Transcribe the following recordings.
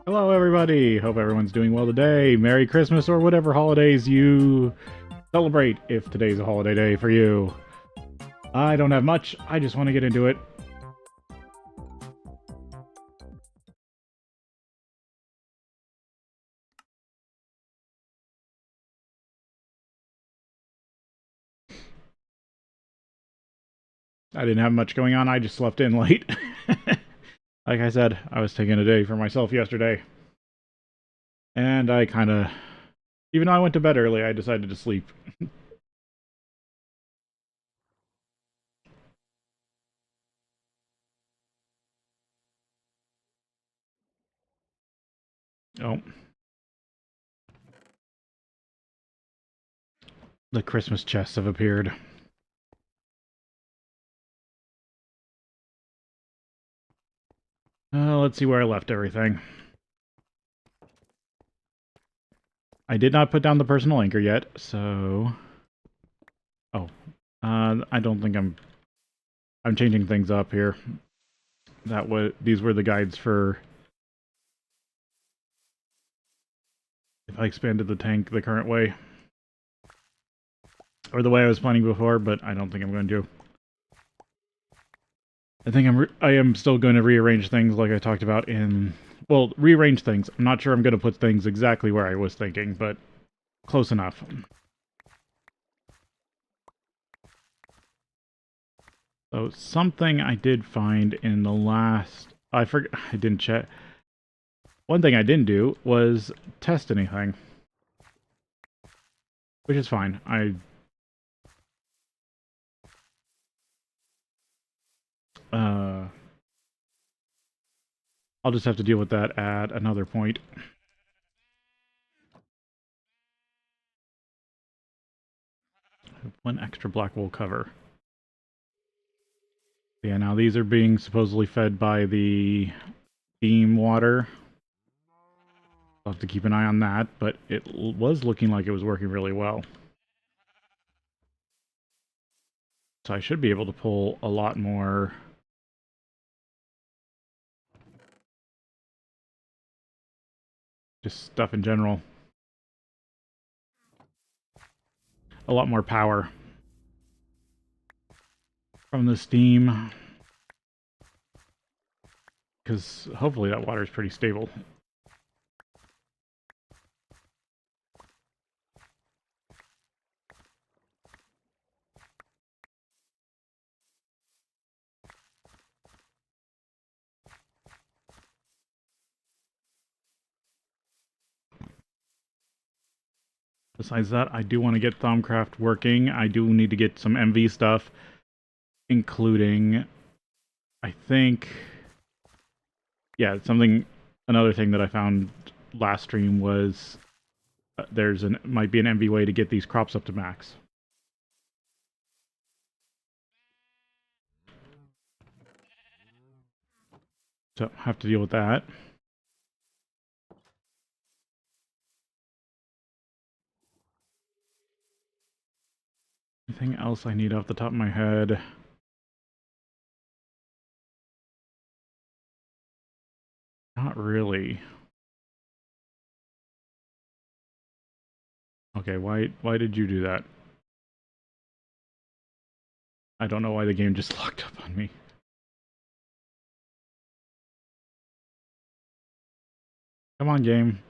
Hello, everybody. Hope everyone's doing well today. Merry Christmas or whatever holidays you celebrate, if today's a holiday day for you. I don't have much. I just want to get into it. I didn't have much going on. I just slept in late. Like I said, I was taking a day for myself yesterday. And I kind of... Even though I went to bed early, I decided to sleep. Oh. The Christmas chests have appeared. Let's see where I left everything. I did not put down the personal anchor yet, so... Oh. I don't think I'm changing things up here. These were the guides for... if I expanded the tank the current way. Or the way I was planning before, but I don't think I'm going to. I think I am still going to rearrange things like I talked about in... Well, rearrange things. I'm not sure I'm going to put things exactly where I was thinking, but close enough. So something I did find in the last... I forgot... I didn't check. One thing I didn't do was test anything. Which is fine. I'll just have to deal with that at another point. One extra black wool cover. Yeah, now these are being supposedly fed by the steam water. I'll have to keep an eye on that, but it was looking like it was working really well. So I should be able to pull a lot more just stuff in general. A lot more power from the steam. Because hopefully that water is pretty stable. Besides that, I do want to get Thaumcraft working. I do need to get some MV stuff, including, I think, yeah, another thing that I found last stream was might be an MV way to get these crops up to max. So, have to deal with that. Anything else I need off the top of my head? Not really. Okay, why did you do that? I don't know why the game just locked up on me. Come on, game.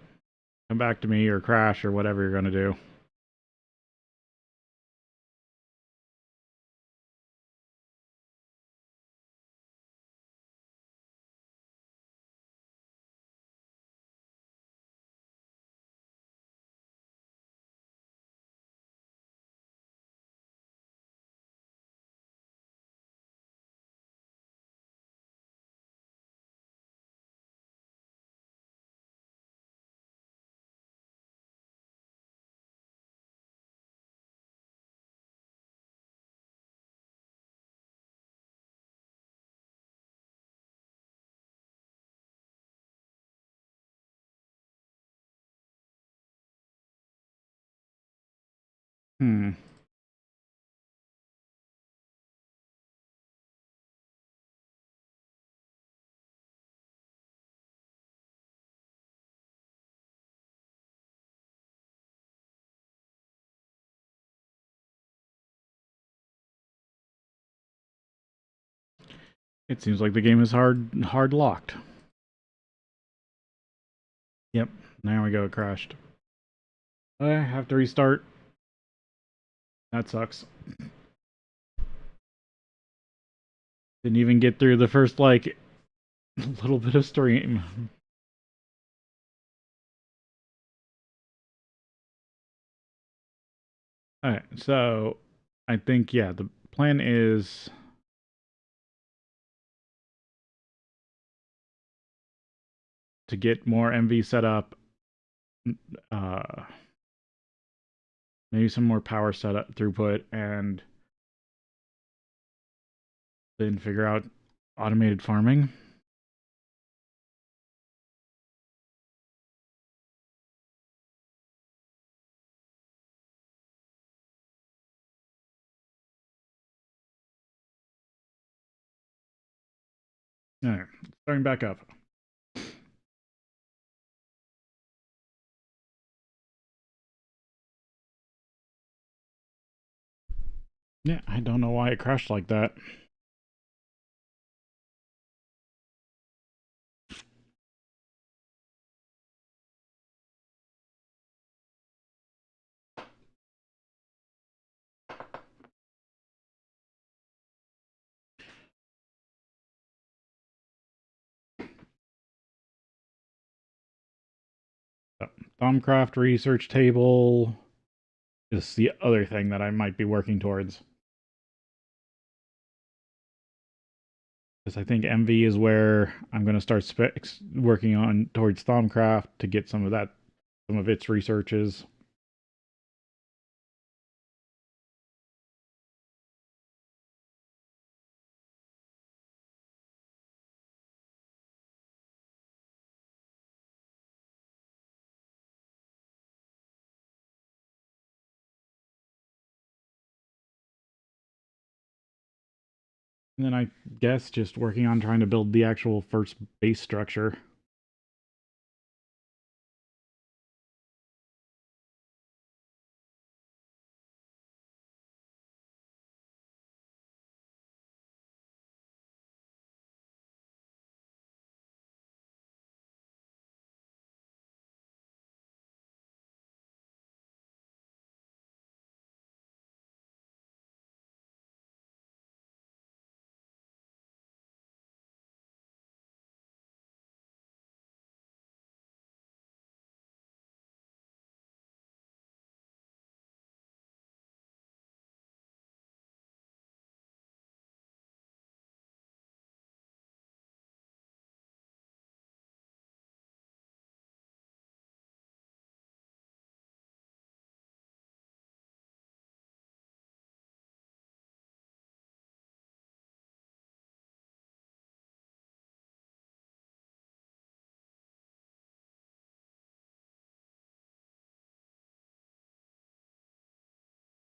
Come back to me or crash or whatever you're gonna do. Hmm. It seems like the game is hard locked. Yep, there we go, it crashed. I have to restart. That sucks. Didn't even get through the first, like, little bit of stream. Alright, so I think, yeah, the plan is to get more MV set up, uh, maybe some more power setup throughput, and then figure out automated farming. Alright, starting back up. Yeah, I don't know why it crashed like that. So, Thumbcraft research table is the other thing that I might be working towards. Because I think MV is where I'm going to start working on towards Thumbcraft to get some of its researches. And then I guess just working on trying to build the actual first base structure.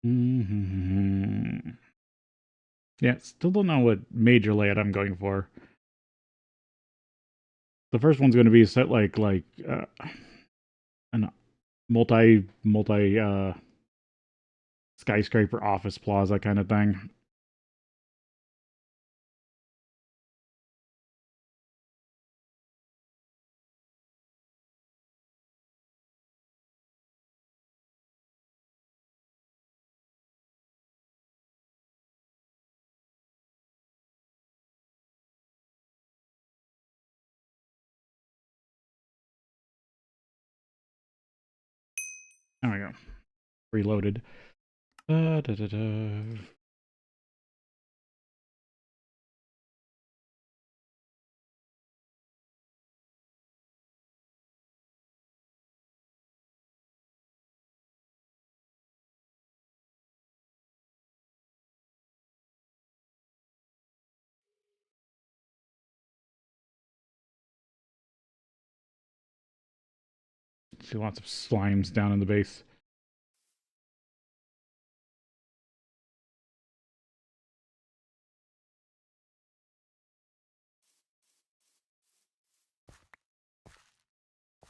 Mm-hmm. Yeah, still don't know what major layout I'm going for. The first one's going to be set like an multi skyscraper office plaza kind of thing. There we go. Reloaded. Da, da, da. See lots of slimes down in the base.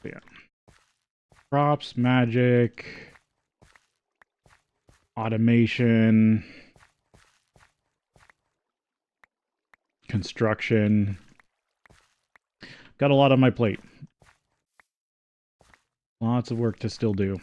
So yeah. Props, magic, automation, construction. Got a lot on my plate. Lots of work to still do.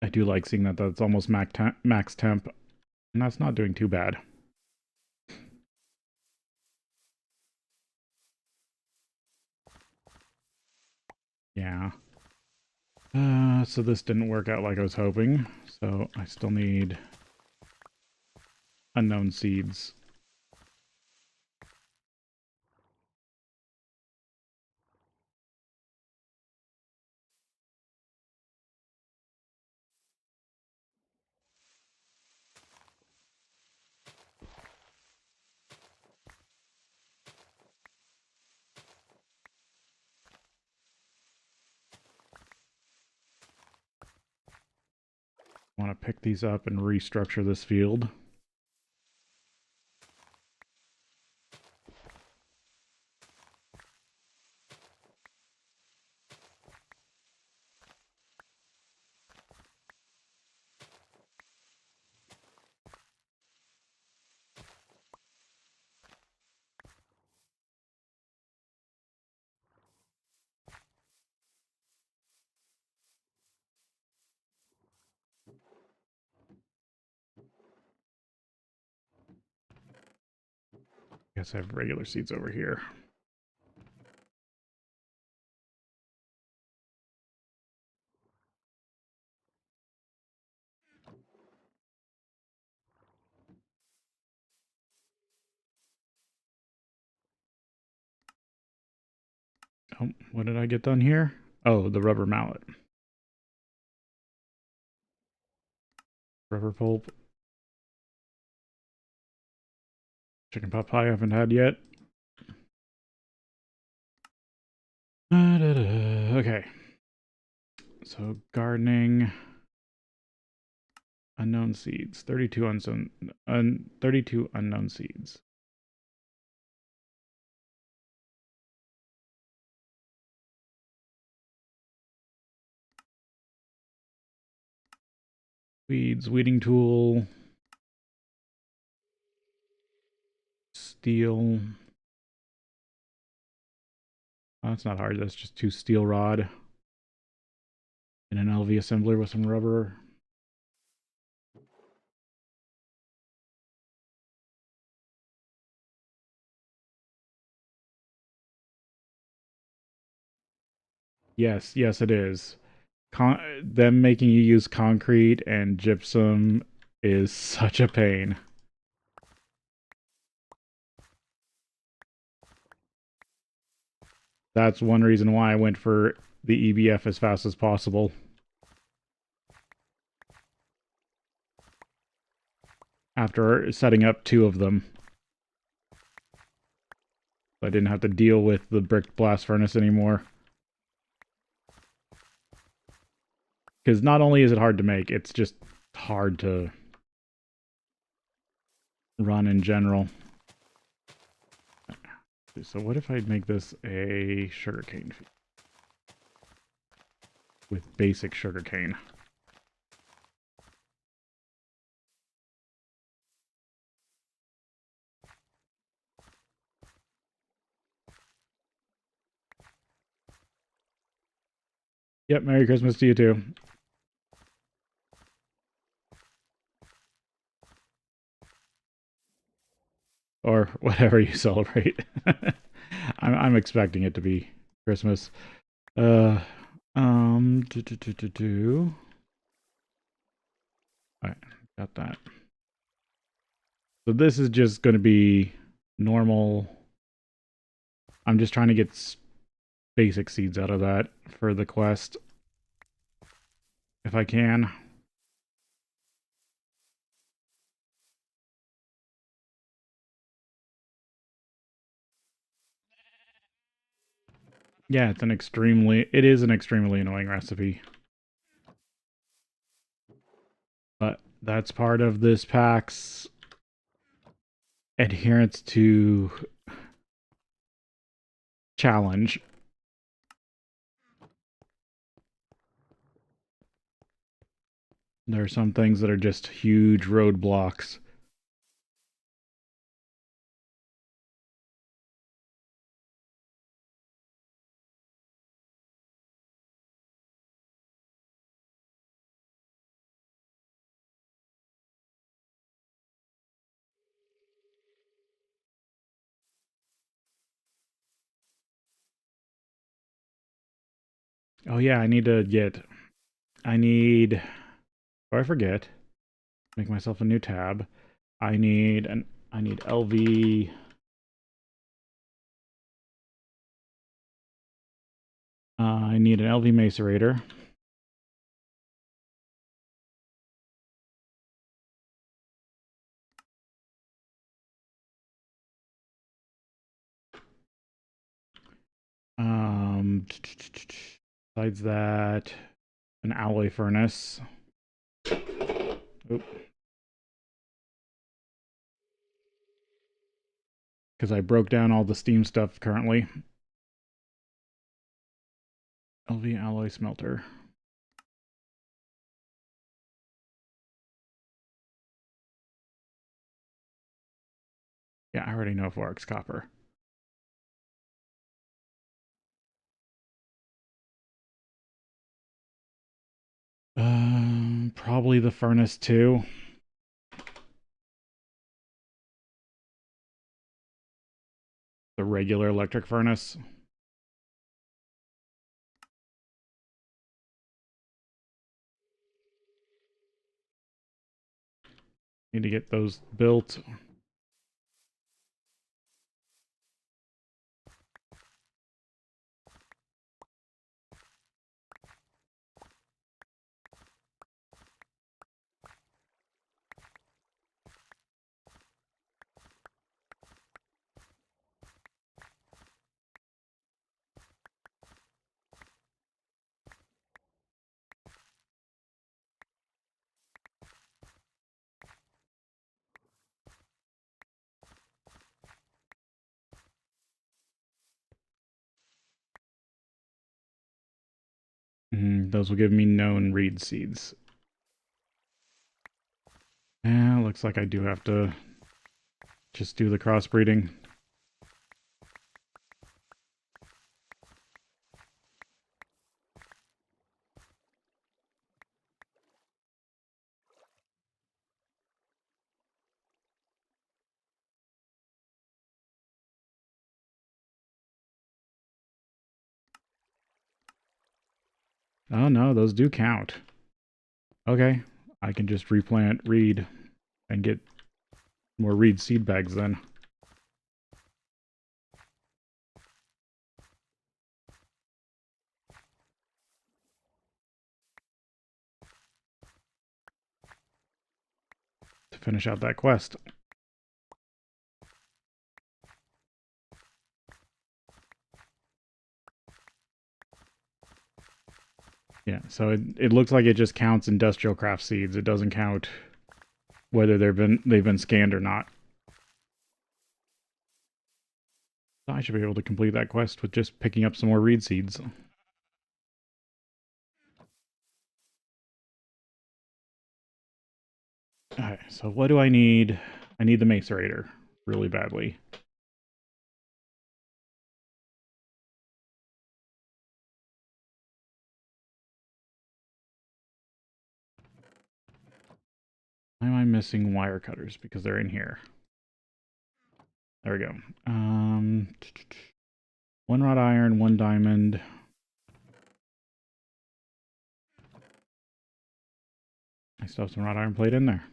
I do like seeing that that's almost max temp, and that's not doing too bad. Yeah. So this didn't work out like I was hoping, so I still need unknown seeds. I want to pick these up and restructure this field. Guess I have regular seeds over here. Oh, what did I get done here? Oh, the rubber mallet. Rubber pulp. Chicken pot pie I haven't had yet. Okay. So gardening. Unknown seeds. 32 unknown seeds. Weeds, weeding tool. Steel. Oh, that's not hard. That's just 2 steel rod. And an LV assembler with some rubber. Yes, yes, it is. Them making you use concrete and gypsum is such a pain. That's one reason why I went for the EBF as fast as possible. After setting up 2 of them. I didn't have to deal with the brick blast furnace anymore. Because not only is it hard to make, it's just hard to run in general. So what if I make this a sugarcane field? With basic sugarcane. Yep, Merry Christmas to you too. Or whatever you celebrate. I'm expecting it to be Christmas. Uh, do. All right, got that. So this is just going to be normal. I'm just trying to get basic seeds out of that for the quest, if I can. Yeah, it is an extremely annoying recipe. But that's part of this pack's adherence to challenge. There are some things that are just huge roadblocks. Oh yeah, I need, or I forget, make myself a new tab. I need LV. I need an LV macerator. Besides that, an alloy furnace. Oop. Because I broke down all the steam stuff currently. LV alloy smelter. Yeah, I already know Forex copper. Probably the furnace too. regular electric furnace. Need to get those built. Those will give me known reed seeds. Yeah, looks like I do have to just do the crossbreeding. Oh no, those do count. Okay, I can just replant reed and get more reed seed bags then. To finish out that quest. Yeah, so it looks like it just counts industrial craft seeds. It doesn't count whether they've been scanned or not. I should be able to complete that quest with just picking up some more reed seeds. Alright, so what do I need? I need the macerator really badly. Why am I missing wire cutters? Because they're in here. There we go. One wrought iron, one diamond. I still have some wrought iron plate in there.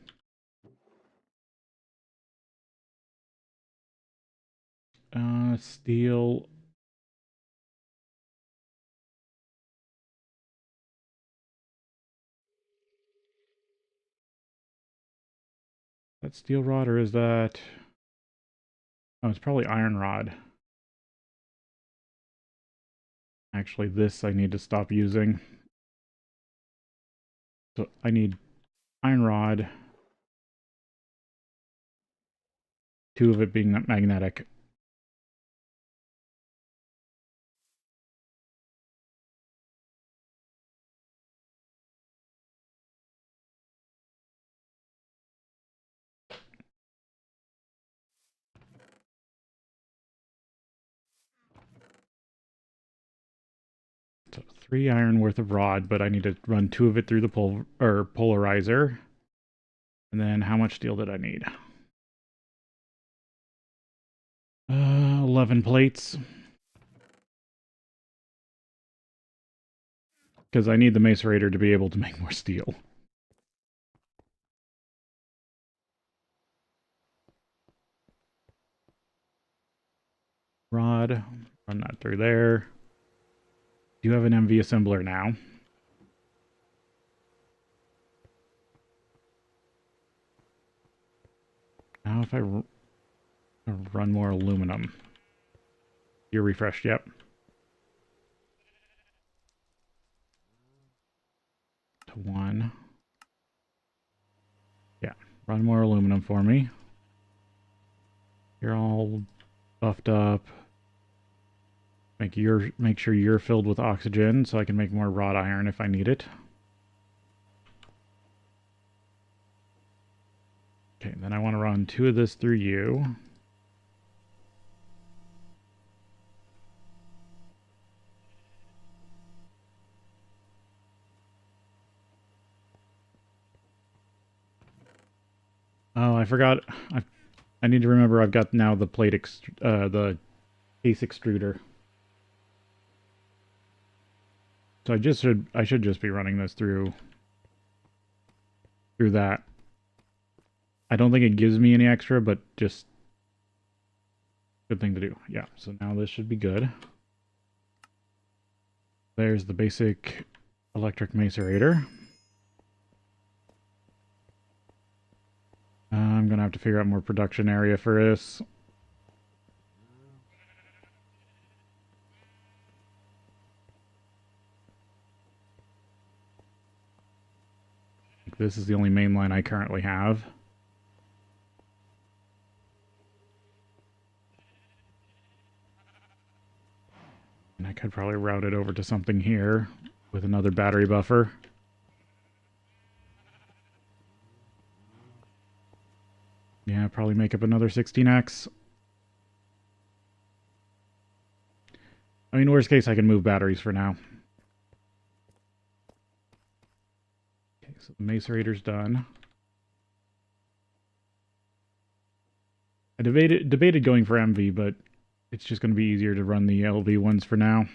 Steel. That steel rod, or is that... Oh, it's probably iron rod. Actually, this I need to stop using. So I need iron rod. 2 of it being magnetic. So 3 iron worth of rod, but I need to run 2 of it through the polarizer. And then how much steel did I need? 11 plates. Because I need the macerator to be able to make more steel. Rod, run that through there. Do you have an MV assembler now? Now if I run more aluminum. You're refreshed, yep. To 1. Yeah, run more aluminum for me. You're all buffed up. Make sure you're filled with oxygen so I can make more wrought iron if I need it. Okay, then I want to run 2 of this through you. Oh, I forgot. I need to remember I've got now the plate the case extruder. So I should just be running this through that. I don't think it gives me any extra, but just good thing to do. Yeah, so now this should be good. There's the basic electric macerator. I'm gonna have to figure out more production area for this. This is the only main line I currently have. And I could probably route it over to something here with another battery buffer. Yeah, probably make up another 16x. I mean, worst case, I can move batteries for now. Okay, so the macerator's done. I debated going for MV, but it's just going to be easier to run the LV ones for now.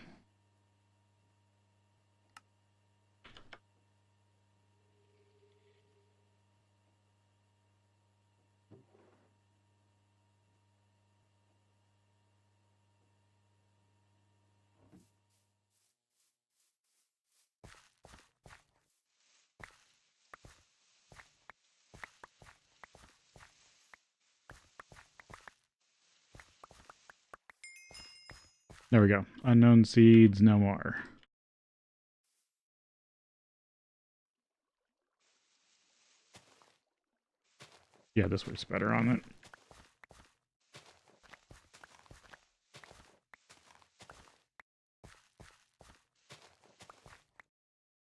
There we go. Unknown seeds, no more. Yeah, this works better on it.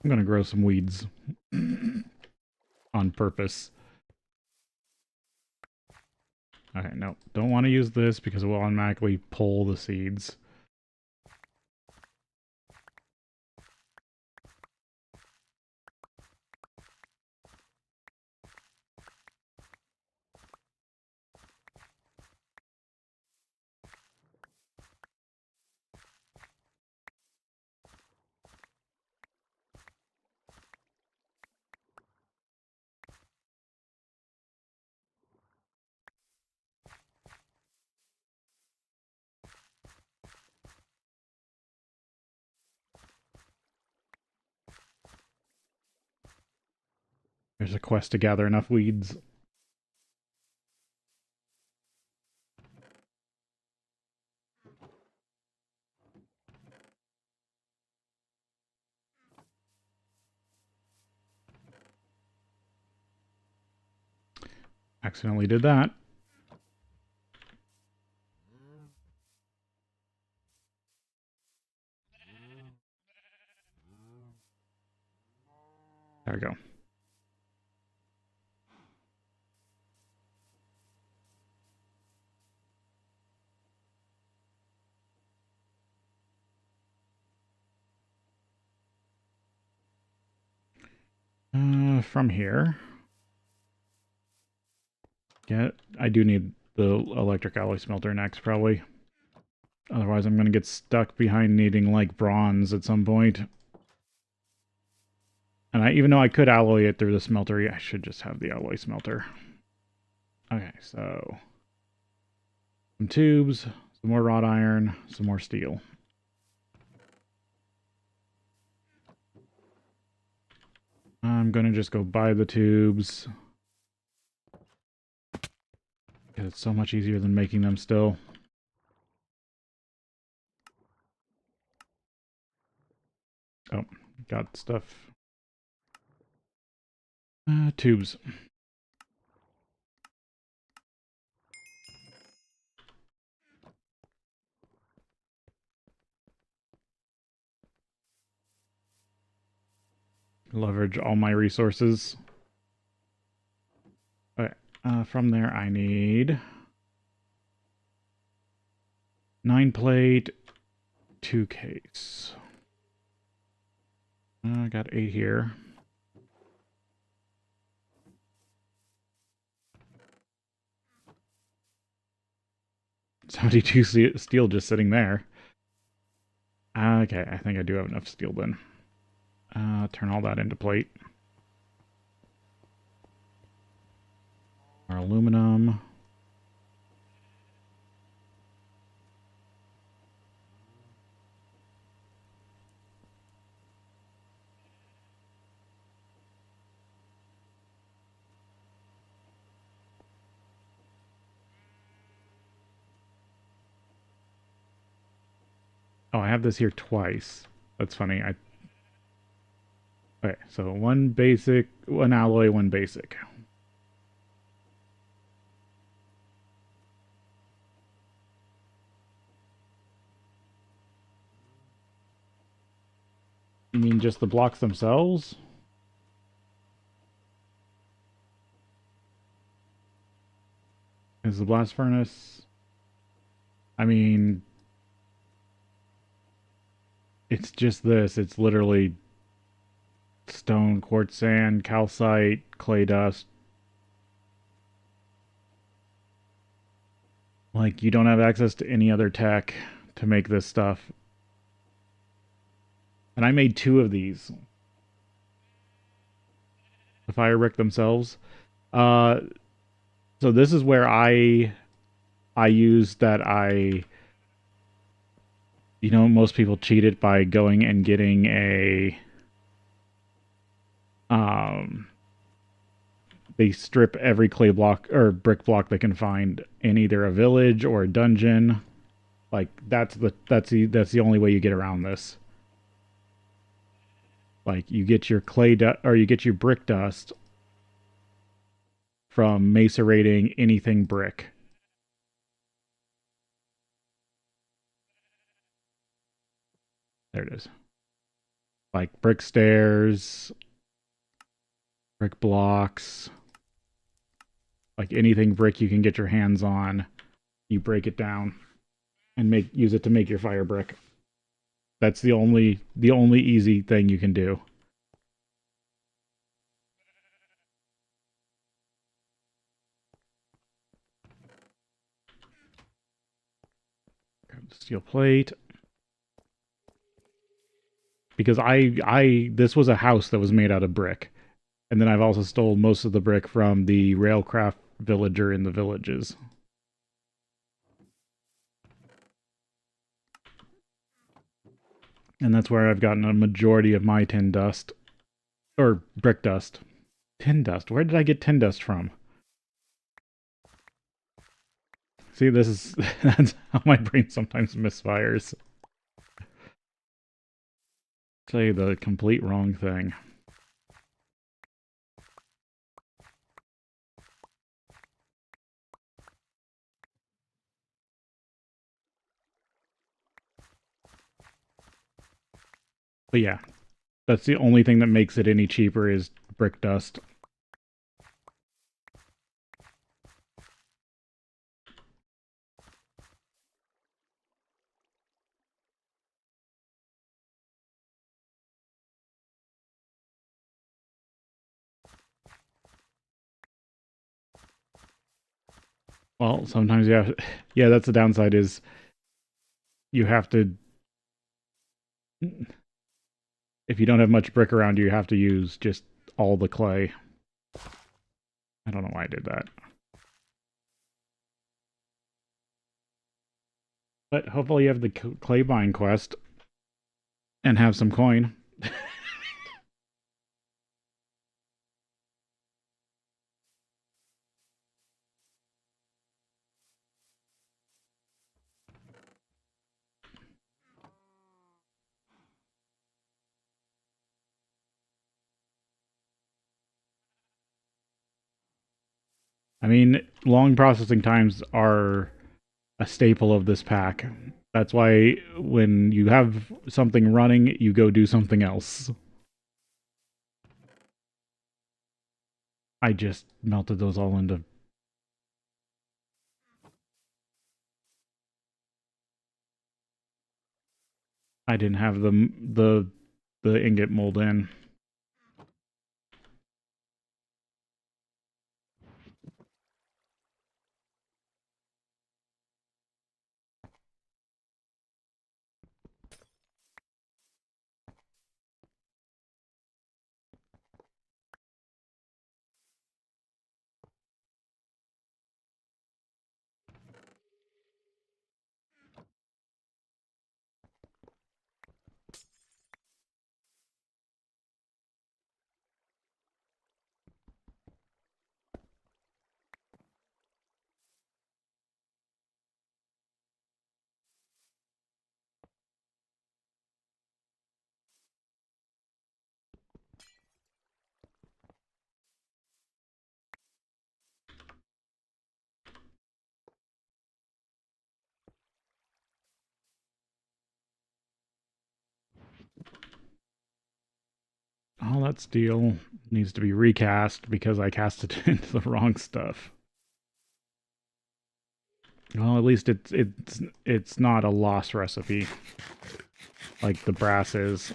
I'm gonna grow some weeds on purpose. Okay, no, don't want to use this because it will automatically pull the seeds. There's a quest to gather enough weeds. Accidentally did that. There we go. From here. Yeah, I do need the electric alloy smelter next, probably. Otherwise, I'm going to get stuck behind needing, like, bronze at some point. And even though I could alloy it through the smelter, I should just have the alloy smelter. Okay, so some tubes, some more wrought iron, some more steel. I'm going to just go buy the tubes. Because it's so much easier than making them still. Oh, got stuff. Tubes. Leverage all my resources. Okay, from there I need 9 plate, 2 case. I got 8 here. 72 steel just sitting there. Okay, I think I do have enough steel then. Turn all that into plate. Our aluminum. Oh, I have this here twice. That's funny. Okay, so one basic, one alloy, one basic. You mean just the blocks themselves? Is the blast furnace? I mean, it's just this. It's literally stone, quartz sand, calcite, clay dust. Like, you don't have access to any other tech to make this stuff. And I made 2 of these. The fire brick themselves. Uh, so this is where I use that most people cheat it by going and getting a they strip every clay block or brick block they can find in either a village or a dungeon. Like that's the only way you get around this. Like you get your or you get your brick dust from macerating anything brick. There it is. Like brick stairs, brick blocks, like anything brick you can get your hands on, you break it down and use it to make your fire brick. That's the only easy thing you can do. Grab the steel plate. Because this was a house that was made out of brick. And then I've also stole most of the brick from the railcraft villager in the villages. And that's where I've gotten a majority of my tin dust. Or brick dust. Tin dust? Where did I get tin dust from? See, this is... that's how my brain sometimes misfires. Say the complete wrong thing. But yeah, that's the only thing that makes it any cheaper is brick dust. Well, sometimes yeah, that's the downside is you have to, if you don't have much brick around you, you have to use just all the clay. I don't know why I did that. But hopefully you have the clay buying quest and have some coin. I mean, long processing times are a staple of this pack. That's why when you have something running, you go do something else. I just melted those all into... I didn't have the ingot mold in. all that steel needs to be recast because I cast it into the wrong stuff. Well, at least it's not a lost recipe like the brass is.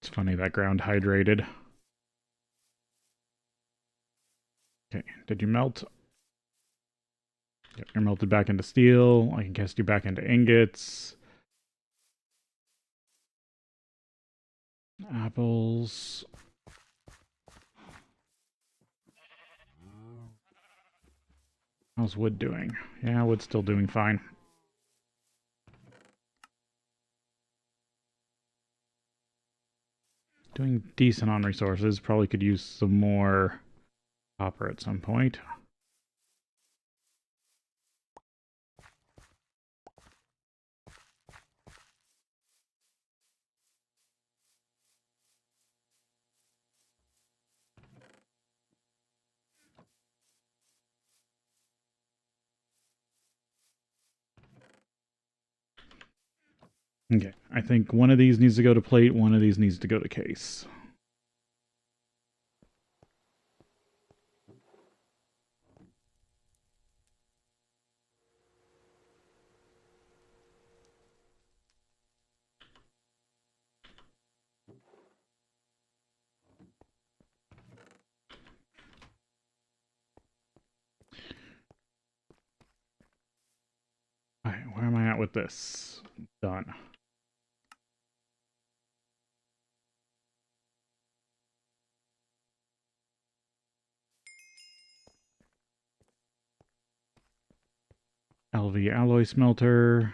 It's funny that ground hydrated. Okay, did you melt? Yep, you're melted back into steel. I can cast you back into ingots. Apples. How's wood doing? Yeah, wood's still doing fine. Doing decent on resources. Probably could use some more copper at some point. Okay, I think one of these needs to go to plate, one of these needs to go to case. Alright, where am I at with this? Done. LV alloy smelter.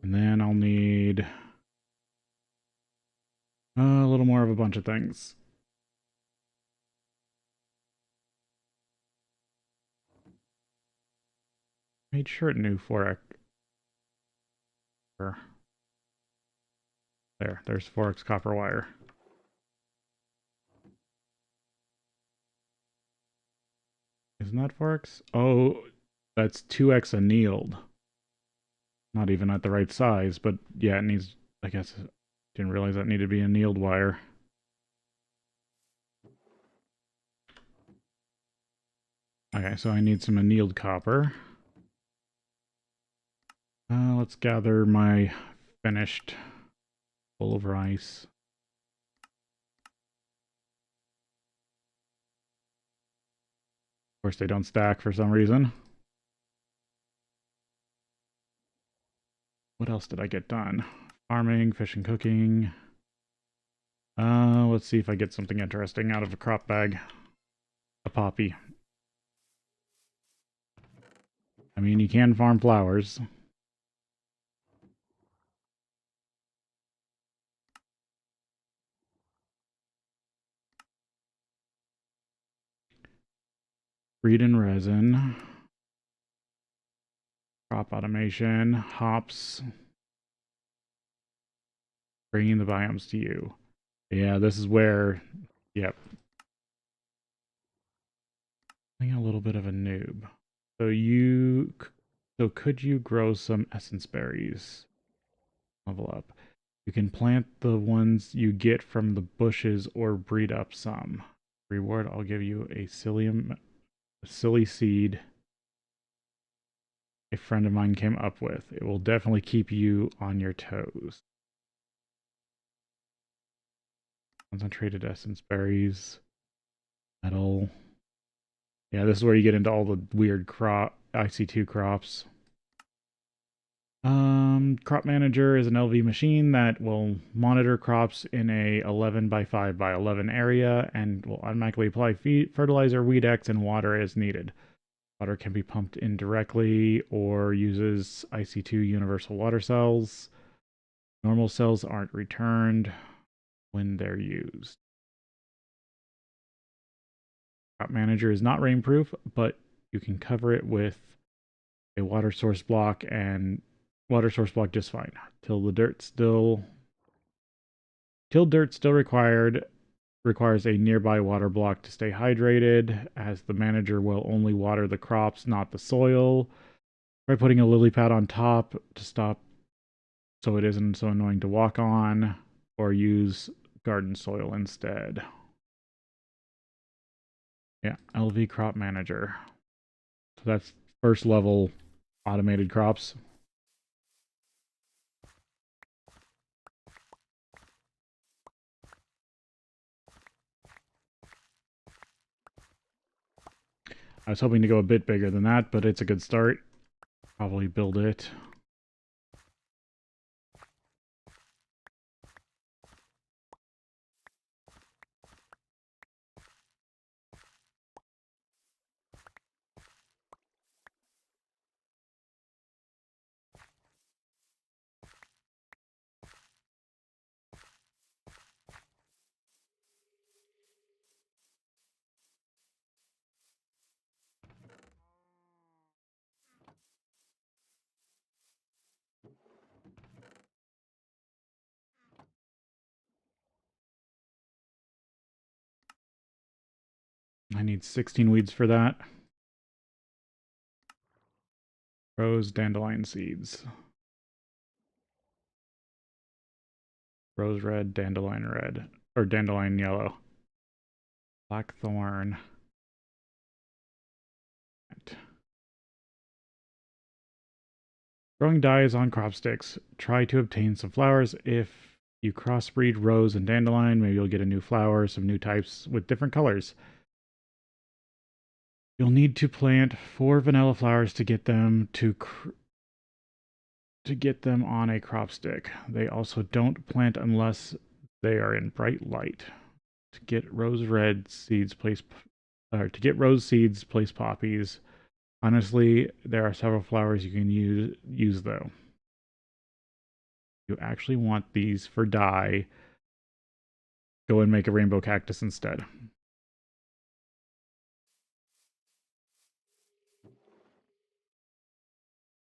And then I'll need a little more of a bunch of things. Made sure it knew Forex. There's Forex copper wire. Isn't that Forex? Oh, that's 2x annealed. Not even at the right size, but yeah, it needs, I guess, didn't realize that needed to be annealed wire. Okay, so I need some annealed copper. Let's gather my finished pullover ice. Of course, they don't stack for some reason. What else did I get done? Farming, fishing, cooking. Let's see if I get something interesting out of a crop bag. A poppy. I mean, you can farm flowers. Breed and resin. Crop automation. Hops. Bringing the biomes to you. Yeah, this is where... Yep. Being a little bit of a noob. So could you grow some essence berries? Level up. You can plant the ones you get from the bushes or breed up some. Reward, I'll give you a silly seed a friend of mine came up with. It will definitely keep you on your toes. Concentrated essence berries. Metal. Yeah, this is where you get into all the weird IC2 crops. Crop Manager is an LV machine that will monitor crops in a 11 by 5 by 11 area and will automatically apply fertilizer, weed X, and water as needed. Water can be pumped in directly or uses IC2 universal water cells. Normal cells aren't returned when they're used. Crop Manager is not rainproof, but you can cover it with a water source block just fine. Till dirt still requires a nearby water block to stay hydrated, as the manager will only water the crops, not the soil. Try putting a lily pad on top to stop so it isn't so annoying to walk on, or use garden soil instead. Yeah, LV Crop Manager. So that's first level automated crops. I was hoping to go a bit bigger than that, but it's a good start. Probably build it. I need 16 weeds for that. Rose dandelion seeds. Rose red, or dandelion yellow. Blackthorn. Growing dyes on crop sticks. Try to obtain some flowers. If you crossbreed rose and dandelion, maybe you'll get a new flower, some new types with different colors. You'll need to plant 4 vanilla flowers to get them on a crop stick. They also don't plant unless they are in bright light. To get rose seeds, place poppies. Honestly, there are several flowers you can use though. You actually want these for dye. Go and make a rainbow cactus instead.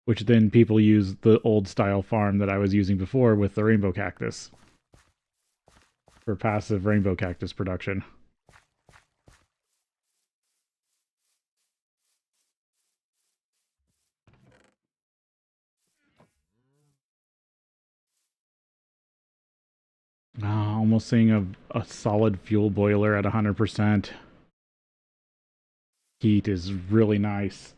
Which then people use the old style farm that I was using before with the rainbow cactus for passive rainbow cactus production. Almost seeing a solid fuel boiler at 100%. Heat is really nice.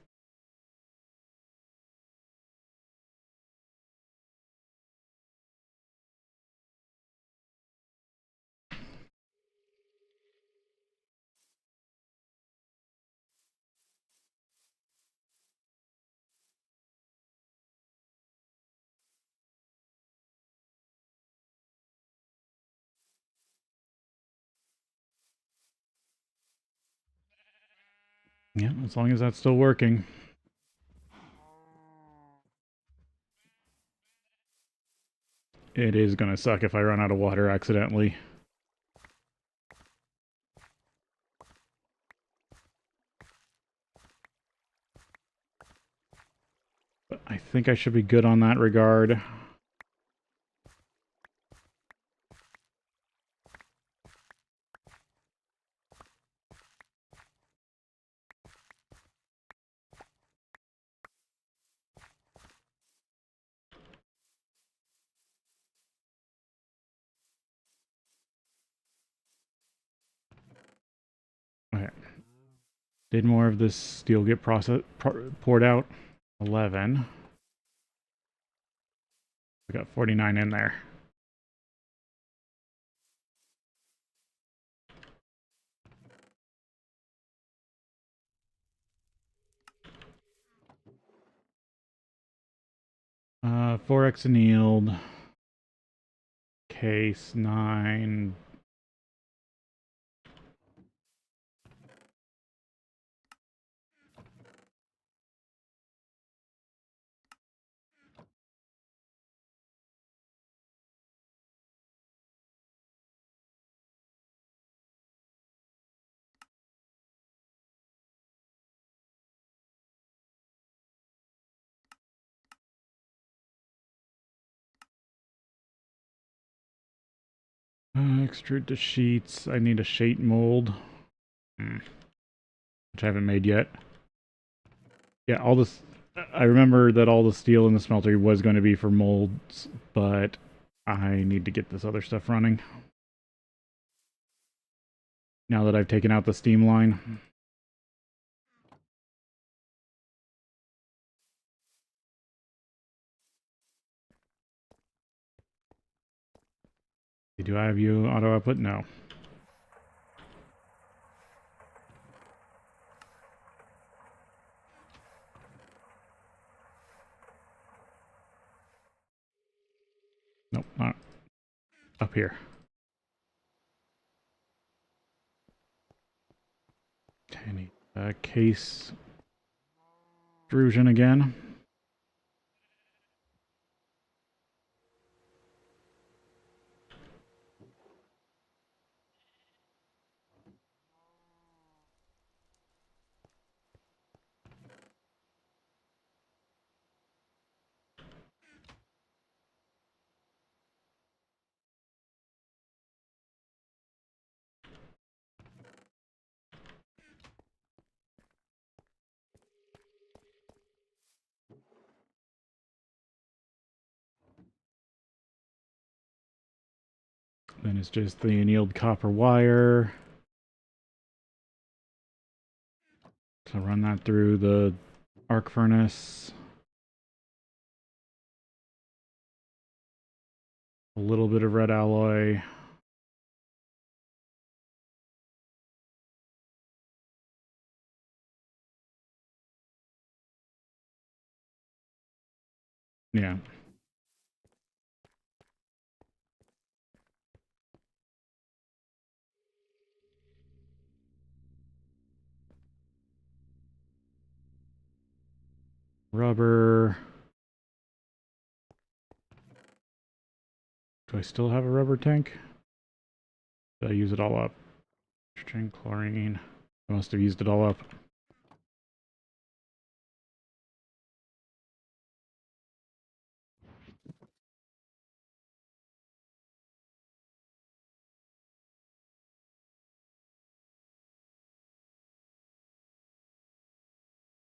Yeah, as long as that's still working. It is going to suck if I run out of water accidentally. But I think I should be good on that regard. Okay. Did more of this steel get poured out? 11. We got 49 in there. 4x annealed. Case 9. Extrude the sheets. I need a sheet mold, which I haven't made yet. Yeah, all this. I remember that all the steel in the smelter was going to be for molds, but I need to get this other stuff running. Now that I've taken out the steam line. Do I have you auto output? No. Nope, not up here. I need a case extrusion again. Then it's just the annealed copper wire. So run that through the arc furnace. A little bit of red alloy. Yeah. Rubber. Do I still have a rubber tank? Did I use it all up? Nitrogen, chlorine. I must have used it all up.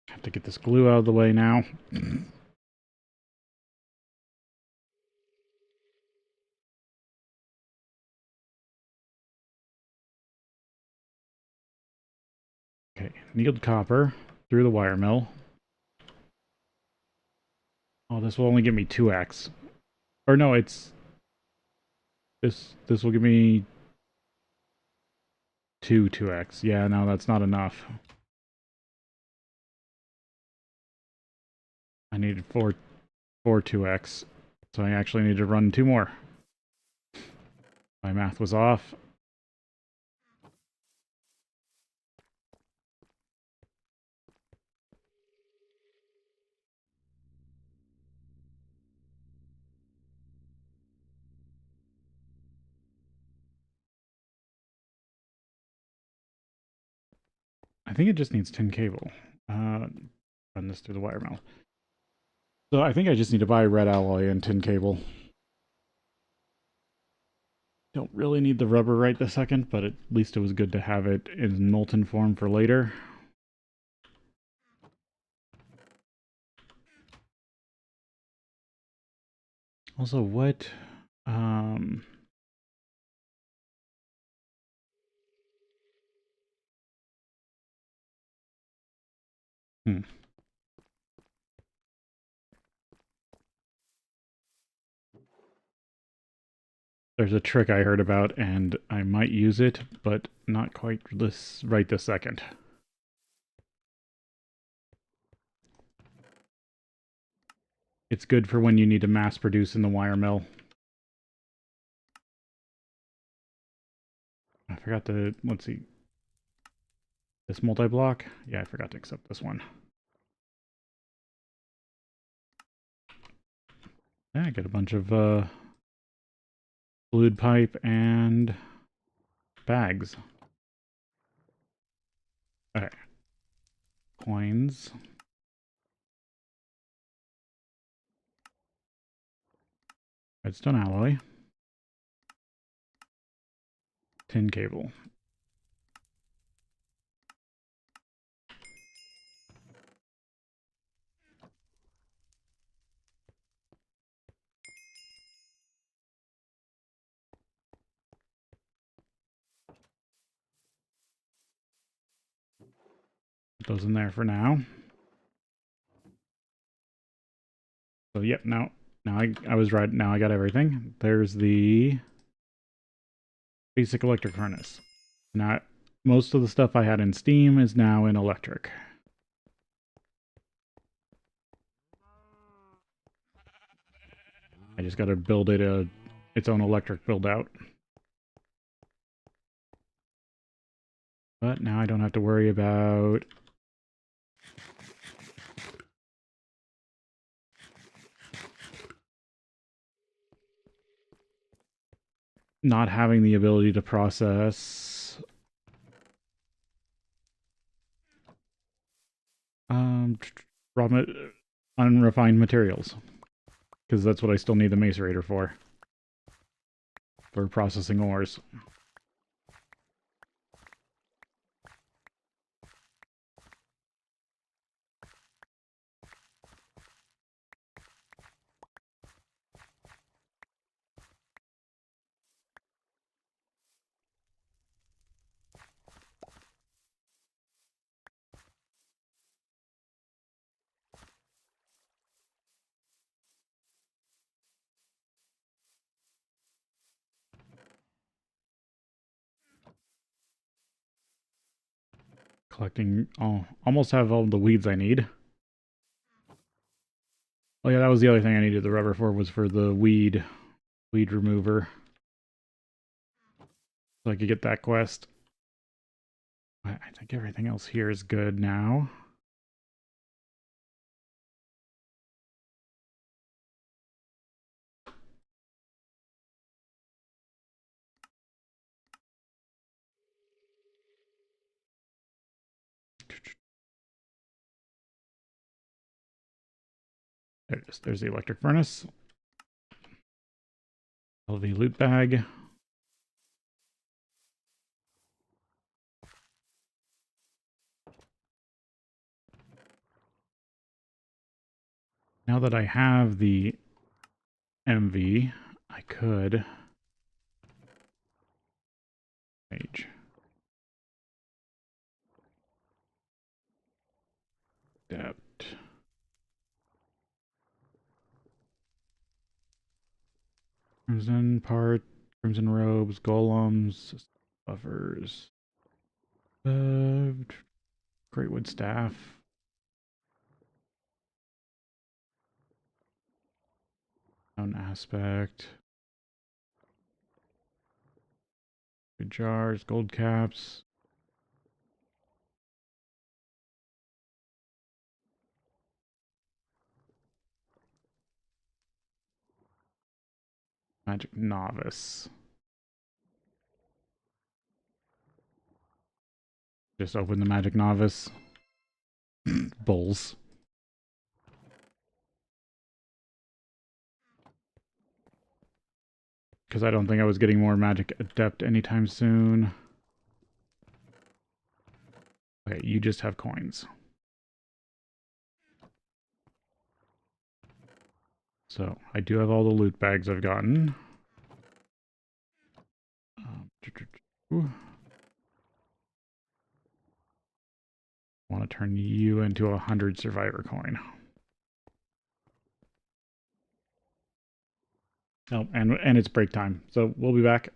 Have to get this glue out of the way now. Okay, annealed copper through the wire mill. Oh, this will only give me 2x. Or no, it's... This will give me 2x. Yeah, no, that's not enough. I needed 4 2x. So I actually need to run 2 more. My math was off. I think it just needs tin cable. Run this through the wire mill. So I think I just need to buy red alloy and tin cable. Don't really need the rubber right this second, but at least it was good to have it in molten form for later. Also, what... There's a trick I heard about, and I might use it, but not quite right this second. It's good for when you need to mass produce in the wire mill. I forgot to, let's see, this multi-block? Yeah, I forgot to accept this one. Yeah, I get a bunch of fluid pipe and bags. Okay. Coins. Redstone alloy. Tin cable. Put those in there for now. So yep, now I was right. Now I got everything. There's the basic electric furnace. Now most of the stuff I had in steam is now in electric. I just got to build it its own electric build out. But now I don't have to worry about not having the ability to process unrefined materials, because that's what I still need the macerator for processing ores. Collecting, almost have all the weeds I need. Oh yeah, that was the other thing I needed the rubber for, was for the weed remover. So I could get that quest. I think everything else here is good now. There it is. There's the electric furnace. LV loot bag. Now that I have the MV, I could page. Depth. Crimson part, crimson robes, golems, buffers. Great wood staff. Down aspect. Good jars, gold caps. Magic novice. Just open the magic novice. Bulls. Because I don't think I was getting more magic adept anytime soon. Okay, you just have coins. So, I do have all the loot bags I've gotten. Want to turn you into 100 survivor coin. Oh, and it's break time, so we'll be back.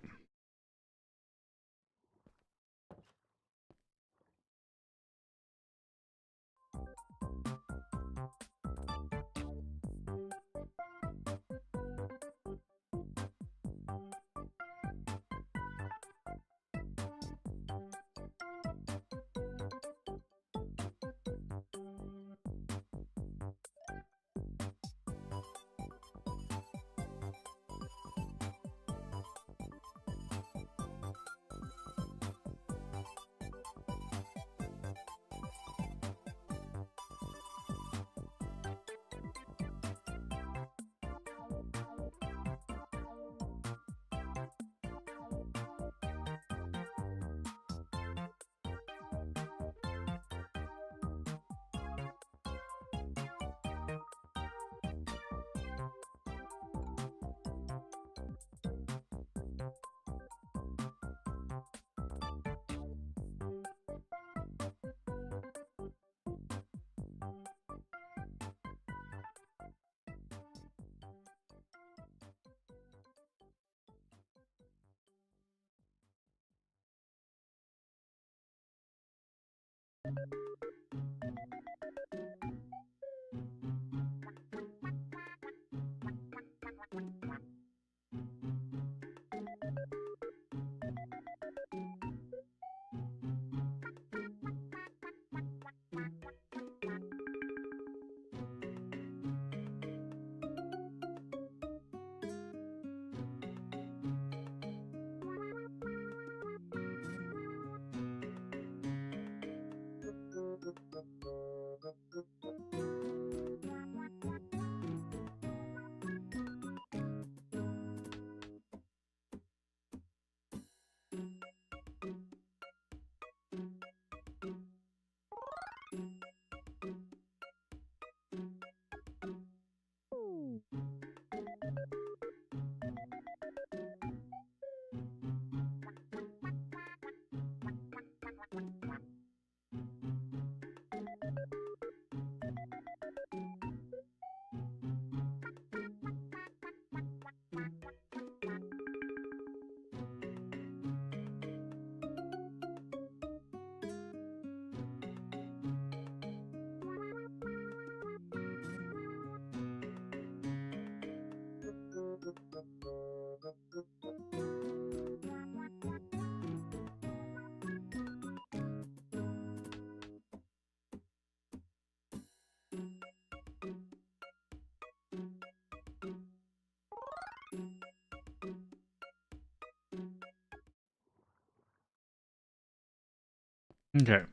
Okay.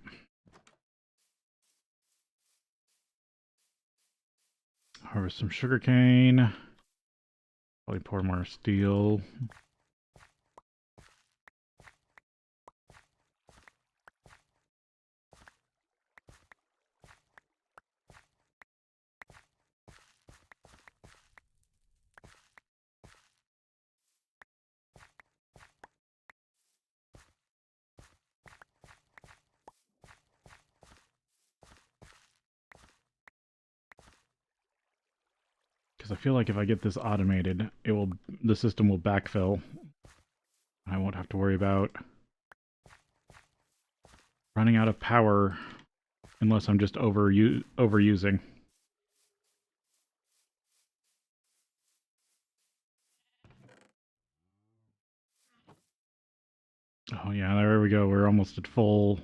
Harvest some sugarcane. Probably pour more steel. Because I feel like if I get this automated, the system will backfill. I won't have to worry about running out of power unless I'm just overusing. Oh yeah, there we go. We're almost at full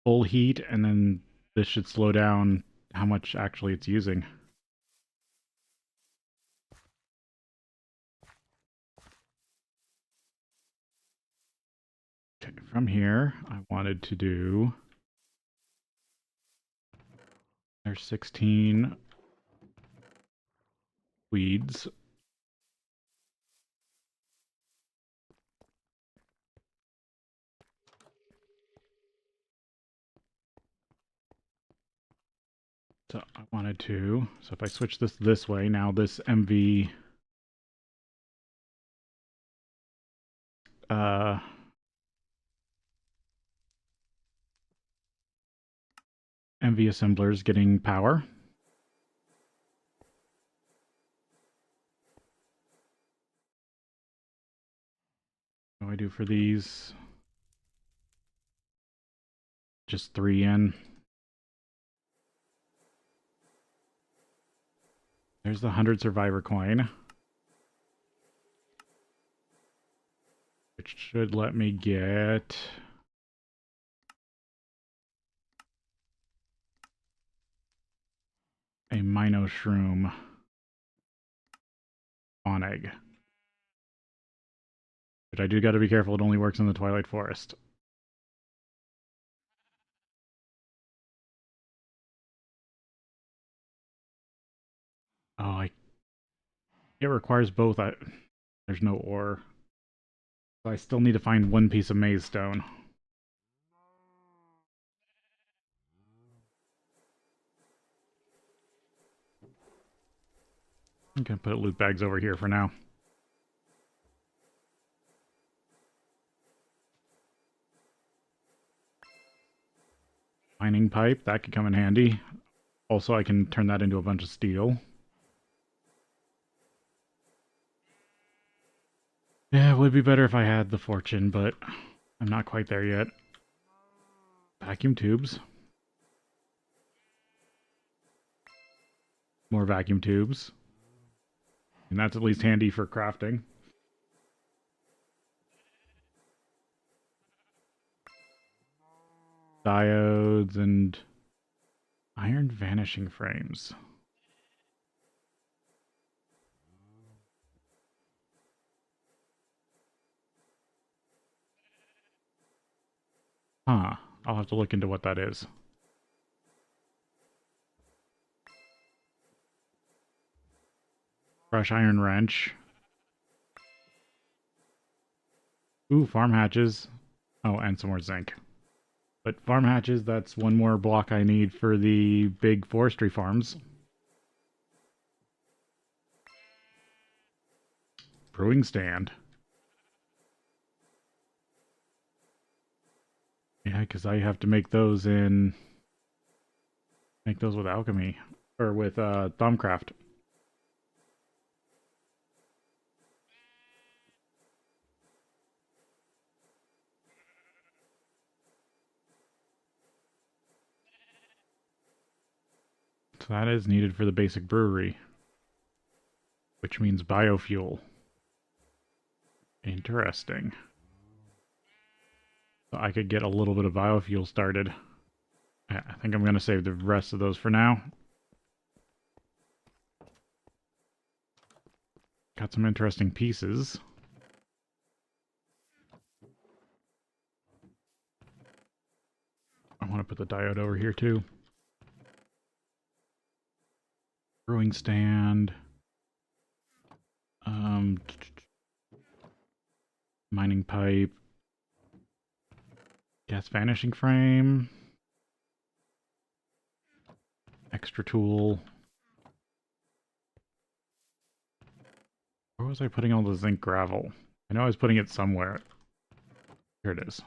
heat, and then this should slow down how much actually it's using. Okay, from here, I wanted to do... There's 16 weeds. So I wanted to... So if I switch this way, now this MV... MV assembler is getting power. What do I do for these? Just 3 in. There's the 100 survivor coin, which should let me get a Mino Shroom on egg. But I do got to be careful, it only works in the Twilight Forest. Oh, it requires both. There's no ore. So I still need to find one piece of maze stone. I'm gonna put loot bags over here for now. Mining pipe, that could come in handy. Also, I can turn that into a bunch of steel. Yeah, it would be better if I had the fortune, but I'm not quite there yet. Vacuum tubes. More vacuum tubes. And that's at least handy for crafting. Diodes and iron vanishing frames. Huh. I'll have to look into what that is. Fresh iron wrench. Ooh, farm hatches. Oh, and some more zinc. But farm hatches, that's one more block I need for the big forestry farms. Brewing stand. Yeah, because I have to make those with alchemy. Or with Thumbcraft. So that is needed for the basic brewery. Which means biofuel. Interesting. So I could get a little bit of biofuel started. I think I'm going to save the rest of those for now. Got some interesting pieces. I want to put the diode over here too. Brewing stand. Mining pipe. Gas vanishing frame. Extra tool. Where was I putting all the zinc gravel? I know I was putting it somewhere. Here it is.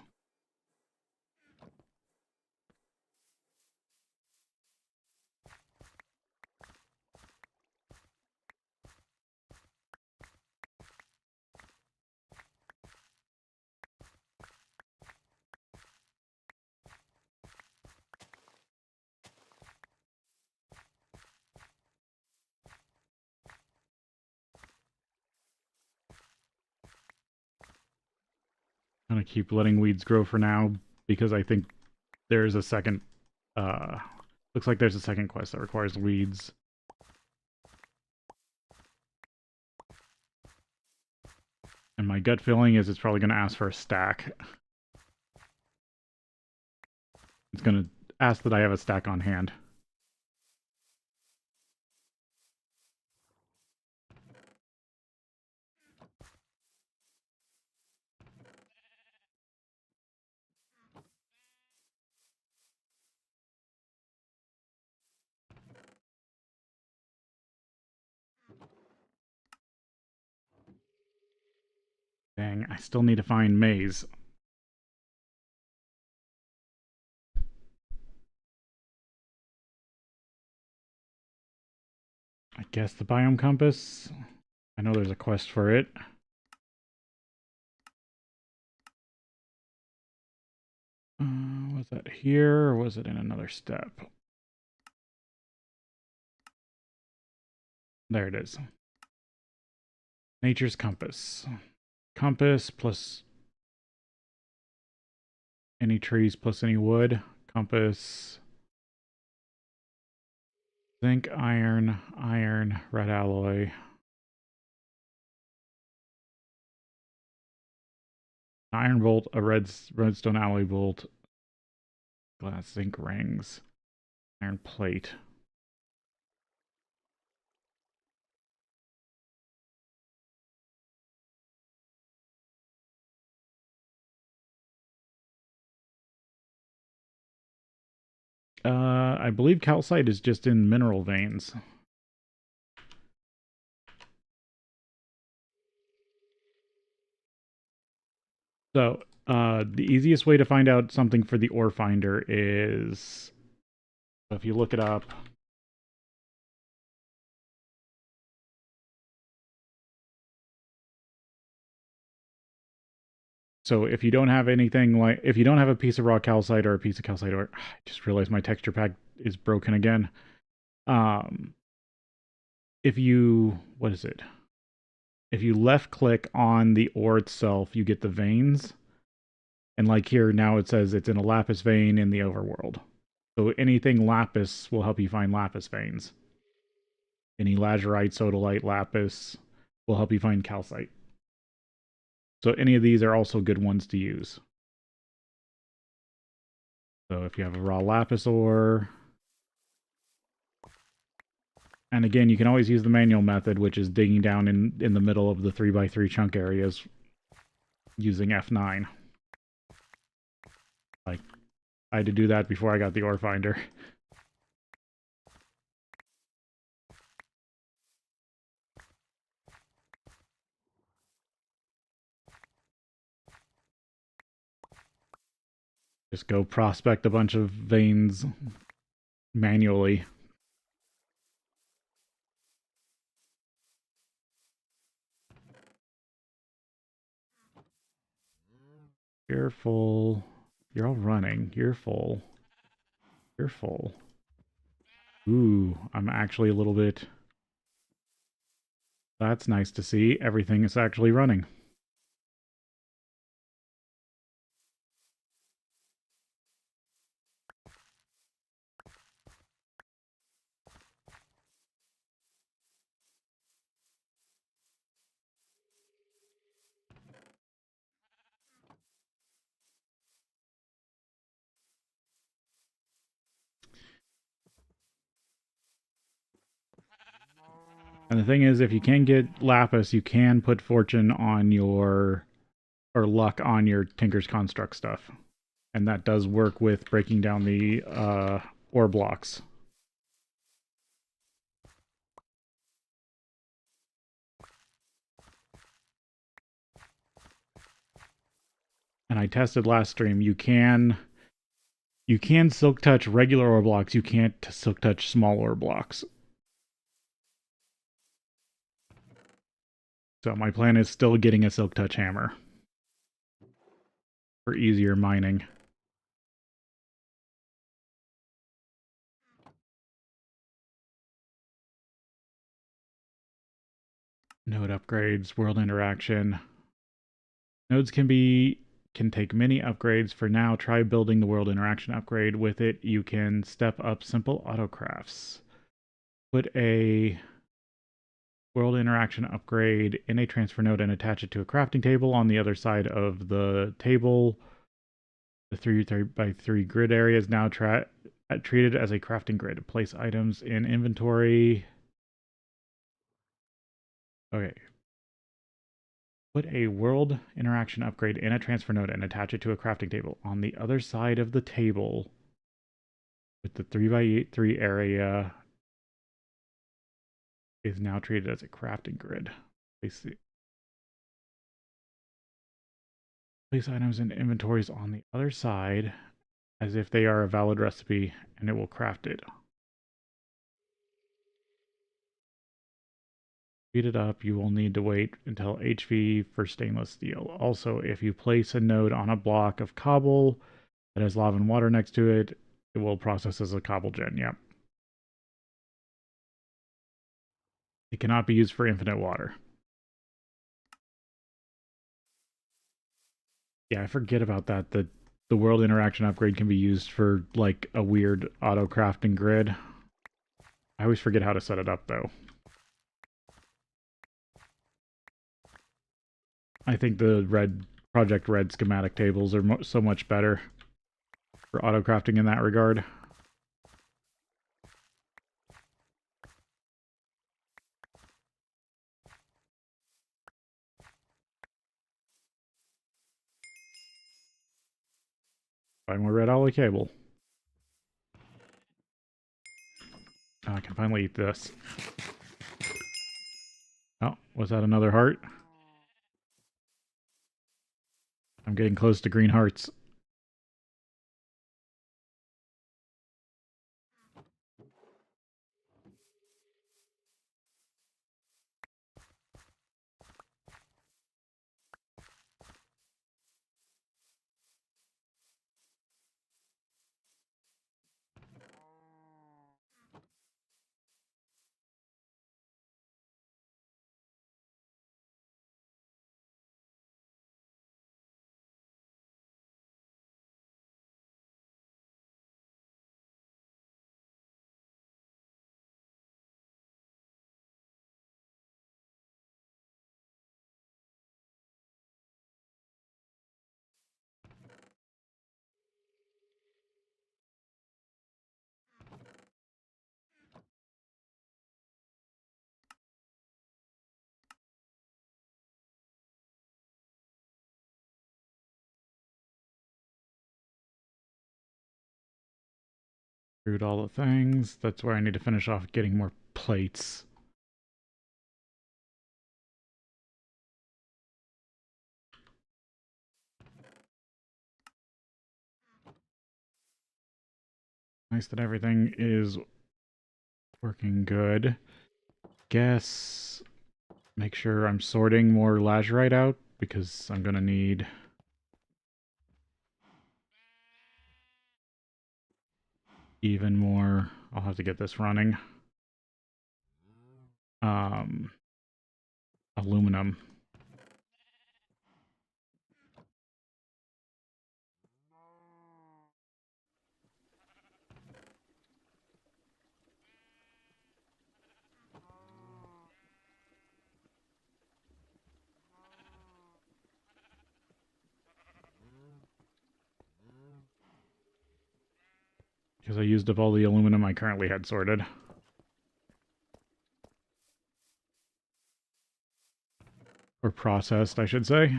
I'm gonna keep letting weeds grow for now because I think there's a second looks like there's a second quest that requires weeds. And my gut feeling is it's probably gonna ask for a stack. It's gonna ask that I have a stack on hand. Dang, I still need to find maize. I guess the biome compass. I know there's a quest for it. Was that here or was it in another step? There it is. Nature's compass. Compass plus any trees plus any wood. Compass. Zinc, iron, iron, red alloy. Iron bolt, a redstone alloy bolt. Glass zinc rings. Iron plate. I believe calcite is just in mineral veins. So, the easiest way to find out something for the ore finder is if you look it up. So if you don't have anything like, if you don't have a piece of raw calcite or a piece of calcite, or I just realized my texture pack is broken again. Um, if you, what is it? If you left click on the ore itself, you get the veins. And like here, now it says it's in a lapis vein in the overworld. So anything lapis will help you find lapis veins. Any lazurite, sodalite, lapis will help you find calcite. So any of these are also good ones to use. So if you have a raw lapis ore, and again, you can always use the manual method, which is digging down in the middle of the 3x3 chunk areas using F9. Like, I had to do that before I got the ore finder. Just go prospect a bunch of veins manually. You're full. You're all running. You're full. You're full. Ooh, I'm actually a little bit... That's nice to see. Everything is actually running. And the thing is, if you can get lapis, you can put fortune on your... or luck on your Tinker's Construct stuff. And that does work with breaking down the ore blocks. And I tested last stream, you can silk touch regular ore blocks, you can't silk touch small ore blocks. So my plan is still getting a silk touch hammer for easier mining. Node upgrades, world interaction. Nodes can take many upgrades. For now, try building the world interaction upgrade. With it, you can step up simple autocrafts. Put a world interaction upgrade in a transfer node and attach it to a crafting table on the other side of the table. The 3x3 grid area is now treated as a crafting grid. Place items in inventory. Okay. Put a world interaction upgrade in a transfer node and attach it to a crafting table on the other side of the table with the 3x3 area is now treated as a crafting grid. Place items in inventories on the other side as if they are a valid recipe, and it will craft it. Speed it up, you will need to wait until HV for stainless steel. Also, if you place a node on a block of cobble that has lava and water next to it, it will process as a cobble gen. Yep. It cannot be used for infinite water. Yeah, I forget about that. The world interaction upgrade can be used for like a weird auto crafting grid. I always forget how to set it up though. I think the Project Red schematic tables are so much better for auto crafting in that regard. Buy more red alloy cable. Oh, I can finally eat this. Oh, was that another heart? I'm getting close to green hearts. Screwed all the things. That's where I need to finish off getting more plates. Nice that everything is working good. Guess make sure I'm sorting more lazurite out because I'm gonna need even more. I'll have to get this running. Aluminum. Because I used up all the aluminum I currently had sorted. Or processed, I should say.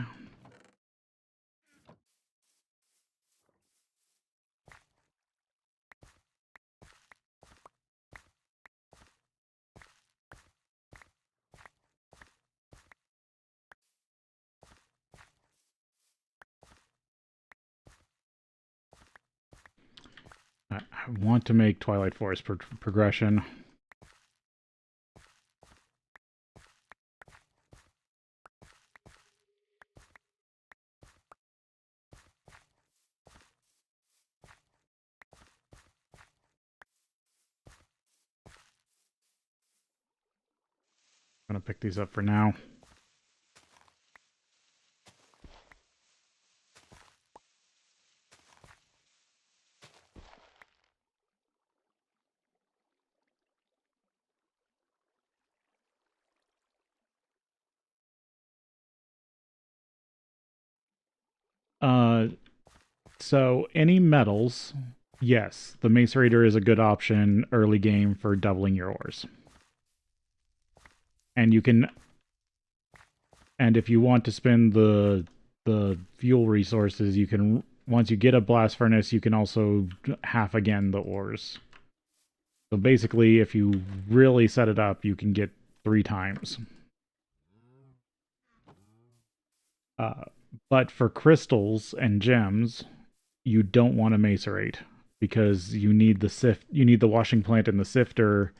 I want to make Twilight Forest progression. I'm going to pick these up for now. So any metals, yes, the Macerator is a good option early game for doubling your ores. And you can, and if you want to spend the fuel resources, you can, once you get a blast furnace, you can also half again the ores. So basically, if you really set it up, you can get 3 times. But for crystals and gems, you don't want to macerate because you need the washing plant and the sifter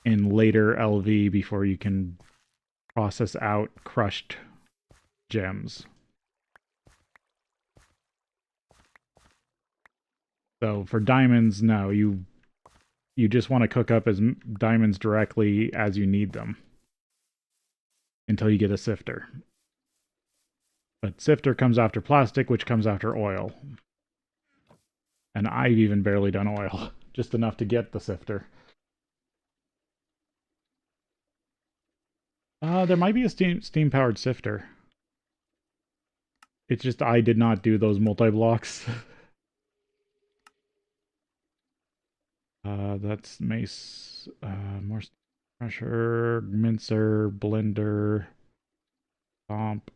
in later LV before you can process out crushed gems. So for diamonds, no, you just want to cook up as diamonds directly as you need them until you get a sifter. But sifter comes after plastic, which comes after oil. And I've even barely done oil, just enough to get the sifter. There might be a steam-powered sifter. It's just I did not do those multi-blocks. That's mace, more pressure, mincer, blender, stomp,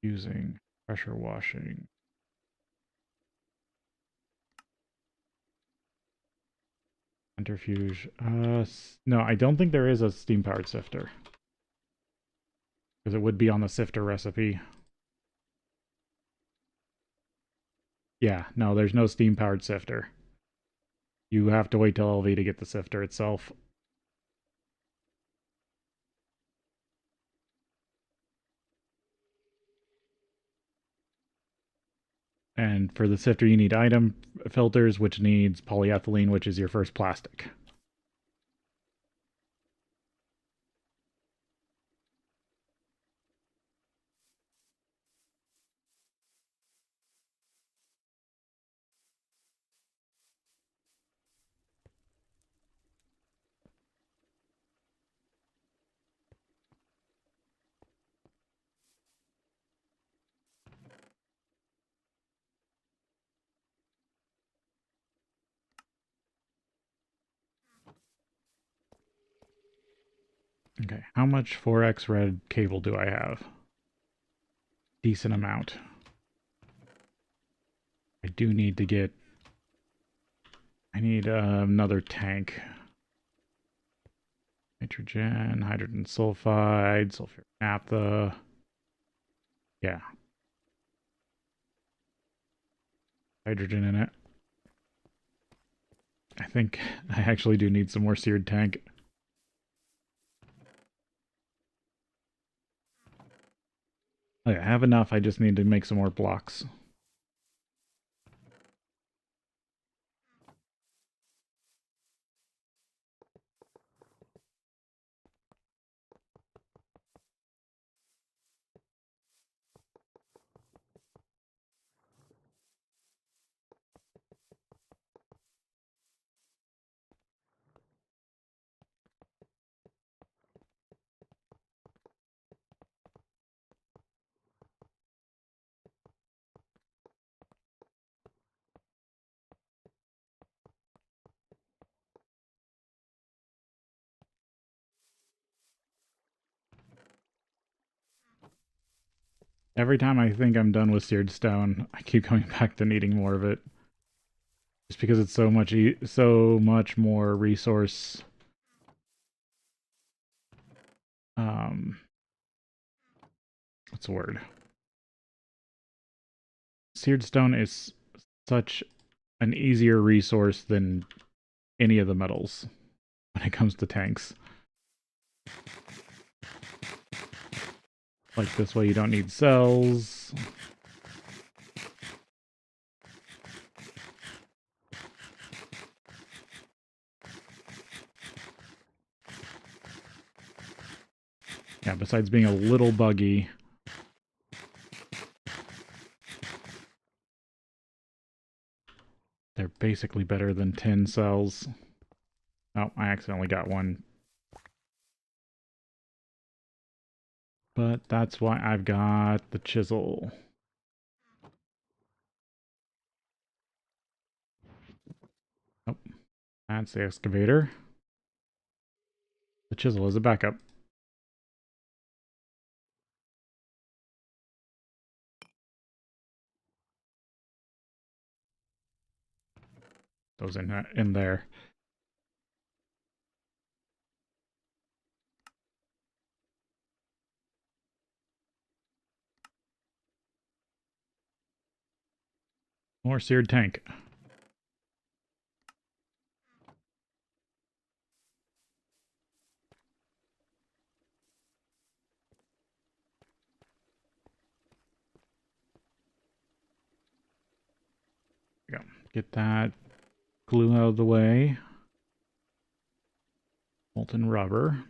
using pressure washing. Centrifuge. No, I don't think there is a steam-powered sifter. Because it would be on the sifter recipe. Yeah, no, there's no steam-powered sifter. You have to wait till LV to get the sifter itself. And for the sifter, you need item filters, which needs polyethylene, which is your first plastic. Okay, how much 4x red cable do I have? Decent amount. I do need to get... I need another tank. Nitrogen, hydrogen sulfide, sulfuric naphtha. Yeah. Hydrogen in it. I think I actually do need some more seared tank. Okay, I have enough, I just need to make some more blocks. Every time I think I'm done with seared stone, I keep coming back to needing more of it. Just because it's so much more resource. What's the word? Seared stone is such an easier resource than any of the metals when it comes to tanks. Like this way you don't need cells. Yeah, besides being a little buggy. They're basically better than tin cells. Oh, I accidentally got one. But that's why I've got the chisel. Oh, that's the excavator. The chisel is a backup. Those in there. More seared tank. There we go. Get that glue out of the way. Molten rubber.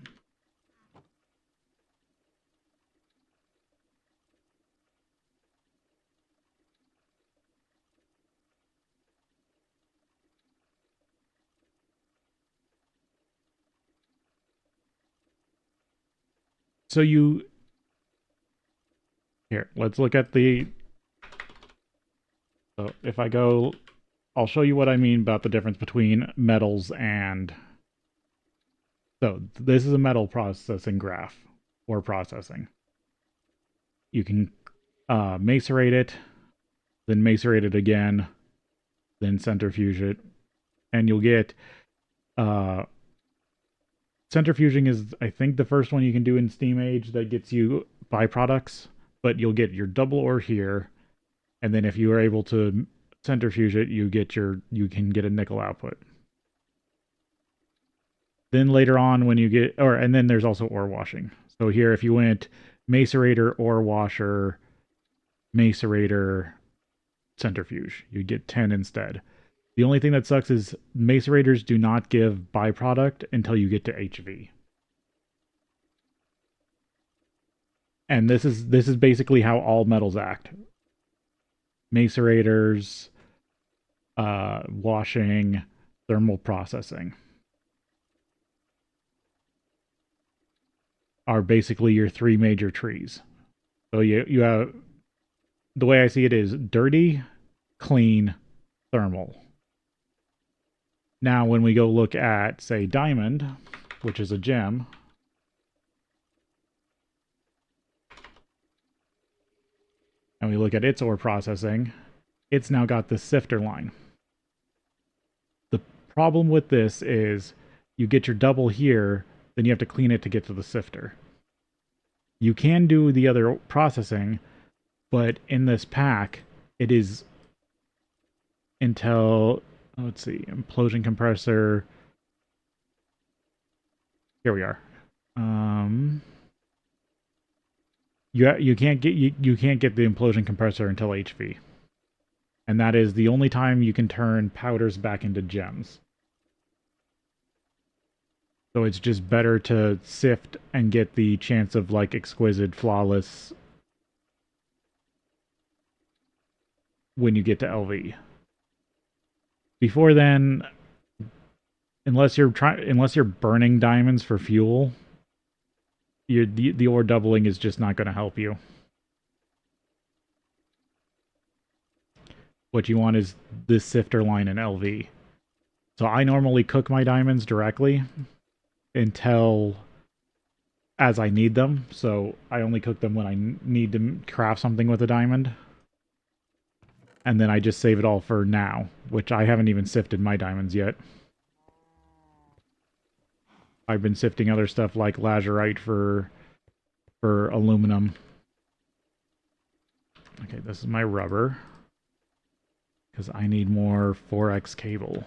So here, let's look at the, so if I go, I'll show you what I mean about the difference between metals and, so this is a metal processing graph, or processing. You can macerate it, then macerate it again, then centrifuge it, and you'll get, centrifuging is, I think, the first one you can do in Steam Age that gets you byproducts, but you'll get your double ore here, and then if you are able to centrifuge it, you can get a nickel output. Then later on when you get, and then there's also ore washing. So here, if you went macerator, ore washer, macerator, centrifuge, you get 10 instead. The only thing that sucks is macerators do not give byproduct until you get to HV. And this is basically how all metals act. Macerators, washing, thermal processing are basically your three major trees. So you have, the way I see it is dirty, clean, thermal. Now when we go look at, say, diamond, which is a gem, and we look at its ore processing, it's now got this sifter line. problem with this is you get your double here, then you have to clean it to get to the sifter. You can do the other processing, but in this pack, it is until, let's see, implosion compressor. Here we are. You can't get you can't get the implosion compressor until HV, and that is the only time you can turn powders back into gems. So it's just better to sift and get the chance of like exquisite, flawless when you get to LV. Before then, unless you're burning diamonds for fuel, the ore doubling is just not going to help you. What you want is this sifter line in LV. So I normally cook my diamonds directly until as I need them. So I only cook them when I need to craft something with a diamond. And then I just save it all for now, which I haven't even sifted my diamonds yet. I've been sifting other stuff like lazurite for aluminum. Okay, this is my rubber. Because I need more 4x cable.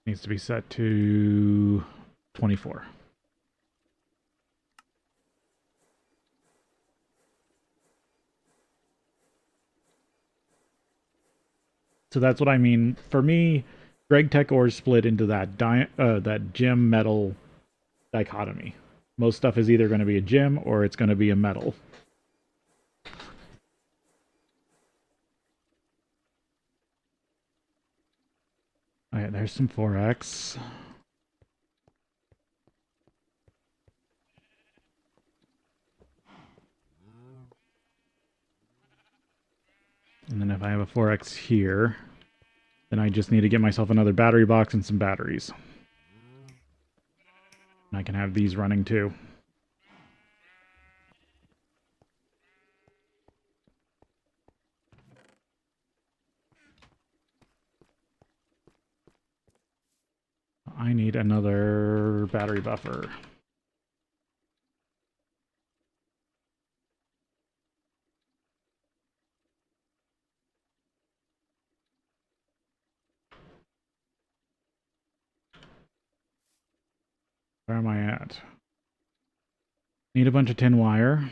Needs to be set to 24. So that's what I mean. For me, GregTech ores split into that gem metal dichotomy. Most stuff is either going to be a gem or it's going to be a metal. Alright, there's some 4x. And then if I have a 4x here, then I just need to get myself another battery box and some batteries. And I can have these running too. I need another battery buffer. Where am I at? Need a bunch of tin wire.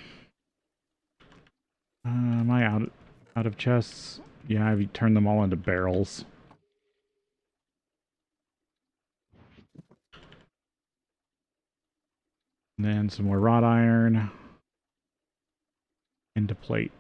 Am I out of chests? Yeah, I've turned them all into barrels. And then some more wrought iron into plate.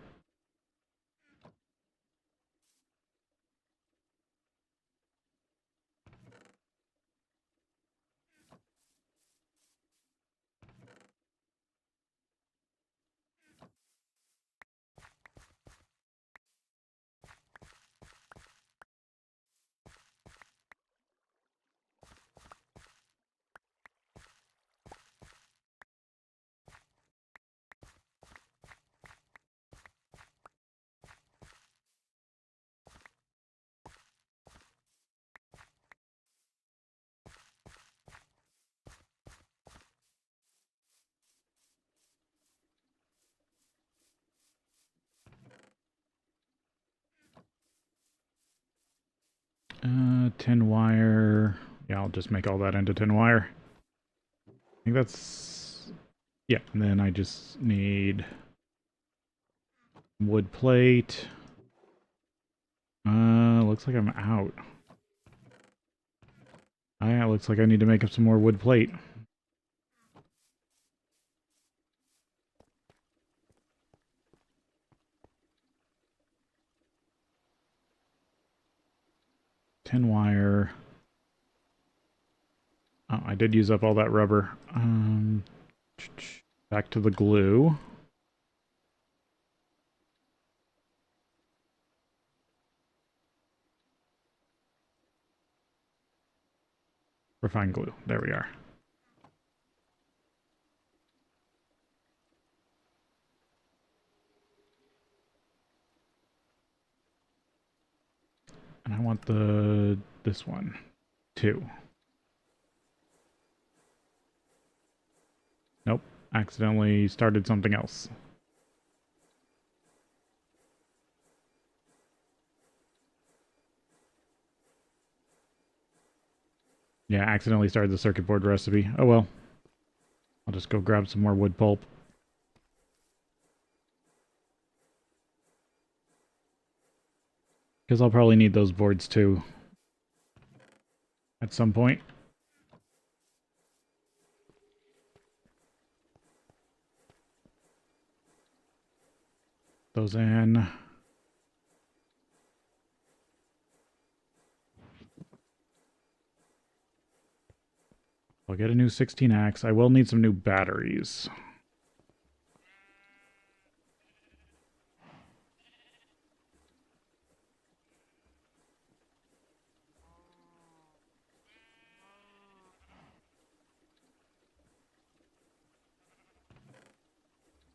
Tin wire. Yeah, I'll just make all that into tin wire. I think that's... Yeah, and then I just need wood plate. Looks like I'm out. Oh, yeah, looks like I need to make up some more wood plate. Tin wire. Oh, I did use up all that rubber. Back to the glue. Refined glue. There we are. want this one. 2. Nope. Accidentally started something else. Yeah, accidentally started the circuit board recipe. Oh well. I'll just go grab some more wood pulp. Because I'll probably need those boards too. At some point. Those in. I'll get a new 16X. I will need some new batteries.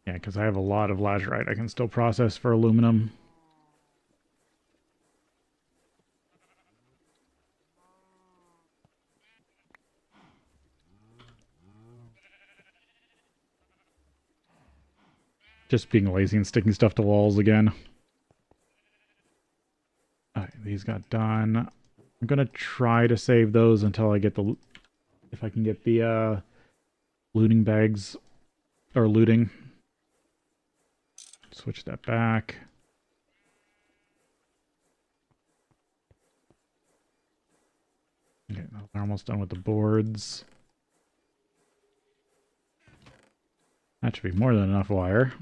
Yeah, because I have a lot of lazurite I can still process for aluminum. Just being lazy and sticking stuff to walls again. Alright, these got done. I'm gonna try to save those until I get the... if I can get the, looting bags... or looting. Switch that back. Okay, we're almost done with the boards. That should be more than enough wire.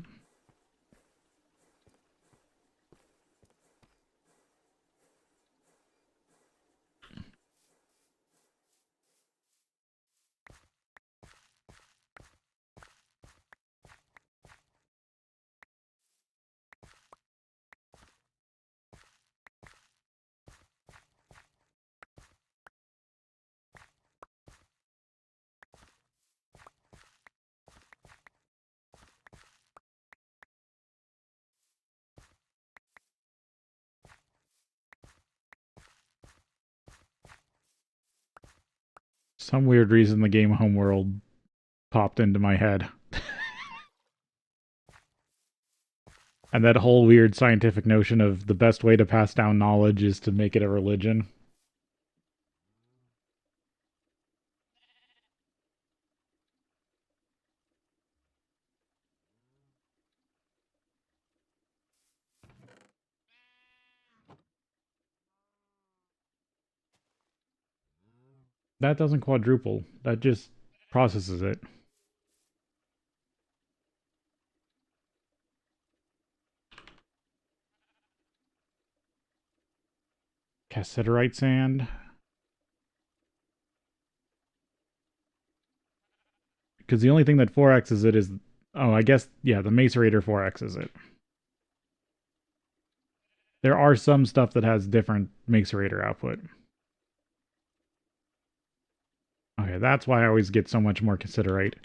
Some weird reason the game Homeworld popped into my head. And that whole weird scientific notion of the best way to pass down knowledge is to make it a religion. That doesn't quadruple. That just processes it. Cassiterite sand. Because the only thing that 4x's it is... oh, I guess, yeah, the macerator 4x's it. There are some stuff that has different macerator output. Okay, that's why I always get so much more cassiterite.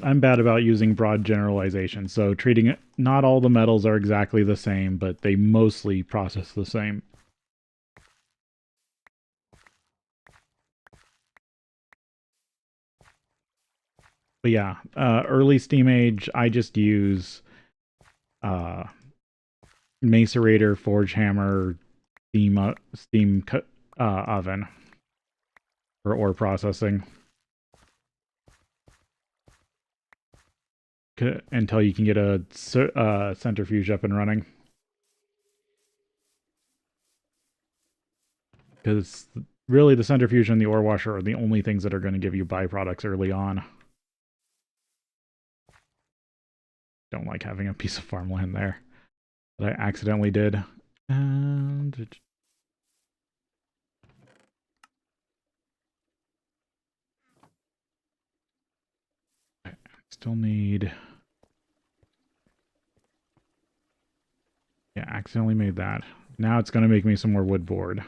I'm bad about using broad generalizations, so treating it... not all the metals are exactly the same, but they mostly process the same. But yeah, early Steam Age, I just use macerator, forge hammer, steam oven for ore processing until you can get a centrifuge up and running. Because really the centrifuge and the ore washer are the only things that are going to give you byproducts early on. Don't like having a piece of farmland there that I accidentally did. And I still need... yeah, accidentally made that. Now it's going to make me some more wood board.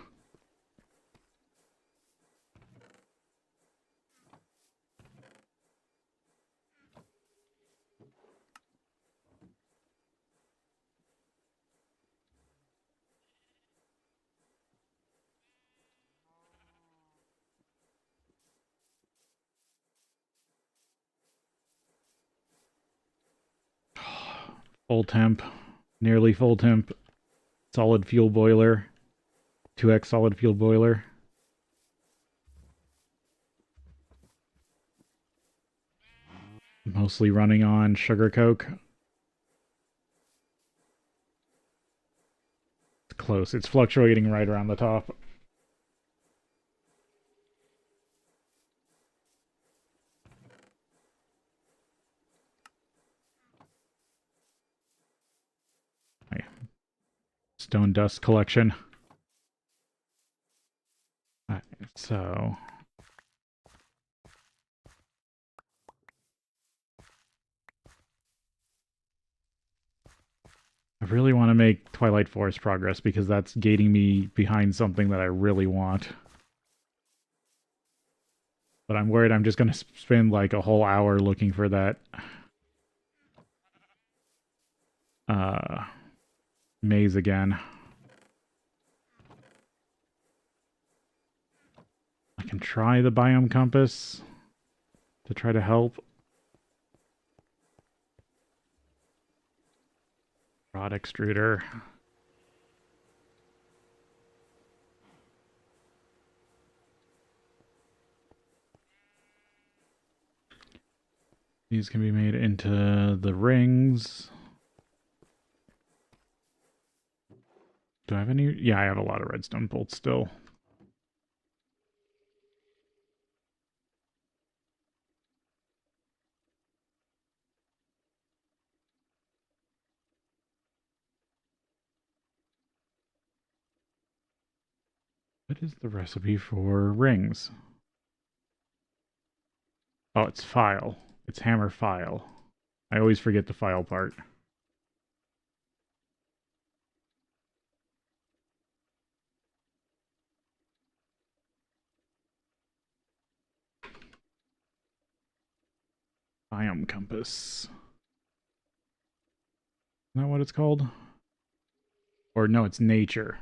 Full temp, nearly full temp, solid fuel boiler, 2x solid fuel boiler. Mostly running on sugar coke. It's close. It's fluctuating right around the top. Stone dust collection. Alright, so I really want to make Twilight Forest progress because that's gating me behind something that I really want. But I'm worried I'm just going to spend like a whole hour looking for that maze again. I can try the biome compass to try to help. Rod extruder. These can be made into the rings. Do I have any? Yeah, I have a lot of redstone bolts still. What is the recipe for rings? Oh, it's file. It's hammer file. I always forget the file part. Biome compass. Isn't that what it's called? Or no, it's nature.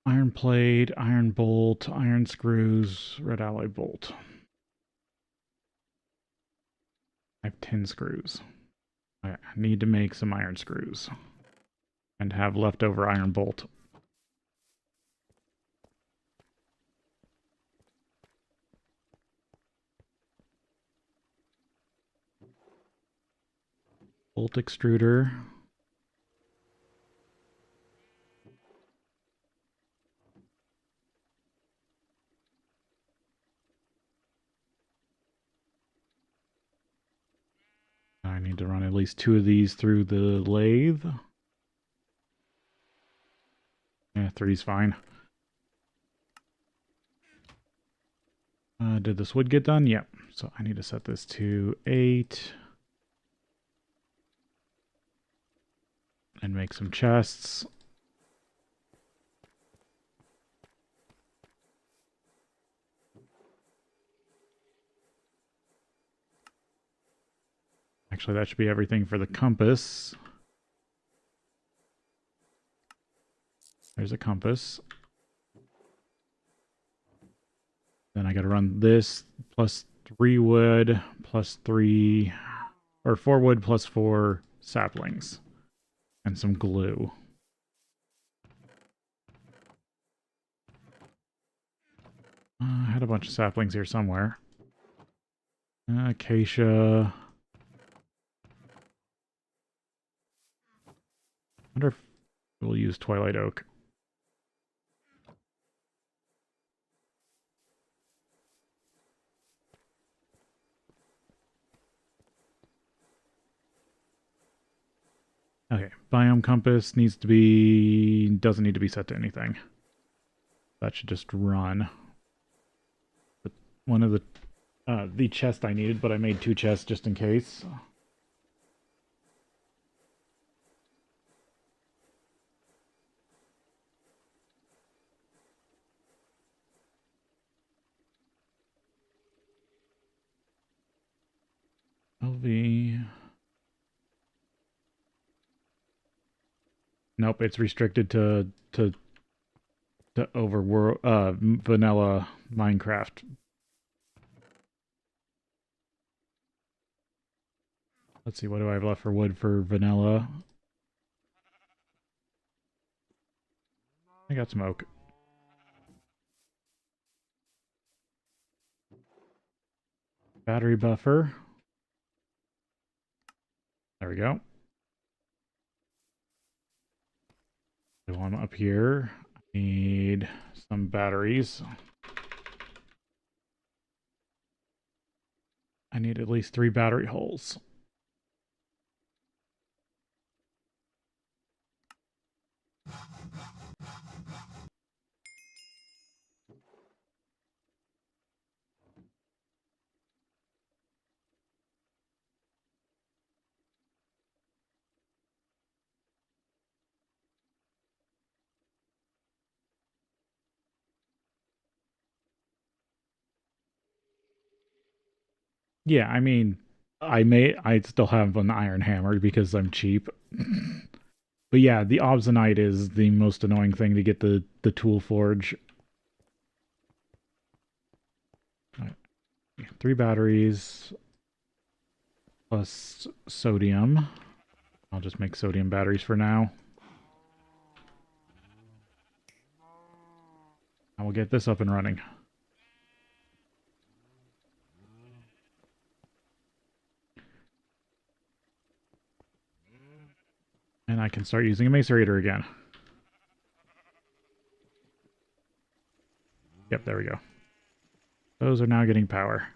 Iron plate, iron bolt, iron screws, red alloy bolt. I have 10 screws. I need to make some iron screws. And have leftover iron bolt. Bolt extruder. I need to run at least 2 of these through the lathe. Yeah, 3's fine. Did this wood get done? Yep. So I need to set this to 8. And make some chests. Actually, that should be everything for the compass. There's a compass. Then I gotta run this plus 3 wood plus 3... or 4 wood plus 4 saplings. And some glue. I had a bunch of saplings here somewhere. Acacia. I wonder if we'll use Twilight Oak. Okay, biome compass doesn't need to be set to anything. That should just run. But one of the chest I needed, but I made 2 chests just in case. LV. Nope, it's restricted to to overworld vanilla Minecraft. Let's see, what do I have left for wood for vanilla? I got some oak. Battery buffer. There we go. So I'm up here. I need some batteries. I need at least 3 battery holes. Yeah, I mean, I still have an iron hammer because I'm cheap. But yeah, the obsonite is the most annoying thing to get the tool forge. Right. 3 batteries plus sodium. I'll just make sodium batteries for now. I will get this up and running. And I can start using a macerator again. Yep, there we go. Those are now getting power.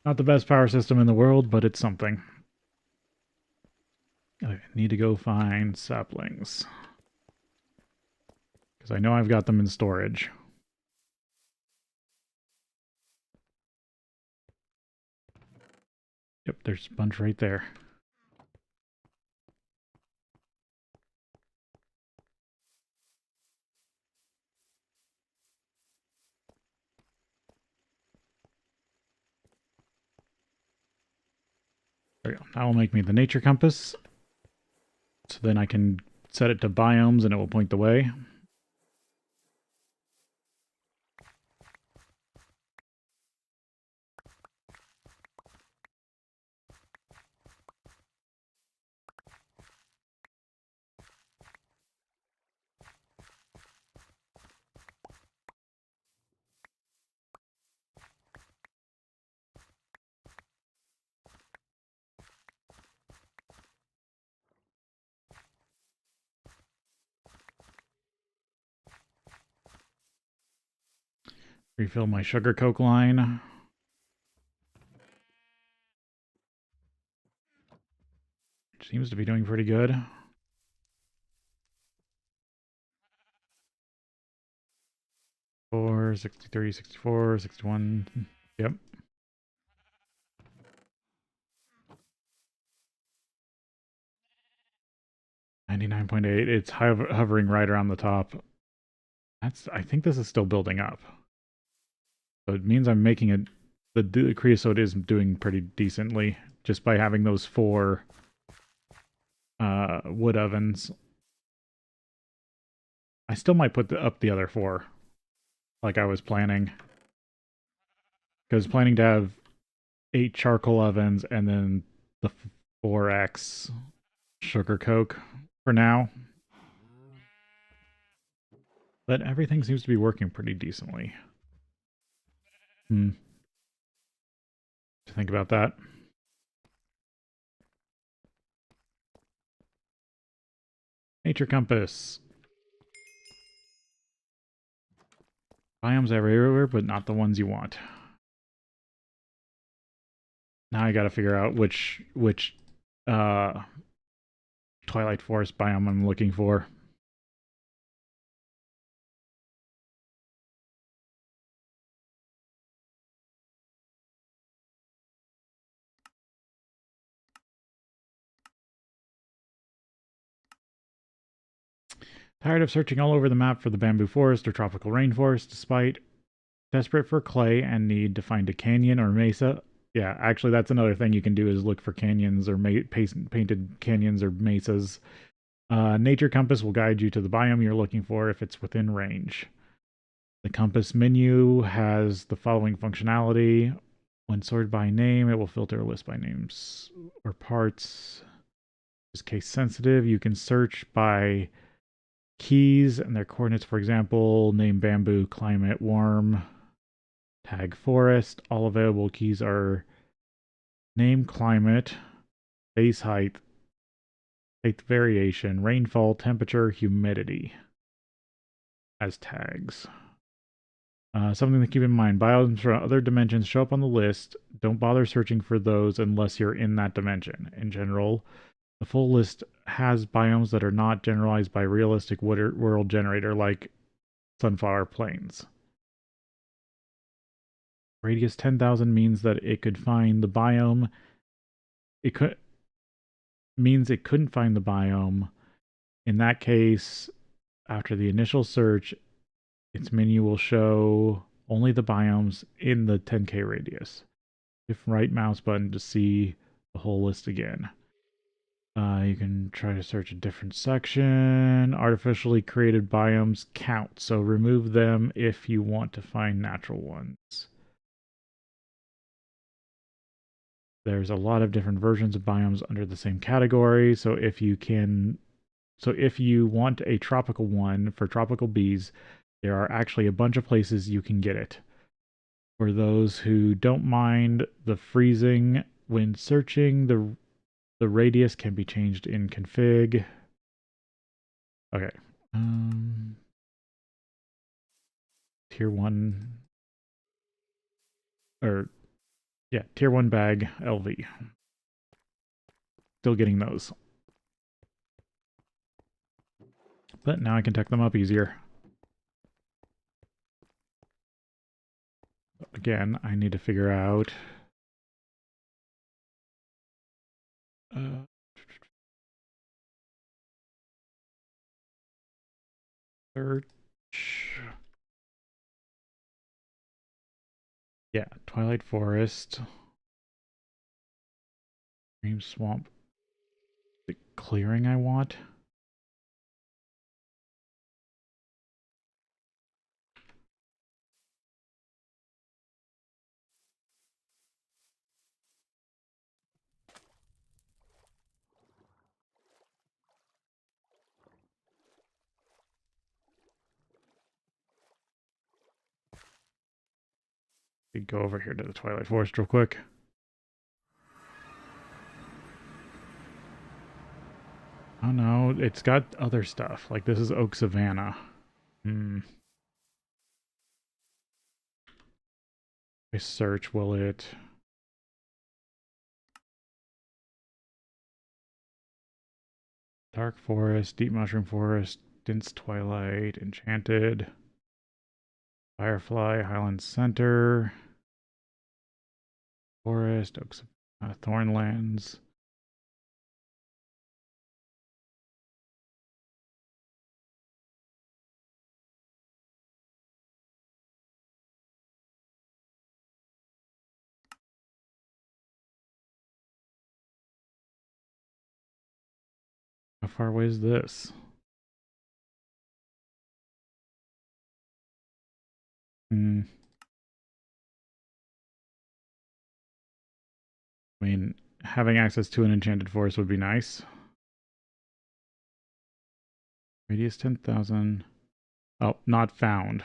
Not the best power system in the world, but it's something. I need to go find saplings. Because I know I've got them in storage. Yep, there's a bunch right there. There we go. That will make me the nature compass. So then I can set it to biomes and it will point the way. Refill my sugar coke line. Seems to be doing pretty good. Four, 63, 64, 61. Yep. 99.8. It's hovering right around the top. I think this is still building up. So it means I'm making it. The creosote is doing pretty decently just by having those 4 wood ovens. I still might put up the other 4 like I was planning. Because planning to have 8 charcoal ovens and then the 4x sugar coke for now. But everything seems to be working pretty decently. To think about that. Nature compass. Biomes everywhere, but not the ones you want. Now I gotta figure out which Twilight Forest biome I'm looking for. Tired of searching all over the map for the bamboo forest or tropical rainforest, despite desperate for clay and need to find a canyon or mesa. Yeah, actually, that's another thing you can do is look for canyons or painted canyons or mesas. Nature Compass will guide you to the biome you're looking for if it's within range. The compass menu has the following functionality. When sorted by name, it will filter a list by names or parts. Is case sensitive. You can search by keys and their coordinates, for example, name bamboo, climate warm, tag forest. All available keys are name climate, base height variation, rainfall, temperature, humidity as tags. Something to keep in mind, biomes from other dimensions show up on the list. Don't bother searching for those unless you're in that dimension. In general, the full list has biomes that are not generalized by realistic world generator like Sunflower Plains. Radius 10,000 means that it could find the biome. It couldn't find the biome. In that case, after the initial search, its menu will show only the biomes in the 10K radius. Hit right mouse button to see the whole list again. You can try to search a different section. Artificially created biomes count, so remove them if you want to find natural ones. There's a lot of different versions of biomes under the same category, so if you want a tropical one for tropical bees, there are actually a bunch of places you can get it. For those who don't mind the freezing when searching, the radius can be changed in config. Okay. Tier 1 or yeah, tier 1 bag LV. Still getting those. But now I can tech them up easier. Again, I need to figure out search. Yeah, Twilight Forest. Dream Swamp. The clearing I want. Go over here to the Twilight Forest real quick. Oh no, it's got other stuff. Like this is Oak Savannah. I search, will it? Dark Forest, Deep Mushroom Forest, Dense Twilight, Enchanted, Firefly, Highland Center, Forest, Oaks, Thornlands. How far away is this? I mean, having access to an enchanted forest would be nice. Radius 10,000. Oh, not found.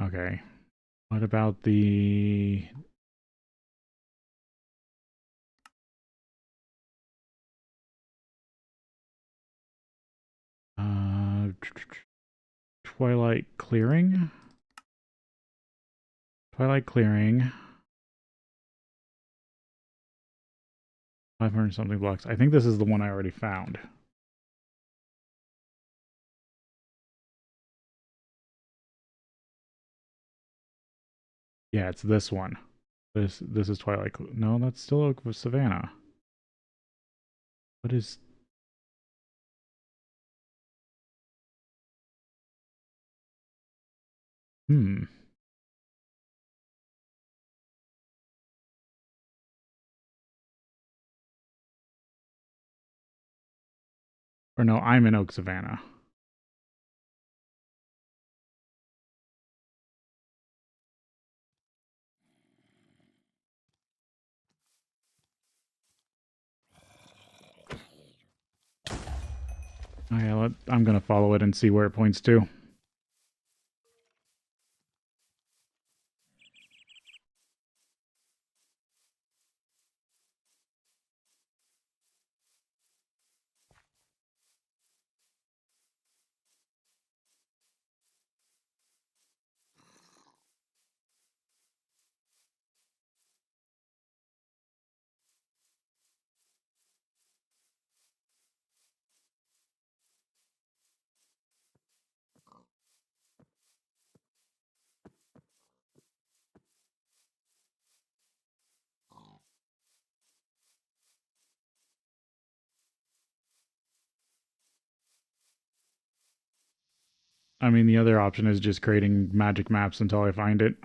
Okay. What about the... Twilight Clearing? Twilight Clearing. 500 something blocks. I think this is the one I already found. Yeah, it's this one. This is Twilight. No, that's still Oak Savannah. What is... Or no, I'm in Oak Savannah. Okay, I'm going to follow it and see where it points to. I mean, the other option is just creating magic maps until I find it.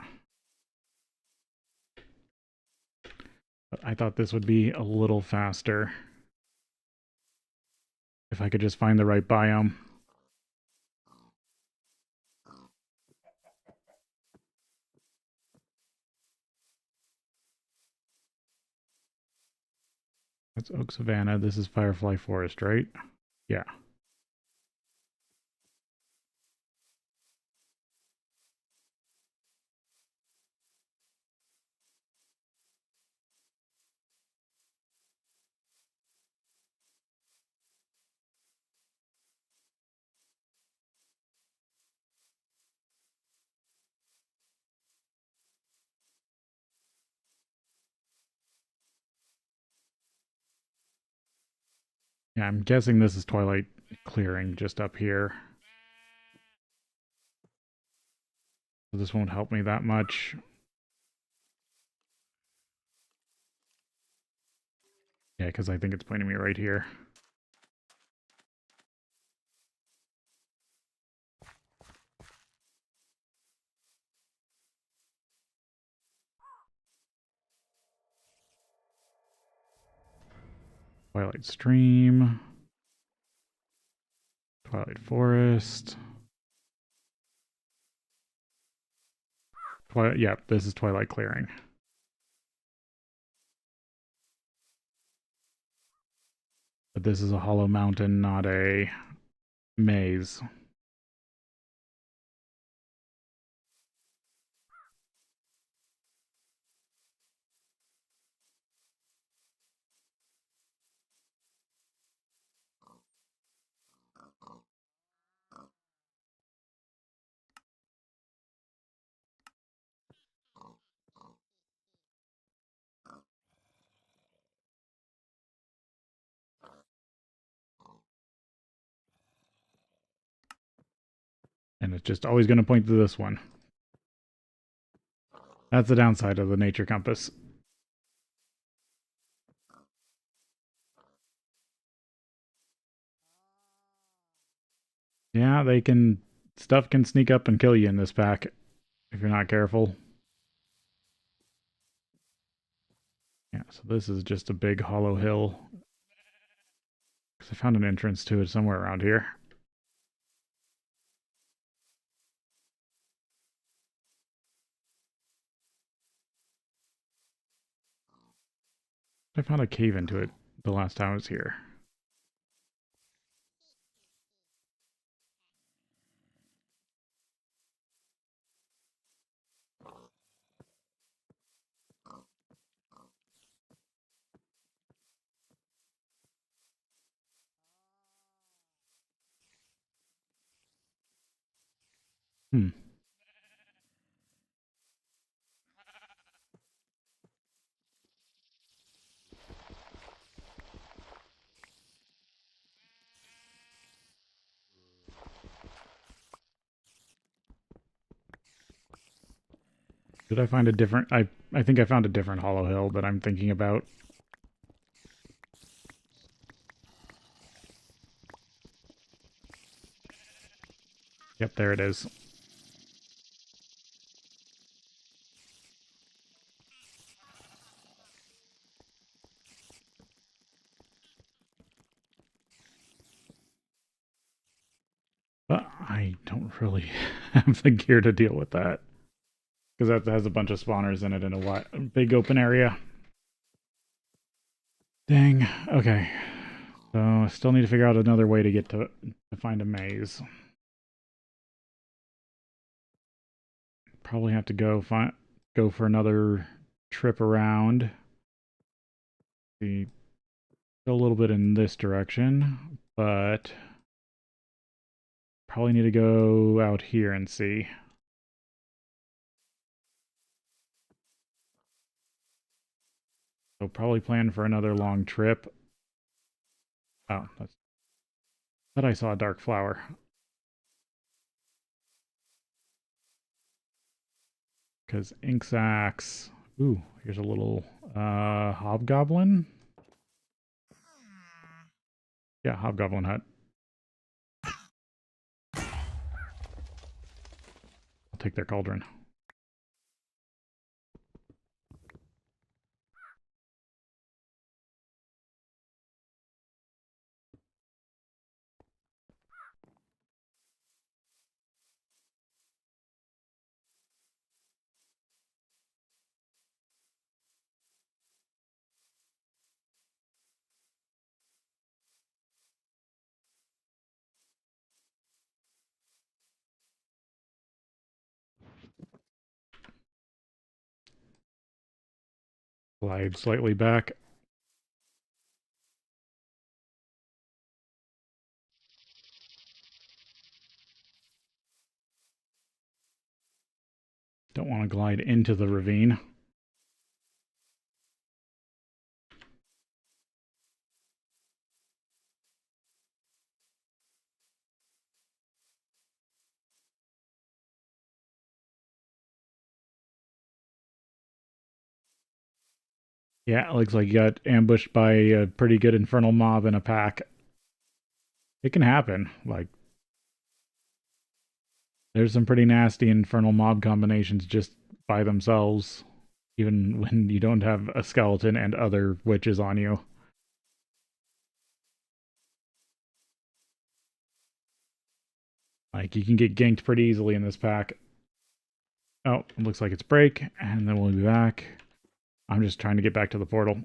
But I thought this would be a little faster if I could just find the right biome. That's Oak Savannah. This is Firefly Forest, right? Yeah. Yeah, I'm guessing this is Twilight Clearing just up here. So this won't help me that much. Yeah, because I think it's pointing me right here. Twilight Stream. Twilight Forest. Yep, this is Twilight Clearing. But this is a hollow mountain, not a maze. And it's just always going to point to this one. That's the downside of the nature compass. Yeah, stuff can sneak up and kill you in this pack if you're not careful. Yeah, so this is just a big hollow hill. Because I found an entrance to it somewhere around here. I found a cave into it the last time I was here. Hmm. Did I find a different... I think I found a different hollow hill that I'm thinking about. Yep, there it is. I don't really have the gear to deal with that. Because that has a bunch of spawners in it in a big open area. Dang. Okay. So I still need to figure out another way to get to find a maze. Probably have to go for another trip around. See, go a little bit in this direction, but probably need to go out here and see. So probably plan for another long trip. Oh, thought I saw a dark flower. Because ink sacs. Ooh, here's a little hobgoblin. Yeah, hobgoblin hut. I'll take their cauldron. Slide slightly back. Don't want to glide into the ravine. Yeah, it looks like you got ambushed by a pretty good infernal mob in a pack. It can happen. Like, there's some pretty nasty infernal mob combinations just by themselves, even when you don't have a skeleton and other witches on you. Like, you can get ganked pretty easily in this pack. Oh, it looks like it's break, and then we'll be back. I'm just trying to get back to the portal.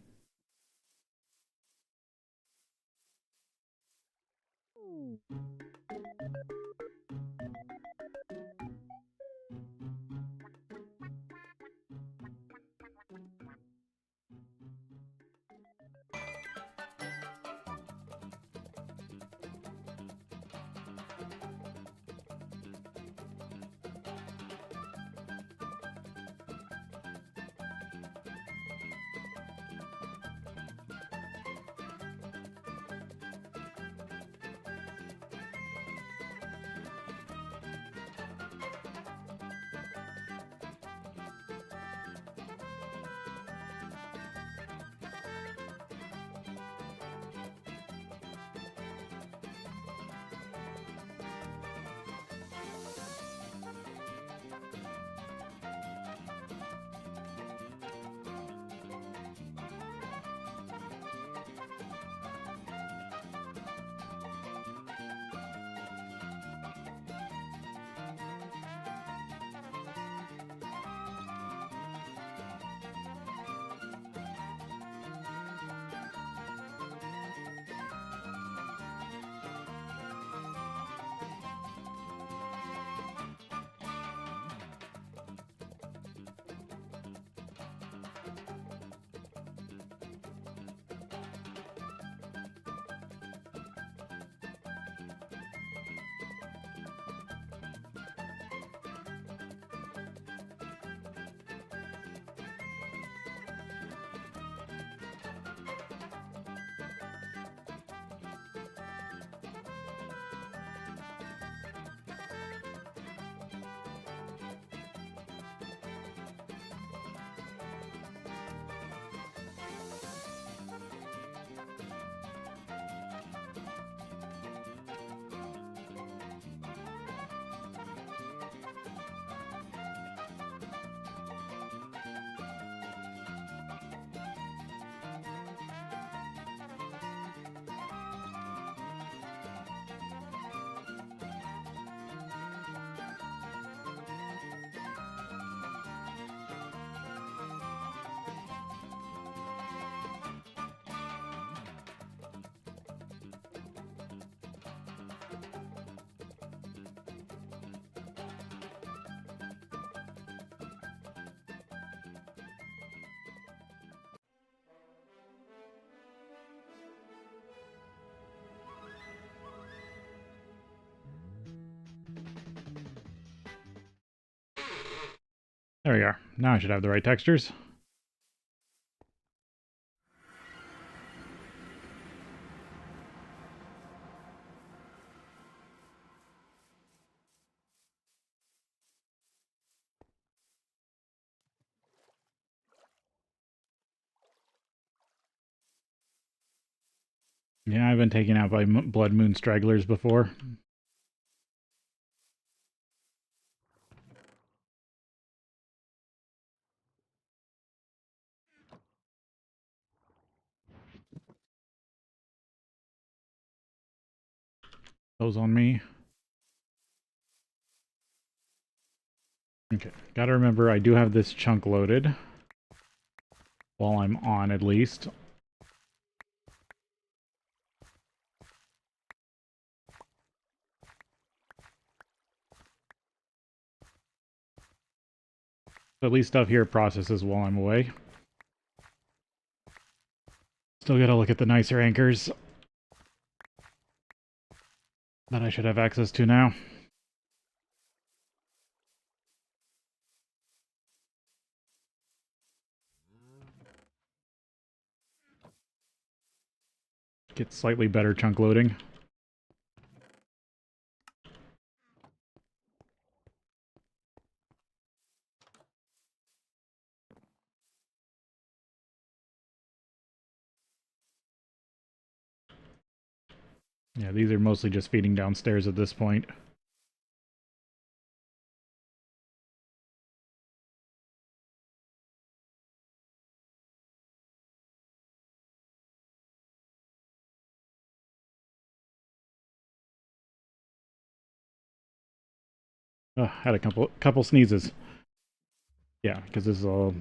There we are. Now I should have the right textures. Yeah, I've been taken out by blood moon stragglers before. Those on me. Okay, gotta remember I do have this chunk loaded. While I'm on, at least. At least stuff here processes while I'm away. Still gotta look at the nicer anchors that I should have access to now. Get slightly better chunk loading. Yeah, these are mostly just feeding downstairs at this point. Oh, had a couple sneezes. Yeah, because this is all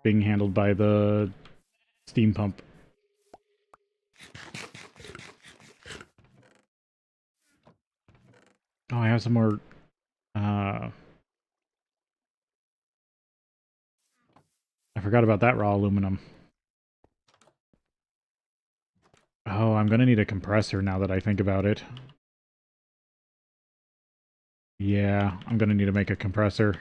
being handled by the steam pump. Oh, I have some more I forgot about that raw aluminum. Oh, I'm gonna need a compressor now that I think about it. Yeah, I'm gonna need to make a compressor.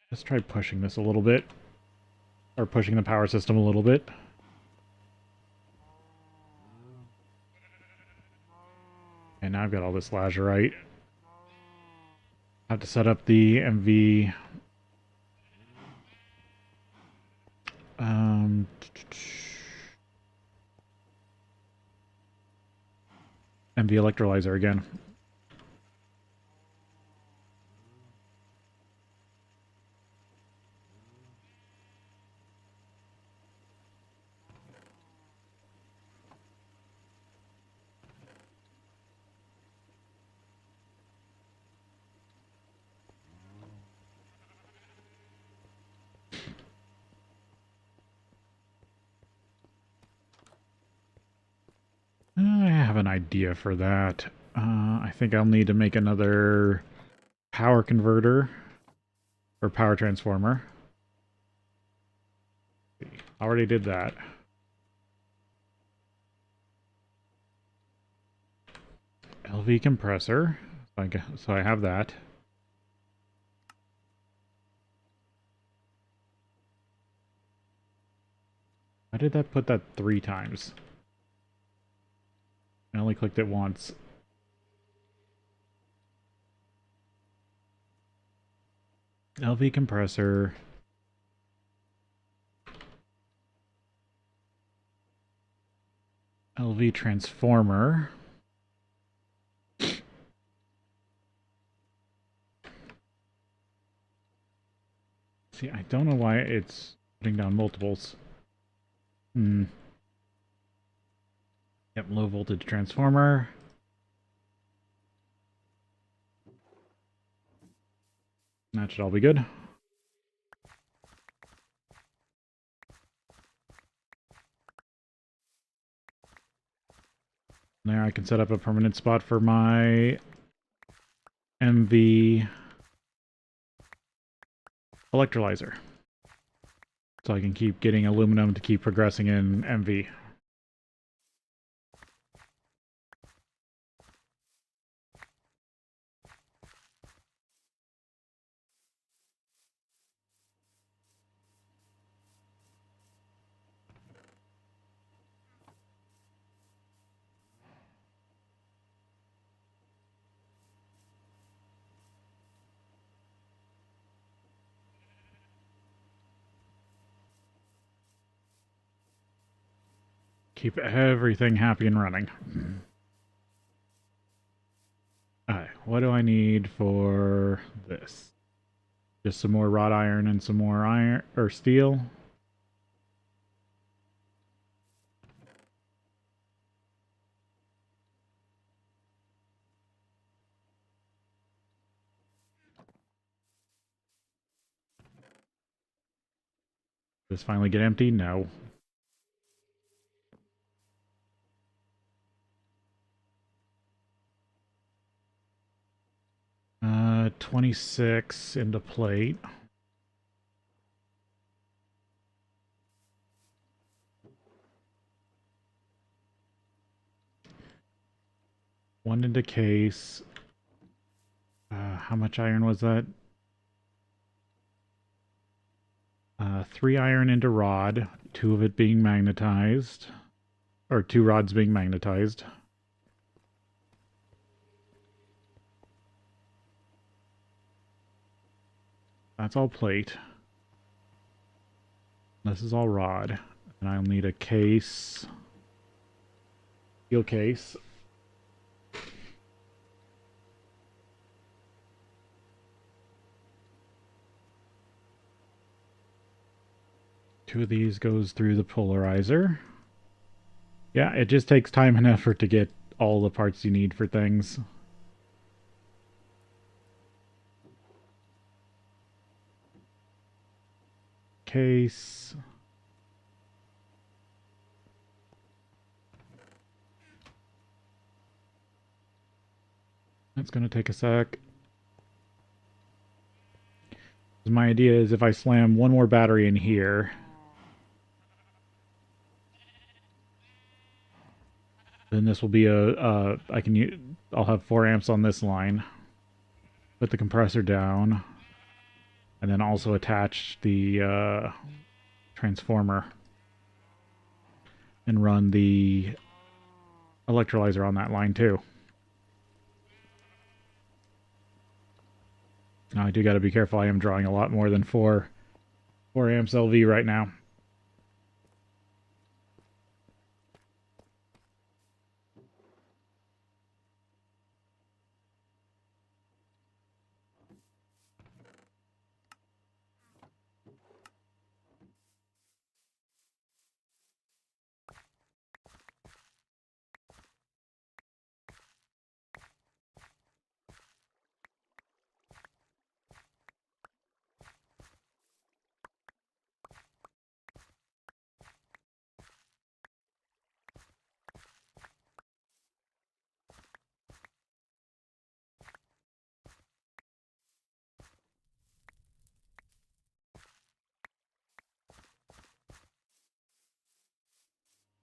Let's try pushing this a little bit. Or pushing the power system a little bit. And now I've got all this lazurite. I have to set up the MV... MV electrolyzer again. I have an idea for that. I think I'll need to make another power converter or power transformer. Already did that. LV compressor. So I have that. Why did that put that 3 times? I only clicked it once. LV compressor. LV transformer. See, I don't know why it's putting down multiples. Yep, low voltage transformer. That should all be good. Now I can set up a permanent spot for my MV electrolyzer. So I can keep getting aluminum to keep progressing in MV. Keep everything happy and running. Alright, what do I need for this? Just some more wrought iron and some more iron or steel. Does this finally get empty? No. 26 into plate. One into case. How much iron was that? 3 iron into rod, 2 of it being magnetized. Or 2 rods being magnetized. That's all plate. This is all rod. And I'll need a case. Steel case. Two of these goes through the polarizer. Yeah, it just takes time and effort to get all the parts you need for things. Case. That's going to take a sec. My idea is if I slam one more battery in here, then this will be I'll have 4 amps on this line. Put the compressor down, and then also attach the transformer and run the electrolyzer on that line too. Now I do got to be careful. I am drawing a lot more than 4 amps LV right now.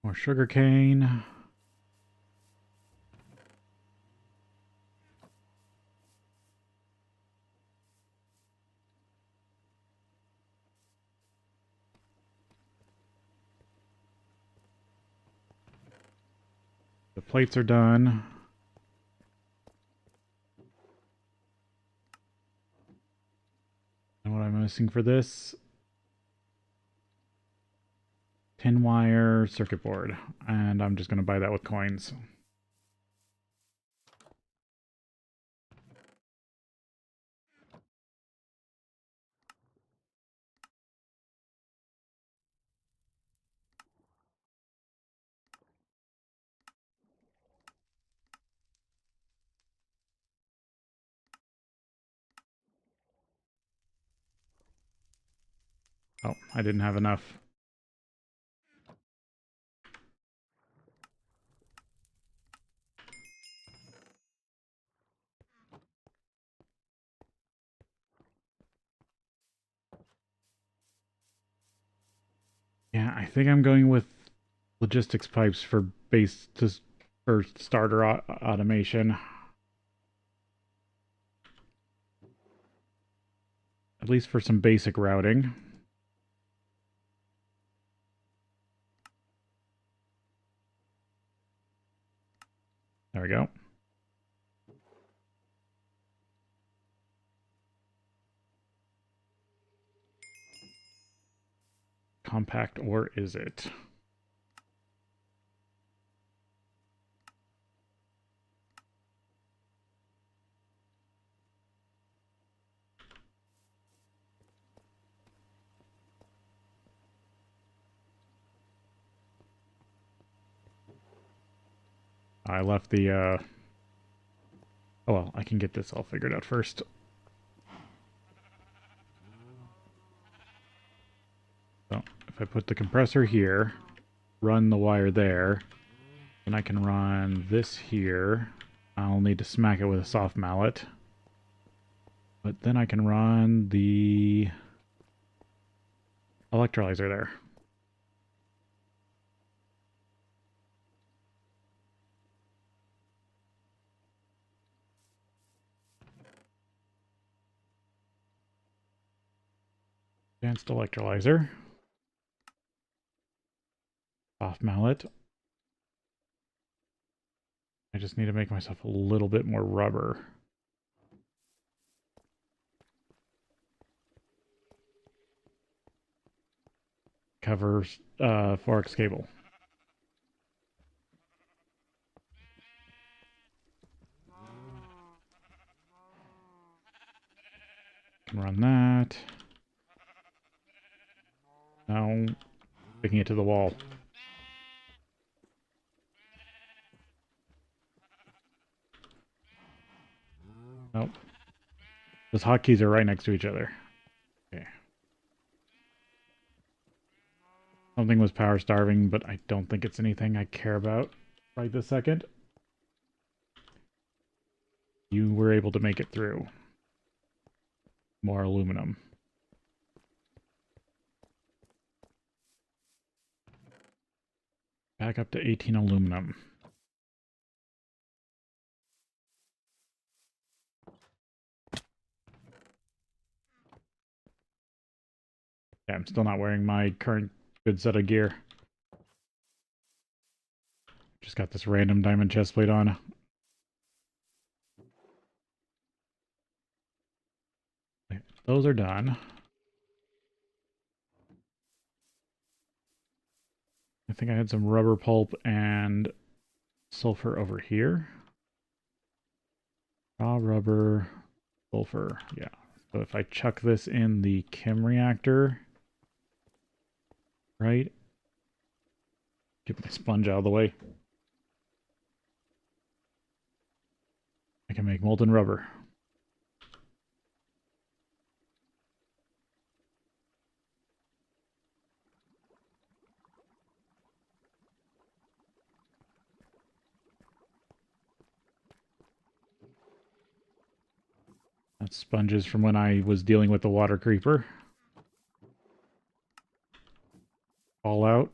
More sugar cane. The plates are done. And what I'm missing for this? Tin wire circuit board. And I'm just going to buy that with coins. Oh, I didn't have enough. Yeah, I think I'm going with logistics pipes for for starter automation. At least for some basic routing. There we go. Compact, or is it? I left the, oh well, I can get this all figured out first. So, if I put the compressor here, run the wire there, then I can run this here. I'll need to smack it with a soft mallet. But then I can run the electrolyzer there. Advanced electrolyzer. Soft mallet. I just need to make myself a little bit more rubber. Covers Forex cable. Can run that. Now, sticking it to the wall. Nope. Those hotkeys are right next to each other. Okay. Something was power starving, but I don't think it's anything I care about right this second. You were able to make it through. More aluminum. Back up to 18 aluminum. Yeah, I'm still not wearing my current good set of gear. Just got this random diamond chest plate on. Those are done. I think I had some rubber pulp and sulfur over here. Raw rubber, sulfur, yeah. So if I chuck this in the chem reactor, right? Get my sponge out of the way. I can make molten rubber. That's sponges from when I was dealing with the water creeper. All out.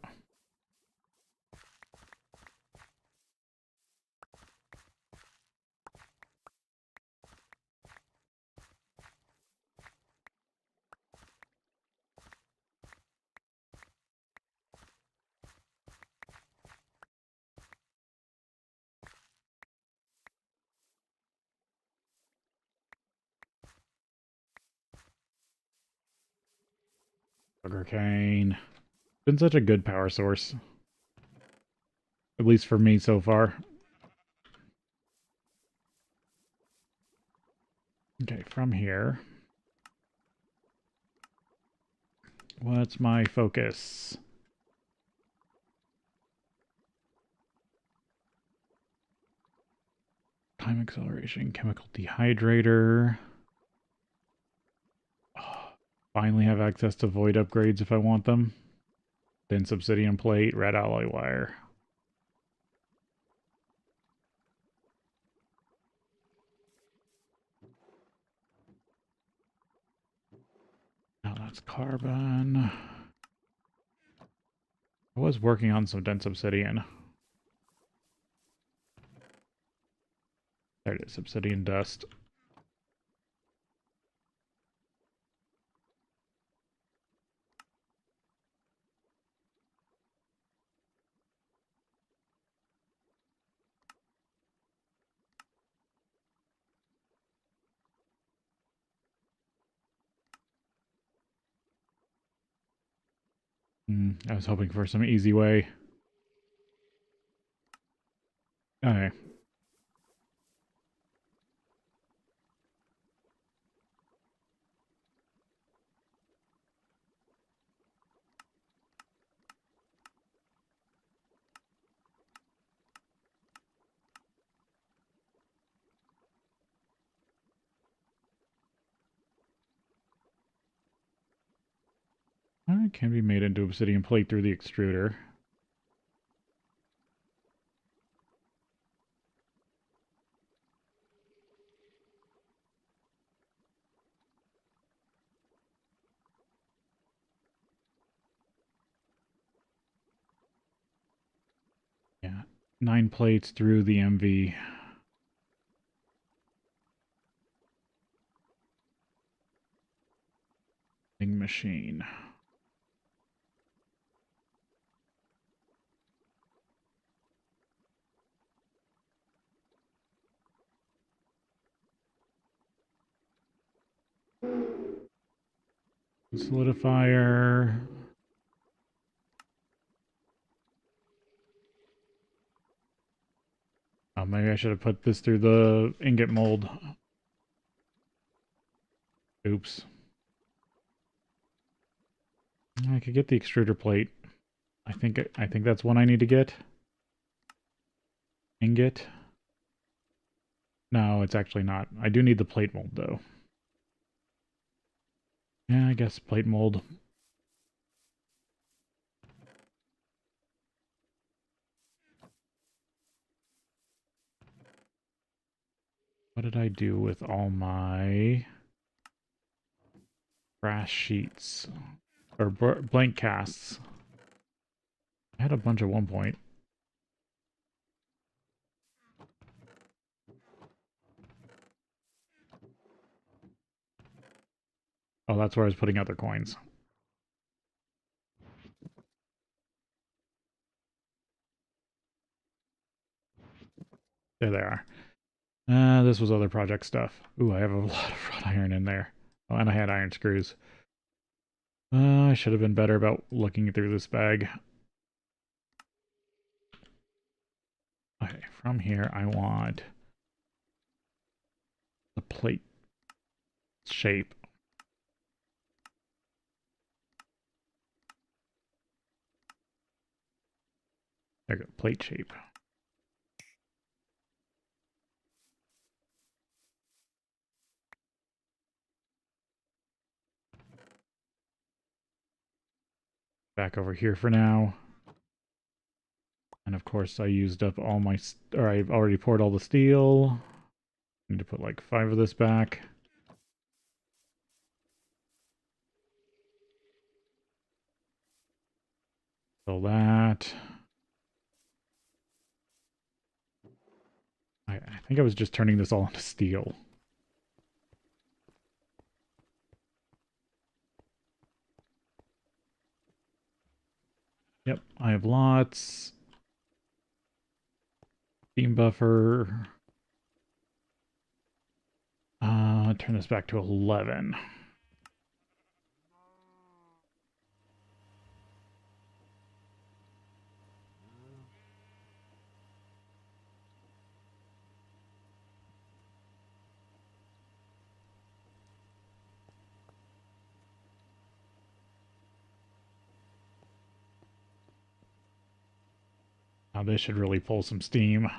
Sugarcane. Been such a good power source. At least for me so far. Okay, from here. What's my focus? Time acceleration, chemical dehydrator. Oh, finally have access to void upgrades if I want them. Then obsidian plate, red alloy wire. Now that's carbon. I was working on some dense obsidian. There it is, obsidian dust. I was hoping for some easy way. Okay. It can be made into obsidian plate through the extruder. Yeah, 9 plates through the MV. Machine. Solidifier. Oh, maybe I should have put this through the ingot mold. Oops. I could get the extruder plate. I think that's one I need to get. Ingot. No, it's actually not. I do need the plate mold though. Yeah, I guess plate mold. What did I do with all my brass sheets? Or blank casts? I had a bunch at one point. Oh, that's where I was putting out their coins. There they are. This was other project stuff. Ooh, I have a lot of wrought iron in there. Oh, and I had iron screws. I should have been better about looking through this bag. Okay, from here I want the plate shape. There we go, plate shape. Back over here for now. And of course I used up all my, or I've already poured all the steel. Need to put like 5 of this back. So that. I think I was just turning this all into steel. Yep, I have lots. Steam buffer. Turn this back to 11. Now this should really pull some steam.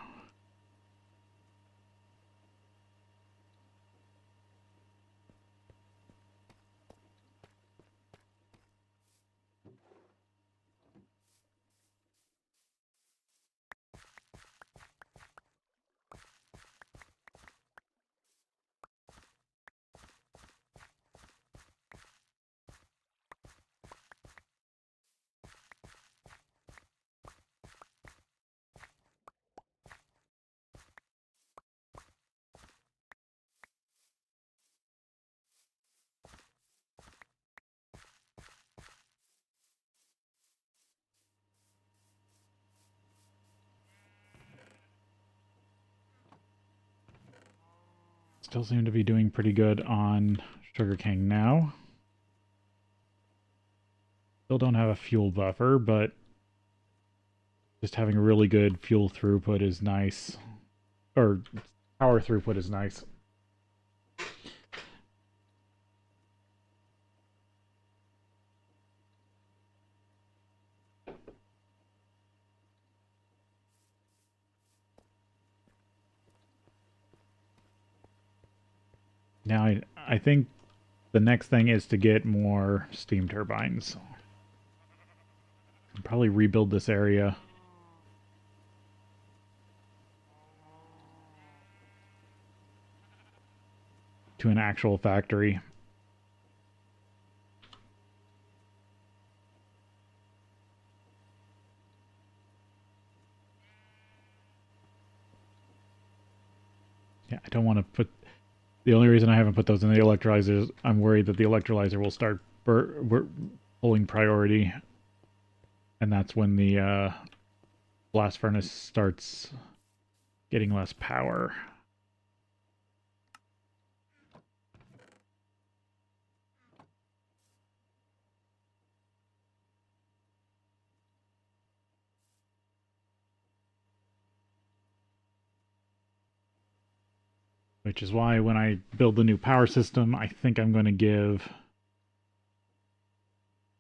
Still seem to be doing pretty good on sugarcane now. Still don't have a fuel buffer, but just having a really good fuel throughput is nice. Or power throughput is nice. Now I think the next thing is to get more steam turbines. I'll probably rebuild this area to an actual factory. Yeah, I don't want to put... The only reason I haven't put those in the electrolyzers, I'm worried that the electrolyzer will start pulling priority, and that's when the blast furnace starts getting less power. Which is why when I build the new power system, I think I'm going to give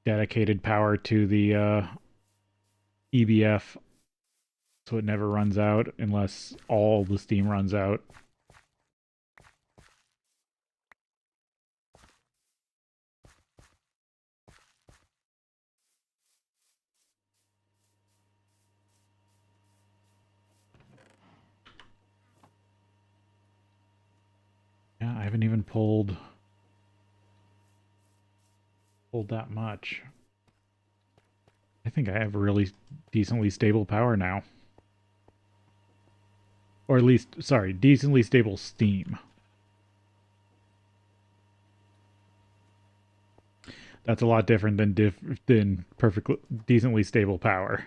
dedicated power to the EBF so it never runs out unless all the steam runs out. Yeah, I haven't even pulled that much. I think I have really decently stable power now. Or at least, sorry, decently stable steam. That's a lot different than perfectly decently stable power.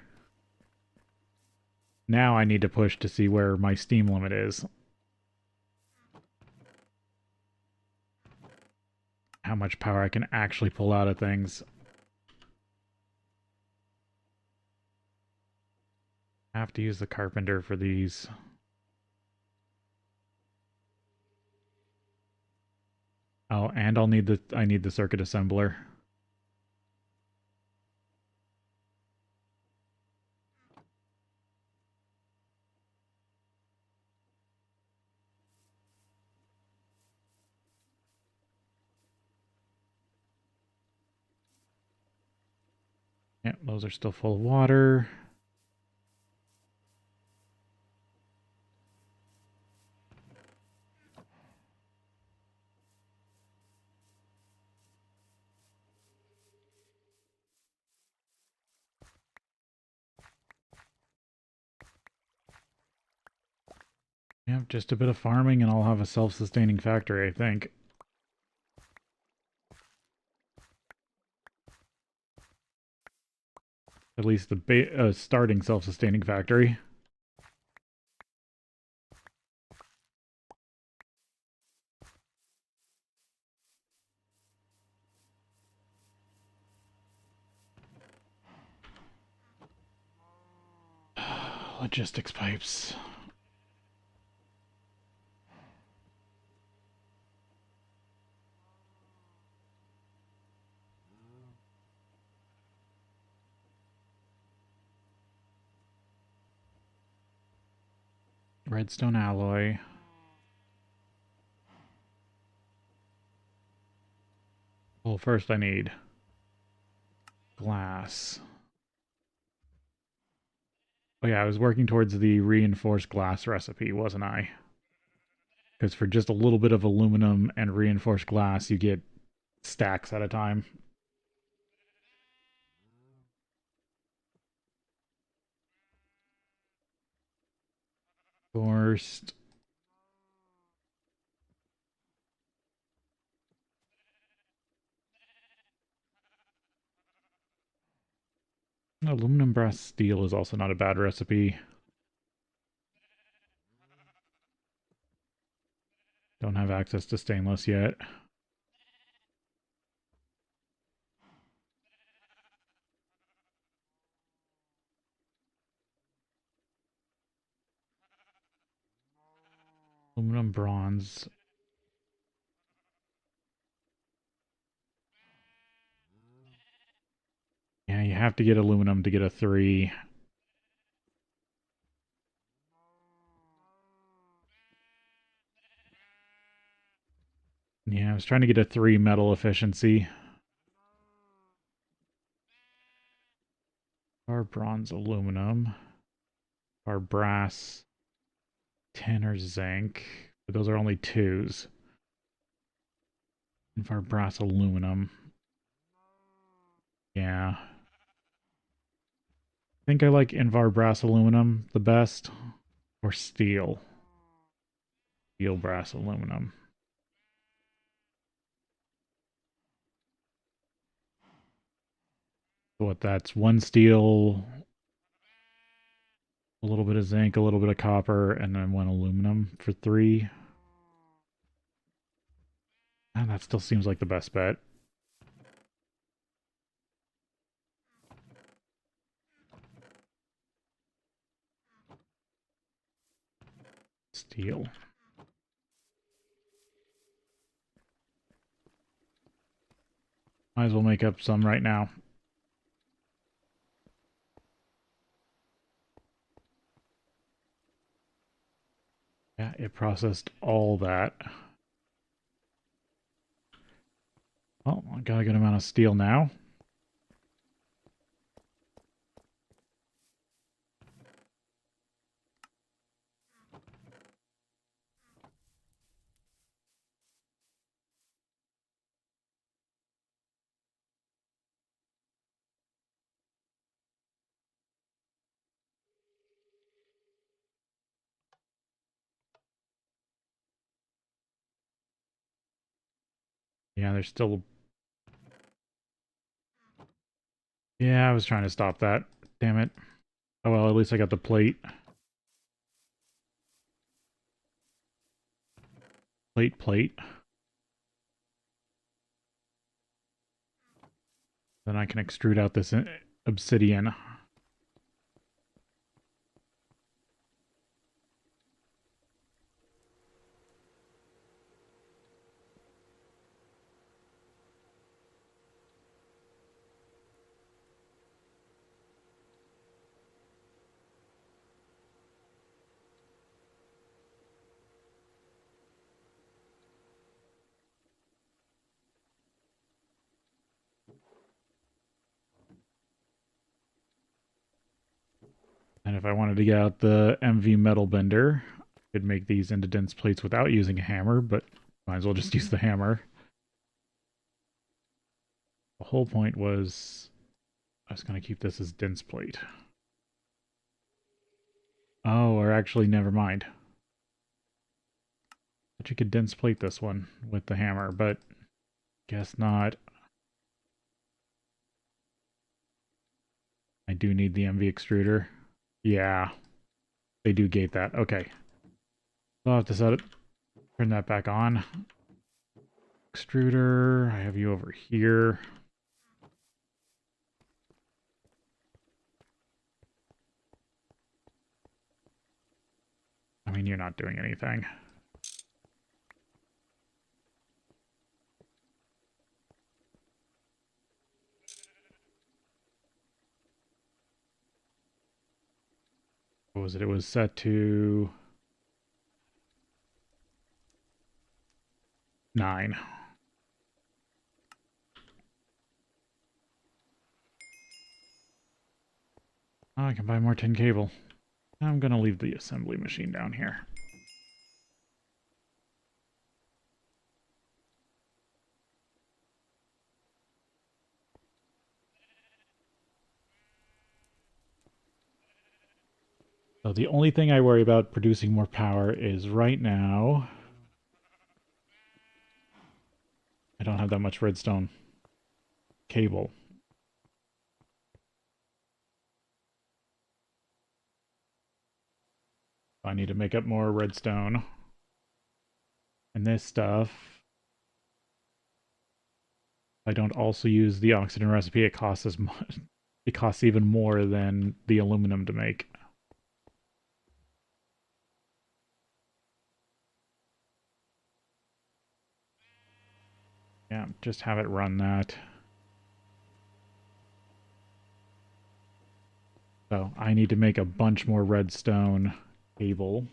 Now I need to push to see where my steam limit is. How much power I can actually pull out of things. I have to use the carpenter for these. Oh, and I need the circuit assembler. Yeah, those are still full of water. Yeah, just a bit of farming and I'll have a self-sustaining factory, I think. At least the starting self-sustaining factory. Logistics pipes. Redstone alloy. Well, first I need glass. Oh yeah, I was working towards the reinforced glass recipe, wasn't I? Because for just a little bit of aluminum and reinforced glass, you get stacks at a time. Forced. Aluminum, brass, steel is also not a bad recipe. Don't have access to stainless yet. Aluminum, bronze. Yeah, you have to get aluminum to get a 3. Yeah, I was trying to get a 3 metal efficiency. Our bronze aluminum. Our brass tin or zinc. But those are only twos. And our brass aluminum. Yeah. I think I like Invar brass aluminum the best. Or steel. Steel brass aluminum. What that's one steel, a little bit of zinc, a little bit of copper, and then one aluminum for 3. And that still seems like the best bet. Steel. Might as well make up some right now. Yeah, it processed all that. Oh, I got a good amount of steel now. Yeah, there's still... Yeah, I was trying to stop that. Damn it. Oh well, at least I got the plate. Plate. Then I can extrude out this obsidian. And if I wanted to get out the MV metal bender, I could make these into dense plates without using a hammer, but might as well just use the hammer. The whole point was I was going to keep this as dense plate. Oh, or actually, never mind. But you could dense plate this one with the hammer, but guess not. I do need the MV extruder. Yeah, they do gate that. Okay. I'll have to set it, turn that back on. Extruder, I have you over here. I mean, you're not doing anything. What was it? It was set to 9. Oh, I can buy more tin cable. I'm going to leave the assembly machine down here. So the only thing I worry about producing more power is right now I don't have that much redstone cable. I need to make up more redstone. And this stuff, I don't also use the oxygen recipe, it costs as much. It costs even more than the aluminum to make. Yeah, just have it run that. So I need to make a bunch more redstone cable.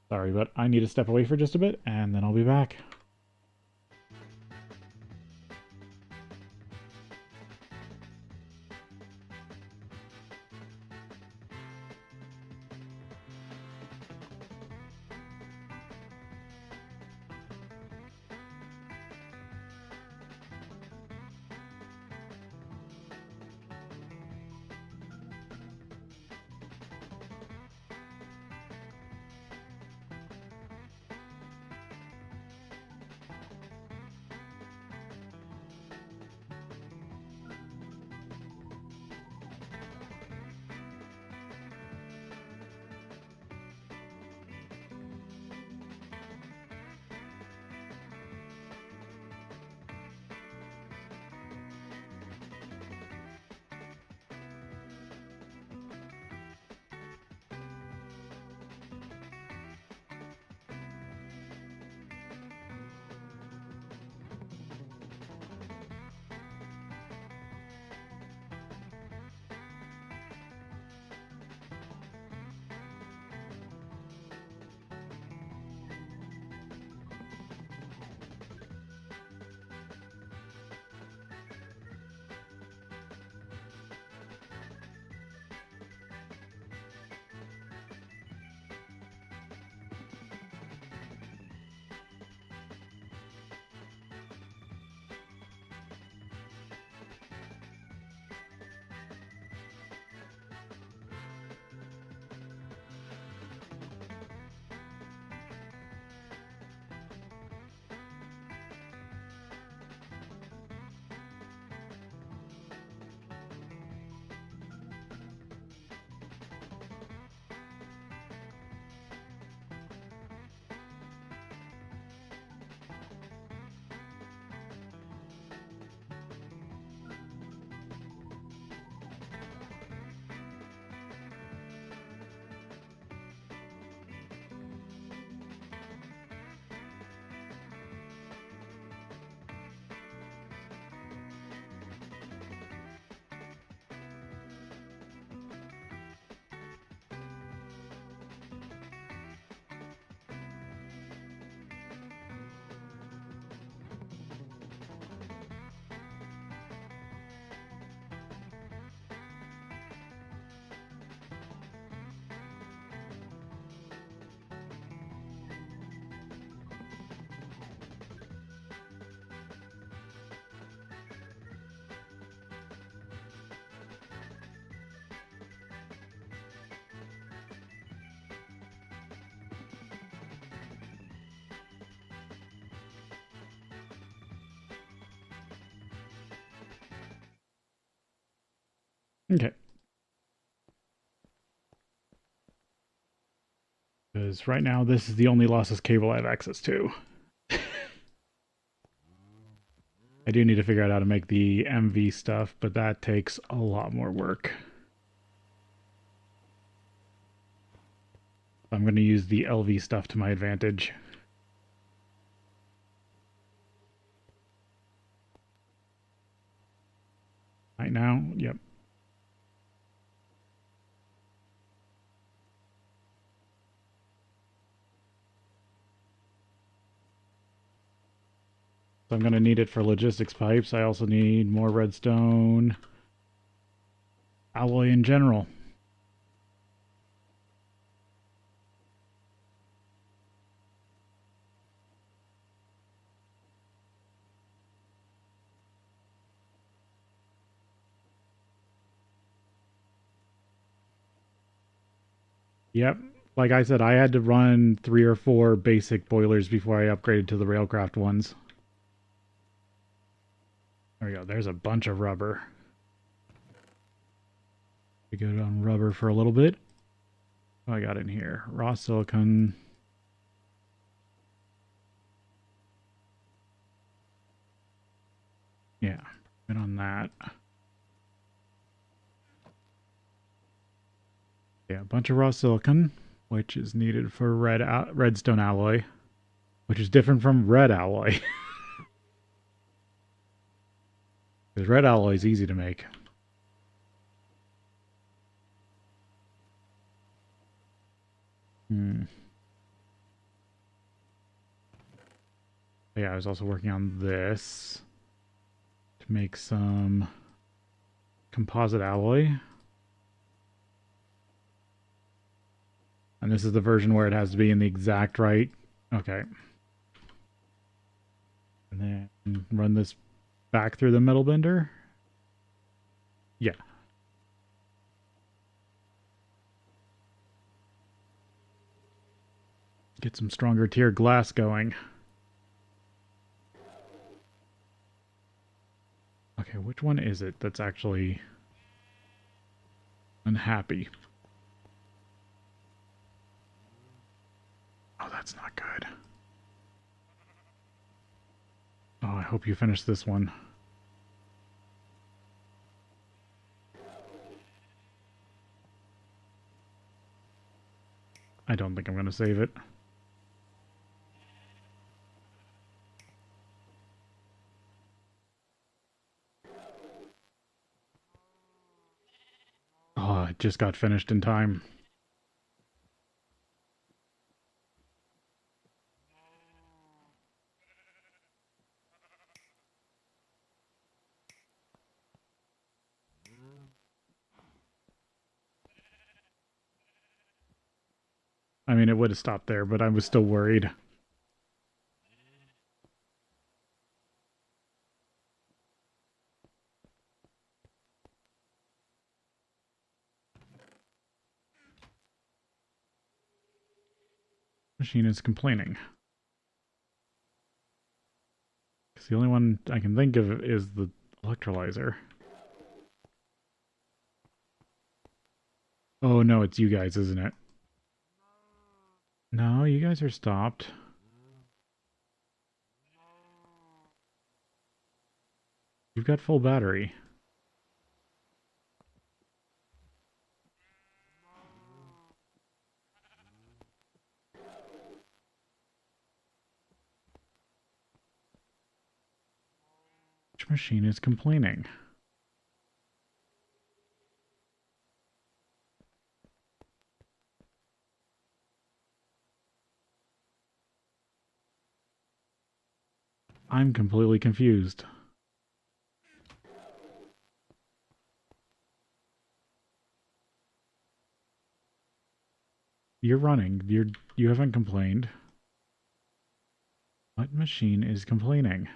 Sorry, but I need to step away for just a bit, and then I'll be back. Okay. Because right now, this is the only lossless cable I have access to. I do need to figure out how to make the MV stuff, but that takes a lot more work. I'm going to use the LV stuff to my advantage. Right now, yep. So I'm going to need it for logistics pipes. I also need more redstone alloy in general. Yep. Like I said, I had to run 3 or 4 basic boilers before I upgraded to the Railcraft ones. There we go. There's a bunch of rubber. We go on rubber for a little bit. What I got in here? Raw silicon. Yeah, been on that. Yeah, a bunch of raw silicon, which is needed for redstone alloy, which is different from red alloy. Because red alloy is easy to make. Yeah, I was also working on this to make some composite alloy. And this is the version where it has to be in the exact right. Okay. And then run this back through the metal bender. Yeah. Get some stronger tier glass going. Okay, which one is it that's actually unhappy? Oh, that's not good. Oh, I hope you finish this one. I don't think I'm going to save it. Oh, it just got finished in time. I mean, it would have stopped there, but I was still worried. Machine is complaining. Because the only one I can think of is the electrolyzer. Oh no, it's you guys, isn't it? No, you guys are stopped. You've got full battery. Which machine is complaining? I'm completely confused. You're running. You haven't complained. What machine is complaining?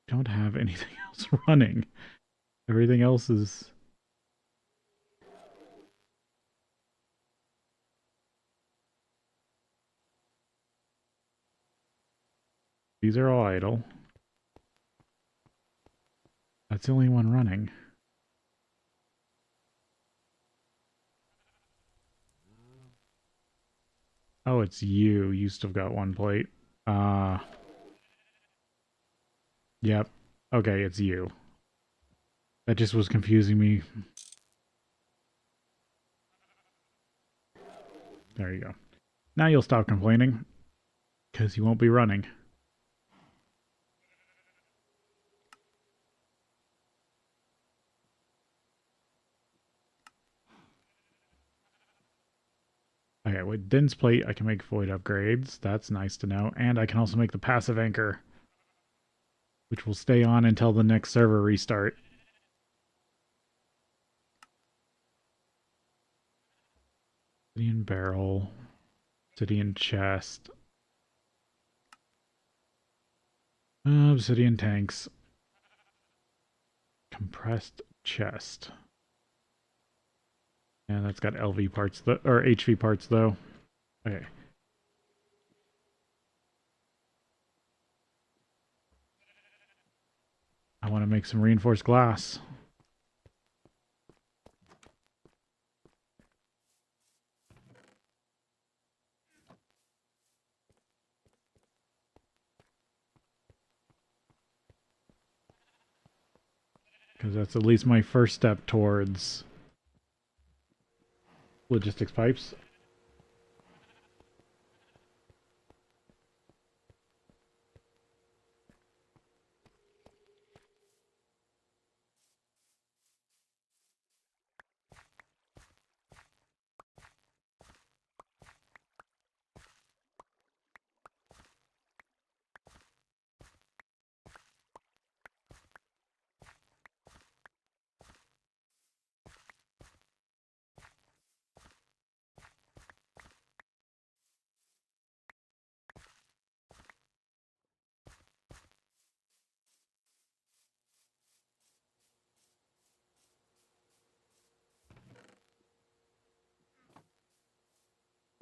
Don't have anything else running. Everything else is... These are all idle. That's the only one running. Oh, it's you. You still got one plate. Uh, yep. Okay, it's you. That just was confusing me. There you go. Now you'll stop complaining, because you won't be running. Okay, with Din's plate, I can make void upgrades. That's nice to know. And I can also make the passive anchor, which will stay on until the next server restart. Obsidian barrel, obsidian chest, obsidian tanks, compressed chest. Yeah, that's got LV parts, or HV parts though. Okay. I want to make some reinforced glass. Because that's at least my first step towards logistics pipes.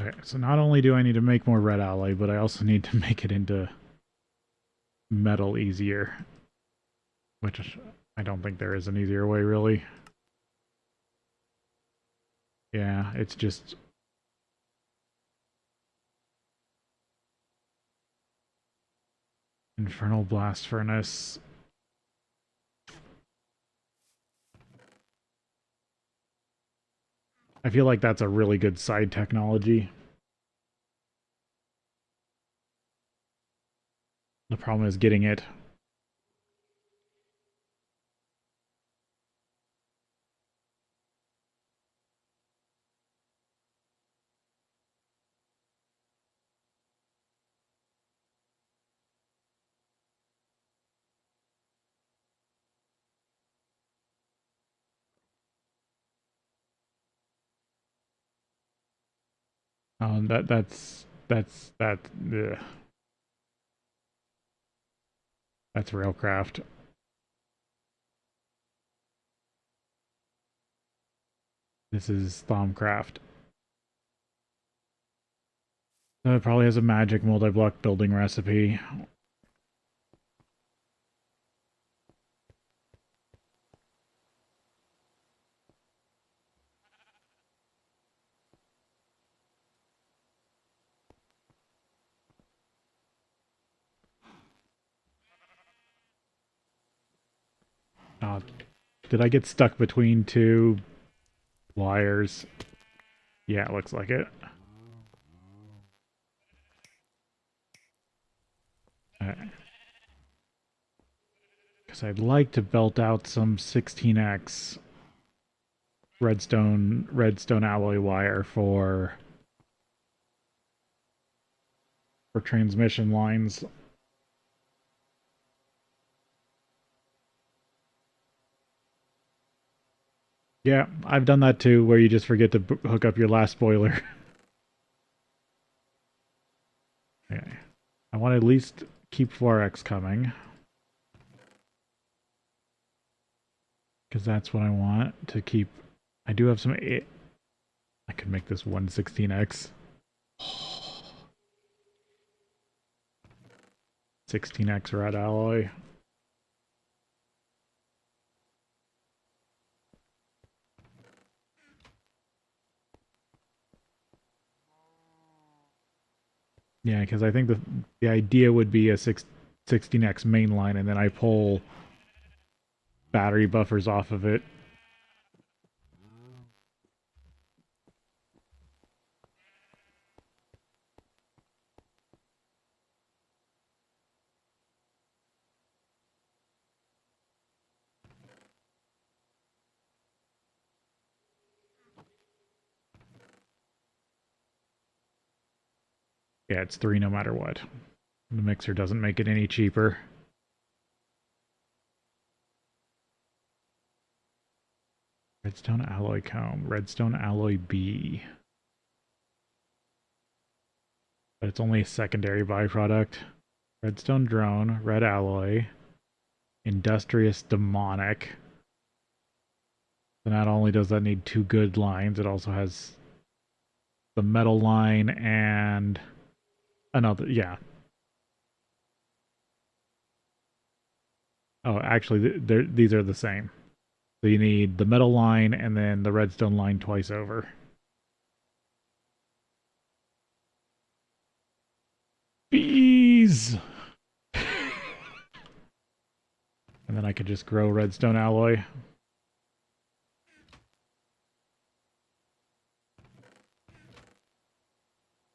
Okay, so not only do I need to make more red alloy, but I also need to make it into metal easier. Which I don't think there is an easier way, really. Yeah, it's just... Infernal Blast Furnace. I feel like that's a really good side technology. The problem is getting it. That ugh. That's Railcraft. This is Thaumcraft. It probably has a magic multi-block building recipe. Uh, did I get stuck between two wires? Yeah, it looks like it. Because I'd like to belt out some 16x redstone alloy wire for transmission lines. Yeah, I've done that too, where you just forget to hook up your last boiler. Okay. I want to at least keep 4x coming. Because that's what I want to keep. I do have some... I could make this 116x. 16x red alloy. Yeah, because I think the idea would be a 16X mainline, and then I pull battery buffers off of it. Yeah, it's 3 no matter what. The mixer doesn't make it any cheaper. Redstone alloy comb, redstone alloy B. But it's only a secondary byproduct. Redstone drone, red alloy, industrious demonic. So not only does that need 2 good lines, it also has the metal line and another, yeah. Oh, actually, these are the same. So you need the metal line and then the redstone line twice over. Bees! And then I could just grow redstone alloy.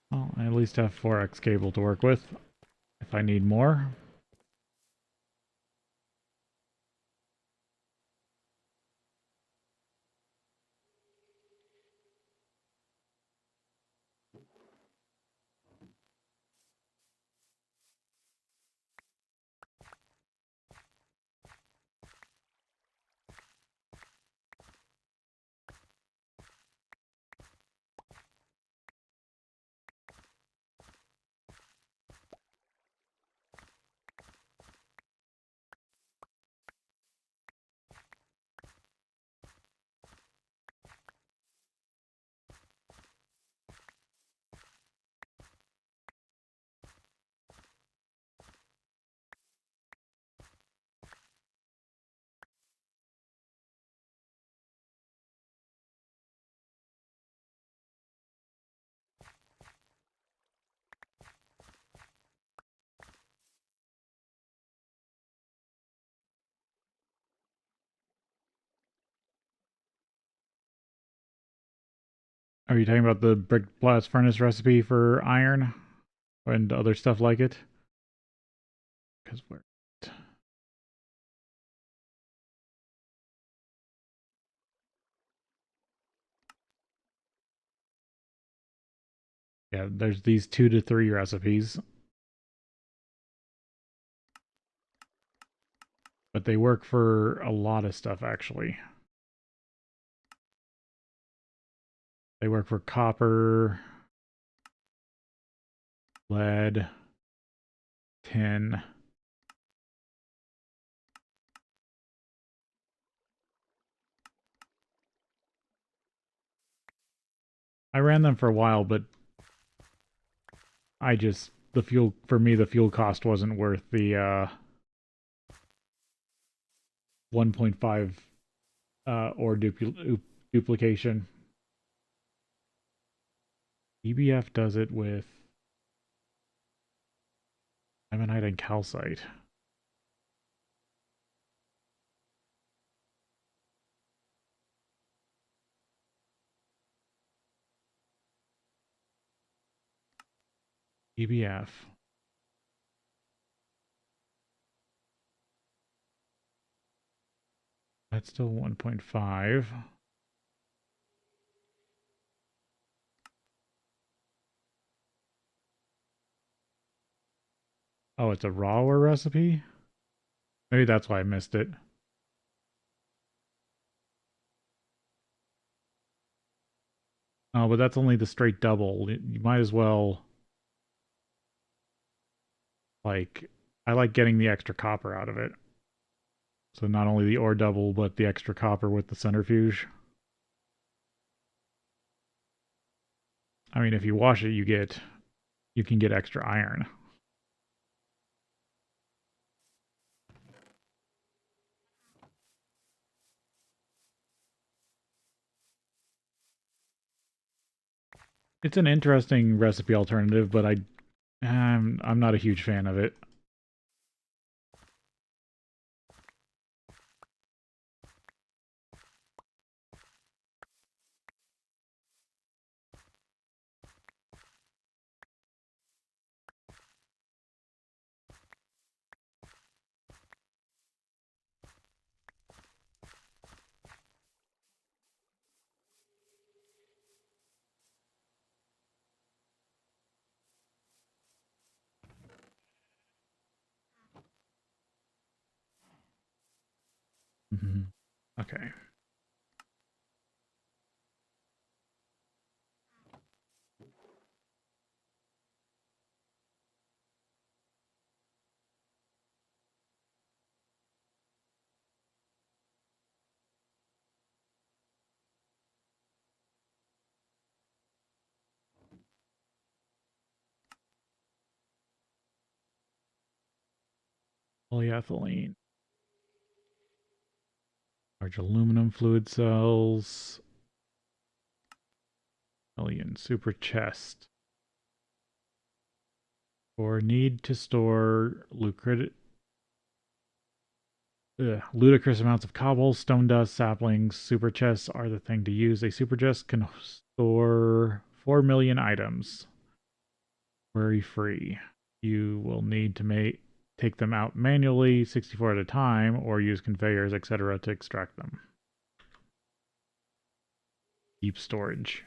Well, I at least have 4x cable to work with if I need more. Are you talking about the brick blast furnace recipe for iron and other stuff like it? Because we're yeah, there's these 2 to 3 recipes, but they work for a lot of stuff actually. They work for copper, lead, tin. I ran them for a while, but I just the fuel for me the fuel cost wasn't worth the 1.5 ore duplication. EBF does it with ammonite and calcite. EBF. That's still 1.5. Oh, it's a rawer recipe? Maybe that's why I missed it. Oh, but that's only the straight double. You might as well, like, I like getting the extra copper out of it. So not only the ore double, but the extra copper with the centrifuge. I mean, if you wash it, you can get extra iron. It's an interesting recipe alternative, but I'm not a huge fan of it. Mhm. Okay. Polyethylene. Large aluminum fluid cells. Million super chest. Or need to store ludicrous amounts of cobble, stone dust, saplings. Super chests are the thing to use. A super chest can store 4 million items. Worry free. You will need to take them out manually, 64 at a time, or use conveyors, etc. to extract them. Deep storage.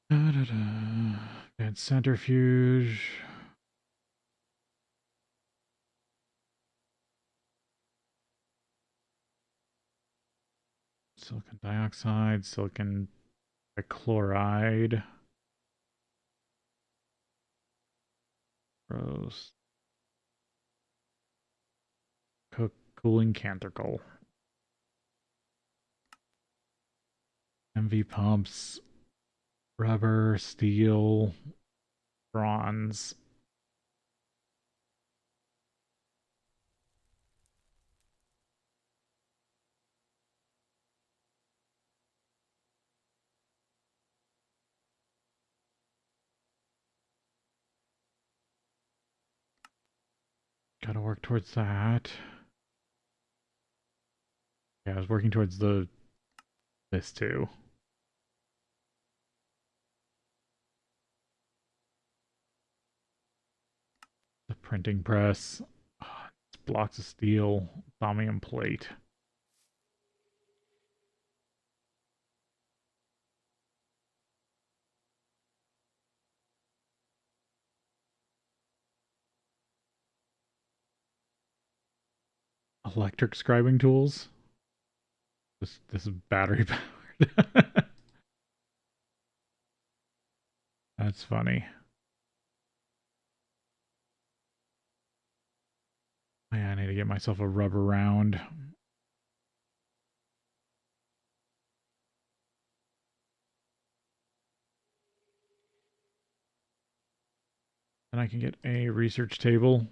Da, da, da. Advanced centrifuge. Silicon dioxide, silicon chloride. Gross. Cooling canticle. MV pumps. Rubber, steel, bronze. Gotta work towards that. Yeah, I was working towards this too. The printing press. Blocks of steel. Thaumium plate. Electric scribing tools. This is battery powered. That's funny. Yeah, I need to get myself a rubber round. And I can get a research table.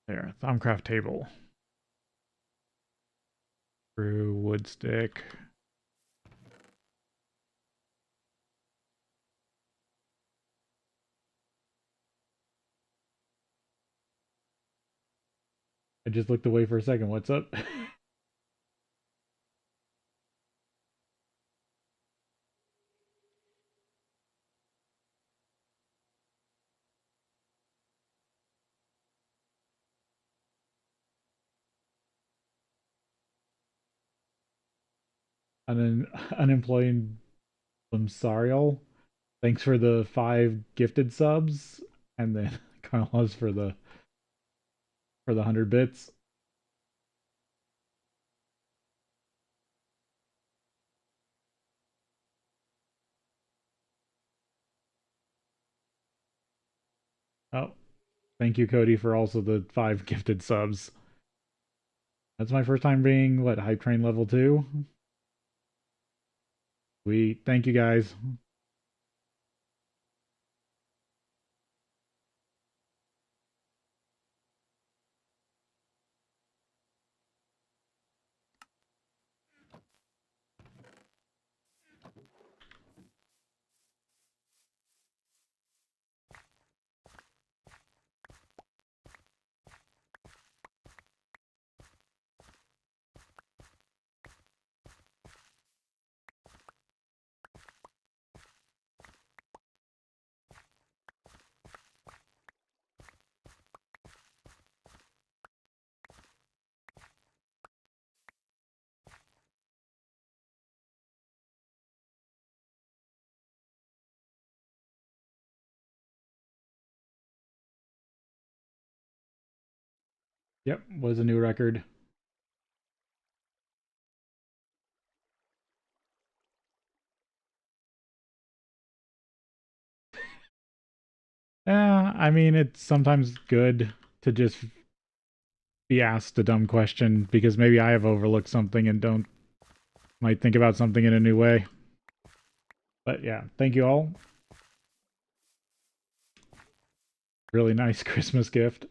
There, Thumbcraft table. Screw, wood stick. I just looked away for a second. What's up? Unemployed Limsarial. Thanks for the 5 gifted subs. And then Carlos for the 100 bits. Oh, thank you, Cody, for also the 5 gifted subs. That's my first time being, what, Hype Train level 2? Sweet. Thank you guys. Yep, was a new record. I mean, it's sometimes good to just be asked a dumb question because maybe I have overlooked something and don't might think about something in a new way. But yeah, thank you all. Really nice Christmas gift.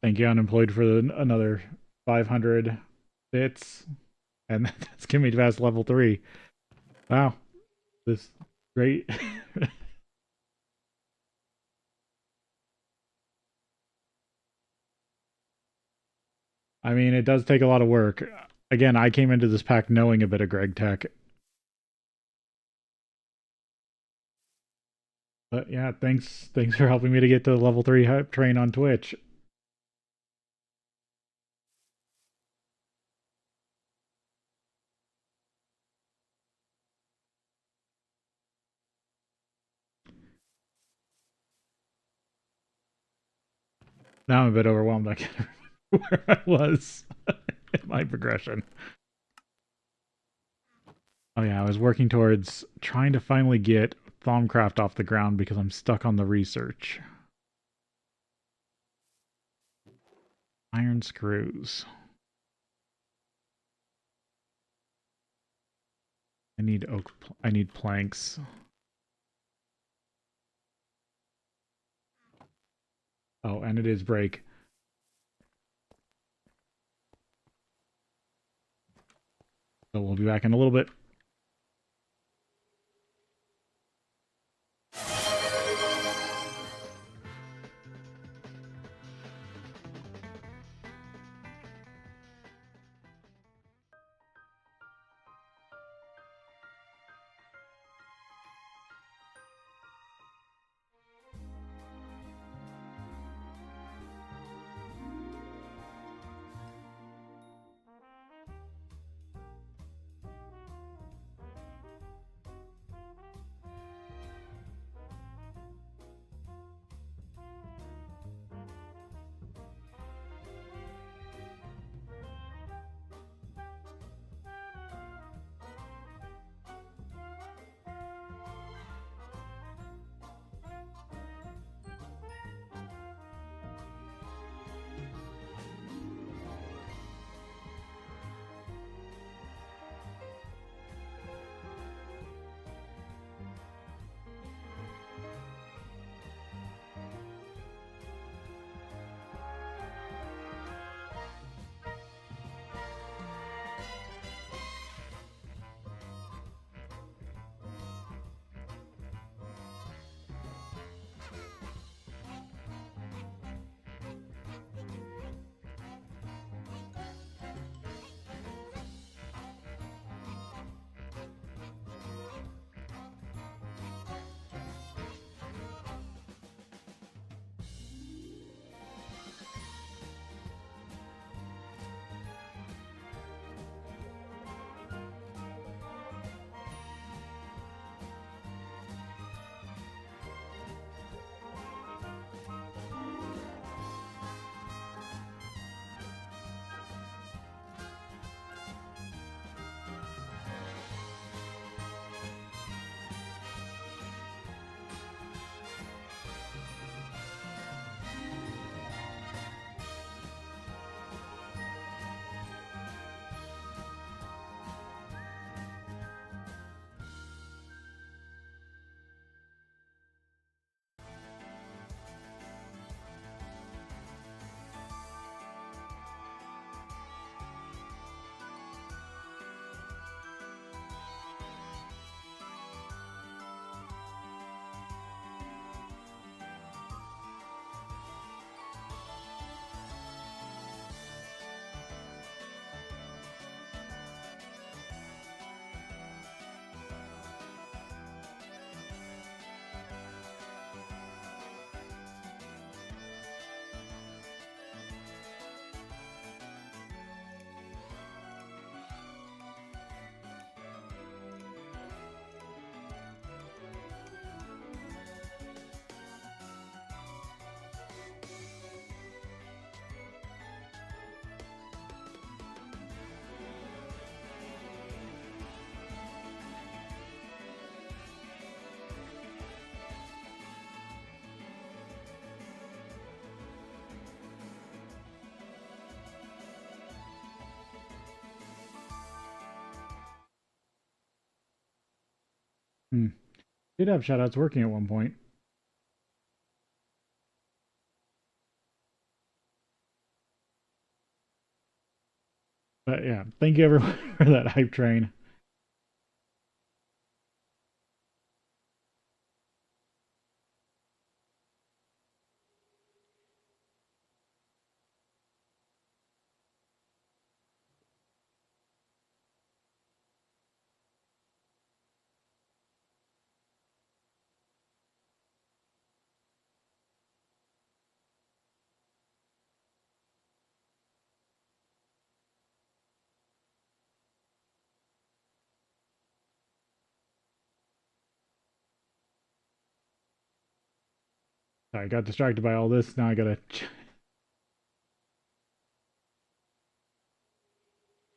Thank you, Unemployed, for another 500 bits. And that's getting me past level 3. Wow. This great. I mean, it does take a lot of work. Again, I came into this pack knowing a bit of GregTech. But yeah, thanks for helping me to get to level 3 hype train on Twitch. Now I'm a bit overwhelmed. I can't remember where I was in my progression. Oh yeah, I was working towards trying to finally get Thaumcraft off the ground because I'm stuck on the research. Iron screws. I need oak. I need planks. Oh, and it is break. So we'll be back in a little bit. Hmm. Did have shoutouts working at one point. But yeah, thank you everyone for that hype train. I got distracted by all this. Now I gotta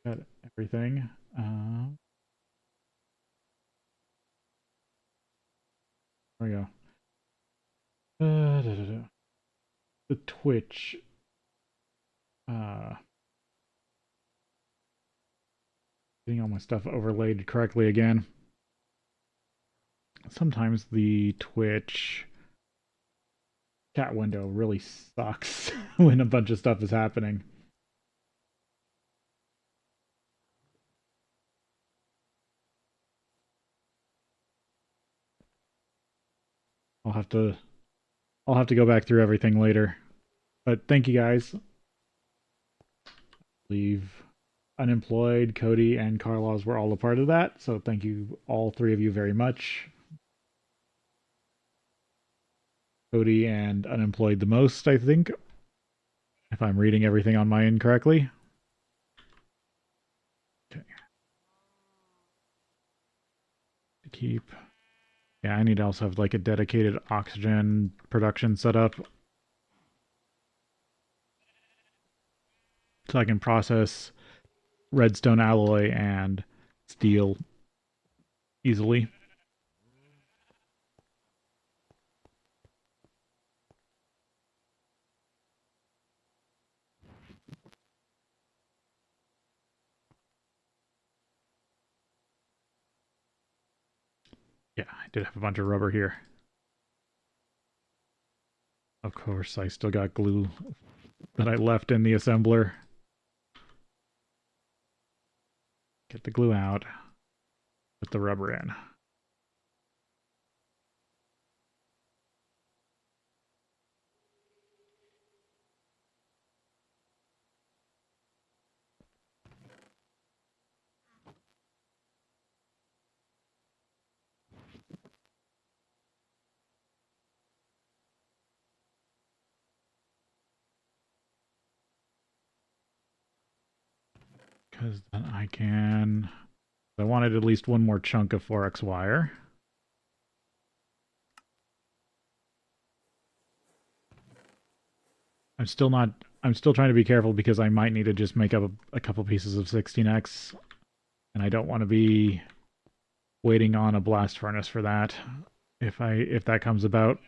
cut everything. There we go. Da, da, da. The Twitch. Uh, Getting all my stuff overlaid correctly again. Sometimes the Twitch chat window really sucks when a bunch of stuff is happening. I'll have to I'll have to go back through everything later. But thank you guys. Leave Unemployed, Cody, and Carlos were all a part of that. So thank you, all three of you, very much. Cody and Unemployed the most, I think, if I'm reading everything on my end correctly. Okay. To keep. Yeah, I need to also have like a dedicated oxygen production setup so I can process redstone alloy and steel easily. Yeah, I did have a bunch of rubber here. Of course, I still got glue that I left in the assembler. Get the glue out, put the rubber in. Because then I can... I wanted at least one more chunk of 4x wire. I'm still trying to be careful because I might need to just make up a couple pieces of 16x. And I don't want to be waiting on a blast furnace for that. If that comes about.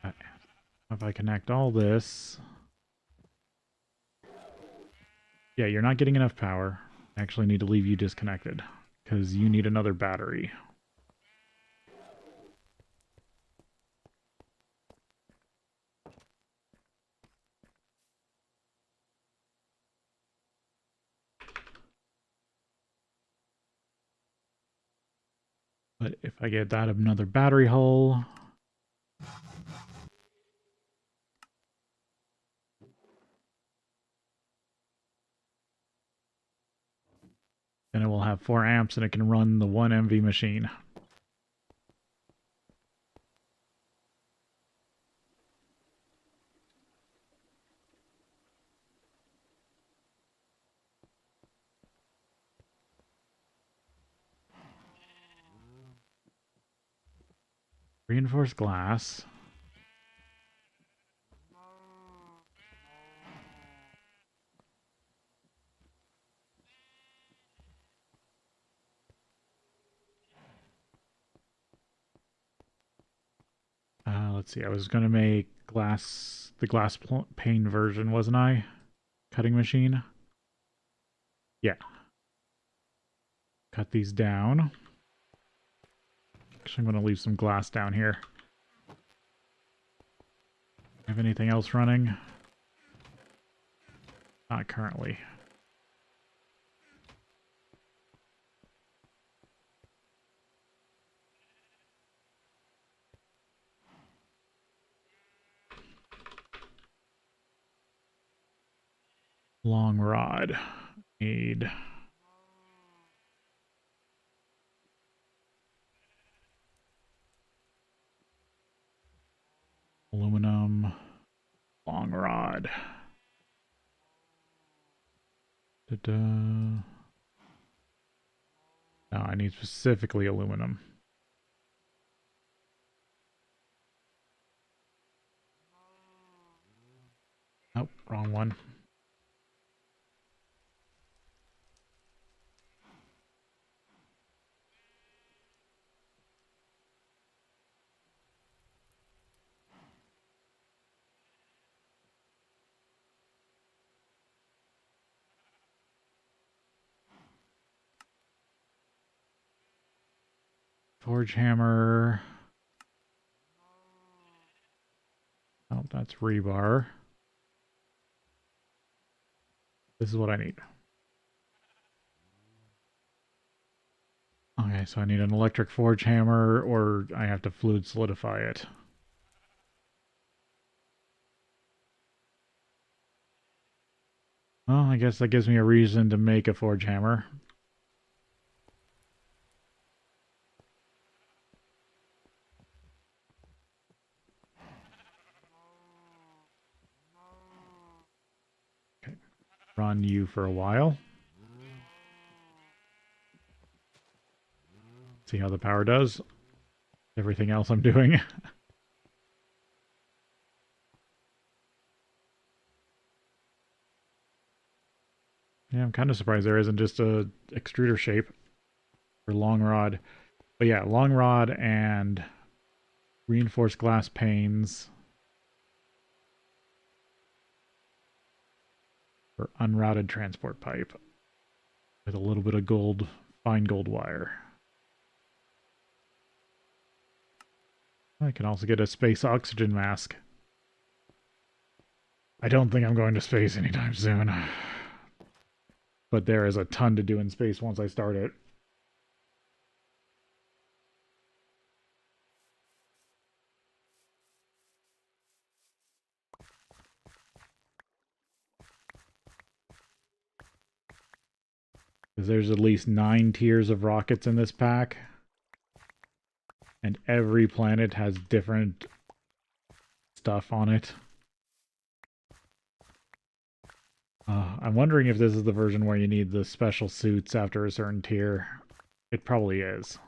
If I connect all this... Yeah, you're not getting enough power. I actually need to leave you disconnected because you need another battery. But if I get that another battery hull, then it will have 4 amps and it can run the 1 MV machine. Reinforced glass. Let's see, I was going to make the glass pane version, wasn't I? Cutting machine. Yeah. Cut these down. Actually, I'm going to leave some glass down here. Have anything else running? Not currently. Long rod. Need aluminum. Long rod. Da-da. No, I need specifically aluminum. Nope, wrong one. Forge hammer. Oh, that's rebar. This is what I need. Okay, so I need an electric forge hammer, or I have to fluid solidify it. Well, I guess that gives me a reason to make a forge hammer. Okay, run you for a while. See how the power does. Everything else I'm doing. Yeah, I'm kind of surprised there isn't just a extruder shape for long rod. But yeah, long rod and reinforced glass panes for unrouted transport pipe with a little bit of gold, fine gold wire. I can also get a space oxygen mask. I don't think I'm going to space anytime soon. But there is a ton to do in space once I start it. Because there's at least 9 tiers of rockets in this pack. And every planet has different stuff on it. I'm wondering if this is the version where you need the special suits after a certain tier. It probably is.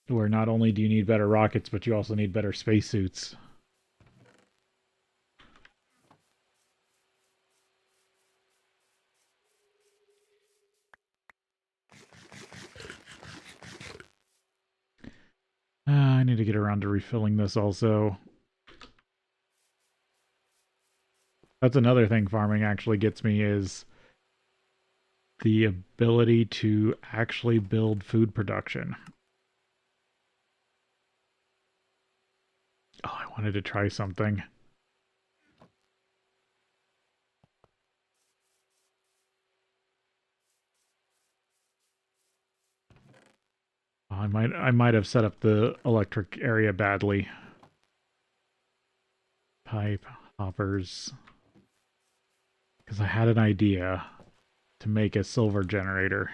Where not only do you need better rockets, but you also need better spacesuits. I need to get around to refilling this also. That's another thing farming actually gets me, is the ability to actually build food production. Oh, I wanted to try something. I might have set up the electric area badly. Pipe, hoppers. Because I had an idea to make a silver generator.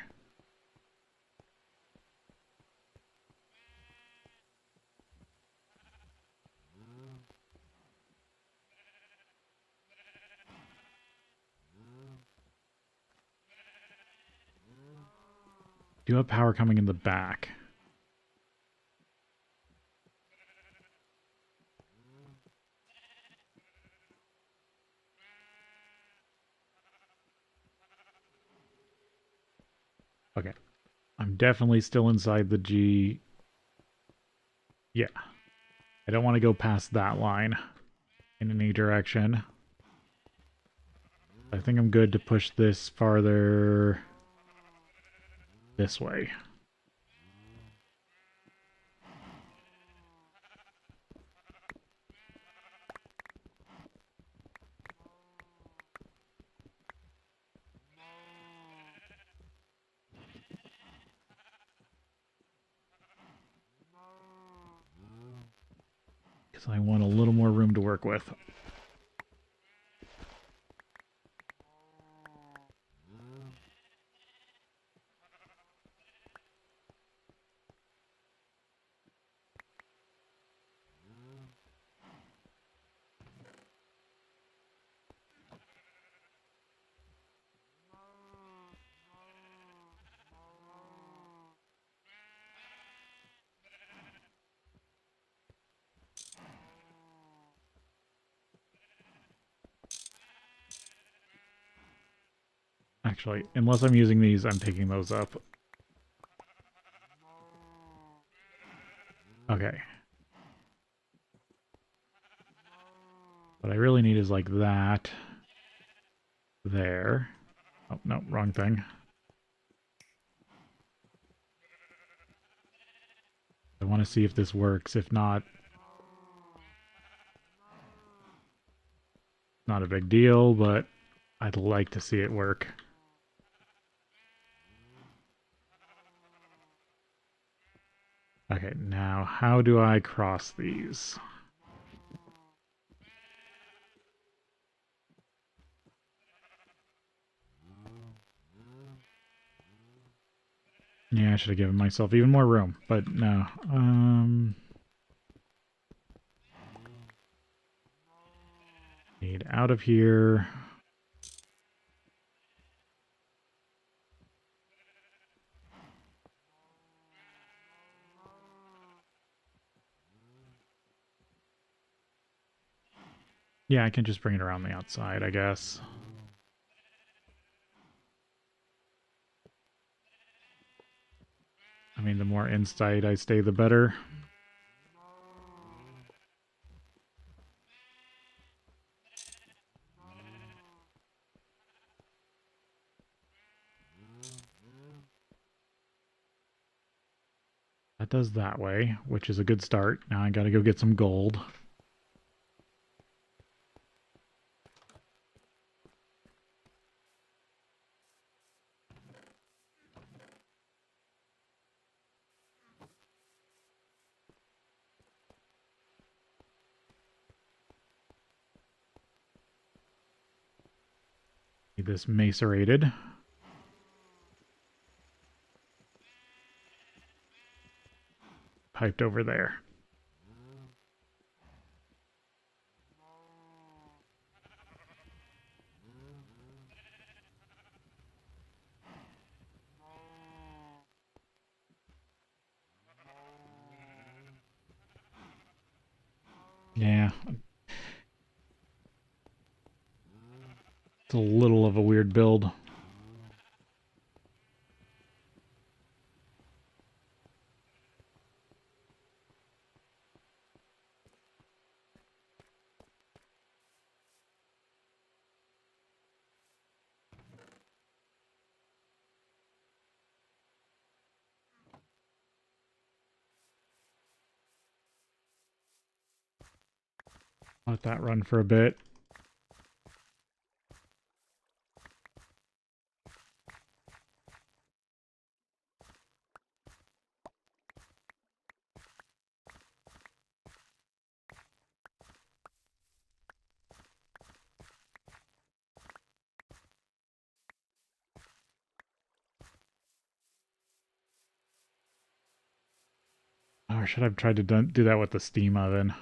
Do you have power coming in the back? Okay. I'm definitely still inside the G. Yeah. I don't want to go past that line in any direction. I think I'm good to push this farther. this way. Because I want a little more room to work with. Actually, unless I'm using these, I'm picking those up. Okay. What I really need is like that. There. Oh, no, wrong thing. I want to see if this works. If not, not a big deal, but I'd like to see it work. Okay, now how do I cross these? Yeah, I should have given myself even more room, but no. Need out of here. Yeah, I can just bring it around the outside, I guess. I mean, the more inside I stay, the better. That does that way, which is a good start. Now I gotta go get some gold. Need this macerated. Piped over there. Yeah. It's a little of a weird build. Let that run for a bit. Or should I have tried to do that with the steam oven?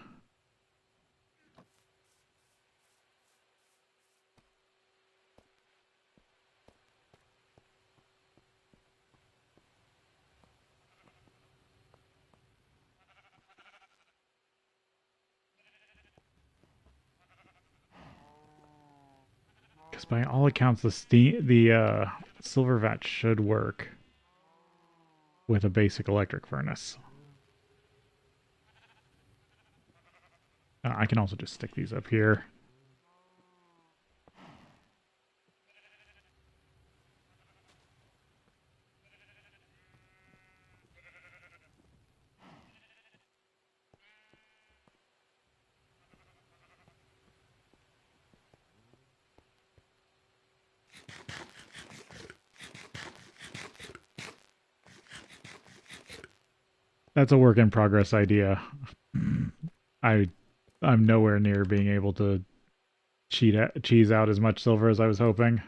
Because by all accounts, the silver vat should work with a basic electric furnace. I can also just stick these up here. that's a work in progress idea. I I'm nowhere near being able to cheese out as much silver as I was hoping.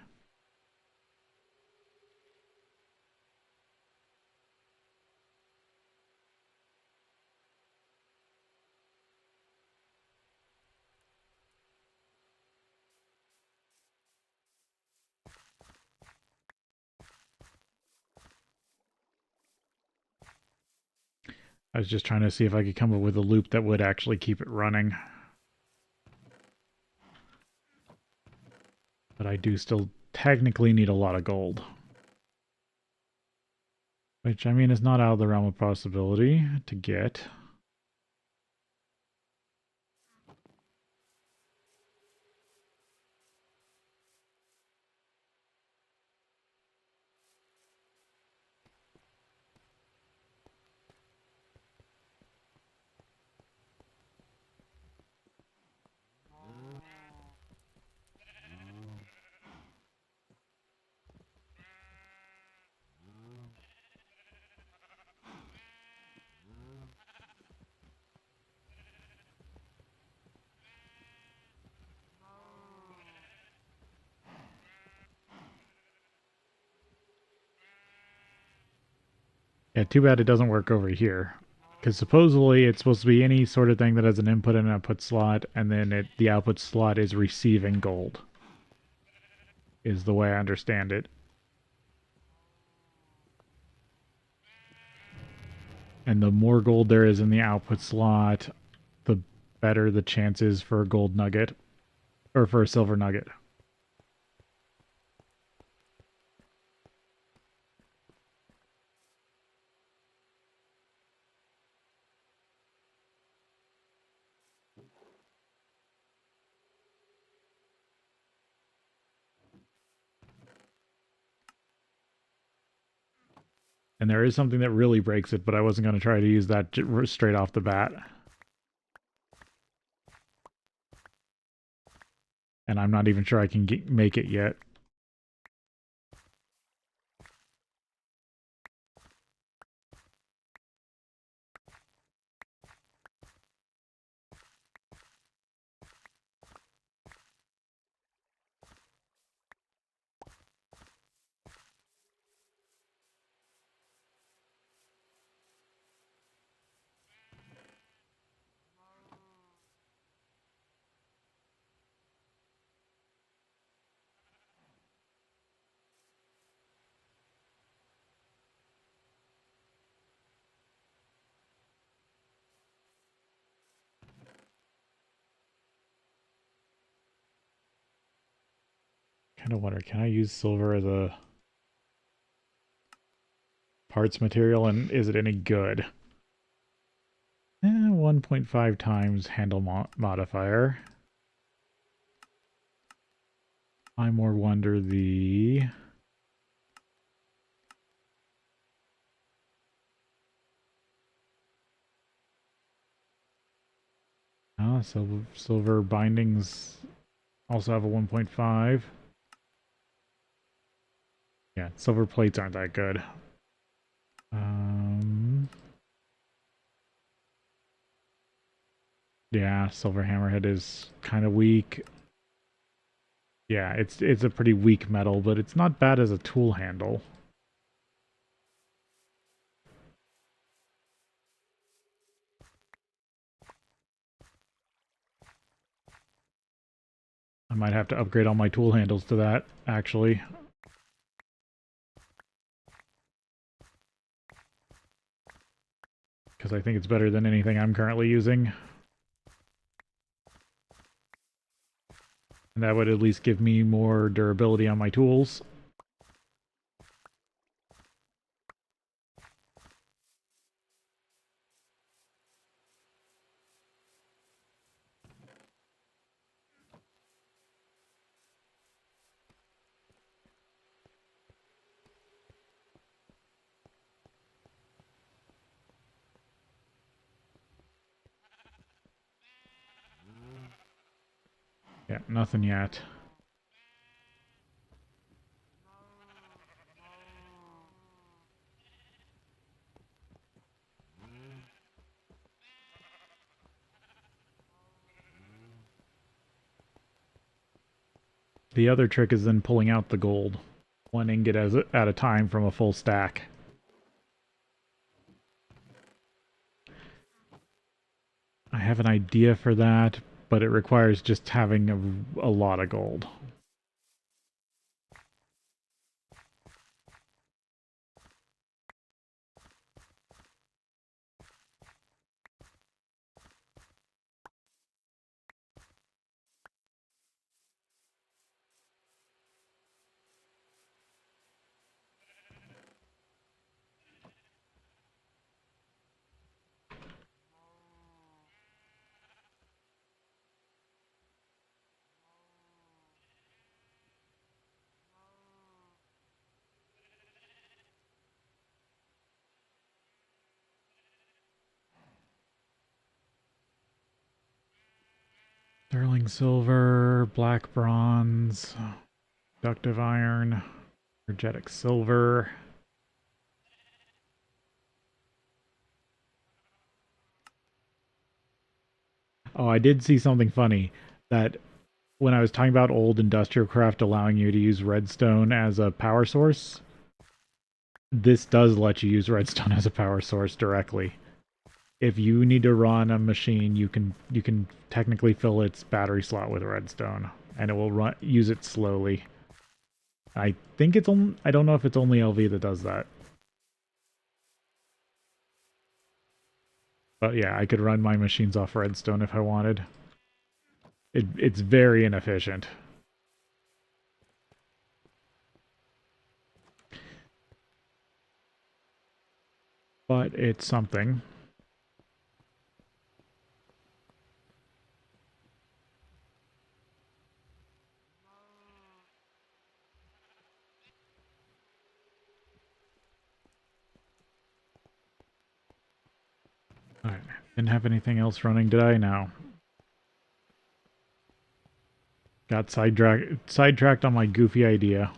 I was just trying to see if I could come up with a loop that would actually keep it running. But I do still technically need a lot of gold. Which, I mean, is not out of the realm of possibility to get. Yeah, too bad it doesn't work over here. Because supposedly it's supposed to be any sort of thing that has an input and an output slot, and then the output slot is receiving gold, is the way I understand it. And the more gold there is in the output slot, the better the chances for a gold nugget, or for a silver nugget. And there is something that really breaks it, but I wasn't going to try to use that straight off the bat. And I'm not even sure I can make it yet. Kind of wonder, can I use silver as a parts material, and is it any good? 1.5 times handle modifier. I more wonder the... Oh, so silver bindings also have a 1.5. Yeah, silver plates aren't that good. Yeah, silver hammerhead is kind of weak. Yeah, it's a pretty weak metal, but it's not bad as a tool handle. I might have to upgrade all my tool handles to that, actually. Because I think it's better than anything I'm currently using. And that would at least give me more durability on my tools. Yeah, nothing yet. The other trick is then pulling out the gold, one ingot at a time from a full stack. I have an idea for that, but it requires just having a lot of gold. Sterling silver, black bronze, conductive iron, energetic silver. Oh, I did see something funny that when I was talking about old industrial craft allowing you to use redstone as a power source, this does let you use redstone as a power source directly. If you need to run a machine, you can technically fill its battery slot with redstone, and it will use it slowly. I think it's only, I don't know if it's only LV that does that. But yeah, I could run my machines off redstone if I wanted. It's very inefficient. But it's something. Alright, didn't have anything else running, did I? No. Got sidetracked on my goofy idea.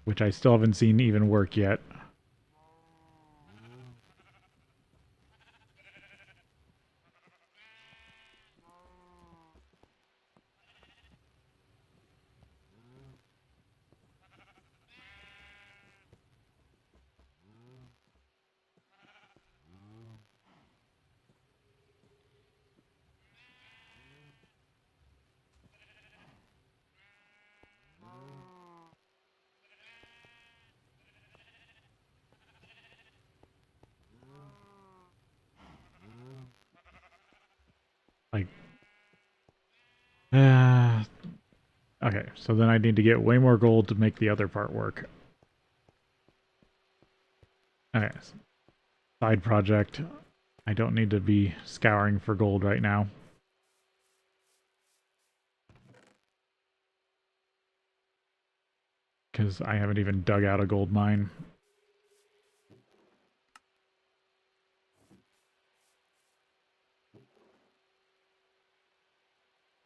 Which I still haven't seen even work yet. Like, okay, so then I need to get way more gold to make the other part work. Okay, side project. I don't need to be scouring for gold right now. Because I haven't even dug out a gold mine.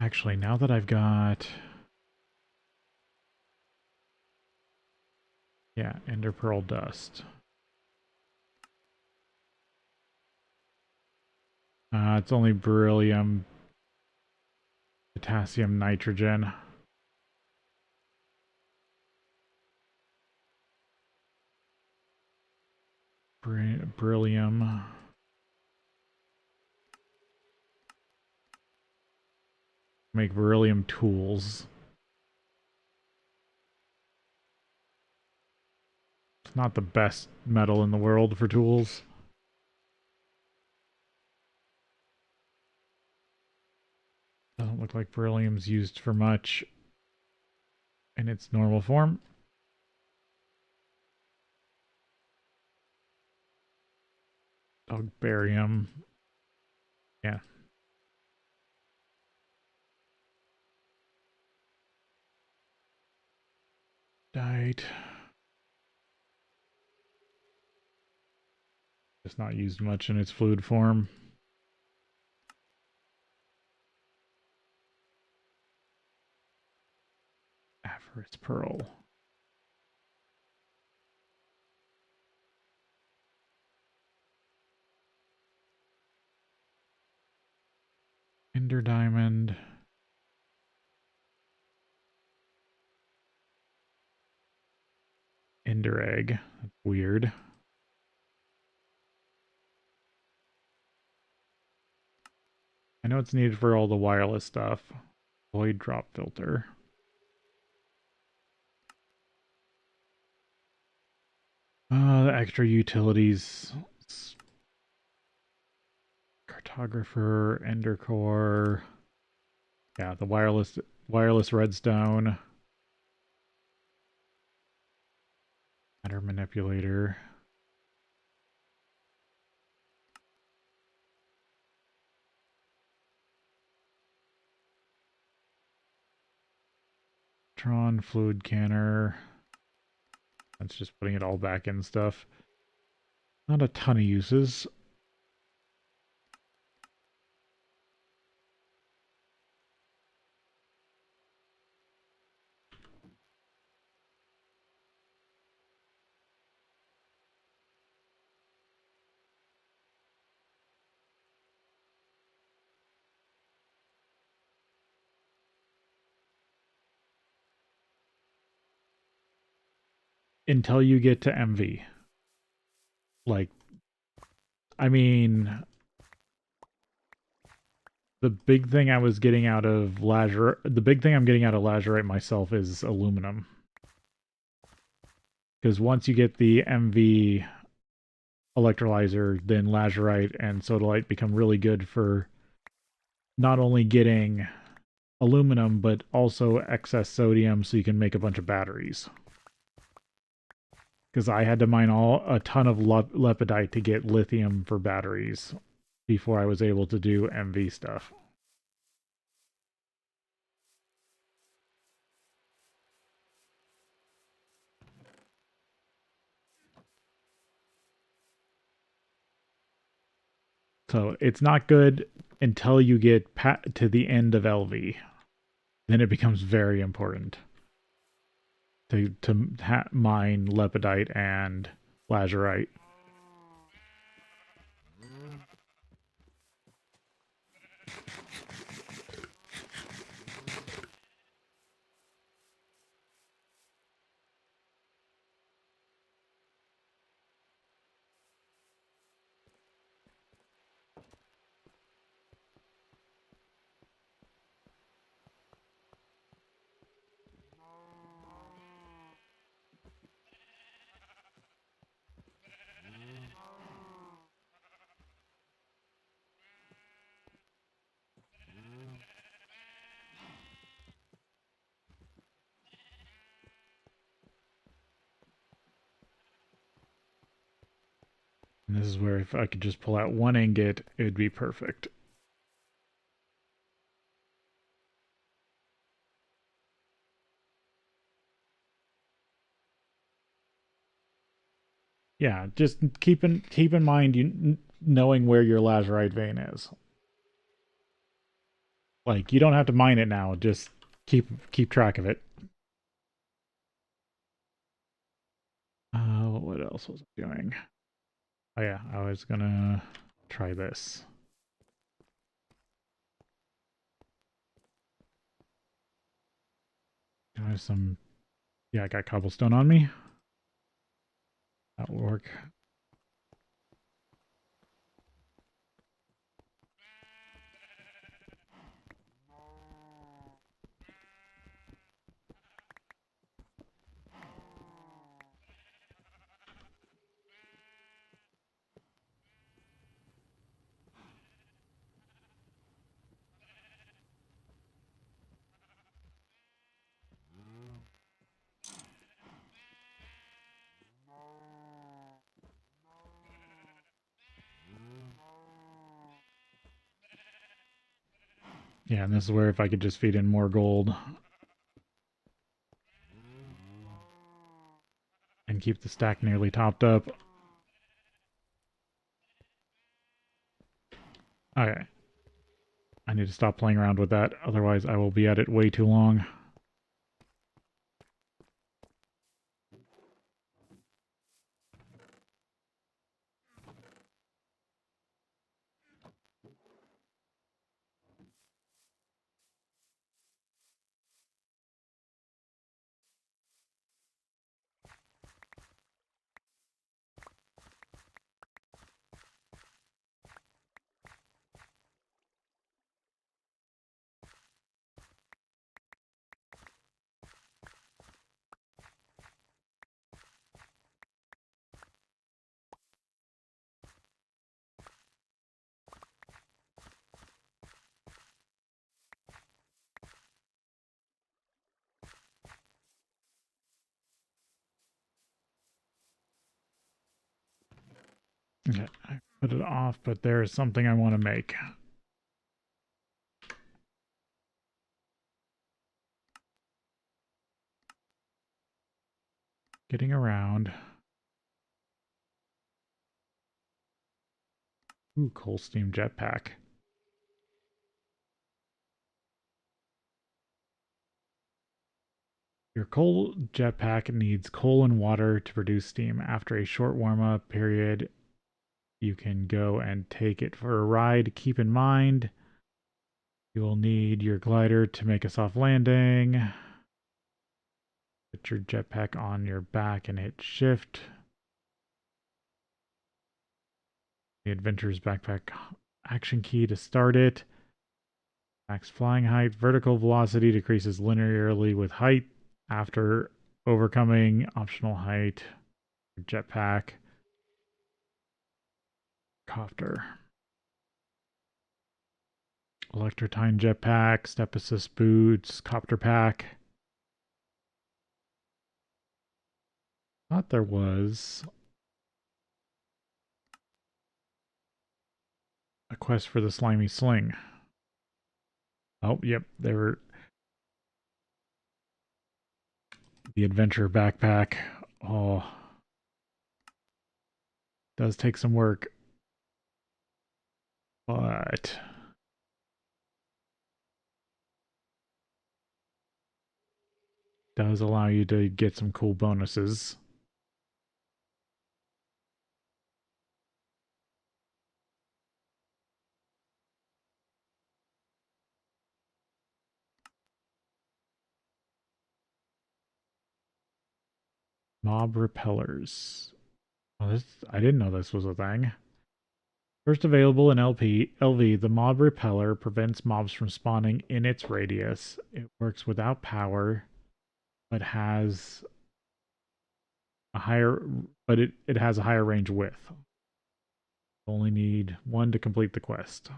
Actually, now that I've got... Yeah, ender pearl dust. It's only beryllium, potassium, nitrogen. Beryllium. Make beryllium tools. It's not the best metal in the world for tools. Doesn't look like beryllium's used for much in its normal form. Barium. Yeah. Diet. It's not used much in its fluid form. Aphorous pearl. Ender egg. That's weird. I know it's needed for all the wireless stuff. Void drop filter. The extra utilities. Cartographer, Ender core. Yeah, the wireless redstone. Matter manipulator. Tron, fluid canner. That's just putting it all back in stuff. Not a ton of uses. Until you get to MV. Like, I mean, the big thing I was getting out of lazurite, the big thing I'm getting out of lazurite myself is aluminum. Because once you get the MV electrolyzer, then lazurite and sodalite become really good for not only getting aluminum, but also excess sodium so you can make a bunch of batteries. Because I had to mine a ton of lepidite to get lithium for batteries before I was able to do MV stuff. So it's not good until you get to the end of LV. Then it becomes very important to mine lepidite and lazurite. And this is where if I could just pull out one ingot, it would be perfect. Yeah, just keep in mind knowing where your lazurite vein is. Like, you don't have to mine it now, just keep track of it. What else was I doing? Oh yeah, I was gonna try this. I have some, yeah, I got cobblestone on me. That will work. Yeah, and this is where if I could just feed in more gold and keep the stack nearly topped up. Okay. I need to stop playing around with that, otherwise I will be at it way too long. Okay, I put it off, but there is something I want to make. Getting around. Ooh, coal steam jetpack. Your coal jetpack needs coal and water to produce steam. After a short warm-up period, you can go and take it for a ride. Keep in mind, you will need your glider to make a soft landing. Put your jetpack on your back and hit shift. The adventurer's backpack action key to start it. Max flying height. Vertical velocity decreases linearly with height. After overcoming optional height, jetpack, copter. Electrotine jetpack, step assist boots, copter pack. Thought there was a quest for the slimy sling. Oh, yep, there were the adventure backpack. Oh, does take some work, but does allow you to get some cool bonuses. Mob repellers. Oh, I didn't know this was a thing. First available in LV, the mob repeller prevents mobs from spawning in its radius. It works without power, but has a higher it has a higher range width. Only need one to complete the quest.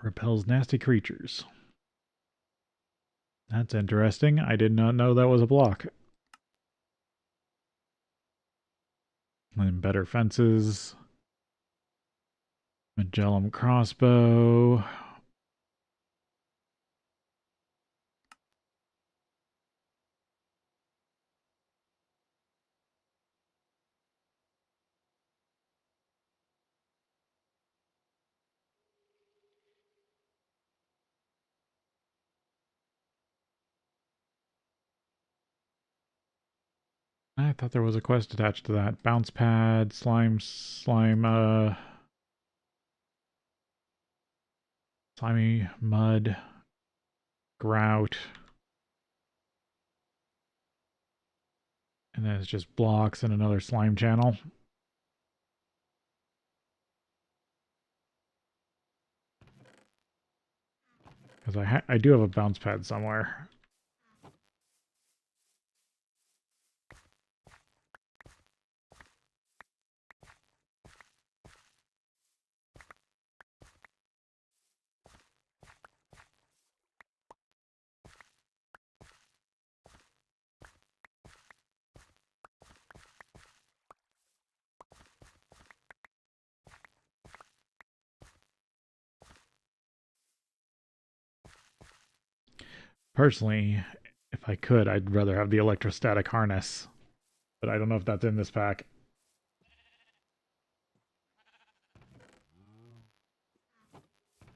Repels nasty creatures. That's interesting. I did not know that was a block. And better fences. Magellum crossbow. I thought there was a quest attached to that. Bounce pad, slimy mud, grout. And then it's just blocks and another slime channel. Because I do have a bounce pad somewhere. Personally, if I could, I'd rather have the electrostatic harness. But I don't know if that's in this pack.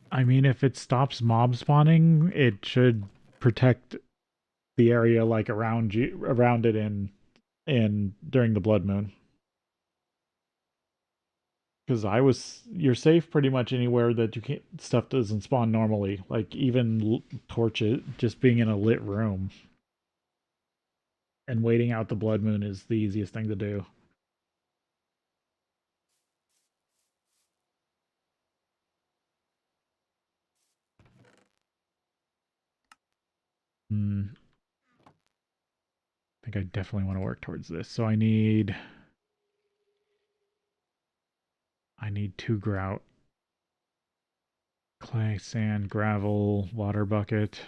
I mean, if it stops mob spawning, it should protect the area like around it in during the blood moon. Because you're safe pretty much anywhere that you can't stuff doesn't spawn normally. Like even torches, just being in a lit room and waiting out the blood moon is the easiest thing to do. Hmm. I think I definitely want to work towards this. So I need 2 grout, clay, sand, gravel, water bucket.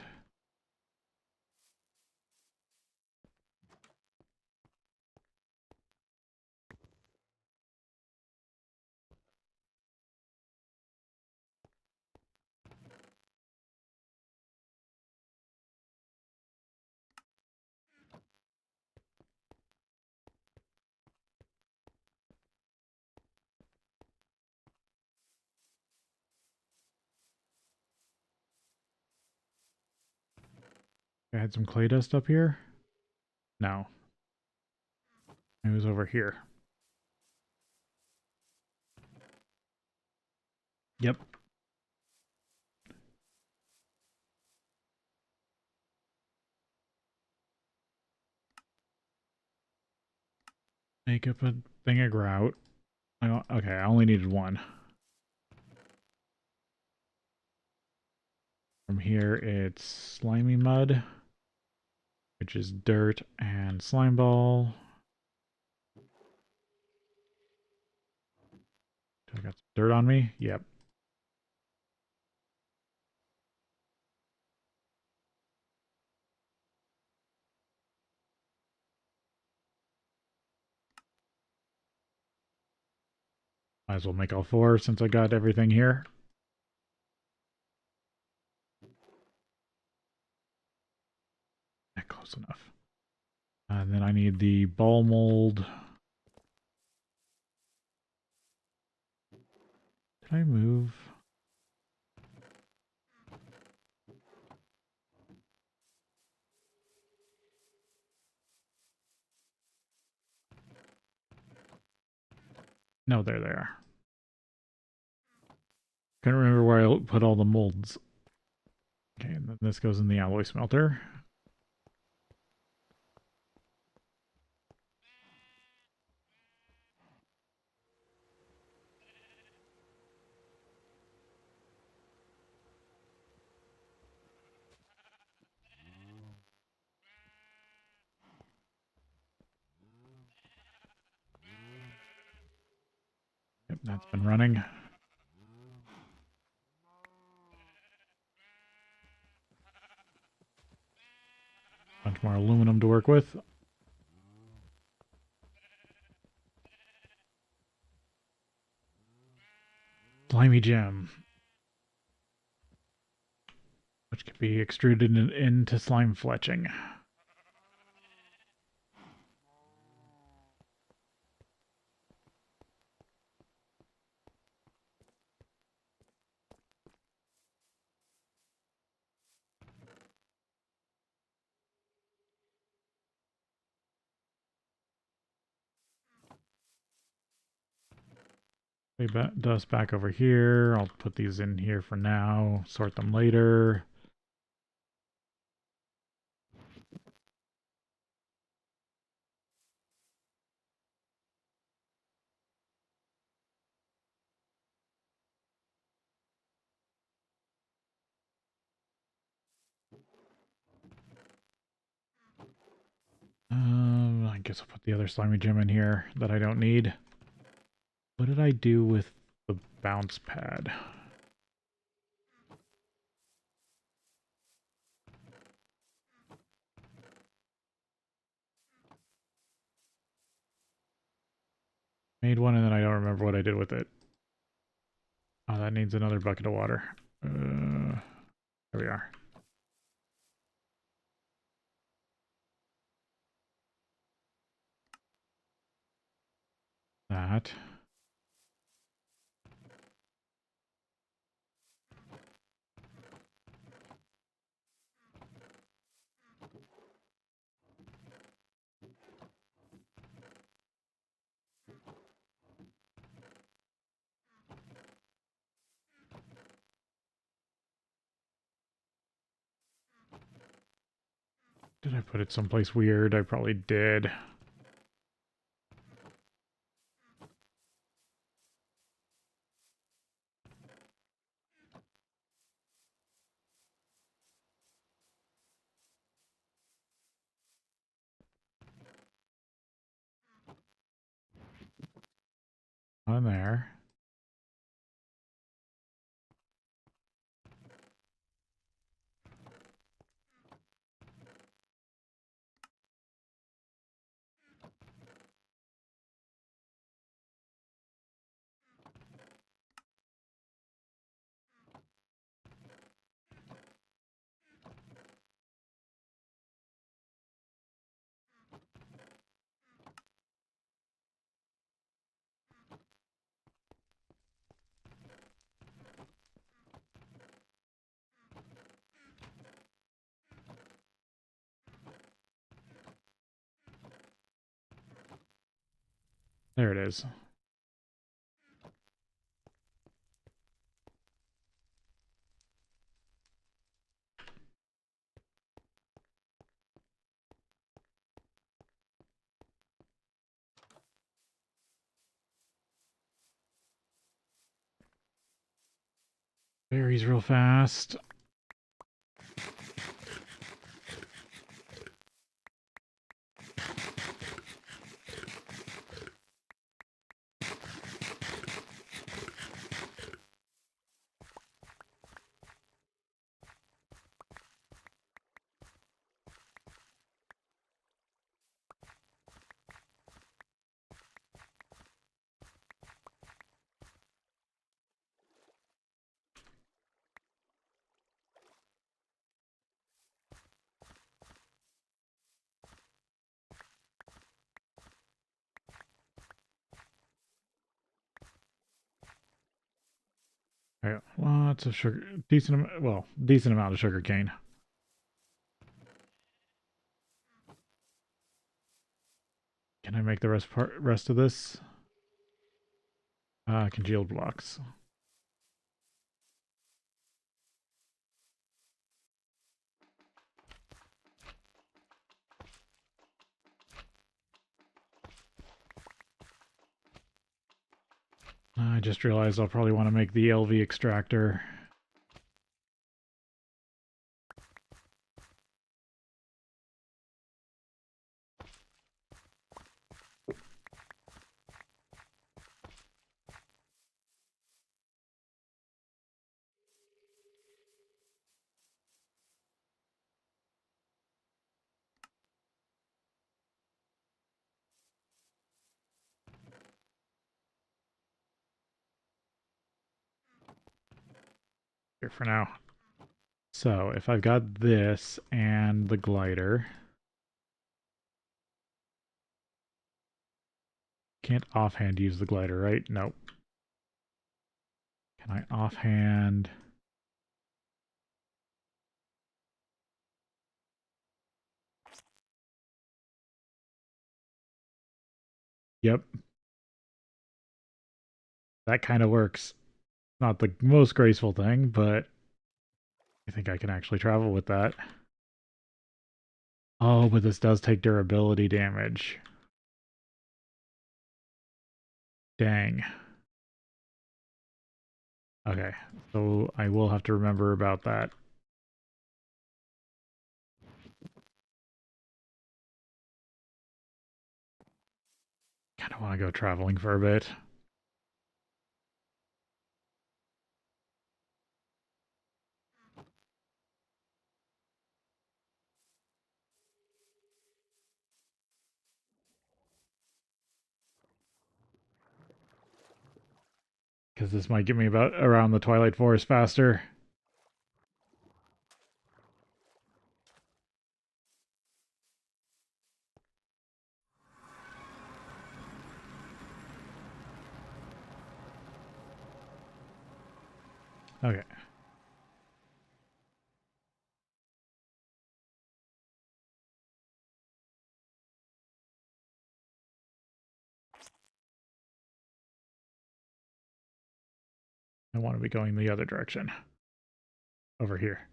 I had some clay dust up here? No. It was over here. Yep. Make up a thing of grout. Okay, I only needed one. From here, it's slimy mud, which is dirt and slime ball. I got some dirt on me? Yep. Might as well make all four since I got everything here. Close enough. And then I need the ball mold. Did I move? No, there they are. Couldn't remember where I put all the molds. Okay, and then this goes in the alloy smelter. Yep, that's been running. Bunch more aluminum to work with. Slimy gem, which can be extruded into slime fletching. Dust back over here. I'll put these in here for now, sort them later. I guess I'll put the other slimy gem in here that I don't need. What did I do with the bounce pad? Made one and then I don't remember what I did with it. Oh, that needs another bucket of water. There we are. That. Did I put it someplace weird? I probably did. On there. There it is. Berries real fast. Right, lots of sugar, decent amount of sugar cane. Can I make the rest of this? Congealed blocks. I just realized I'll probably want to make the LV extractor. Here for now. So if I've got this and the glider, can't offhand use the glider, right? Nope. Can I offhand? Yep. That kind of works. Not the most graceful thing, but I think I can actually travel with that. Oh, but this does take durability damage. Dang. Okay, so I will have to remember about that. Kind of want to go traveling for a bit. Because this might get me about around the Twilight Forest faster. Okay. I want to be going the other direction. Over here.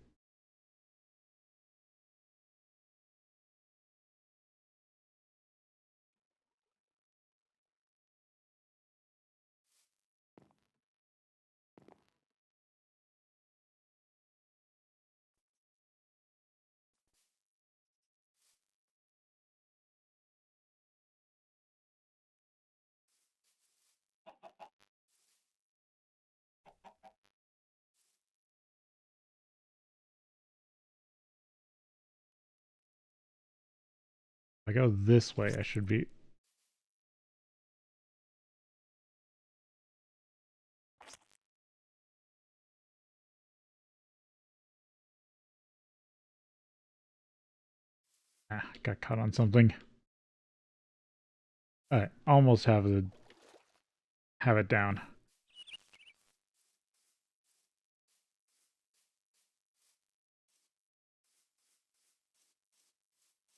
If I go this way, I should be... Ah, got caught on something. Alright, almost have it down.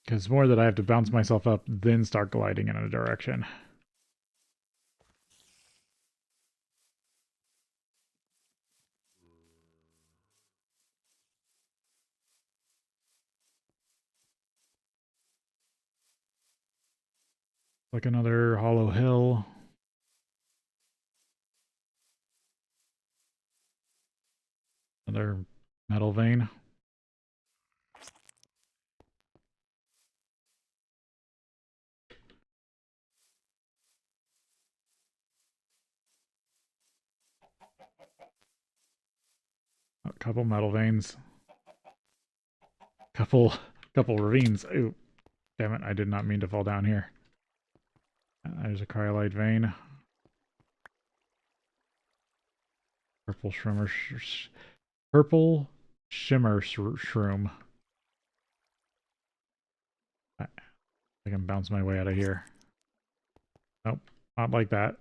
Because more that I have to bounce myself up, then start gliding in a direction. Like another hollow hill. Another metal vein. A couple metal veins. Couple ravines. Ooh, damn it! I did not mean to fall down here. There's a cryolite vein. Purple shimmer, purple shimmer shroom. I can bounce my way out of here. Nope, not like that.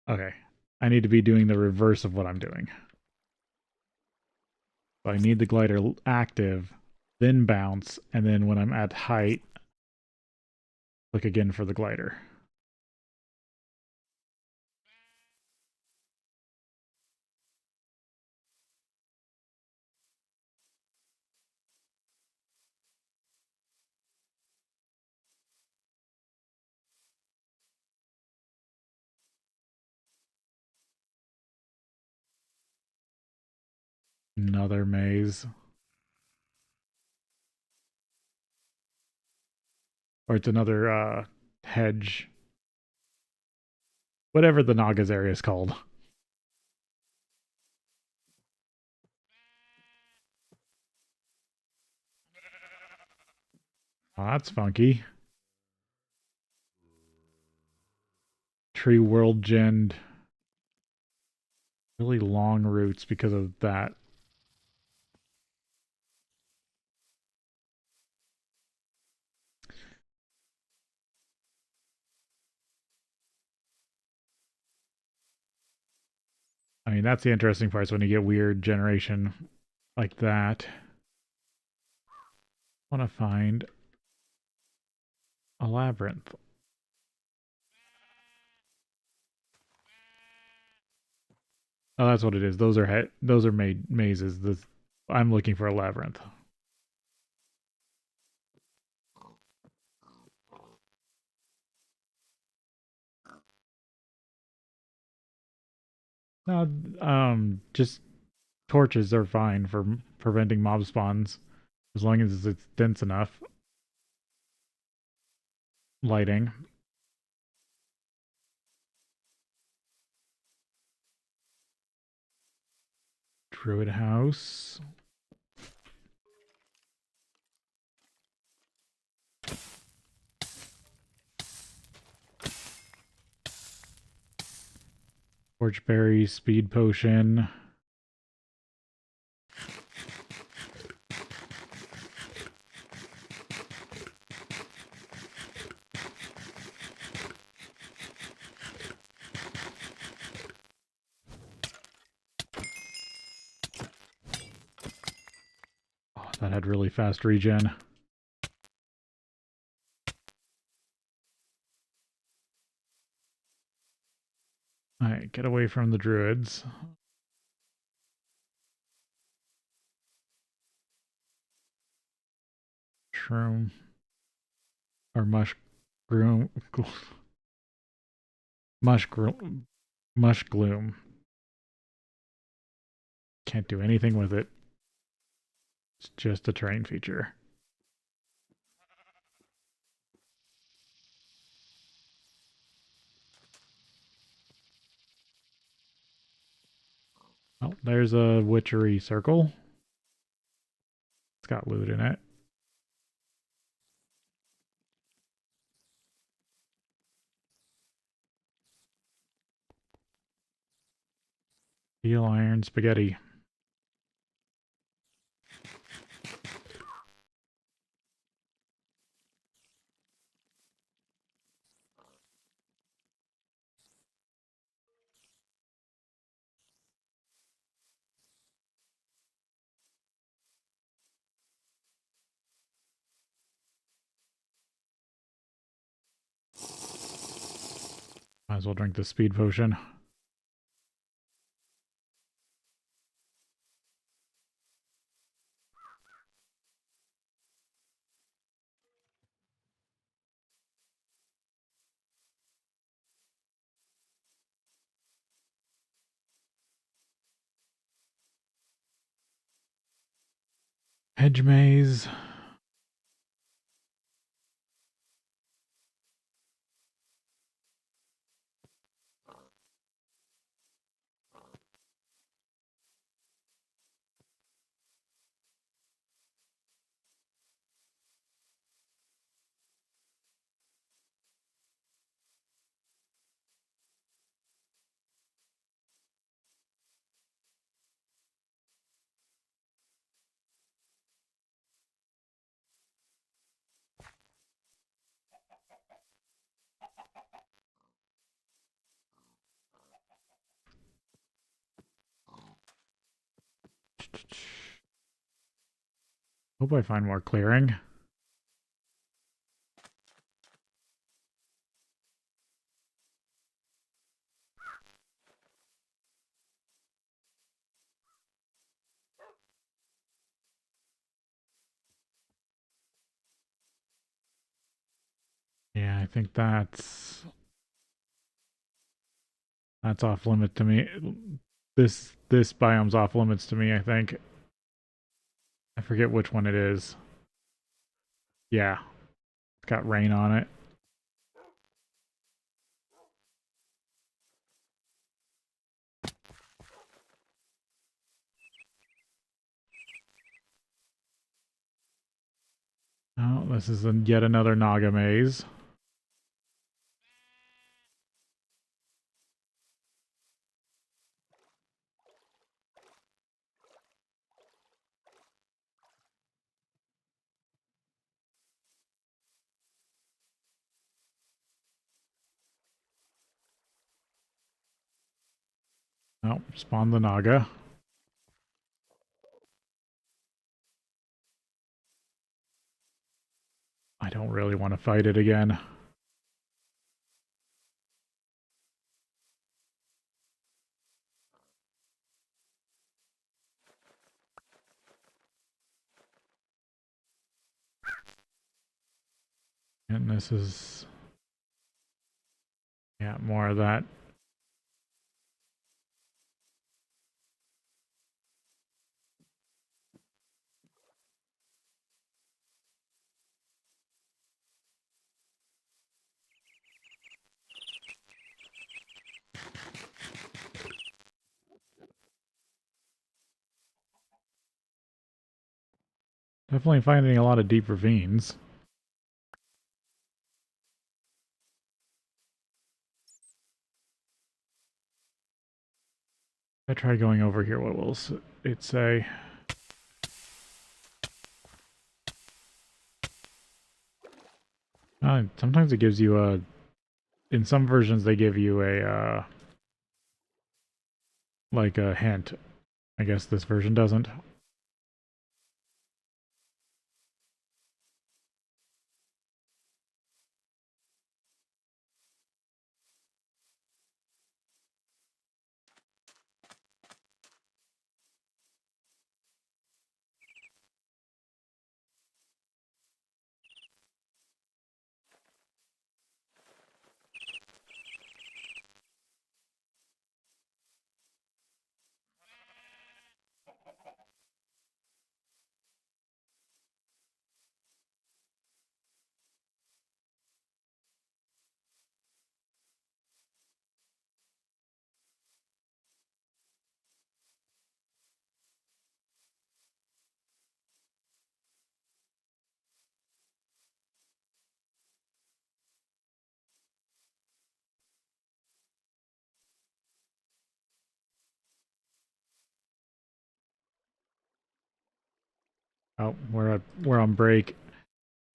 Okay, I need to be doing the reverse of what I'm doing. So I need the glider active, then bounce, and then when I'm at height, click again for the glider. Another maze. Or it's another hedge. Whatever the Nagas area is called. Oh, that's funky. Tree world gen. Really long roots because of that. I mean, that's the interesting part is when you get weird generation like that. I want to find a labyrinth. Oh, that's what it is. Those are made mazes. I'm looking for a labyrinth. No, just torches are fine for preventing mob spawns as long as it's dense enough. Lighting. Druid house. Torchberry, speed potion. Oh, that had really fast regen. Alright, get away from the druids. Shroom. Or mush gloom. Mush gloom. Can't do anything with it. It's just a terrain feature. Oh, there's a witchery circle. It's got loot in it. Steel, iron, spaghetti. Might as well drink the speed potion. Hedge maze. Hope I find more clearing. Yeah, I think that's off limit to me. This biome's off limits to me, I think. I forget which one it is. Yeah, it's got rain on it. Oh, this is yet another Naga maze. Oh, spawn the Naga. I don't really want to fight it again. And this is... yeah, more of that. Definitely finding a lot of deep ravines. I try going over here, what will it say? Sometimes it gives you a... in some versions they give you a, like a hint. I guess this version doesn't. Oh, we're on break.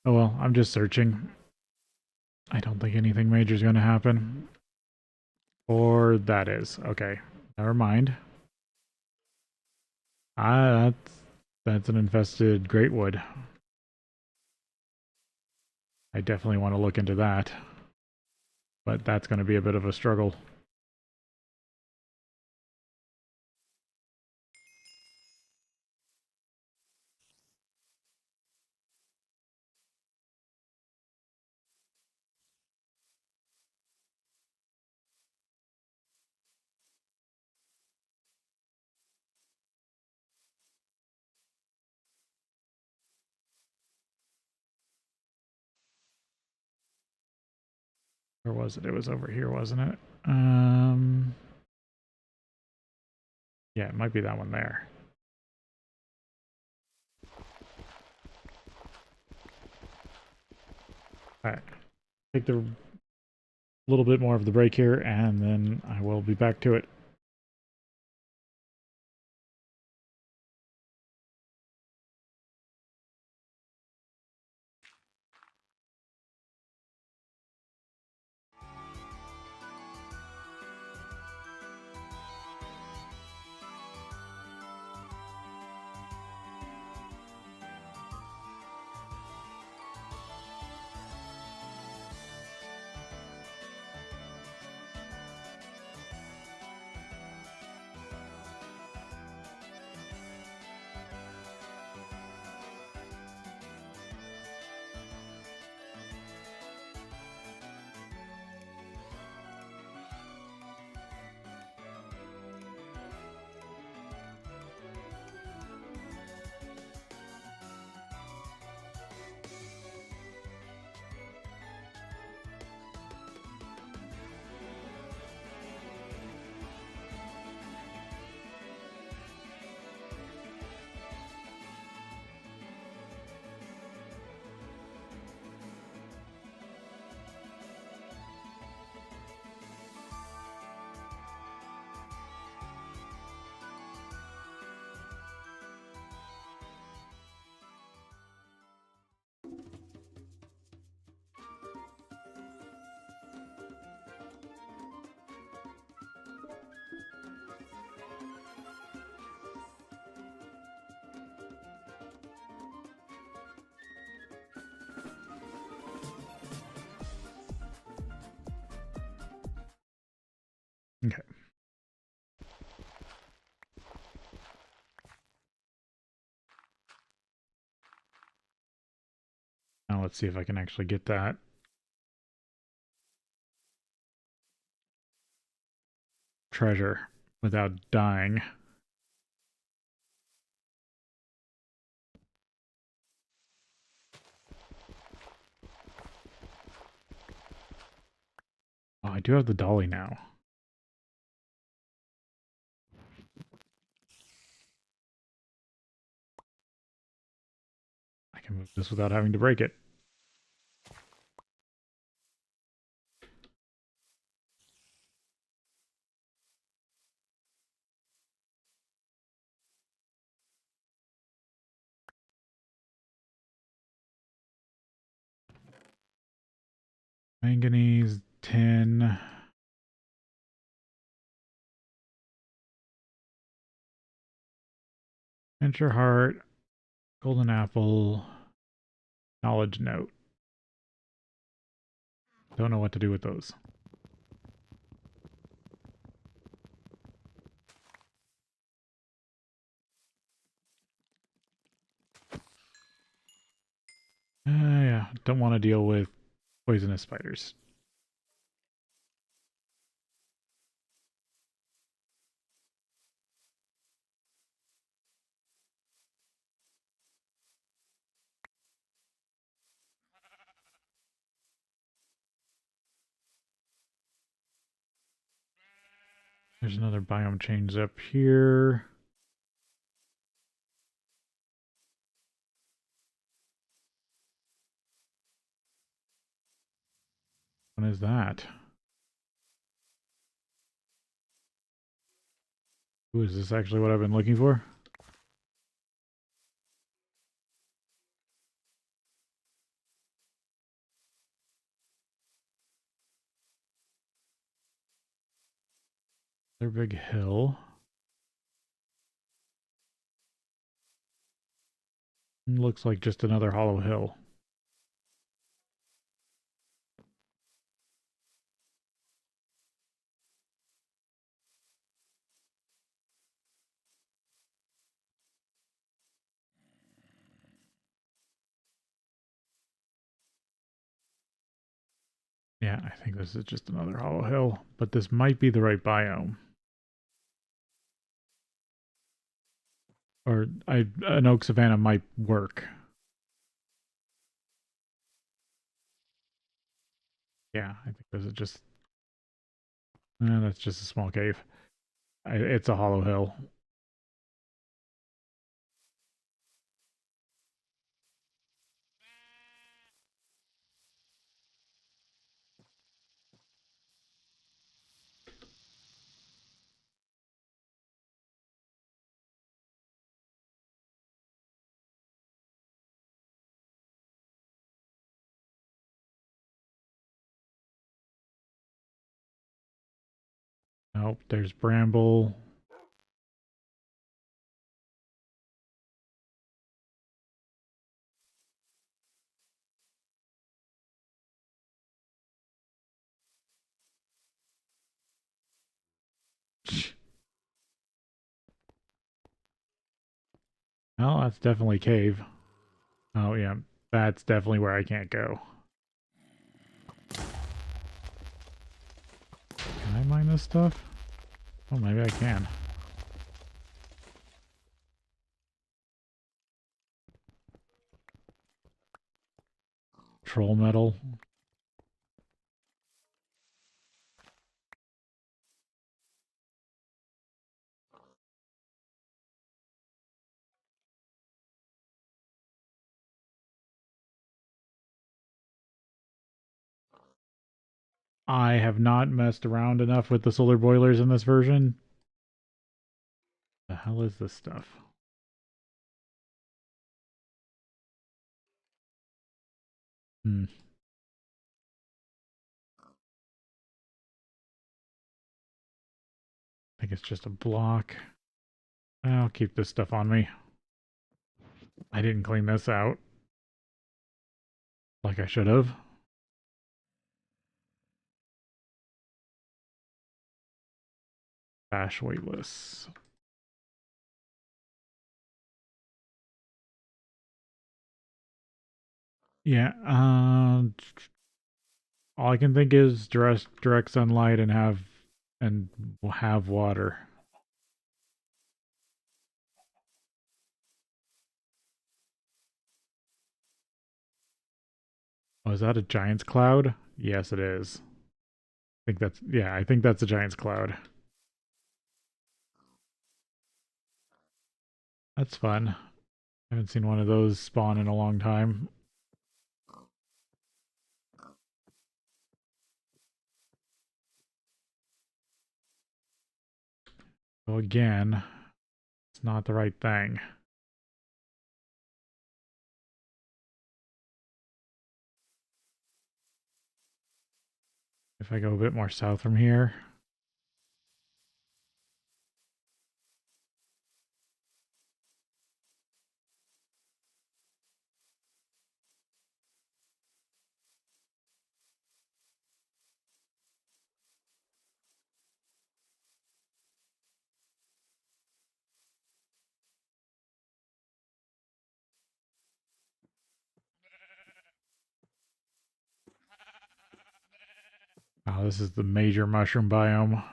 Oh well, I'm just searching. I don't think anything major is going to happen. Or that is. Okay. Never mind. Ah, that's an infested greatwood. I definitely want to look into that. But that's going to be a bit of a struggle. Where was it? It was over here, wasn't it? Yeah, it might be that one there. Alright. Take the little bit more of the break here, and then I will be back to it. Okay. Now let's see if I can actually get that. Treasure without dying. Oh, I do have the dolly now. I can move this without having to break it. Manganese, tin. Venture heart. Golden apple. Knowledge note. Don't know what to do with those. Yeah, don't want to deal with poisonous spiders. There's another biome change up here. What is that? Ooh, is this actually what I've been looking for? Another big hill. Looks like just another hollow hill. Yeah, I think this is just another hollow hill, but this might be the right biome. Or an oak savanna might work. Yeah, I think this is just... that's just a small cave. It's a hollow hill. Nope, there's bramble. Well, that's definitely cave. Oh, yeah. That's definitely where I can't go. Can I mine this stuff? Oh, maybe I can. Troll metal. I have not messed around enough with the solar boilers in this version. The hell is this stuff? Hmm. I think it's just a block. I'll keep this stuff on me. I didn't clean this out like I should have. Bash weightless. Yeah, all I can think is direct sunlight and have water. Oh, is that a giant's cloud? Yes, it is. I think that's a giant's cloud. That's fun. I haven't seen one of those spawn in a long time. So again, it's not the right thing. If I go a bit more south from here. Oh, this is the major mushroom biome.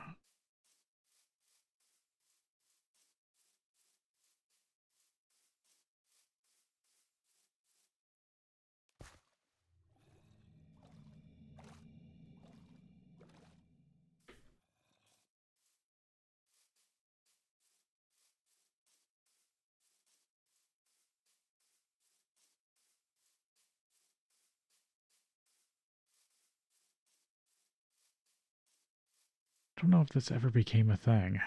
I don't know if this ever became a thing.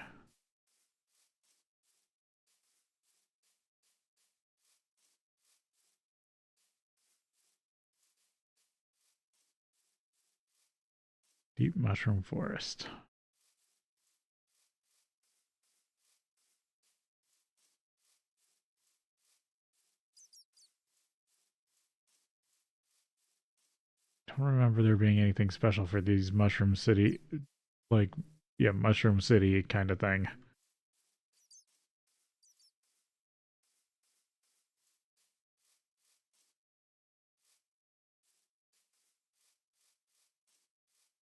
Deep mushroom forest. Don't remember there being anything special for these Mushroom City, like, yeah, Mushroom City kind of thing.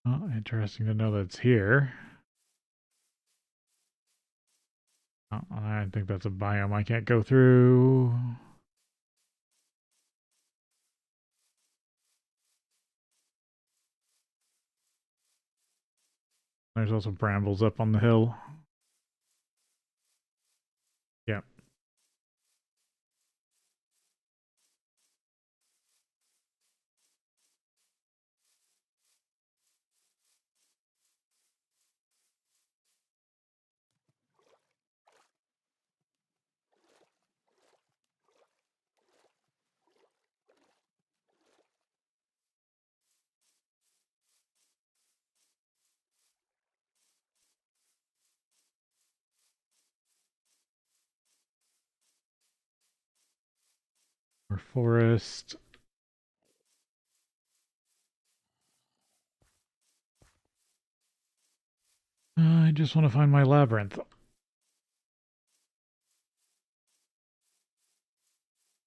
Oh, interesting to know that's here. Oh, I think that's a biome I can't go through. There's also brambles up on the hill. Yep. More forest. I just want to find my labyrinth.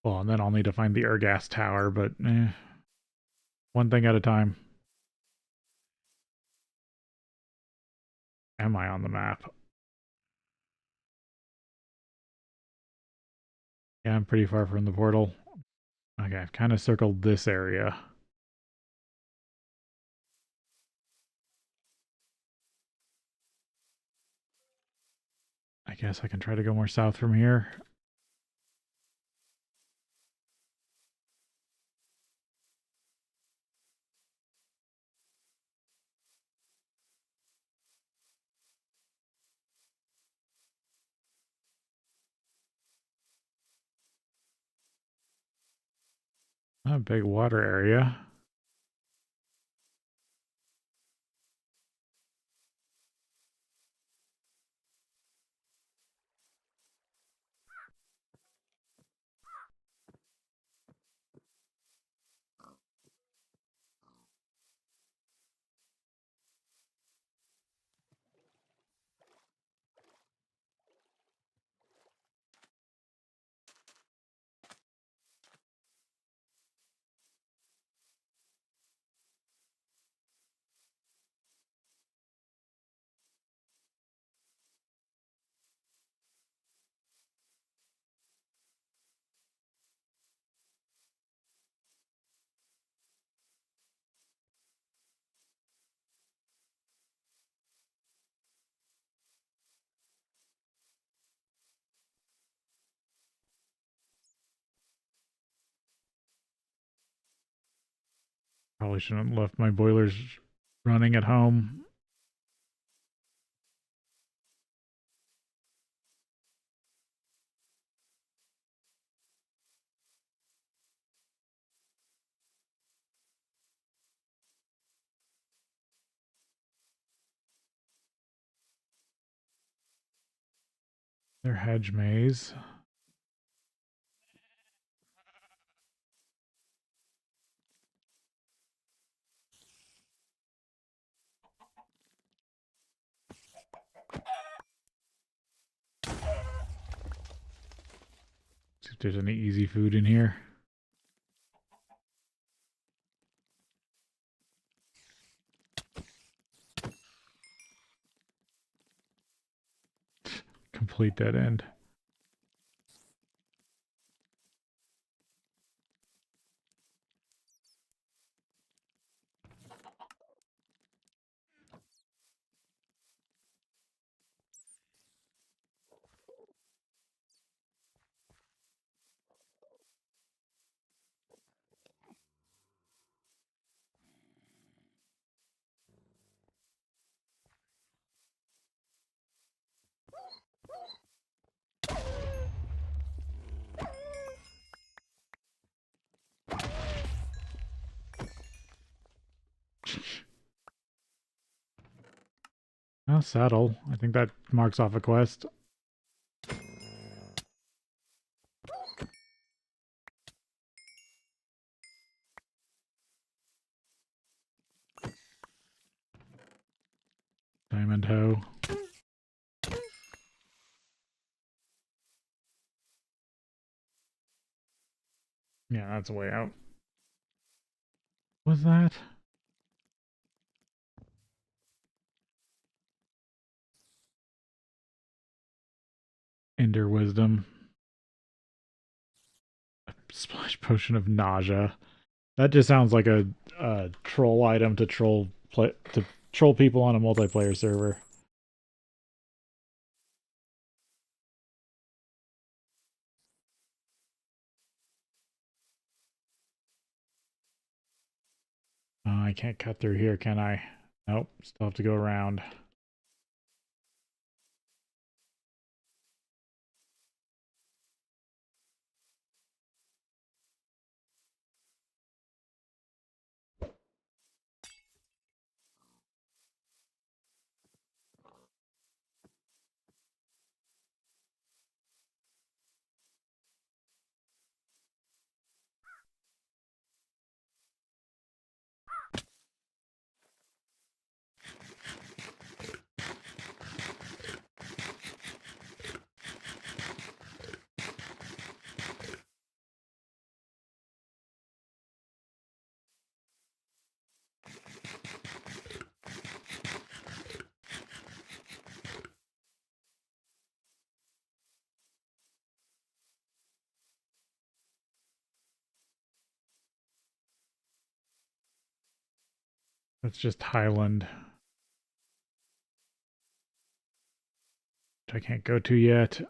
Well, and then I'll need to find the Ergas Tower, but one thing at a time. Am I on the map? Yeah, I'm pretty far from the portal. Okay, I've kind of circled this area. I guess I can try to go more south from here. A big water area. Probably shouldn't have left my boilers running at home. They're hedge maze. See if there's any easy food in here. Complete dead end. Oh, saddle. I think that marks off a quest. Diamond hoe. Yeah, that's a way out. Was that? Ender wisdom. A splash potion of nausea. That just sounds like a troll item to troll to troll people on a multiplayer server. I can't cut through here, can I? Nope, still have to go around. That's just Highland, which I can't go to yet.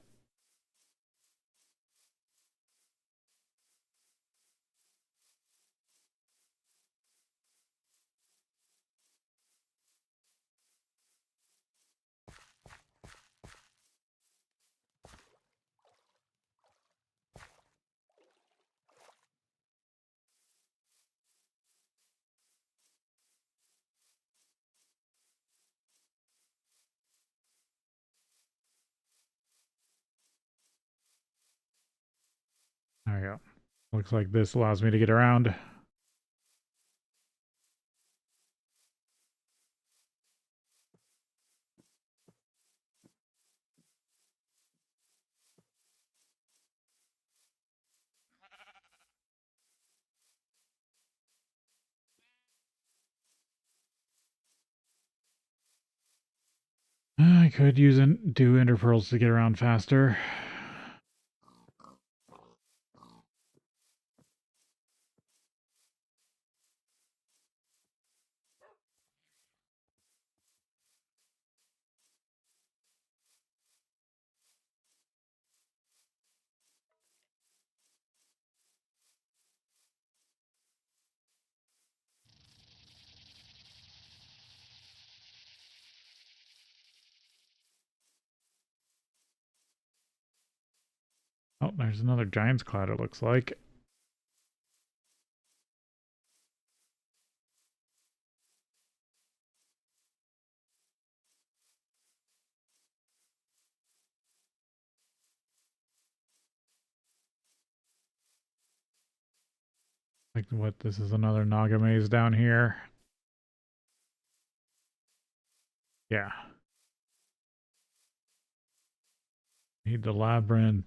There we go. Looks like this allows me to get around. I could do ender pearls to get around faster. Oh, there's another giant's cloud, it looks like. Like what? This is another Naga maze down here. Yeah. Need the labyrinth.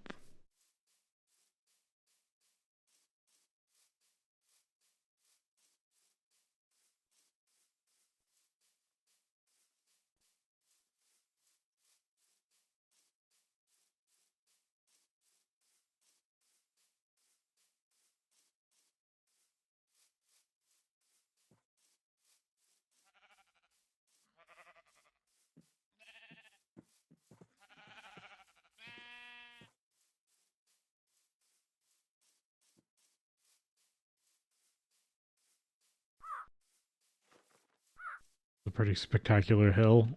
A pretty spectacular hill.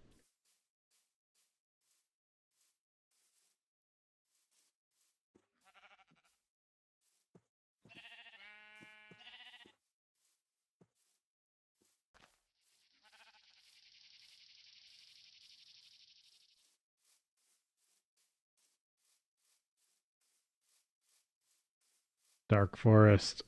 Dark forest.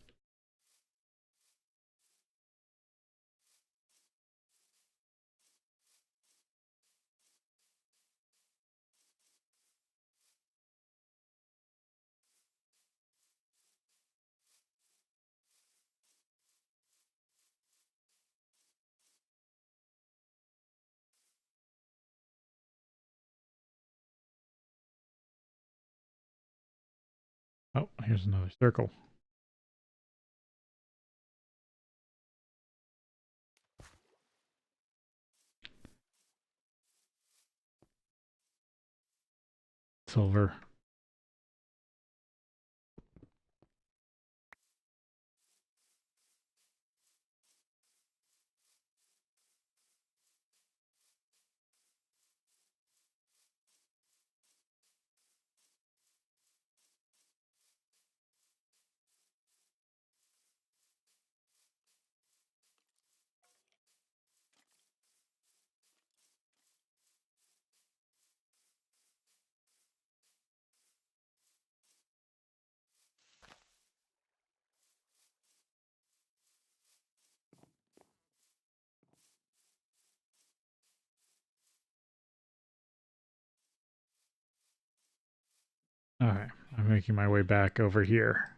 Oh, here's another circle. silver. Alright, I'm making my way back over here.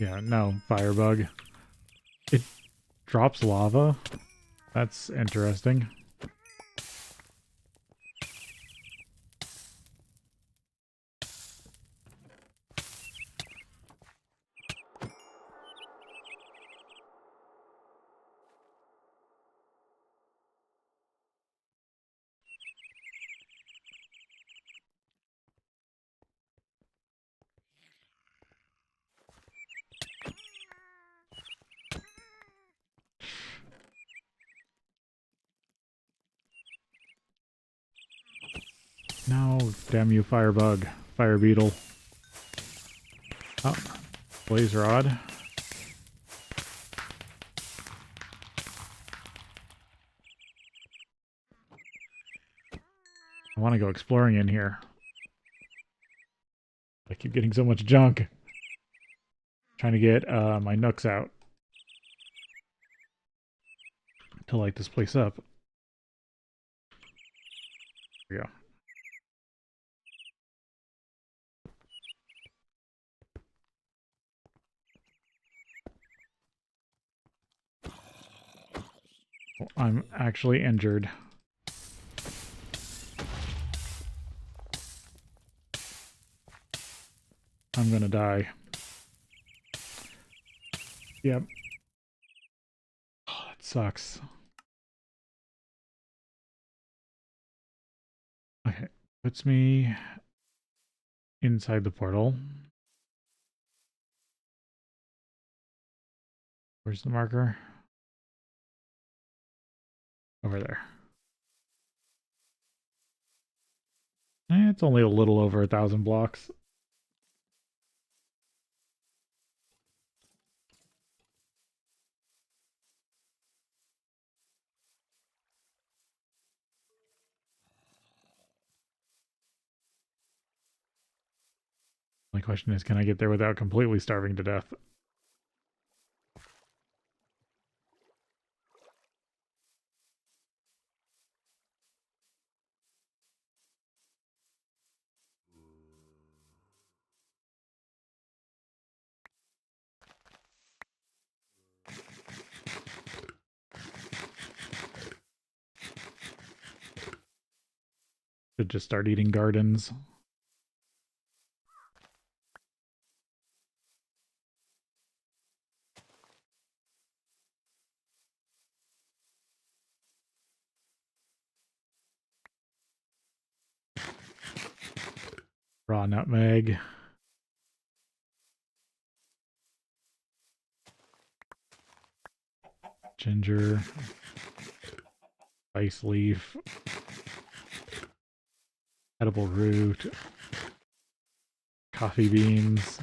Yeah, no, firebug. It drops lava? That's interesting. No, damn you, firebug. Fire beetle. Oh, blaze rod. I want to go exploring in here. I keep getting so much junk. Trying to get my nooks out to light this place up. There we go. Well, I'm actually injured. I'm gonna die. Yep. Oh, that sucks. Okay, puts me inside the portal. Where's the marker? Over there. It's only a little over 1,000 blocks. My question is, can I get there without completely starving to death? Should just start eating gardens. Raw nutmeg. Ginger. Spice leaf. Edible root. Coffee beans.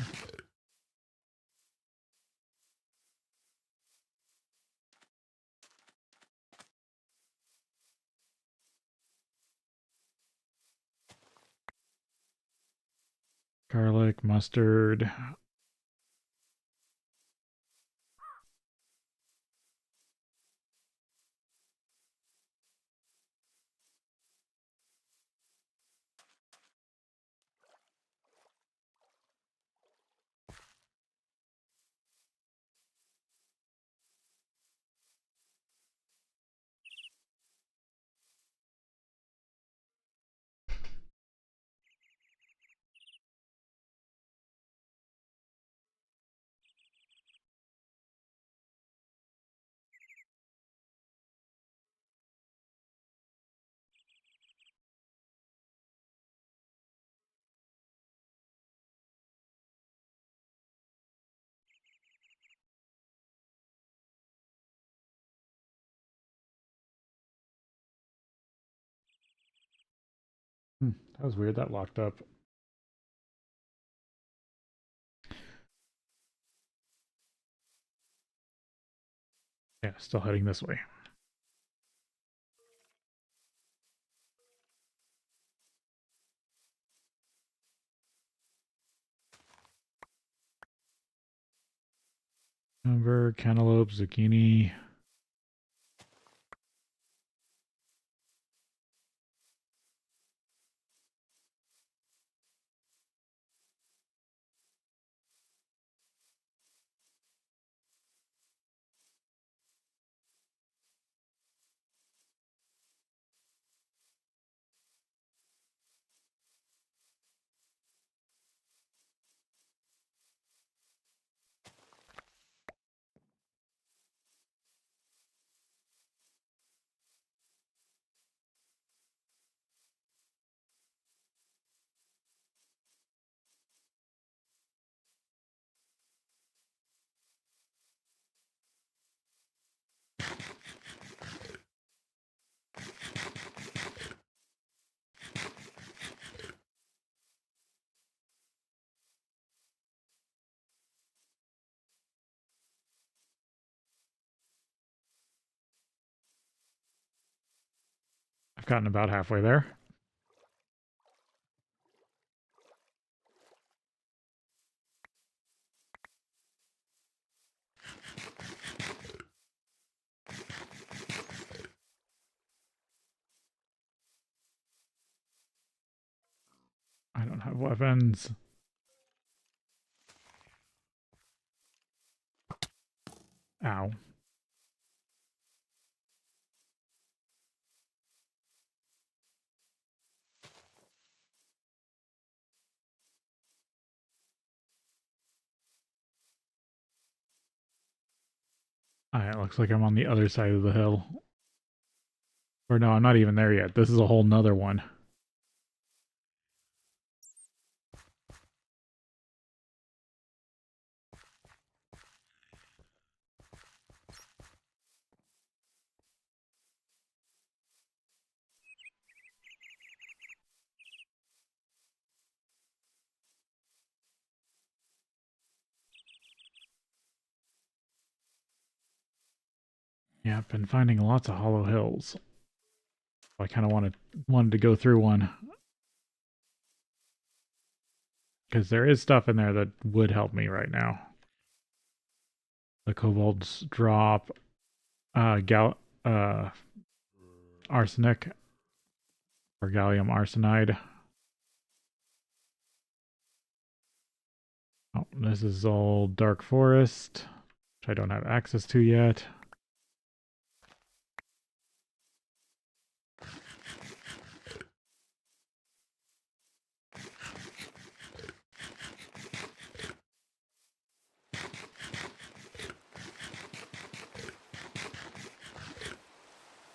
Garlic, mustard. That was weird. That locked up. Yeah, still heading this way. Cucumber, cantaloupe, zucchini. I've gotten about halfway there. I don't have weapons. Ow. Alright, looks like I'm on the other side of the hill. Or no, I'm not even there yet. This is a whole nother one. Yeah, I've been finding lots of hollow hills. I kind of wanted to go through one. Because there is stuff in there that would help me right now. The kobold's drop, arsenic, or gallium arsenide. Oh, this is all dark forest, which I don't have access to yet.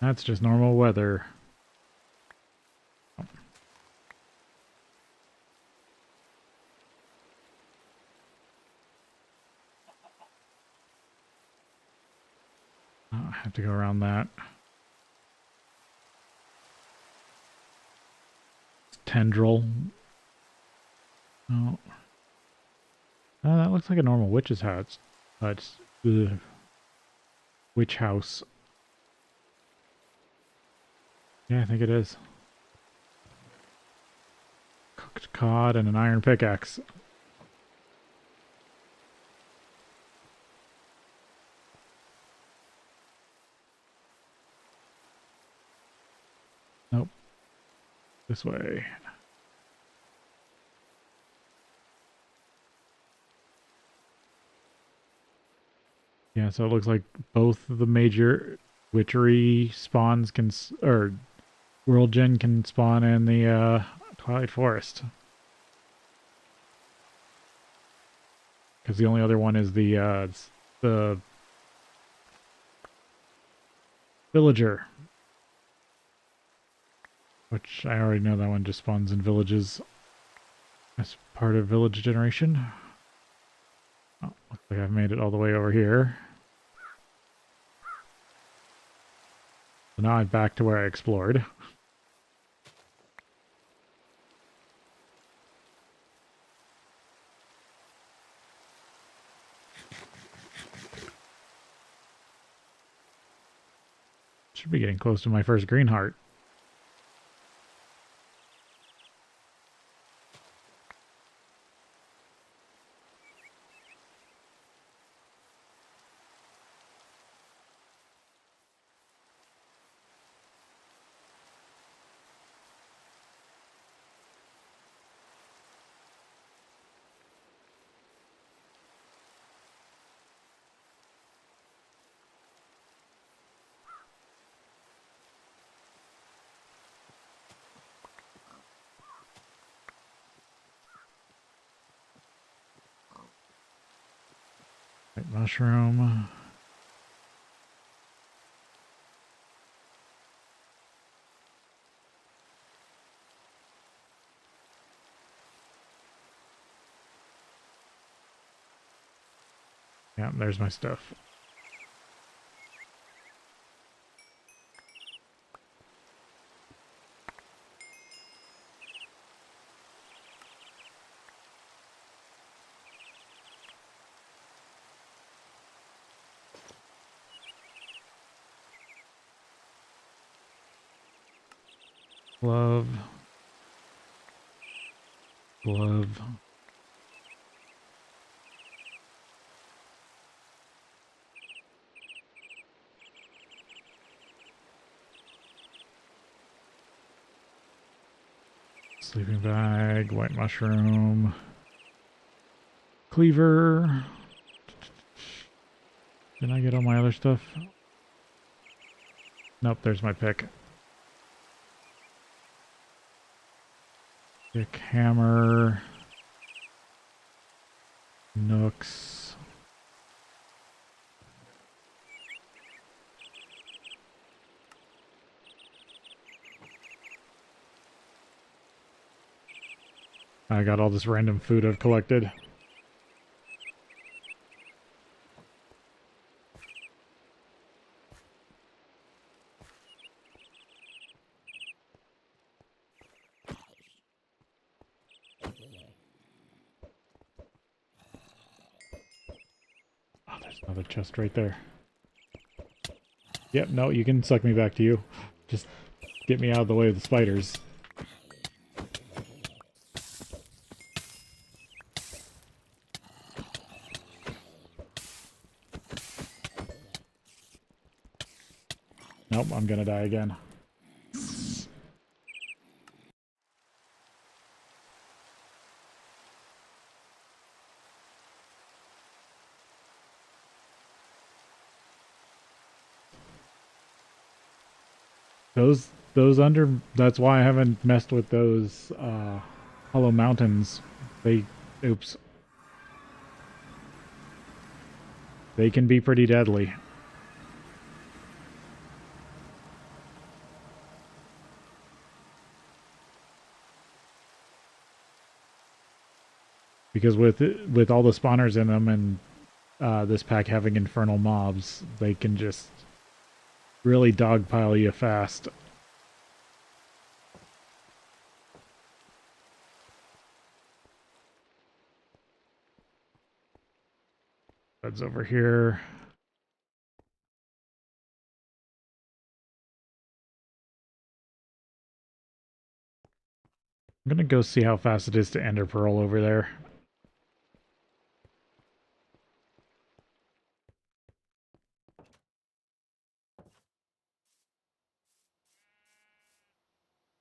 That's just normal weather. Oh, I have to go around that. Tendril. Oh. That looks like a normal witch's house. It's the witch house. Yeah, I think it is. Cooked cod and an iron pickaxe. Nope. This way. Yeah, so it looks like both of the major witchery spawns can, or world gen can spawn in the Twilight Forest. Because the only other one is the villager. Which I already know that one just spawns in villages as part of village generation. Oh, looks like I've made it all the way over here. So now I'm back to where I explored. Should be getting close to my first green heart. White mushroom. Yeah, there's my stuff. Glove. Glove. Sleeping bag, white mushroom. Cleaver. Did I get all my other stuff? Nope, there's my pick. Pick, hammer. Nooks. I got all this random food I've collected. Oh, there's another chest right there. Yep, no, you can suck me back to you. Just get me out of the way of the spiders. Nope, I'm gonna die again. Those under, that's why I haven't messed with those hollow mountains. Oops. They can be pretty deadly. Because with all the spawners in them and this pack having infernal mobs, they can just really dogpile you fast. That's over here. I'm gonna go see how fast it is to ender pearl over there.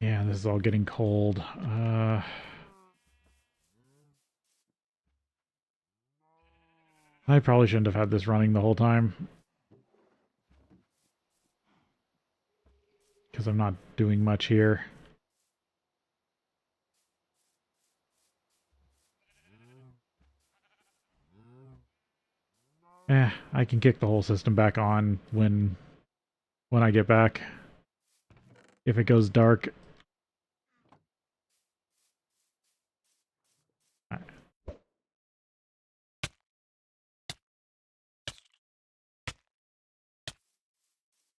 Yeah, this is all getting cold. I probably shouldn't have had this running the whole time. Because I'm not doing much here. I can kick the whole system back on when I get back. If it goes dark.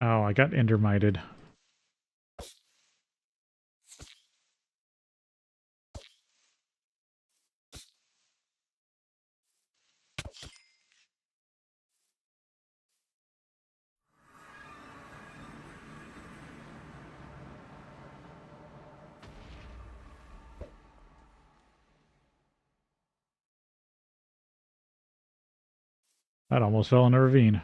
Oh, I got endermited. That almost fell in a ravine.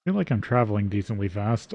I feel like I'm traveling decently fast.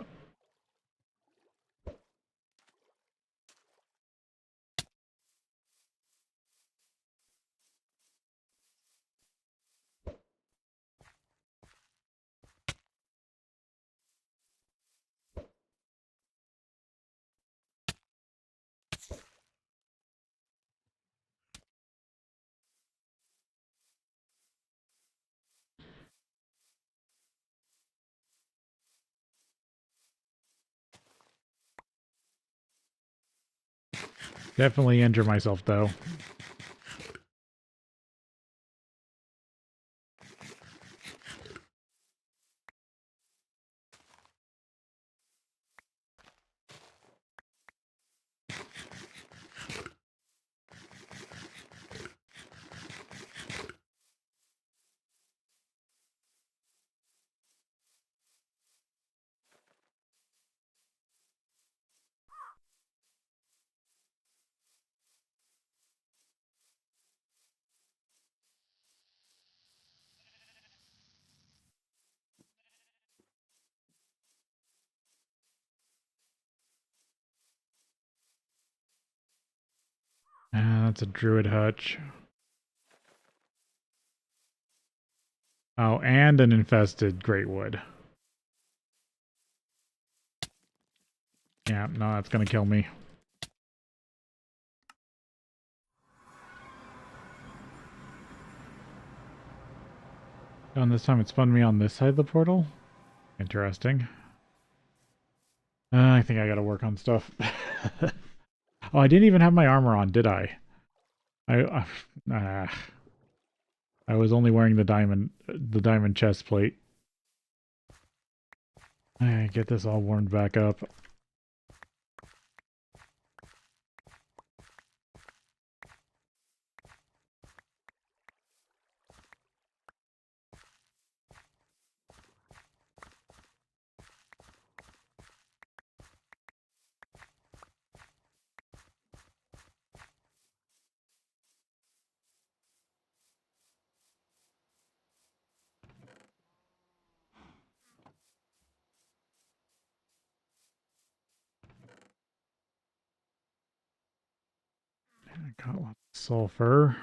Definitely injure myself though. Ah, that's a druid hutch. Oh, and an infested greatwood. Yeah, no, that's gonna kill me. Oh, and this time it spun me on this side of the portal? Interesting. I think I gotta work on stuff. Oh, I didn't even have my armor on, did I? Uh, I was only wearing the diamond chest plate. I get this all warmed back up. I got lots of sulfur.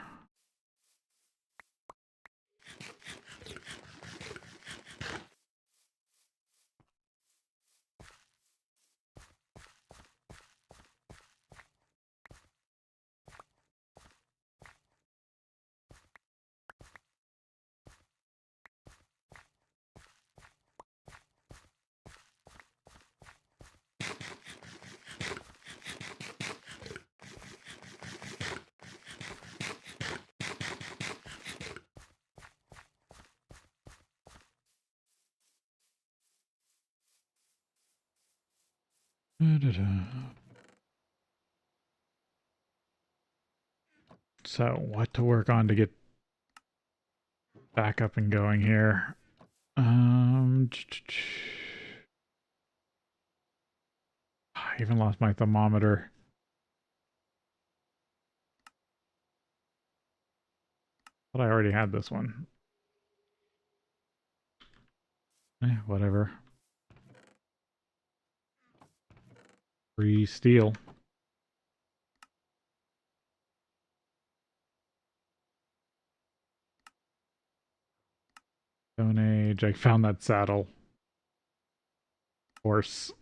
So, what to work on to get back up and going here? I even lost my thermometer. But I already had this one. Whatever. Free steel. Stone Age. I found that saddle. Horse.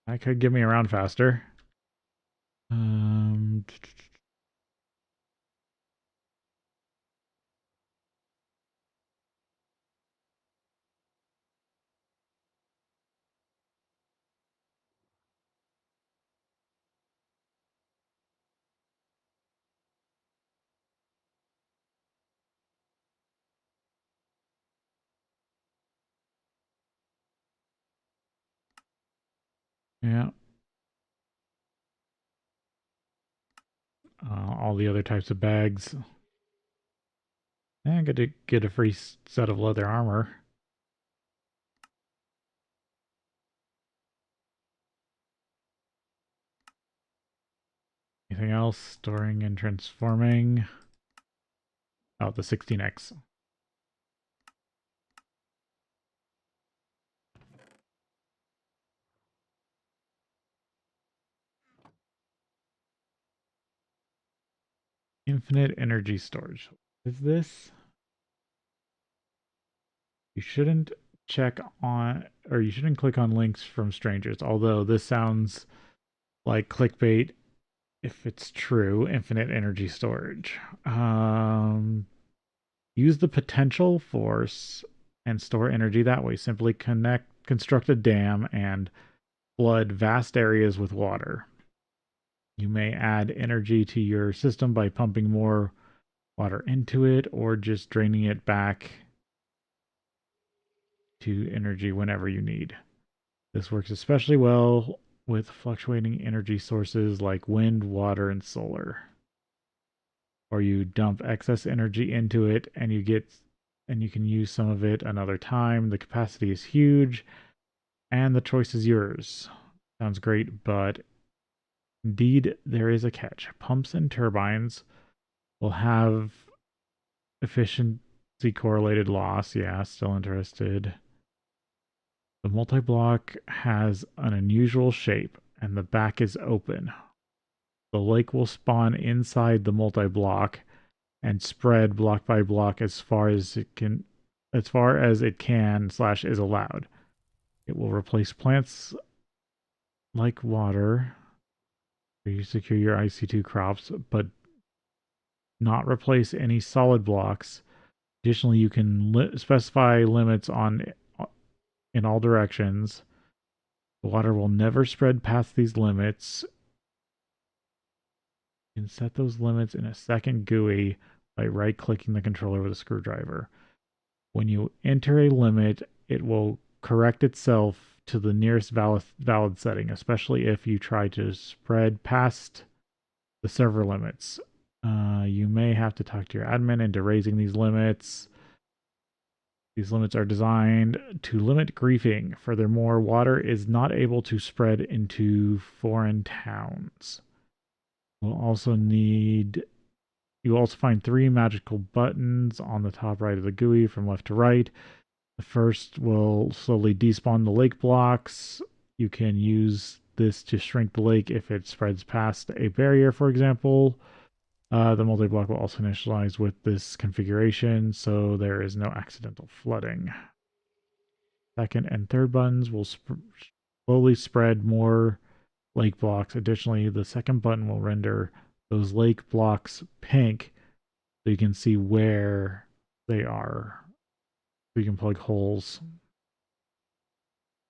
That could get me around faster. Um, Yeah. All the other types of bags. And get to get a free set of leather armor. Anything else? Storing and transforming. Oh, the 16X. Infinite energy storage. Is this? You shouldn't check on, or you shouldn't click on links from strangers, although this sounds like clickbait if it's true. Infinite energy storage. Use the potential force and store energy that way. Simply construct a dam and flood vast areas with water. You may add energy to your system by pumping more water into it or just draining it back to energy whenever you need. This works especially well with fluctuating energy sources like wind, water, and solar. Or you dump excess energy into it and you can use some of it another time. The capacity is huge and the choice is yours. Sounds great, but indeed there is a catch. Pumps and turbines will have efficiency correlated loss. Yeah, still interested. The multi-block has an unusual shape and the back is open. The lake will spawn inside the multi-block and spread block by block as far as it can/is allowed. It will replace plants like water you secure your IC2 crops, but not replace any solid blocks. Additionally, you can specify limits in all directions. The water will never spread past these limits. You can set those limits in a second GUI by right-clicking the controller with a screwdriver. When you enter a limit, it will correct itself to the nearest valid setting, especially if you try to spread past the server limits. You may have to talk to your admin into raising these limits. These limits are designed to limit griefing. Furthermore, water is not able to spread into foreign towns. You'll also find 3 magical buttons on the top right of the GUI from left to right. The first will slowly despawn the lake blocks. You can use this to shrink the lake if it spreads past a barrier, for example. The multi-block will also initialize with this configuration, so there is no accidental flooding. Second and third buttons will slowly spread more lake blocks. Additionally, the second button will render those lake blocks pink so you can see where they are. So you can plug holes.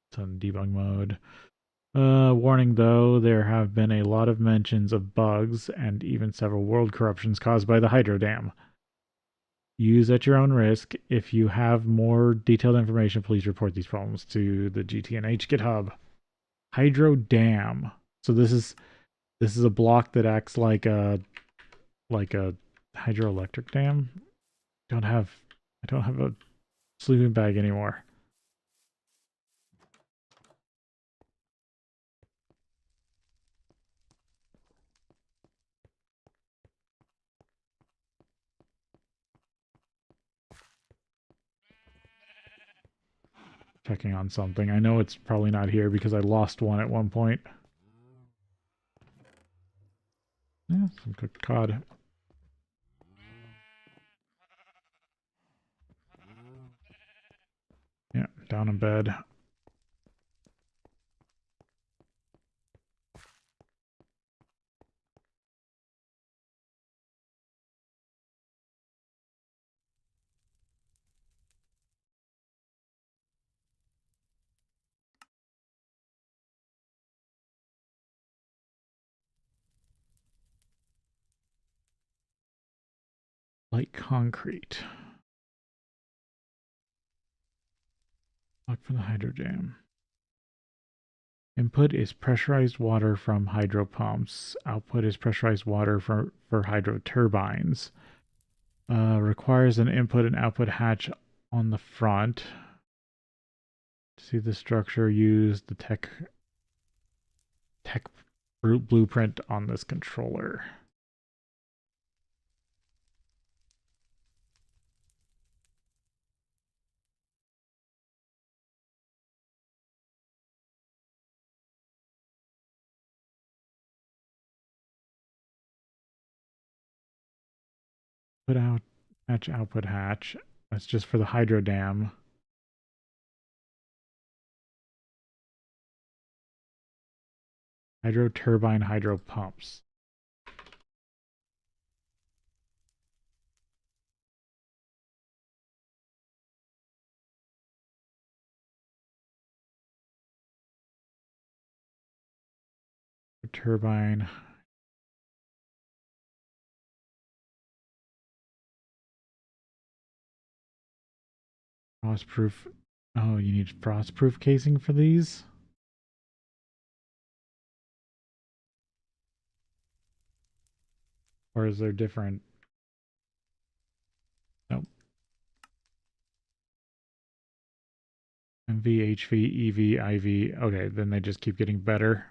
It's on debug mode. Warning though, there have been a lot of mentions of bugs and even several world corruptions caused by the hydro dam. Use at your own risk. If you have more detailed information, please report these problems to the GTNH GitHub. Hydro dam. So this is a block that acts like a hydroelectric dam. I don't have a sleeping bag anymore. Checking on something. I know it's probably not here because I lost one at one point. Yeah, some cooked cod. Yeah, down in bed. Light concrete. Look for the hydro dam. Input is pressurized water from hydro pumps. Output is pressurized water for hydro turbines. Requires an input and output hatch on the front. See the structure, use the tech blueprint on this controller. Put out hatch output hatch. That's just for the hydro dam. Hydro turbine, hydro pumps. Turbine. Frostproof. Oh, you need frostproof casing for these? Or is there different? Nope. MV, HV, EV, IV. Okay, then they just keep getting better.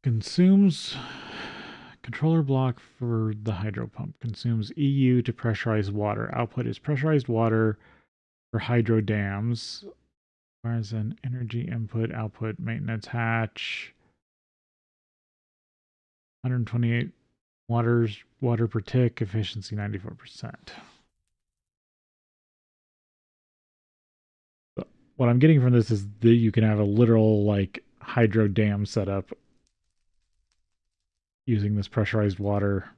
Consumes controller block for the hydro pump. Consumes EU to pressurize water. Output is pressurized water for hydro dams. Whereas an energy input, output, maintenance hatch. 128 water per tick, efficiency 94%. What I'm getting from this is that you can have a literal like hydro dam setup using this pressurized water.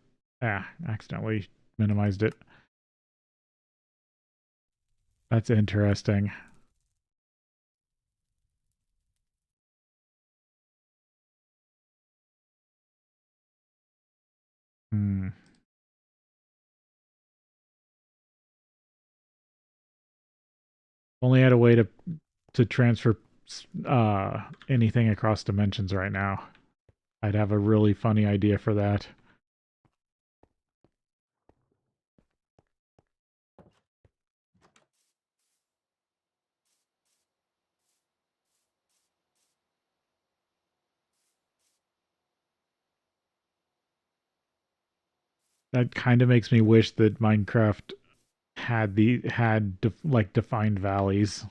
Accidentally minimized it. That's interesting. Hmm. Only had a way to transfer anything across dimensions right now. I'd have a really funny idea for that. That kind of makes me wish that Minecraft had like defined valleys.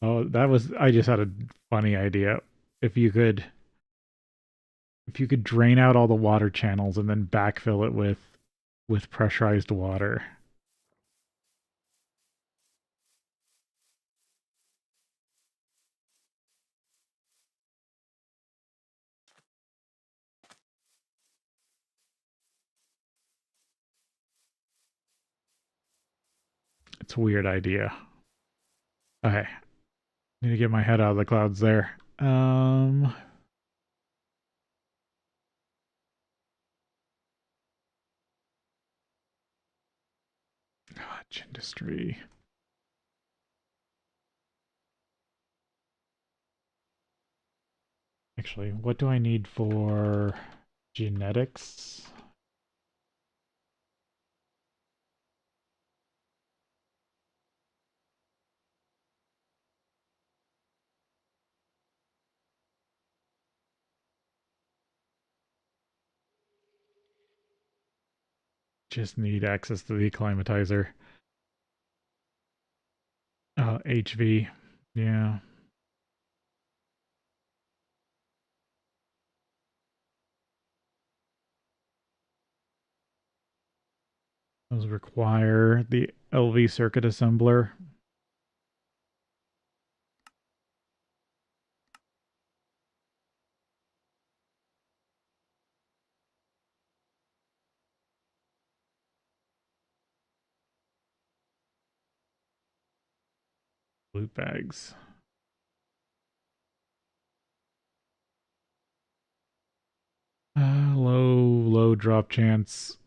Oh, I just had a funny idea. If you could if you could drain out all the water channels and then backfill it with pressurized water. It's a weird idea. Okay. Need to get my head out of the clouds there. Watch industry. Actually, what do I need for genetics? Just need access to the acclimatizer. HV. Yeah. Those require the LV circuit assembler. Loot bags. Low drop chance.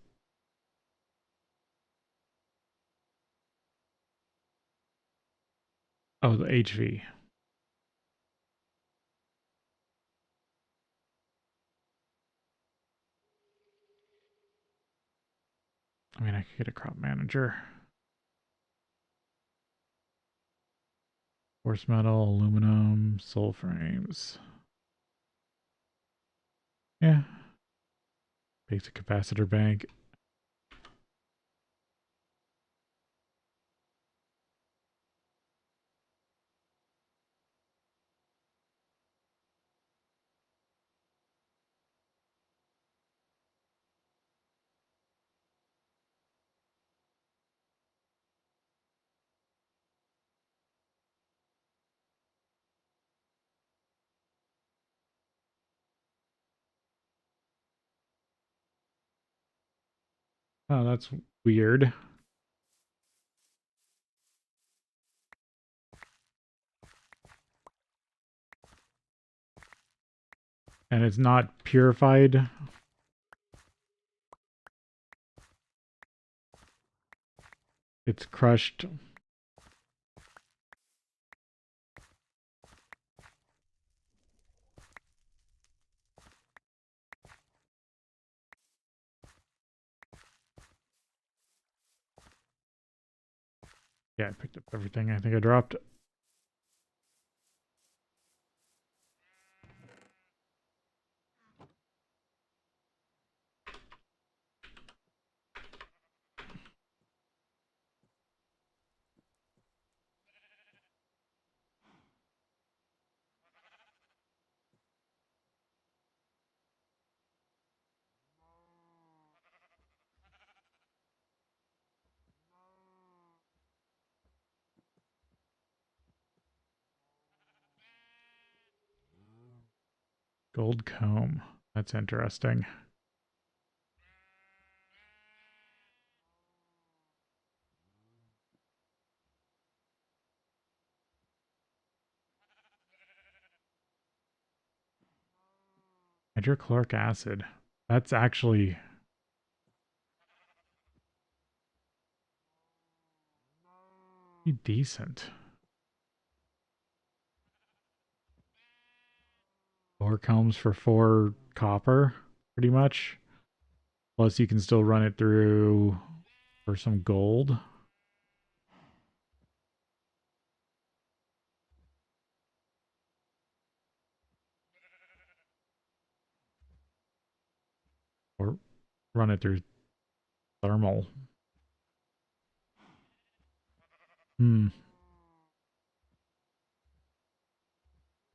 Oh, the HV. I mean, I could get a crop manager. Force metal, aluminum, soul frames. Yeah. Basic capacitor bank. Oh, that's weird. And it's not purified. It's crushed. Yeah, I picked up everything I think I dropped. Gold comb. That's interesting. Hydrochloric acid. That's actually decent. 4 combs for 4 copper, pretty much. Plus, you can still run it through for some gold. Or run it through thermal. Hmm.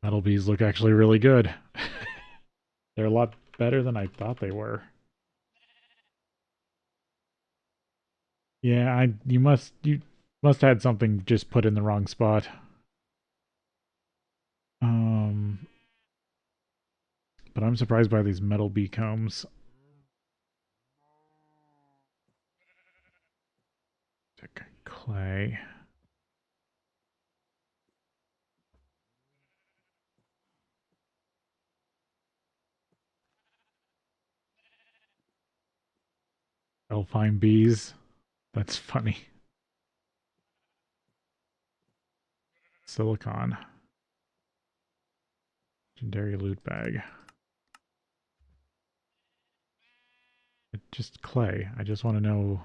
Metal bees look actually really good. They're a lot better than I thought they were. Yeah, you must had something just put in the wrong spot. Um, but I'm surprised by these metal bee combs. Clay. Alpine bees. That's funny. Silicon. Legendary loot bag. It's just clay. I just want to know.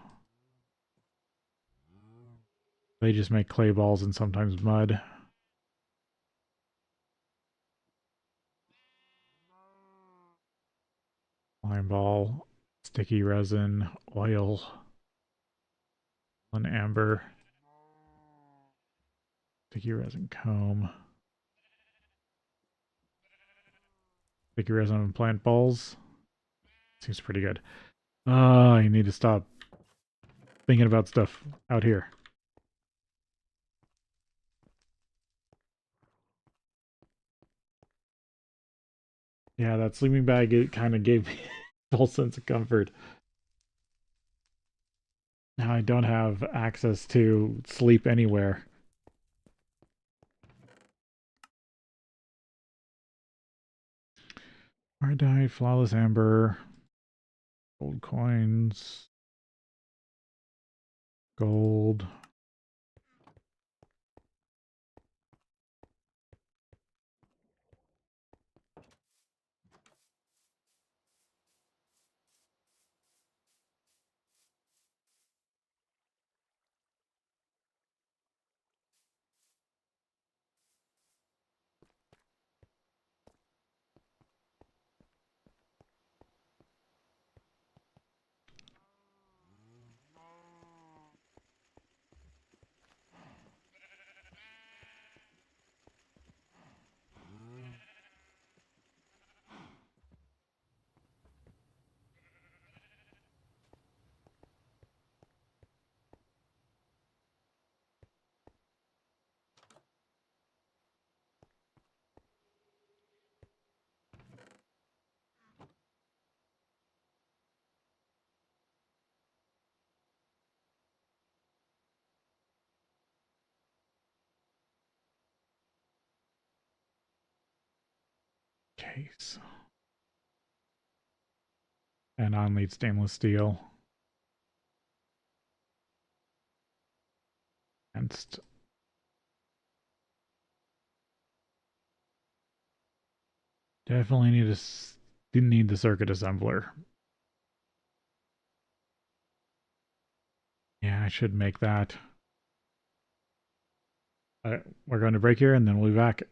They just make clay balls and sometimes mud. Lime ball. Sticky resin, oil, and amber. Sticky resin comb. Sticky resin and plant balls. Seems pretty good. I need to stop thinking about stuff out here. Yeah, that sleeping bag, it kind of gave me a full sense of comfort. Now I don't have access to sleep anywhere. Iodide, flawless amber, gold coins, gold. Case. And on-lead stainless steel. And definitely need the circuit assembler. Yeah, I should make that. We're going to break here and then we'll be back.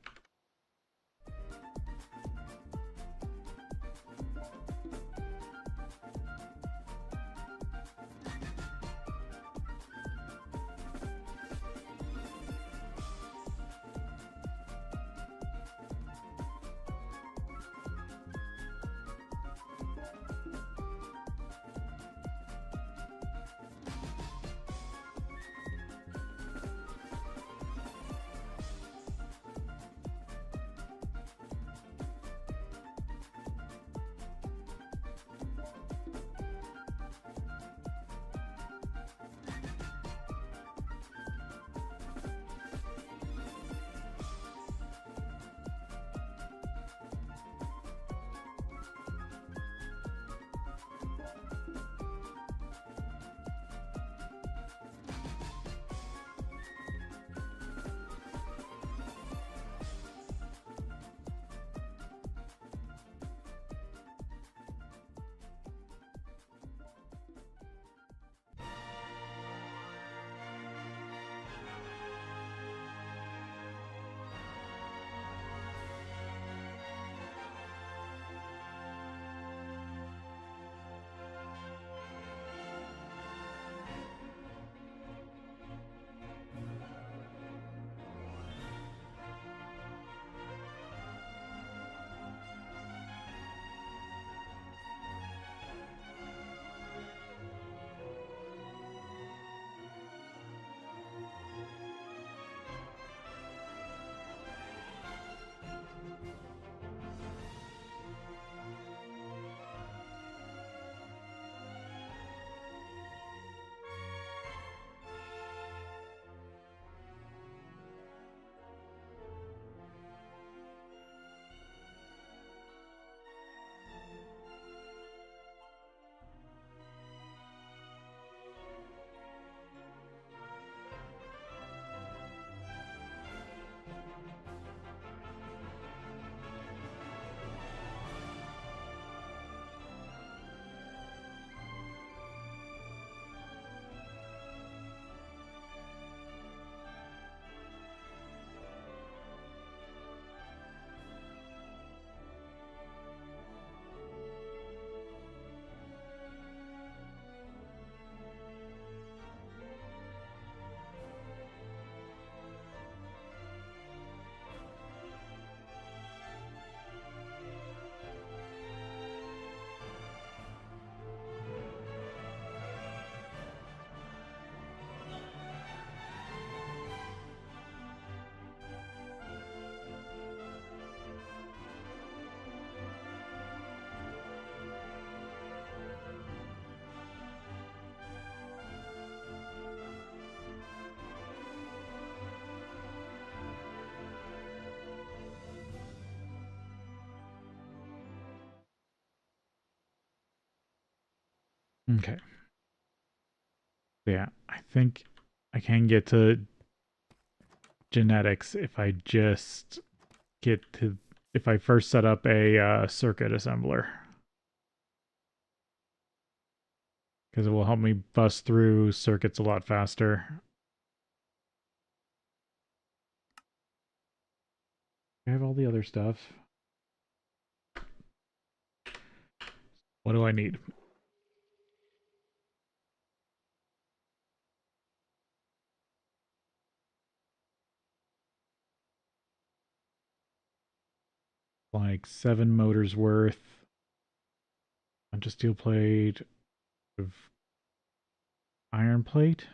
Okay. Yeah, I think I can get to genetics if I just get to if I first set up a circuit assembler, because it will help me bust through circuits a lot faster. I have all the other stuff. What do I need? Like 7 motors worth. Bunch of steel plate, of iron plate.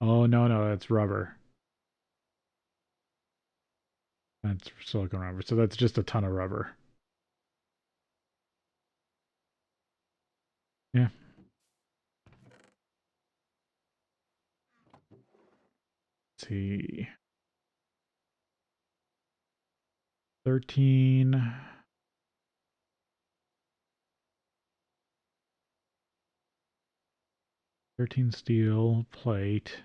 Oh no, no, that's rubber. That's silicone rubber. So that's just a ton of rubber. Yeah. Let's see. 13. 13 steel plate.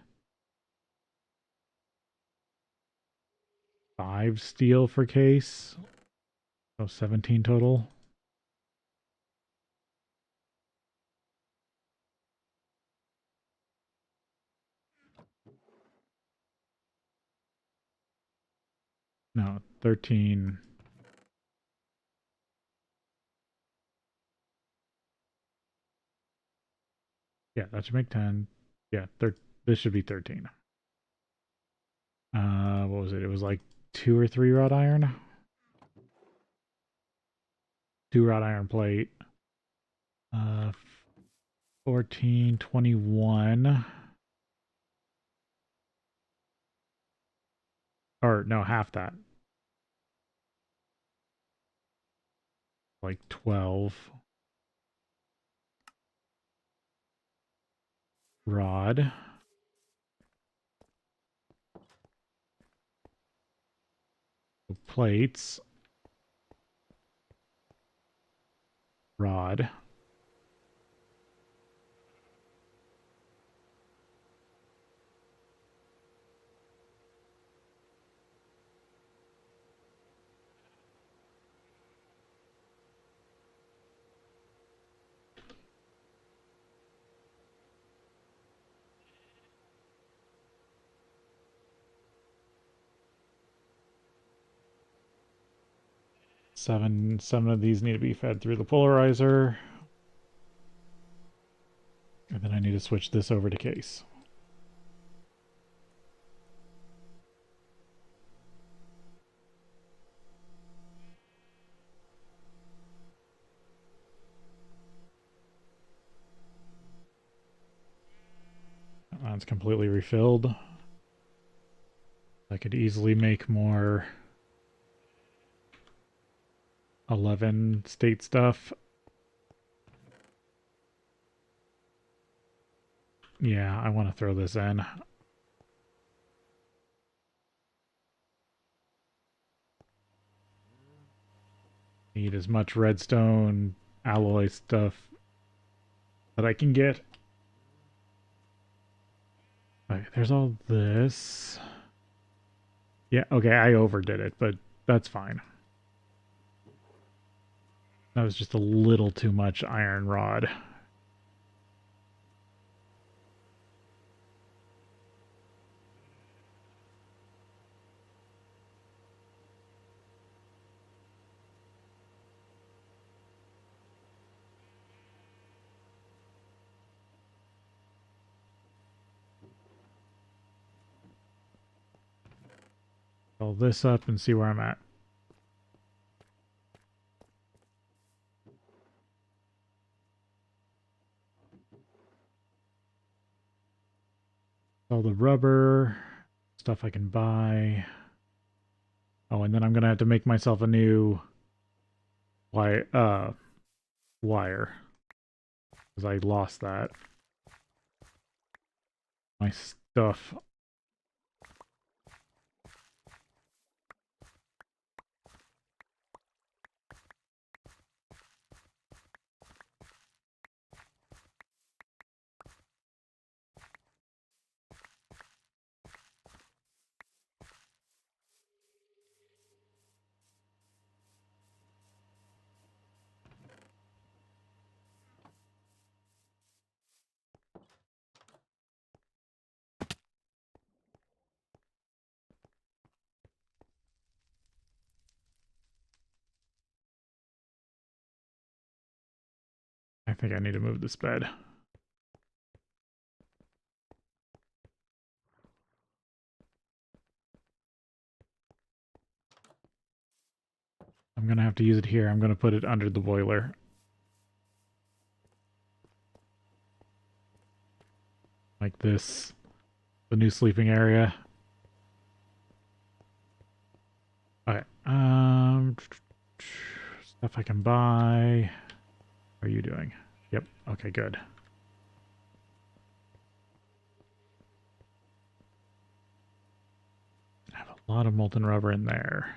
5 steel for case. So 17 total. No, 13. Yeah, that should make 10. Yeah, this should be 13. What was it? It was like 2 or 3 wrought iron. 2 wrought iron plate. Uh, 14, 21. Or no, half that. Like 12 rod. Plates. Rod. Seven of these need to be fed through the polarizer. And then I need to switch this over to case. That's completely refilled. I could easily make more 11 state stuff. Yeah, I want to throw this in. Need as much redstone alloy stuff that I can get. Okay, there's all this. Yeah, okay, I overdid it, but that's fine. That was just a little too much iron rod. Fill this up and see where I'm at. All the rubber, stuff I can buy. Oh, and then I'm gonna have to make myself a new wire, because I lost that. My stuff. I think I need to move this bed. I'm going to have to use it here. I'm going to put it under the boiler. Like this. The new sleeping area. Okay. Stuff I can buy. How are you doing? Yep. Okay, good. I have a lot of molten rubber in there.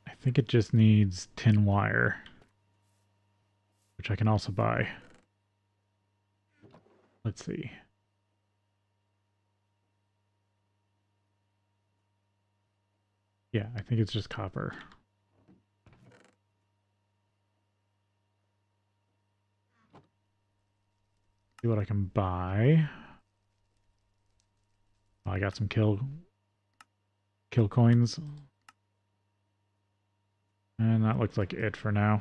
I think it just needs tin wire, which I can also buy. Let's see. Yeah, I think it's just copper. See what I can buy. Oh, I got some kill coins. And that looks like it for now.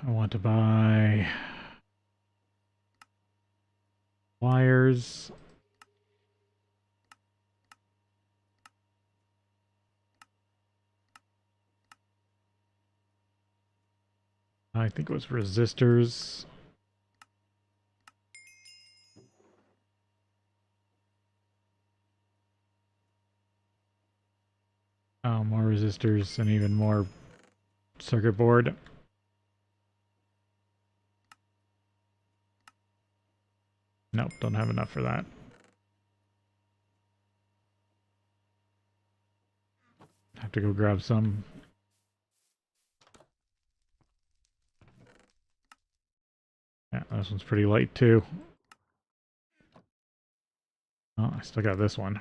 I want to buy wires. I think it was resistors. Oh, more resistors and even more circuit board. Nope, don't have enough for that. Have to go grab some. Yeah, this one's pretty light too. Oh, I still got this one.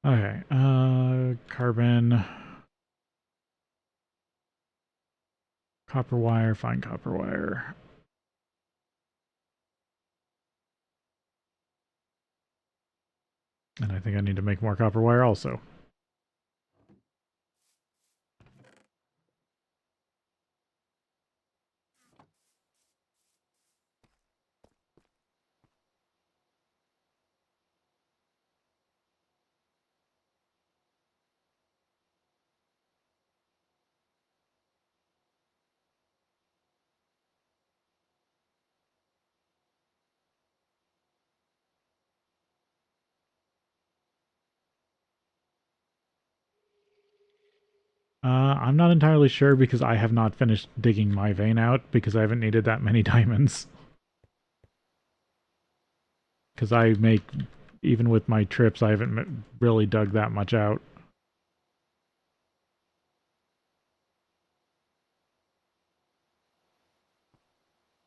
Okay, carbon, copper wire, fine copper wire. And I think I need to make more copper wire also. I'm not entirely sure because I have not finished digging my vein out because I haven't needed that many diamonds. Because I make, even with my trips, I haven't really dug that much out.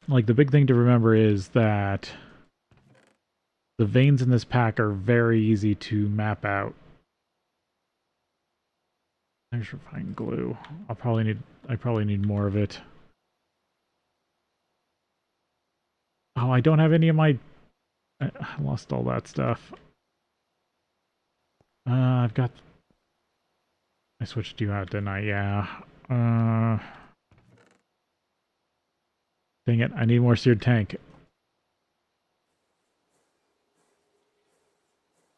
Like, the big thing to remember is that the veins in this pack are very easy to map out. There's refined glue. I probably need more of it. Oh, I don't have any of my... I lost all that stuff. I've got... I switched you out, didn't I? Yeah. Dang it, I need more seared tank.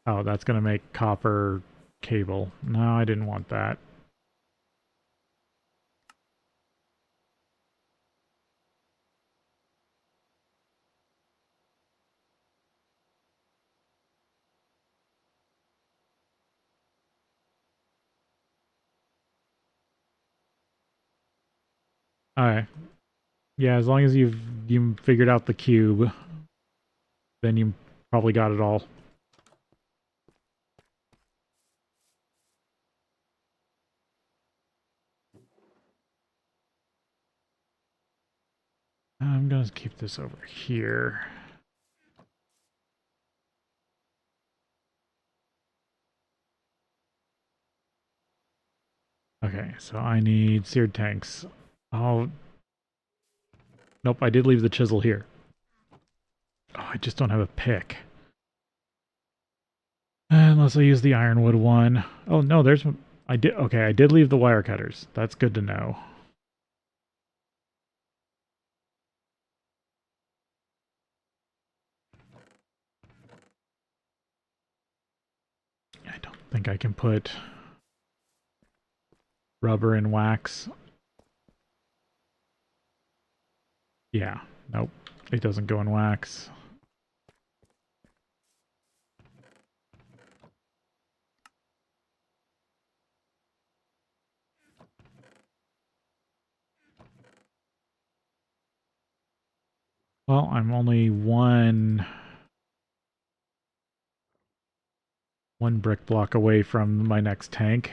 Oh, that's gonna make copper cable. No, I didn't want that. Alright. Yeah, as long as you figured out the cube, then you probably got it all. I'm going to keep this over here. Okay, so I need seared tanks. Oh, nope, I did leave the chisel here. Oh, I just don't have a pick. Unless I use the ironwood one. Oh, no, there's... I did... Okay, I did leave the wire cutters. That's good to know. I don't think I can put rubber and wax. Yeah, nope. It doesn't go in wax. Well, I'm only one brick block away from my next tank.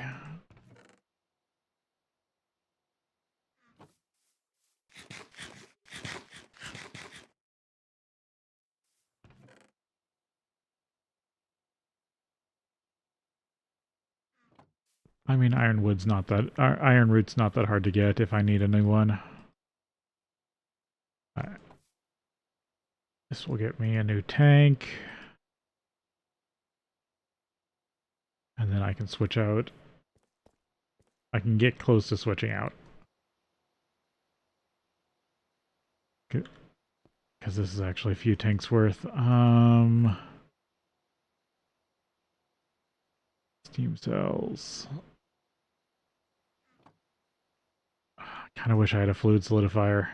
I mean, ironwood's not that... Ironroot's not that hard to get if I need a new one. This will get me a new tank. And then I can switch out. I can get close to switching out. Because this is actually a few tanks worth. Steam cells. Kind of wish I had a fluid solidifier.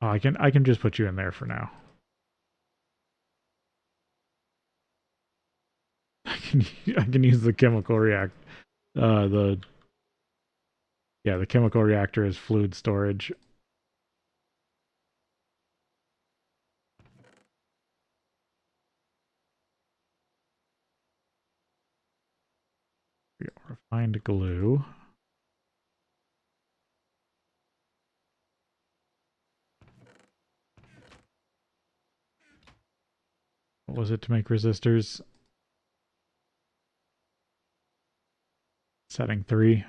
Oh, I can just put you in there for now. I can use the chemical react. The chemical reactor is fluid storage. Refined glue. What was it to make resistors? Setting 3.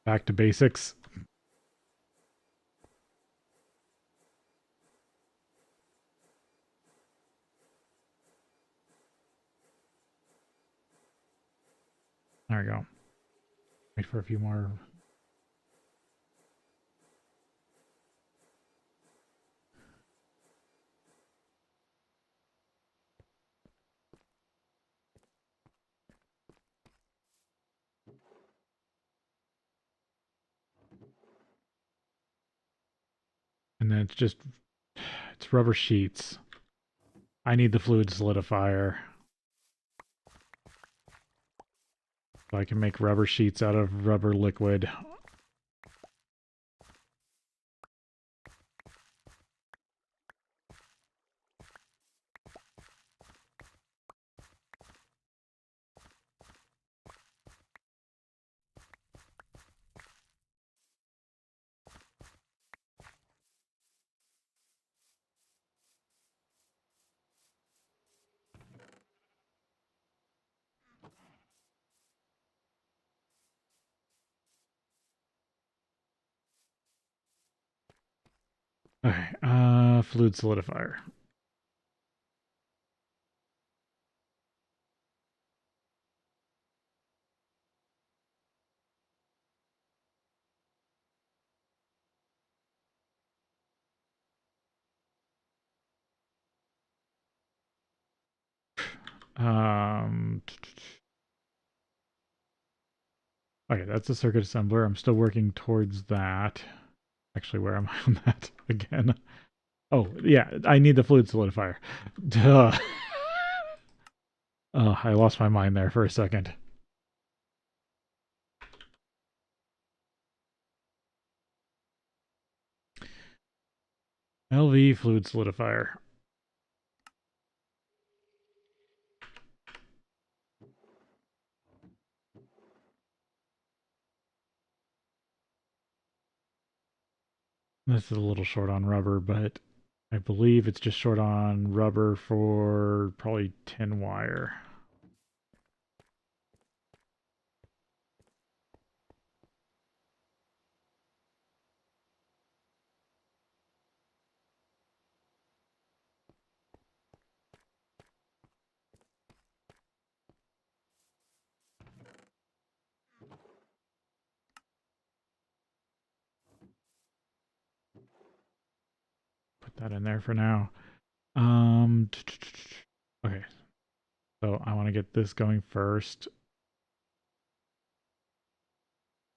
Back to basics. There we go. Wait for a few more. And then it's rubber sheets. I need the fluid solidifier. So I can make rubber sheets out of rubber liquid. Okay, fluid solidifier. Okay, that's a circuit assembler. I'm still working towards that. Actually, where am I on that again? Oh, yeah, I need the fluid solidifier. Duh. I lost my mind there for a second. LV fluid solidifier. This is a little short on rubber, but I believe it's just short on rubber for probably tin wire. Put that in there for now. Okay, so I want to get this going first. Is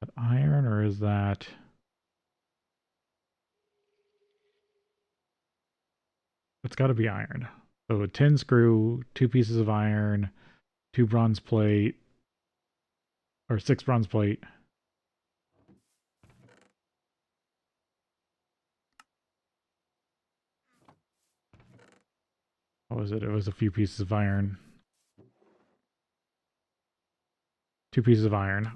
that iron or is that... It's got to be iron. So a tin screw, 2 pieces of iron, 2 bronze plate, or 6 bronze plate. What was it? It was a few pieces of iron. 2 pieces of iron.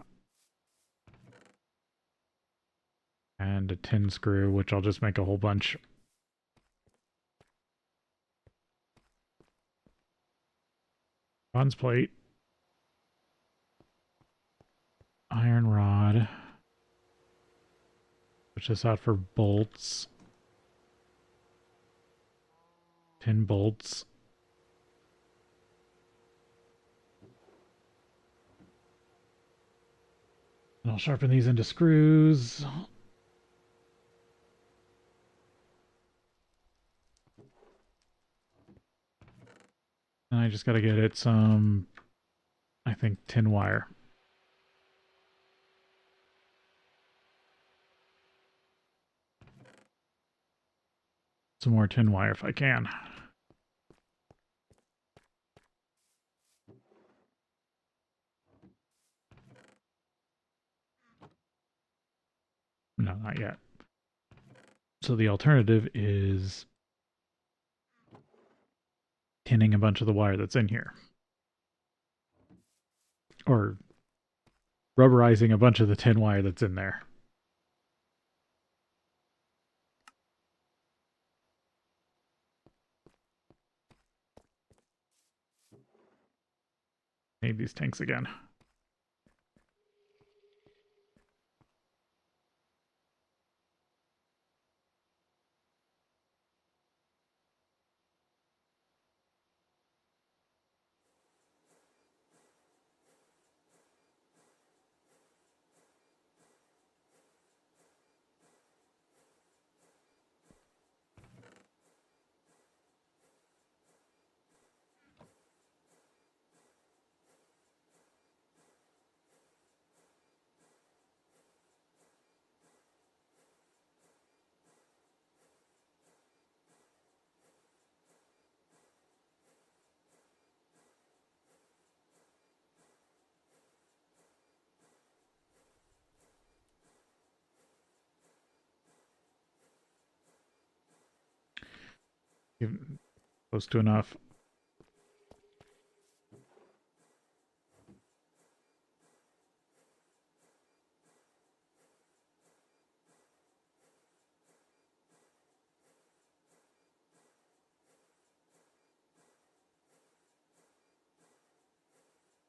And a tin screw, which I'll just make a whole bunch. Bronze plate. Iron rod. Switch this out for bolts. Tin bolts. And I'll sharpen these into screws. And I just got to get it some, I think, tin wire. Some more tin wire if I can. No, not yet. So the alternative is tinning a bunch of the wire that's in here. Or rubberizing a bunch of the tin wire that's in there. Need these tanks again. Close to enough.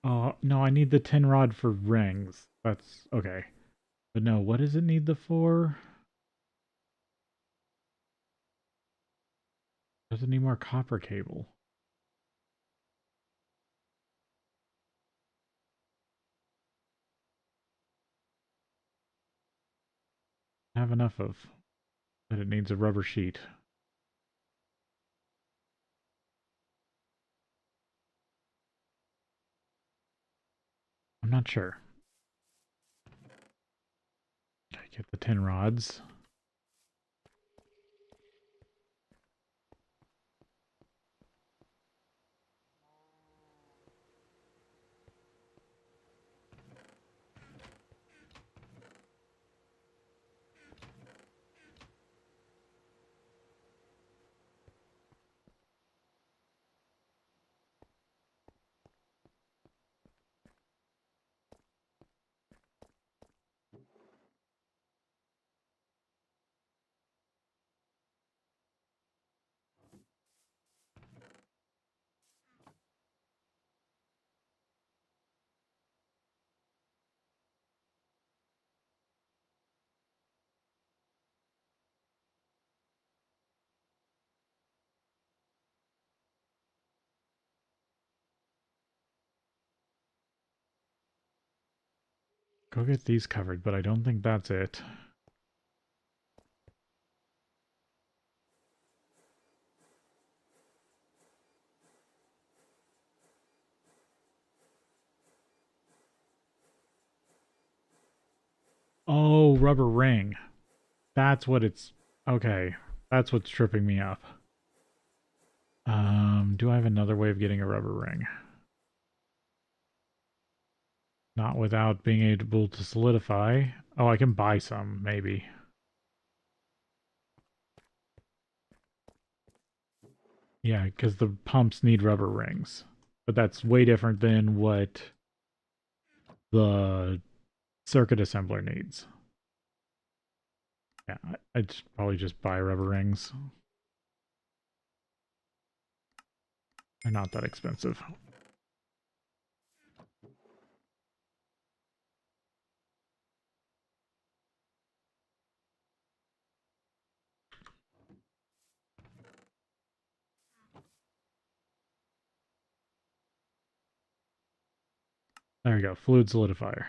Oh, no, I need the tin rod for rings. That's okay. But no, what does it need the for? Does it need more copper cable? I have enough of. But it needs a rubber sheet. I'm not sure. Okay, get the tin rods. Go get these covered, but I don't think that's it. Oh, rubber ring. That's what it's... Okay, that's what's tripping me up. Do I have another way of getting a rubber ring? Not without being able to solidify. Oh, I can buy some, maybe. Yeah, because the pumps need rubber rings. But that's way different than what the circuit assembler needs. Yeah, I'd probably just buy rubber rings. They're not that expensive. There we go, fluid solidifier.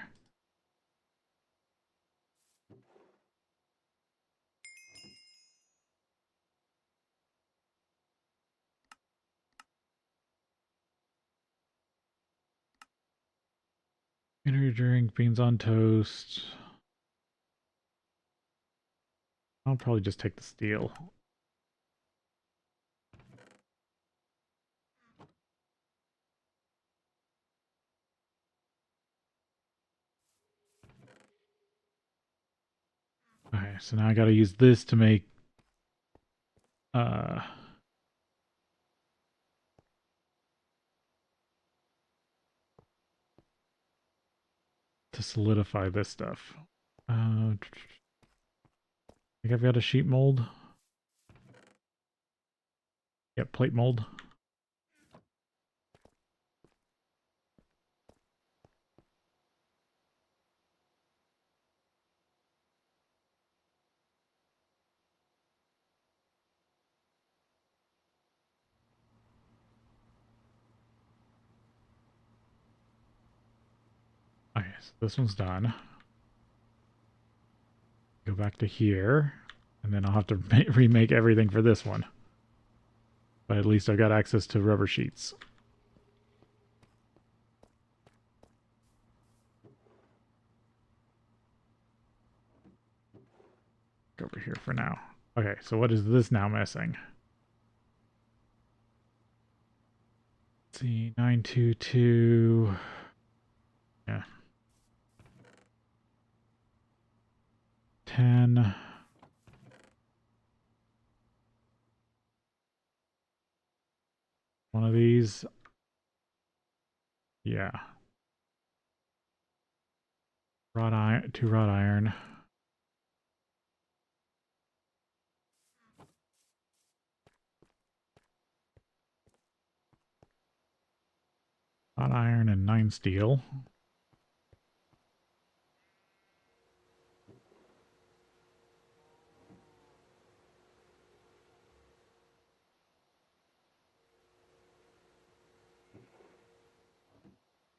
Energy drink, beans on toast. I'll probably just take the steel. Okay, so now I gotta use this to make uh to solidify this stuff. I think I've got a sheet mold. Yep, plate mold. Okay, so this one's done. Go back to here, and then I'll have to remake everything for this one. But at least I got access to rubber sheets. Go over here for now. Okay, so what is this now missing? Let's see, 922. Yeah. 10. One of these. Yeah. Wrought iron, 2 wrought iron. Wrought iron and 9 steel.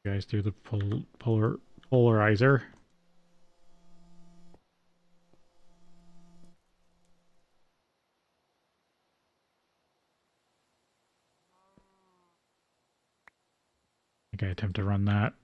You guys do the polarizer. I think I attempt to run that.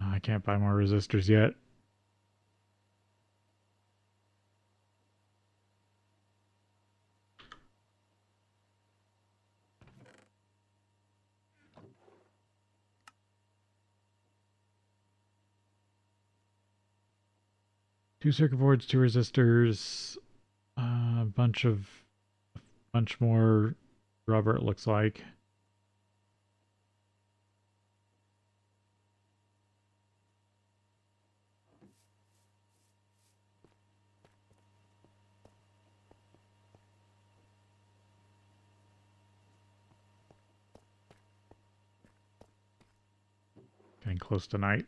I can't buy more resistors yet. Two circuit boards, 2 resistors, a bunch more rubber it looks like. Getting close to night.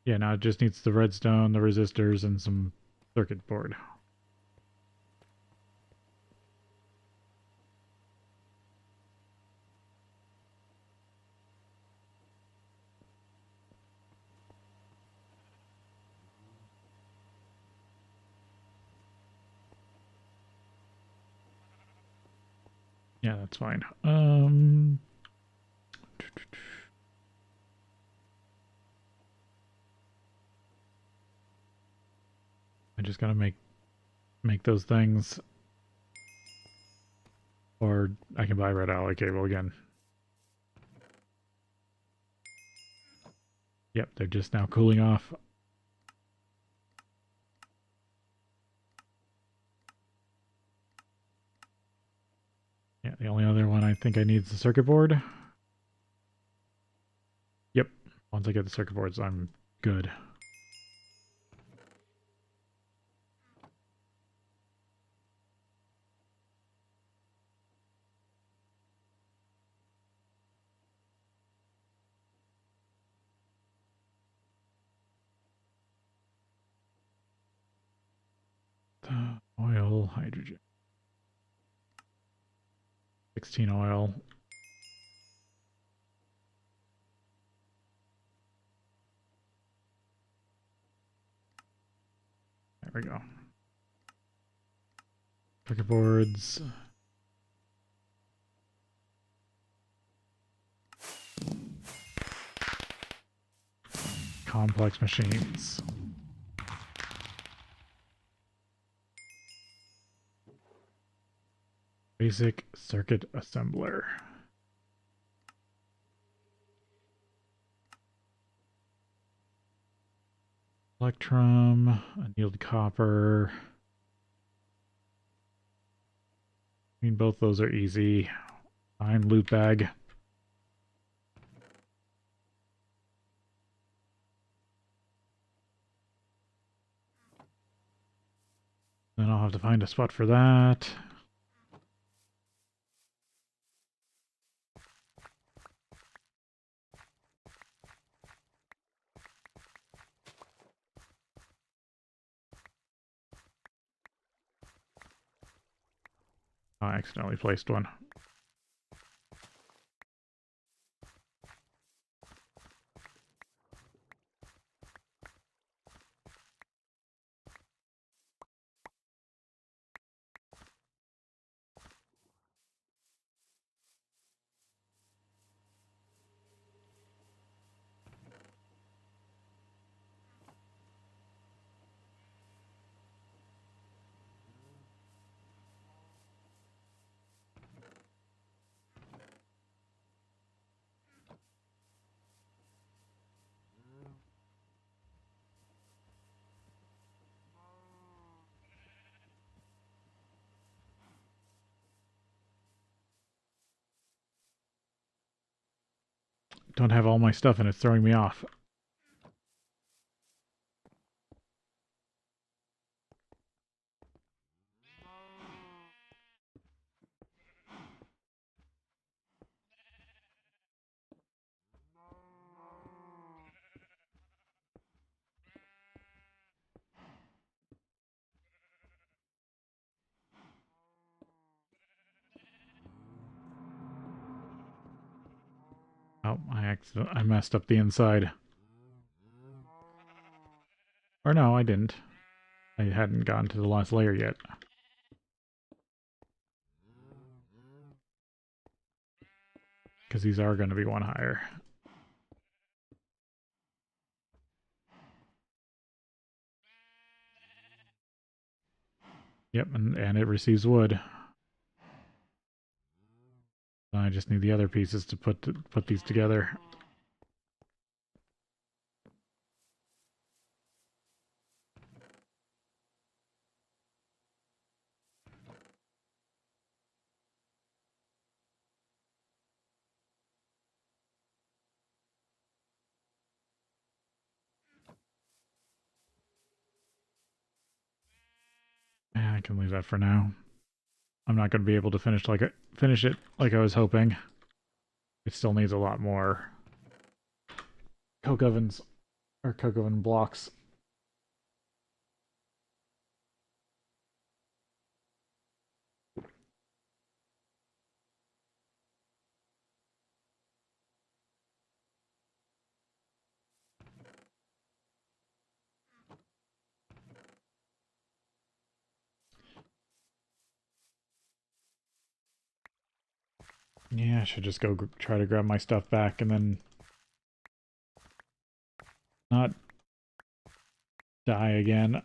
Yeah, now it just needs the redstone, the resistors, and some circuit board. Yeah, that's fine. I just gotta make those things, or I can buy red alloy cable again. Yep, they're just now cooling off. Yeah, the only other one I think I need is the circuit board. Yep, once I get the circuit boards, I'm good. Oil, hydrogen. 16 oil. There we go. Circuit boards. Complex machines. Basic circuit assembler. Electrum, annealed copper. I mean, both those are easy. Fine, loot bag. Then I'll have to find a spot for that. Oh, I accidentally placed one. Don't have all my stuff and it's throwing me off. Oh, I messed up the inside. Or no, I didn't. I hadn't gotten to the last layer yet. Because these are going to be one higher. Yep, and it receives wood. I just need the other pieces to put these together. Yeah, I can leave that for now. I'm not going to be able to finish it like I was hoping. It still needs a lot more coke ovens, or coke oven blocks. Yeah, I should just go try to grab my stuff back and then not die again.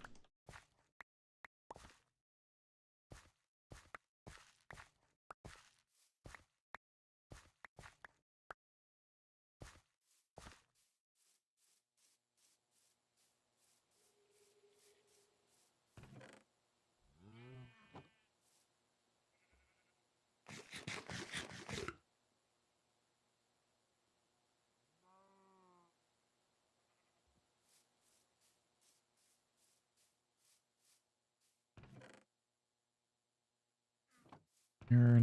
You're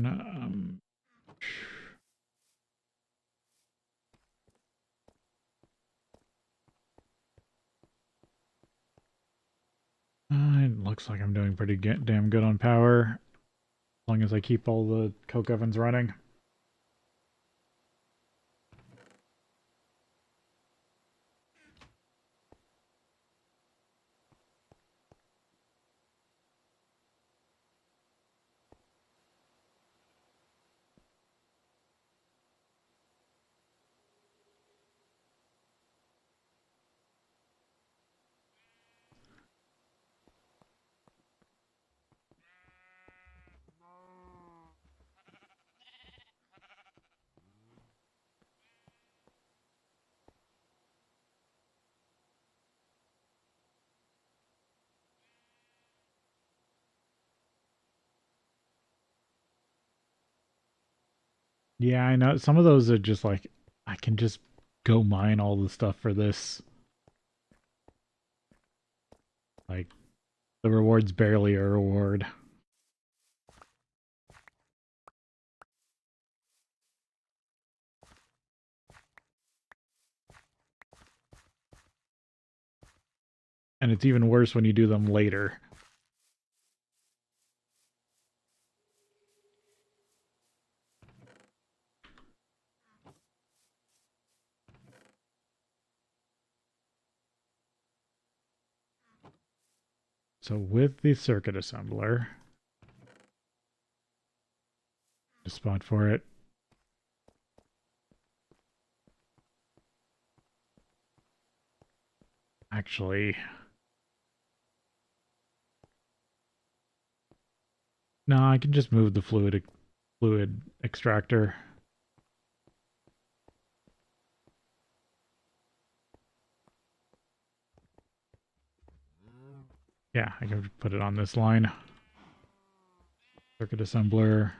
it looks like I'm doing pretty damn good on power, as long as I keep all the coke ovens running. Yeah, I know. Some of those are just like, I can just go mine all the stuff for this. Like, the reward's barely a reward. And it's even worse when you do them later. So with the circuit assembler, a spot for it. Actually, no, I can just move the fluid extractor. Yeah, I can put it on this line. Circuit assembler.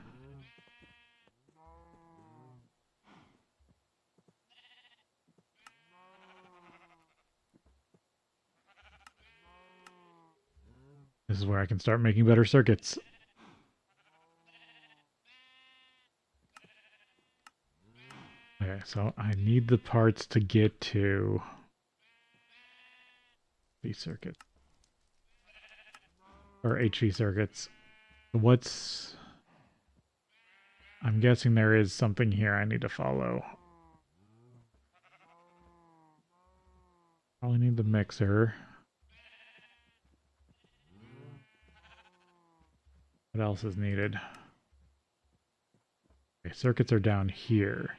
This is where I can start making better circuits. Okay, so I need the parts to get to these circuits. Or HV circuits. What's... I'm guessing there is something here I need to follow. Probably need the mixer. What else is needed? Okay, circuits are down here.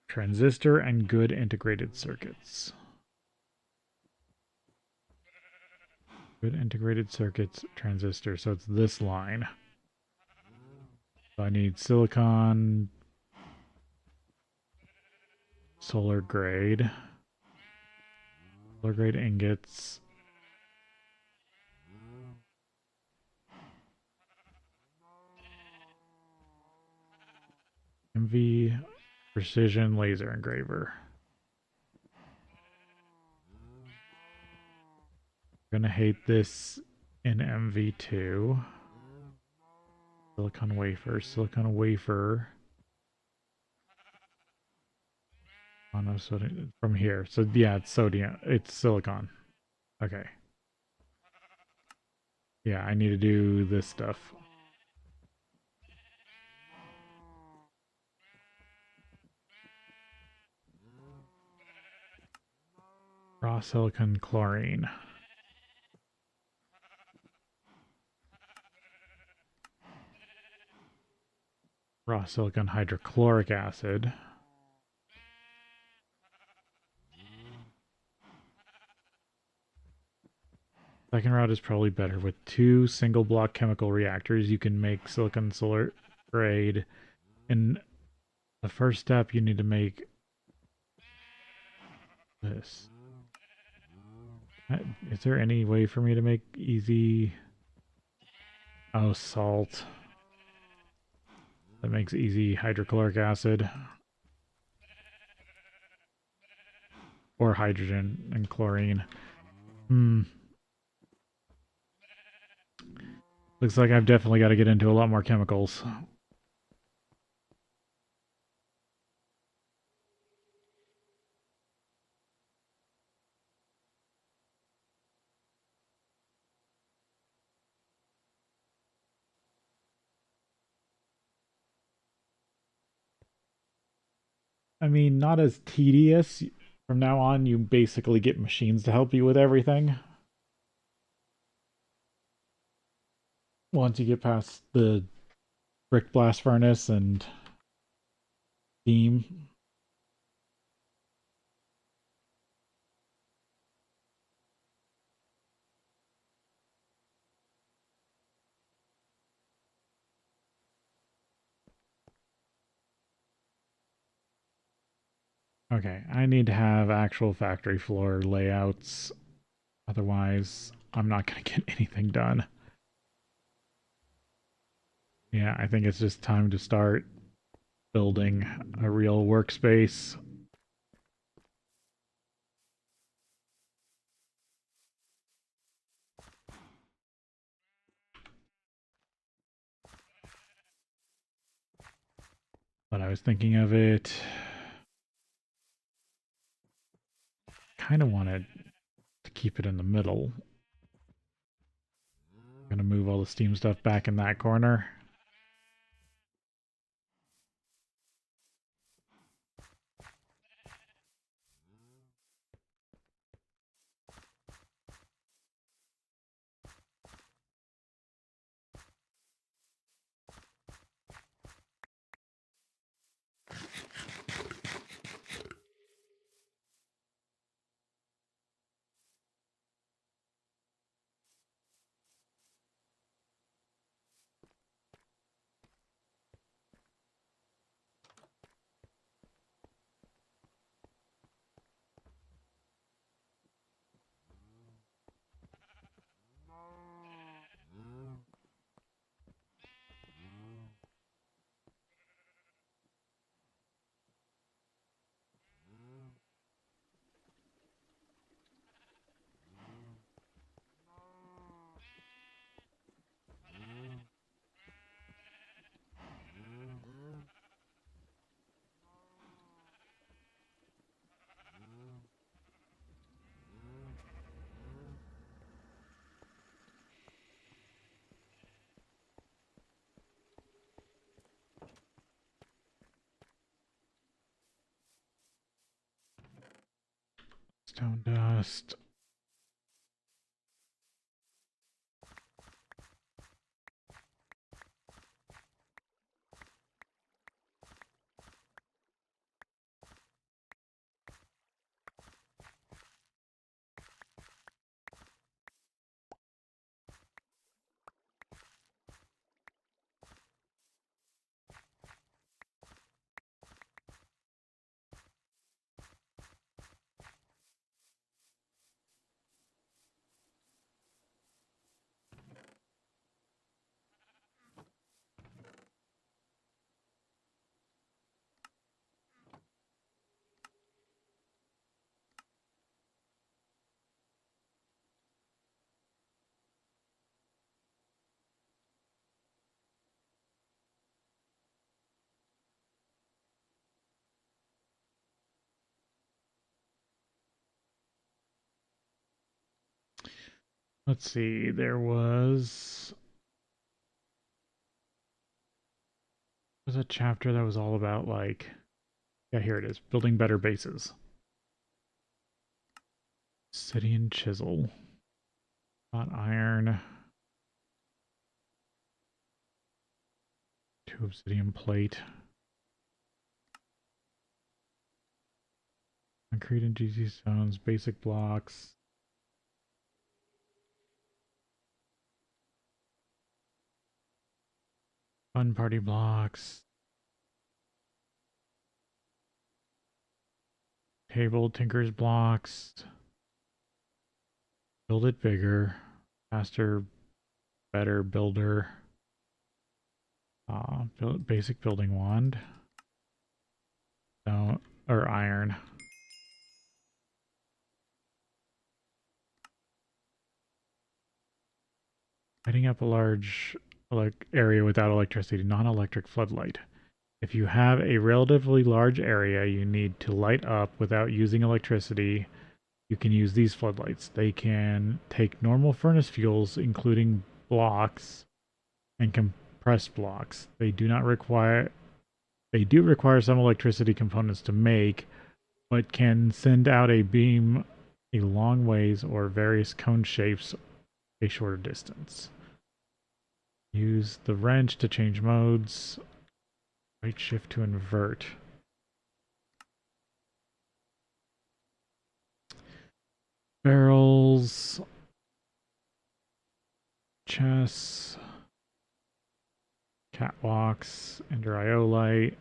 Transistor and good integrated circuits. Good integrated circuits, transistor. So it's this line. So I need silicon, solar grade ingots. MV precision laser engraver. I'm gonna hate this in MV2. Silicon wafer. Monosodium from here. So yeah, it's sodium. It's silicon. Okay. Yeah, I need to do this stuff. Raw silicon chlorine. Raw silicon hydrochloric acid. Second route is probably better. With 2 single block chemical reactors, you can make silicon solar grade. In the first step, you need to make this. Is there any way for me to make easy... Oh, salt. That makes easy hydrochloric acid. Or hydrogen and chlorine. Looks like I've definitely got to get into a lot more chemicals. I mean, not as tedious. From now on, you basically get machines to help you with everything. Once you get past the brick blast furnace and steam. Okay, I need to have actual factory floor layouts. Otherwise, I'm not going to get anything done. Yeah, I think it's just time to start building a real workspace. But I was thinking of it. Kind of wanted to keep it in the middle. I'm gonna move all the steam stuff back in that corner. Stone dust. Let's see, there was a chapter that was all about like, yeah, here it is, building better bases. Obsidian chisel, hot iron, 2 obsidian plate, concrete and GC stones, basic blocks, fun party blocks, table tinker's blocks, build it bigger, faster, better builder, basic building wand, no, or iron. Lighting up a large area without electricity, non-electric floodlight. If you have a relatively large area you need to light up without using electricity, you can use these floodlights. They can take normal furnace fuels, including blocks and compressed blocks. They do require some electricity components to make, but can send out a beam a long ways or various cone shapes a shorter distance. Use the wrench to change modes. Right shift to invert. Barrels. Chests. Catwalks. Ender IO light.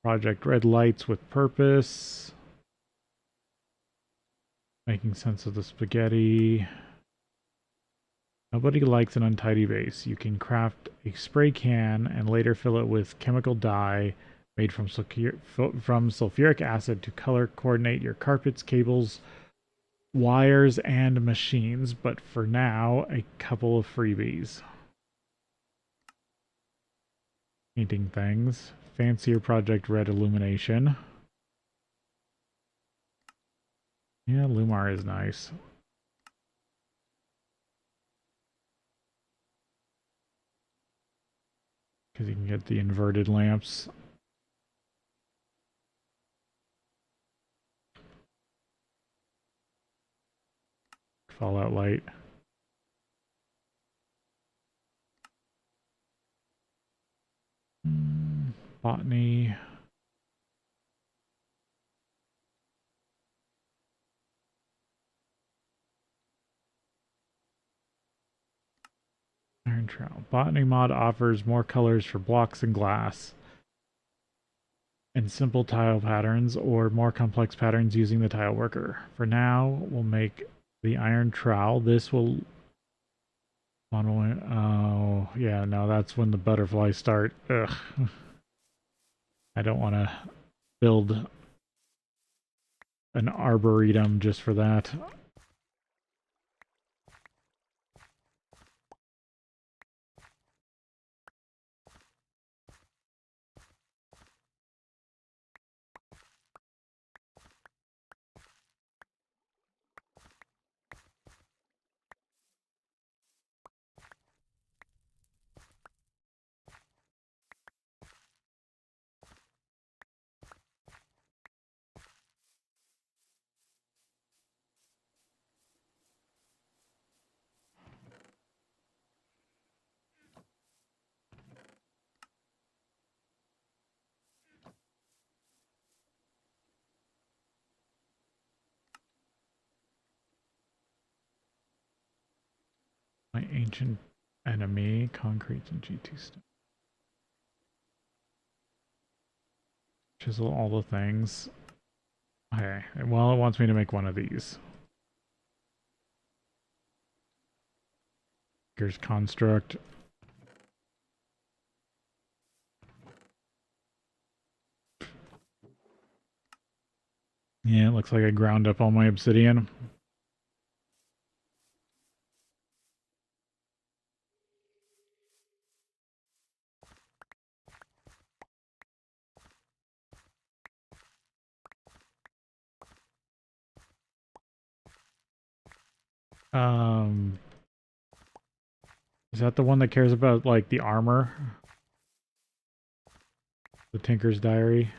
Project red lights with purpose. Making sense of the spaghetti. Nobody likes an untidy base. You can craft a spray can and later fill it with chemical dye made from sulfuric acid to color coordinate your carpets, cables, wires, and machines. But for now, a couple of freebies. Painting things. Fancier Project Red illumination. Yeah, Lumar is nice. Because you can get the inverted lamps. Fallout light. Botany. Iron Trowel. Botany mod offers more colors for blocks and glass, and simple tile patterns or more complex patterns using the tile worker. For now, we'll make the iron trowel. This will... Oh, yeah, no, that's when the butterflies start. Ugh. I don't want to build an arboretum just for that. My ancient enemy, concrete and GT stone. Chisel all the things. Okay, well, it wants me to make one of these. Here's construct. Yeah, it looks like I ground up all my obsidian. Um, is that the one that cares about, like, the armor? The Tinker's Diary?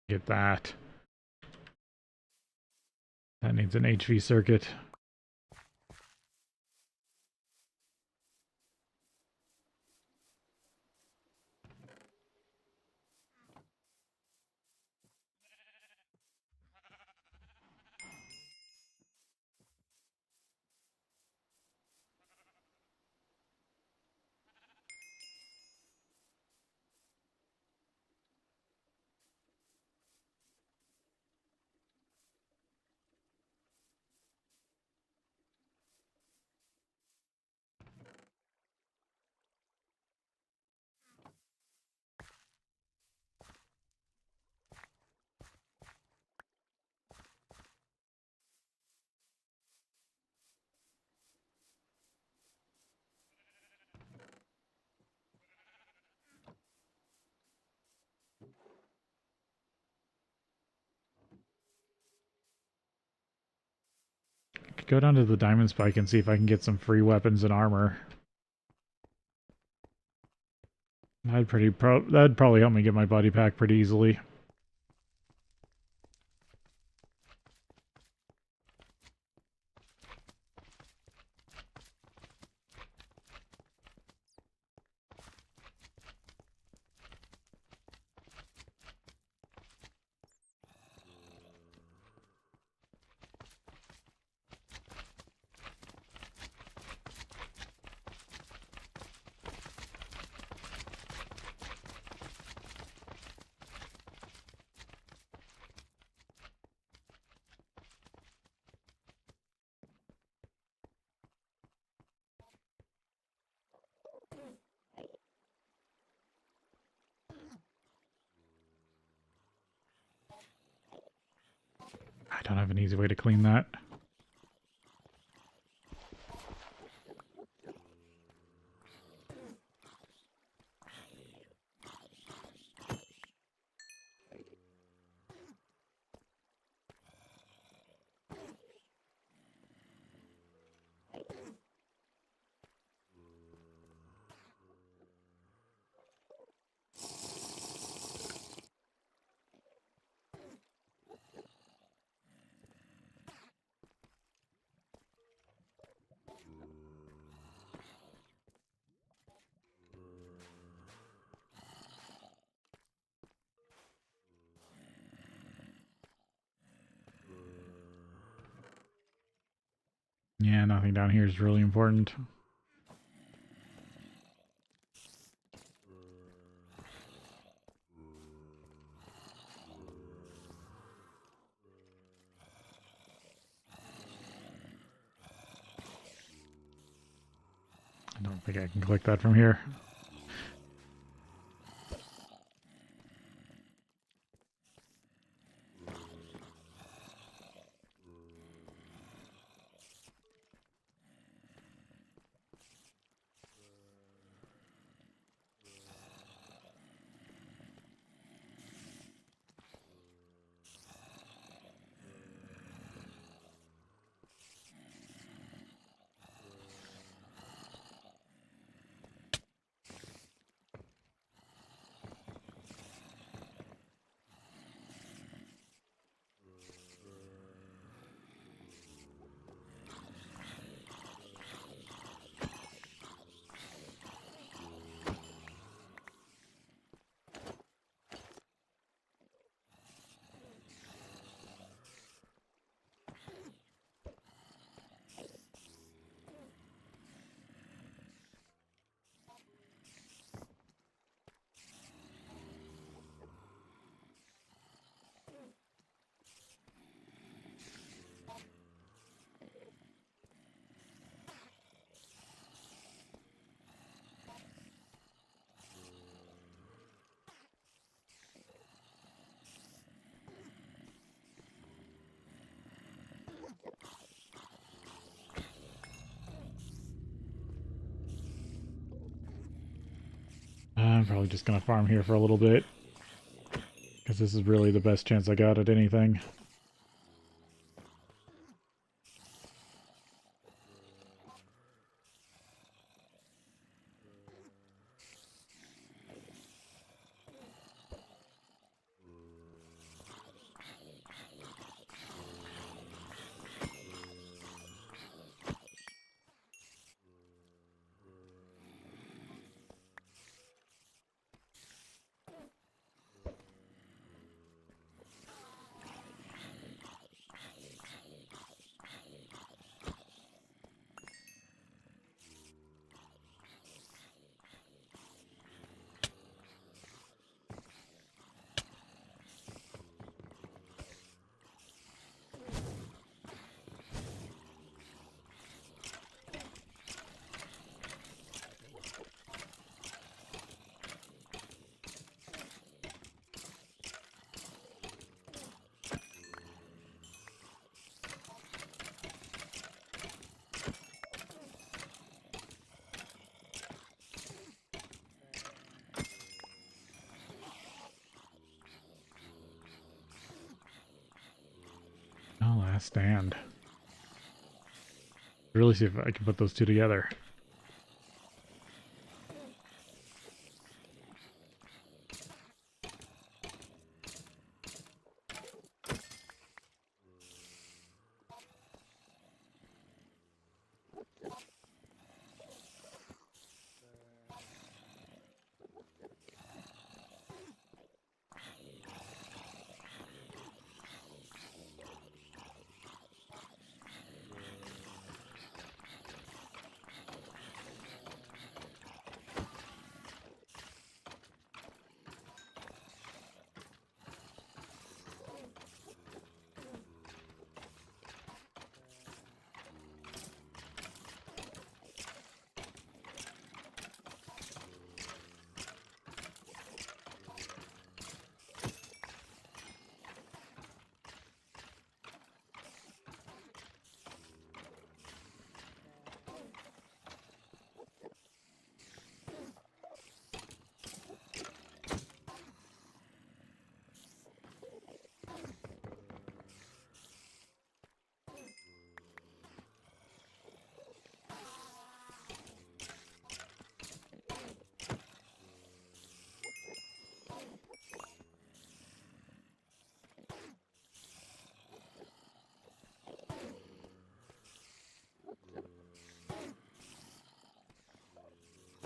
Get that. That needs an HV circuit. Go down to the Diamond Spike and see if I can get some free weapons and armor. That'd probably help me get my body pack pretty easily. I don't have an easy way to clean that. Yeah, nothing down here is really important. I don't think I can click that from here. I'm probably just going to farm here for a little bit, because this is really the best chance I got at anything. Oh, last stand. Really see if I can put those two together.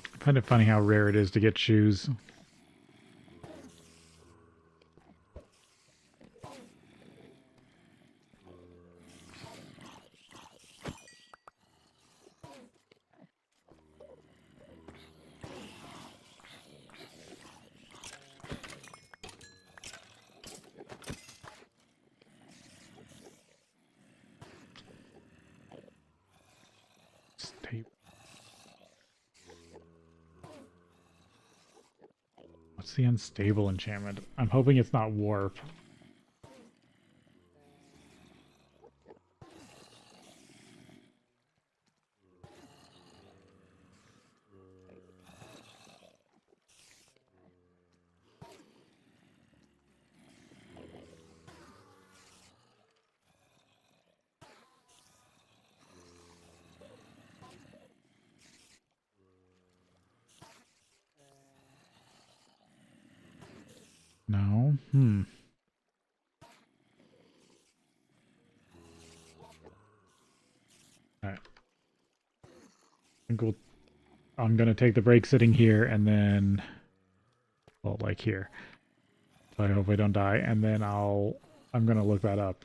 I find it funny how rare it is to get shoes. Tape. What's the unstable enchantment? I'm hoping it's not warp. No? Alright. I'm gonna take the break sitting here and then, well, like here. So I hope I don't die, and then I'm gonna look that up.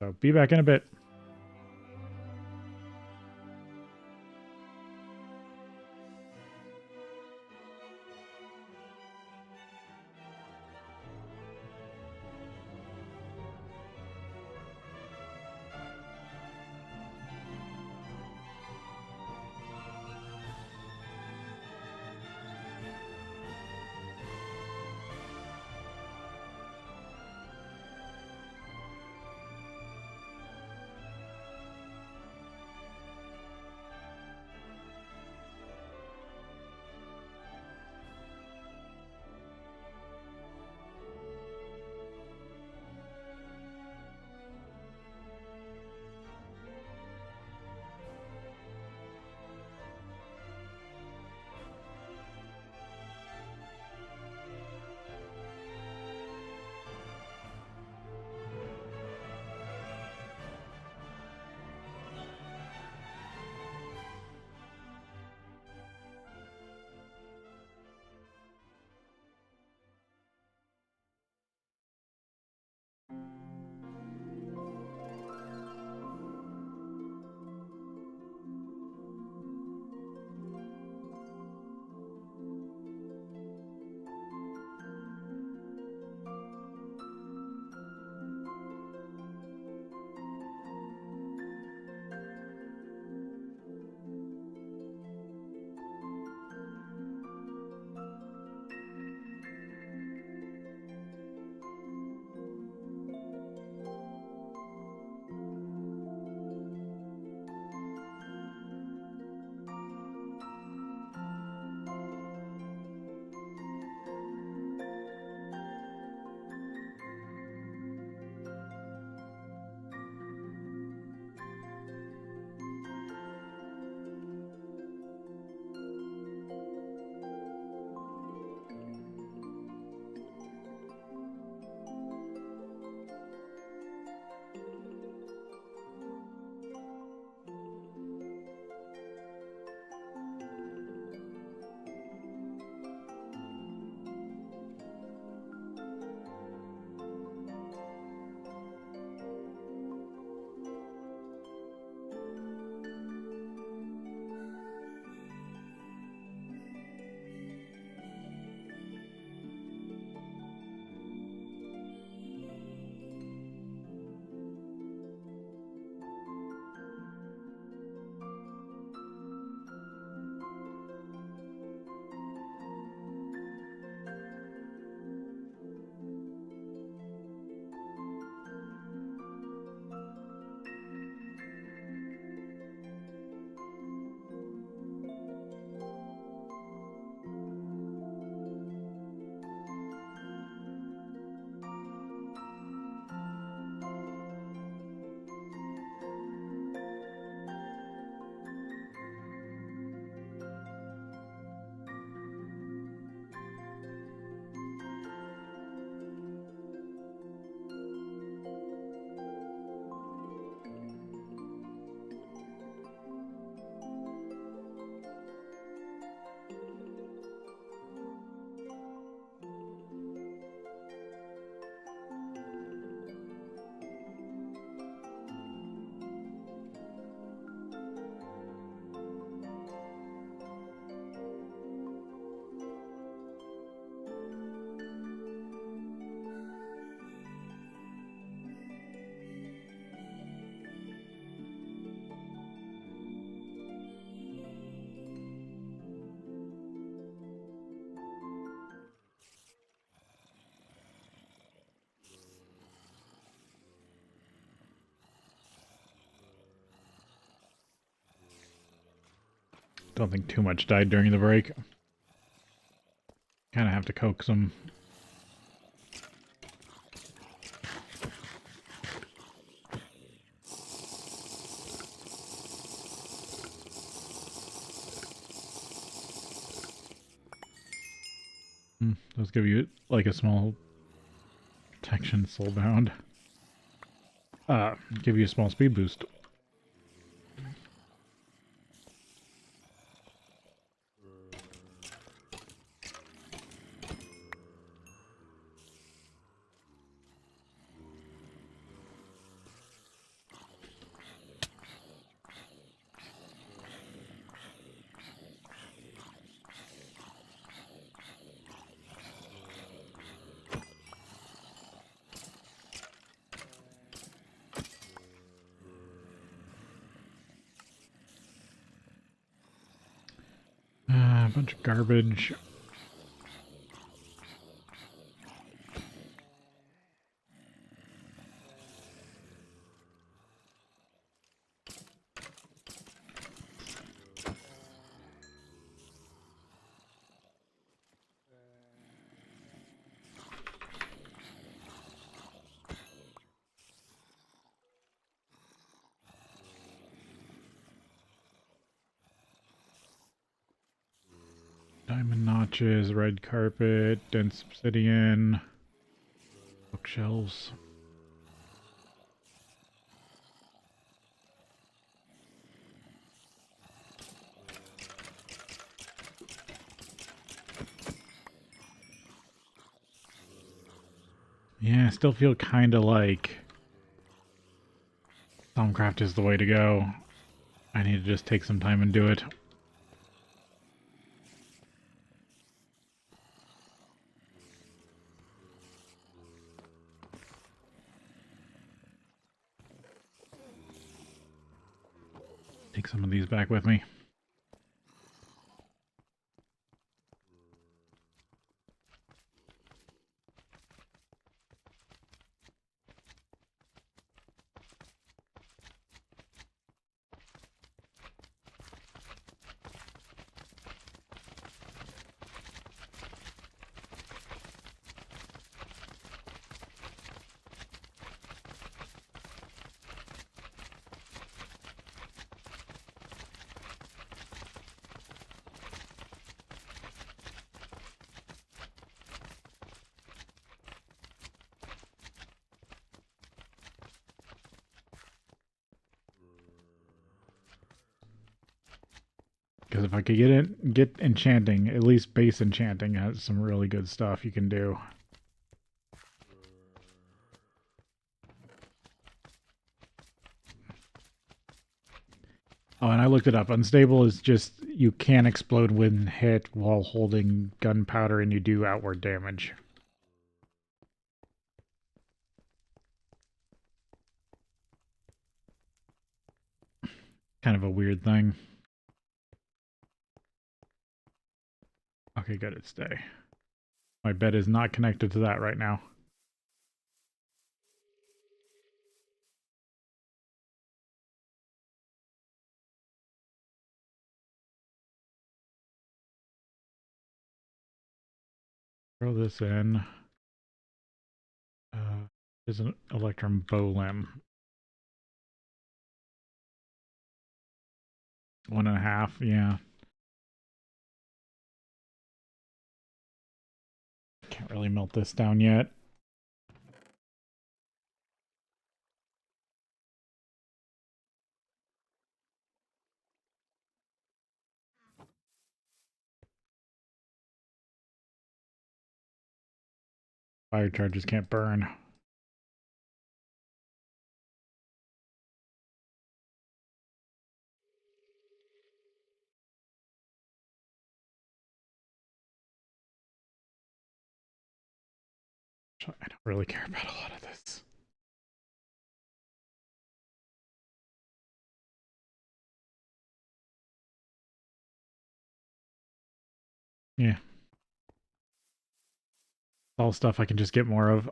So be back in a bit. Don't think too much died during the break. Kind of have to coax them. Those give you like a small protection soulbound. Give you a small speed boost. A bunch of garbage. Diamond notches, red carpet, dense obsidian, bookshelves. Yeah, I still feel kind of like Thaumcraft is the way to go. I need to just take some time and do it. Take some of these back with me. Because if I could get enchanting, at least base enchanting has some really good stuff you can do. Oh, and I looked it up. Unstable is just you can explode when hit while holding gunpowder and you do outward damage. Kind of a weird thing. Okay, good, it's day. My bed is not connected to that right now. Throw this in. There's an electrum bow limb. 1.5, yeah. Can't really melt this down yet. Fire charges can't burn. I don't really care about a lot of this. Yeah. All stuff I can just get more of.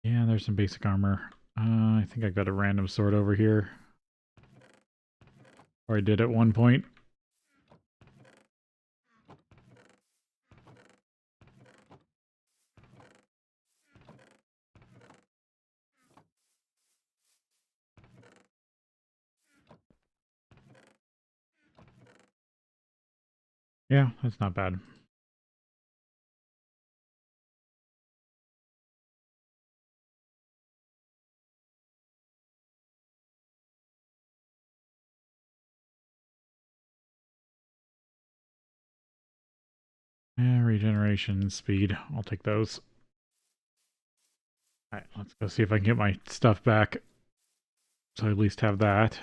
Yeah, there's some basic armor. I think I got a random sword over here. Or I did at one point. Yeah, that's not bad. Yeah, regeneration, speed. I'll take those. Alright, let's go see if I can get my stuff back. So I at least have that.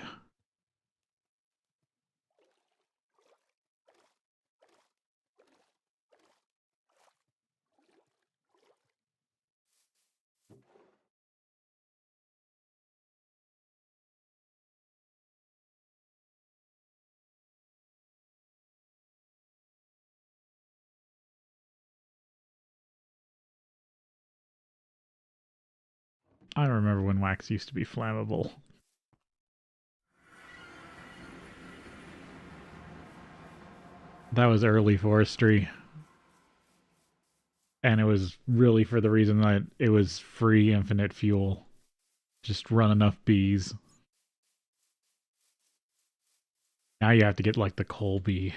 I remember when wax used to be flammable. That was early forestry. And it was really for the reason that it was free infinite fuel. Just run enough bees. Now you have to get like the coal bee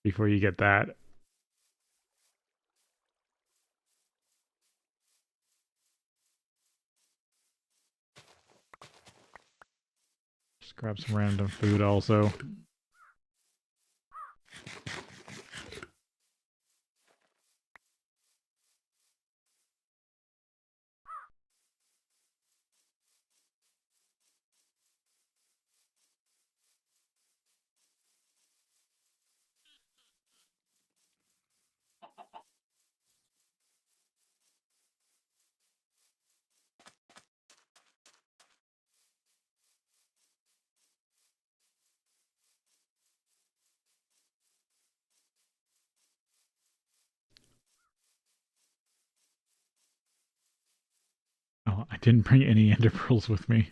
before you get that. Just grab some random food also. Oh, I didn't bring any ender pearls with me.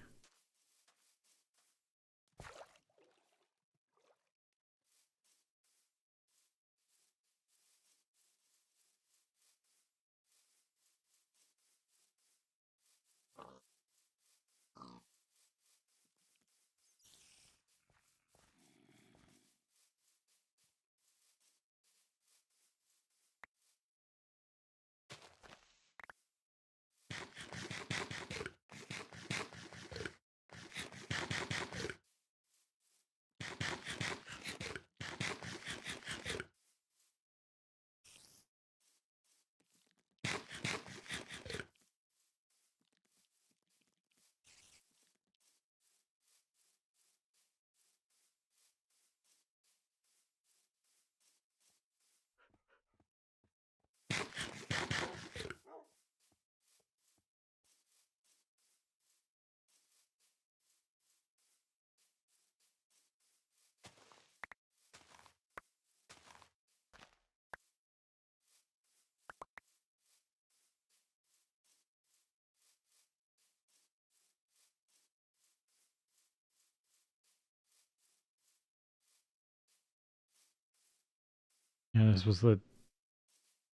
Yeah, this was the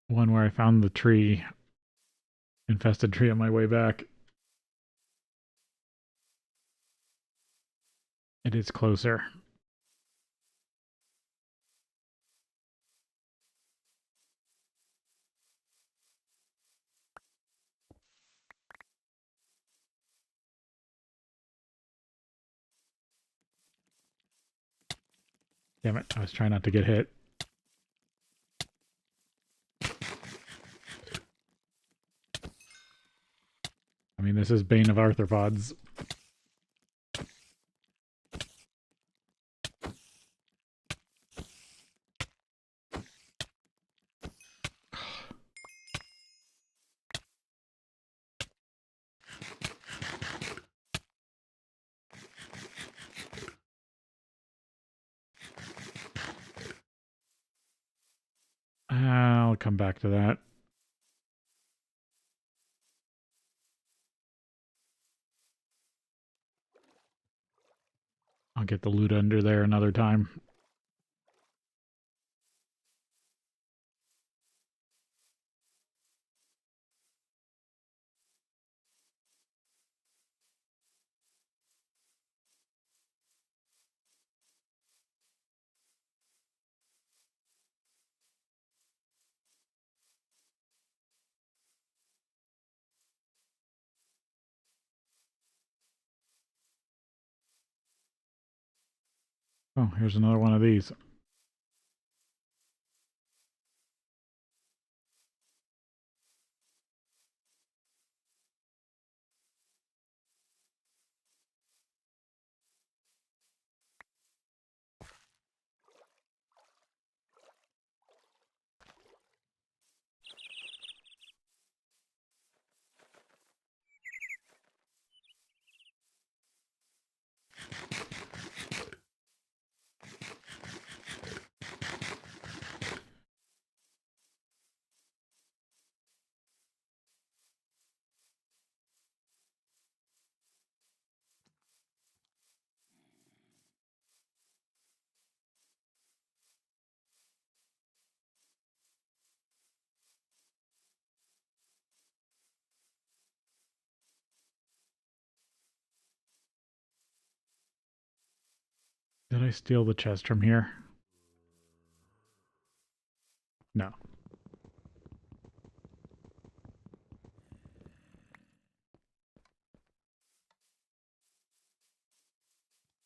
one where I found the tree, infested tree on my way back. It is closer. Damn it, I was trying not to get hit. I mean, this is Bane of Arthropods. I'll come back to that. I'll get the loot under there another time. Oh, here's another one of these. Did I steal the chest from here? No.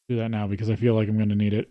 Do that now because I feel like I'm going to need it.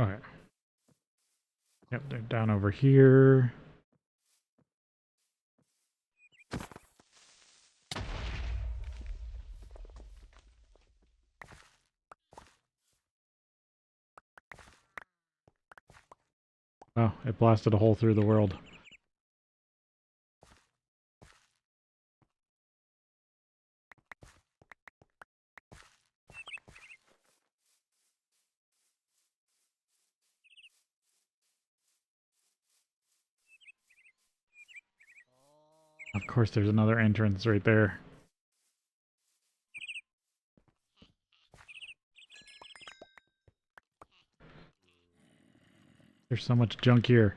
Okay. Yep, they're down over here. Oh, it blasted a hole through the world. Of course, there's another entrance right there. There's so much junk here.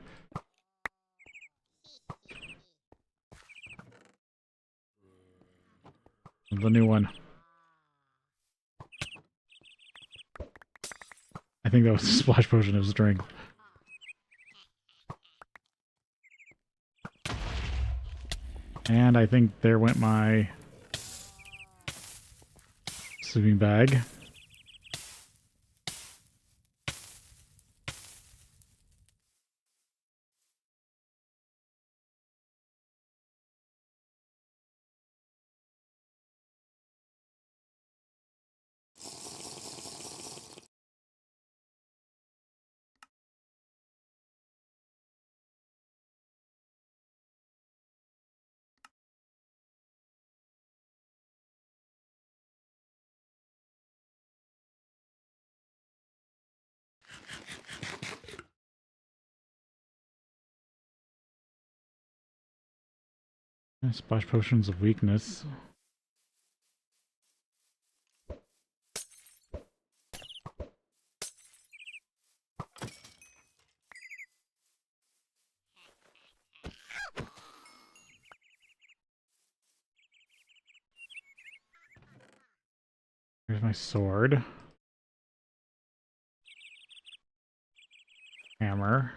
The new one. I think that was a splash potion of strength. And I think there went my sleeping bag. Splash potions of weakness. Here's my sword. Hammer.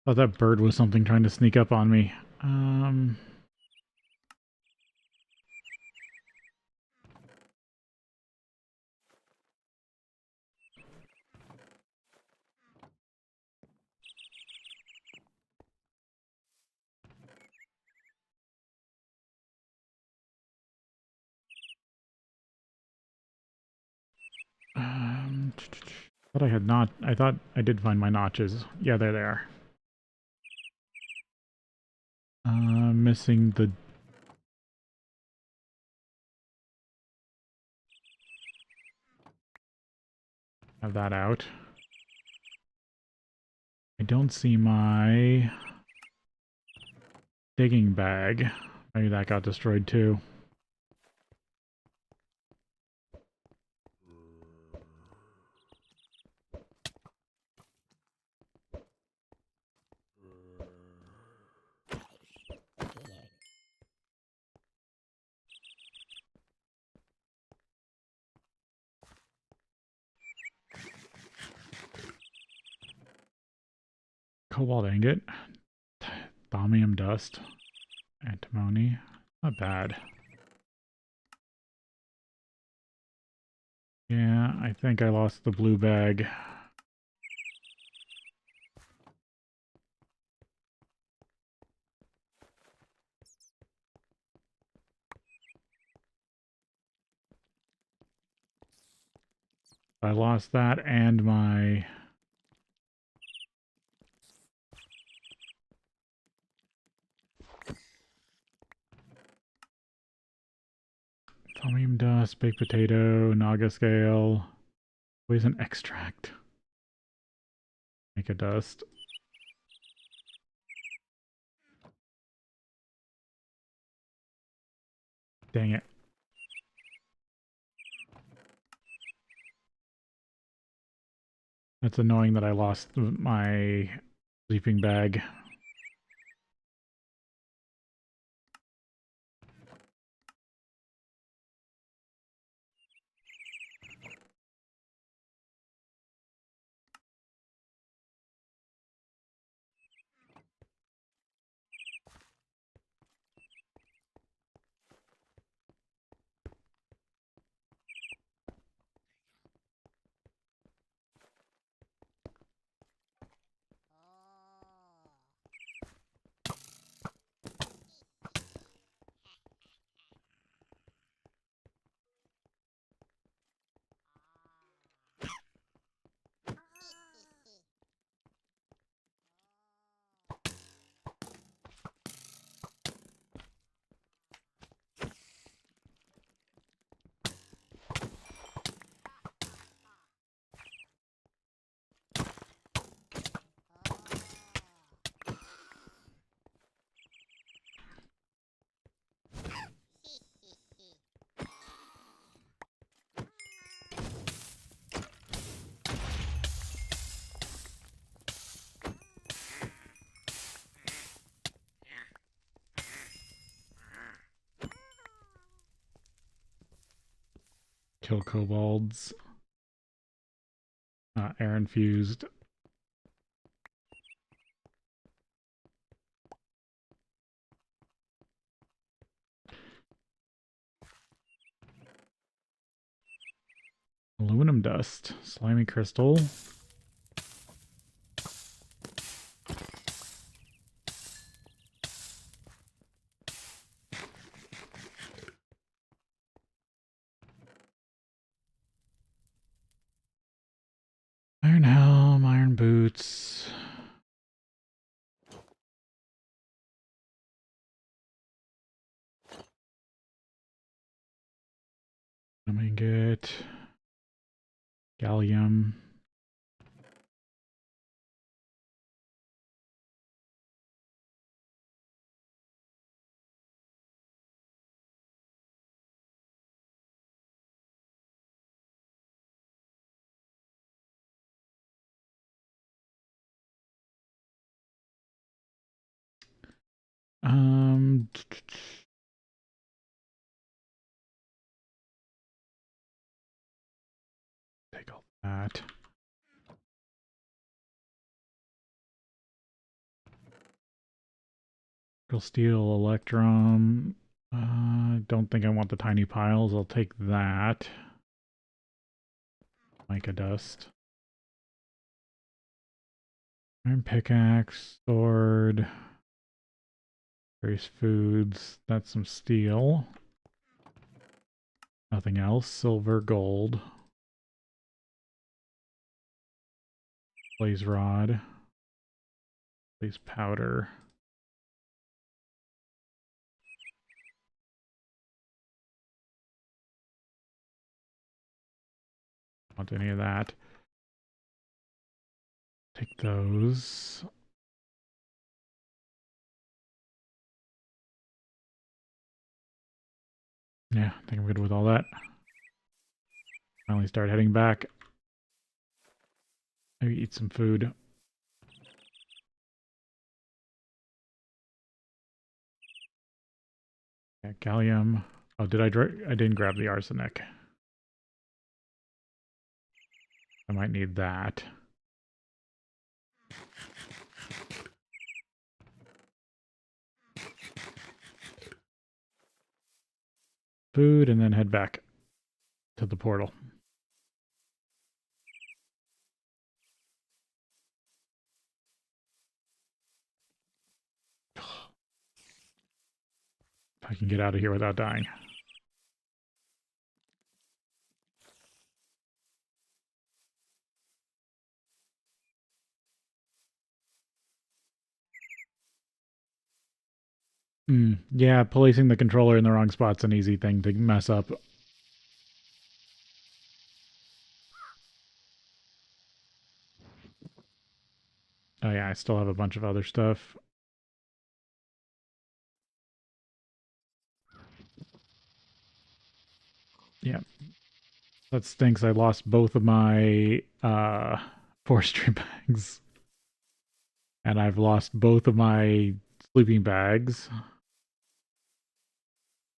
Oh, that bird was something trying to sneak up on me. Thought I had not. I thought I did find my notches. Yeah, they're there. Missing the. Have that out. I don't see my digging bag. Maybe that got destroyed too. Cobalt ingot. Thaumium dust. Antimony. Not bad. Yeah, I think I lost the blue bag. I lost that and my... Thaumium dust, baked potato, naga scale, poison extract. Make a dust. Dang it. It's annoying that I lost my sleeping bag. Kill kobolds. Air infused. Aluminum dust. Slimy crystal. Iron helm, iron boots. Let me get gallium. Take all that. Steel, electrum. Don't think I want the tiny piles. I'll take that. Mica dust. Iron pickaxe, sword. Various foods. That's some steel. Nothing else. Silver, gold. Blaze rod. Blaze powder. Want any of that. Take those. Yeah, I think I'm good with all that. Finally start heading back. Maybe eat some food. Yeah, gallium. Oh, did I didn't grab the arsenic. I might need that. Food, and then head back to the portal. If I can get out of here without dying. Yeah, placing the controller in the wrong spot's an easy thing to mess up. Oh yeah, I still have a bunch of other stuff. Yeah. That stinks. I lost both of my forestry bags. And I've lost both of my sleeping bags.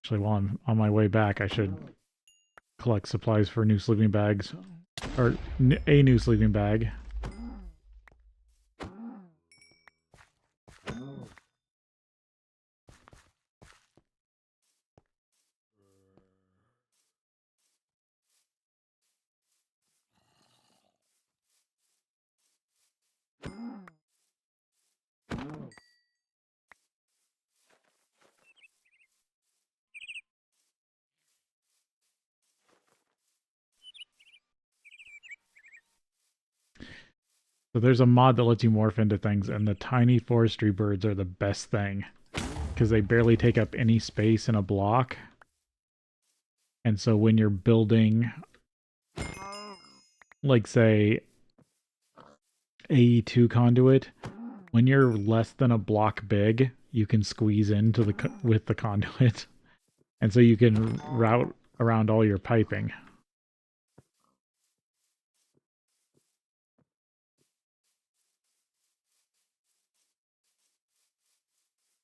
Actually, while I'm on my way back, I should collect supplies for new sleeping bags. Or a new sleeping bag. So there's a mod that lets you morph into things, and the tiny forestry birds are the best thing. Because they barely take up any space in a block. And so when you're building, like say, AE2 conduit, when you're less than a block big, you can squeeze into with the conduit. And so you can route around all your piping.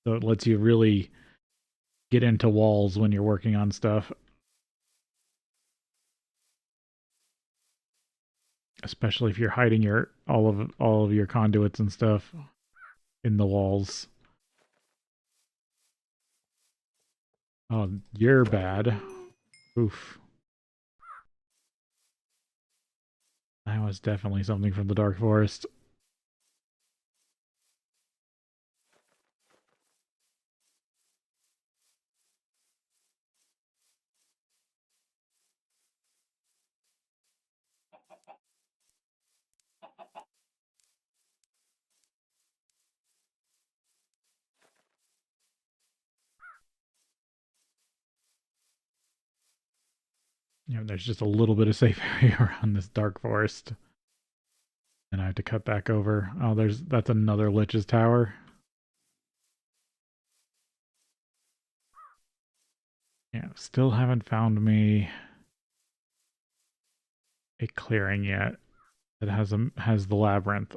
So it lets you really get into walls when you're working on stuff. especially if you're hiding your all of your conduits and stuff in the walls. Oh, you're bad. Oof. That was definitely something from the Dark Forest. You know, there's just a little bit of safe area around this Dark Forest. And I have to cut back over. Oh, that's another Lich's Tower. Yeah, still haven't found me a clearing yet that has the labyrinth.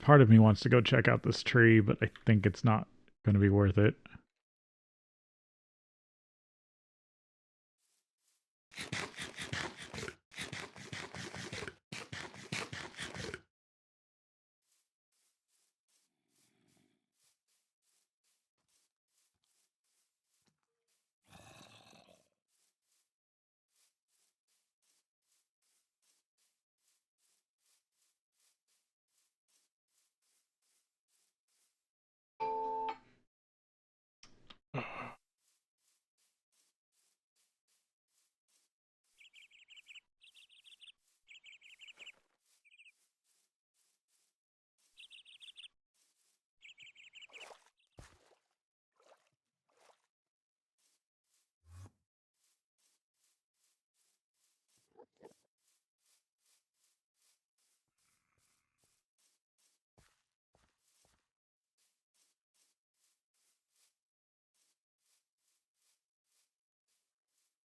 Part of me wants to go check out this tree, but I think it's not going to be worth it.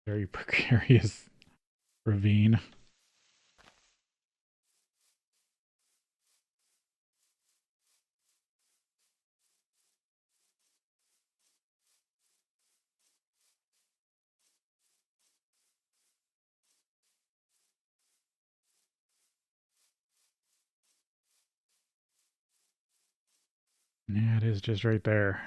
Very precarious ravine. Yeah, it is just right there.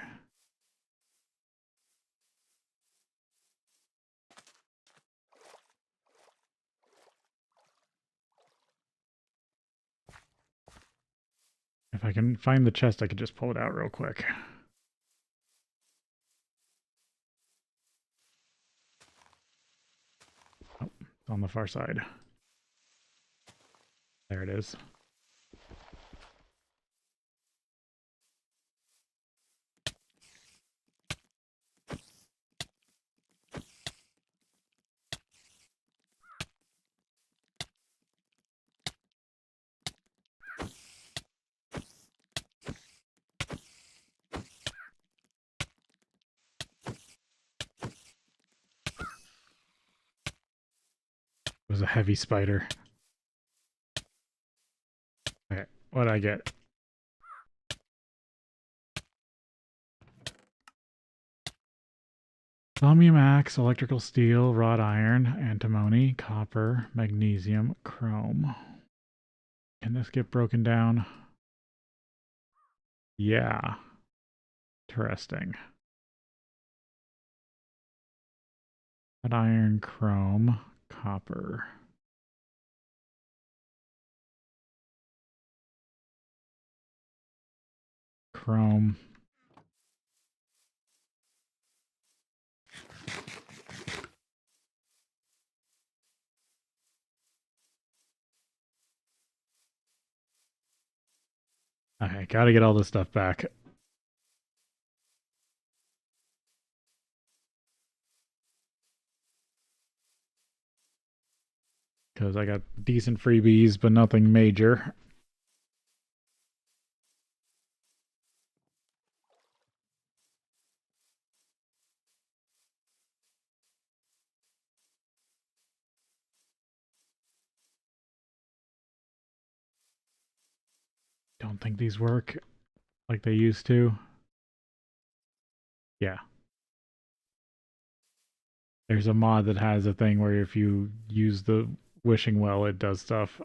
If I can find the chest, I could just pull it out real quick. Oh, it's on the far side. There it is. It was a heavy spider. Okay, what'd I get? Chromium axe, electrical steel, wrought iron, antimony, copper, magnesium, chrome. Can this get broken down? Yeah. Interesting. Wrought iron, chrome, copper. Chrome. Okay, gotta get all this stuff back. because I got decent freebies, but nothing major. Don't think these work like they used to. Yeah. There's a mod that has a thing where if you use the wishing well, it does stuff.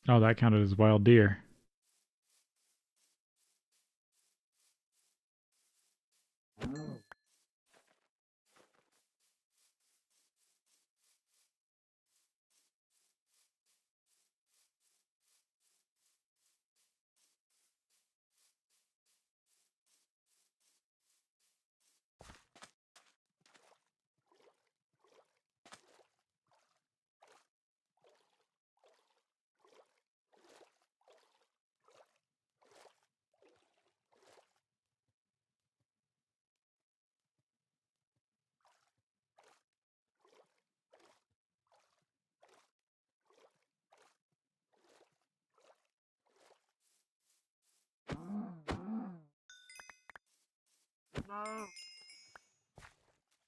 Oh, that counted as wild deer.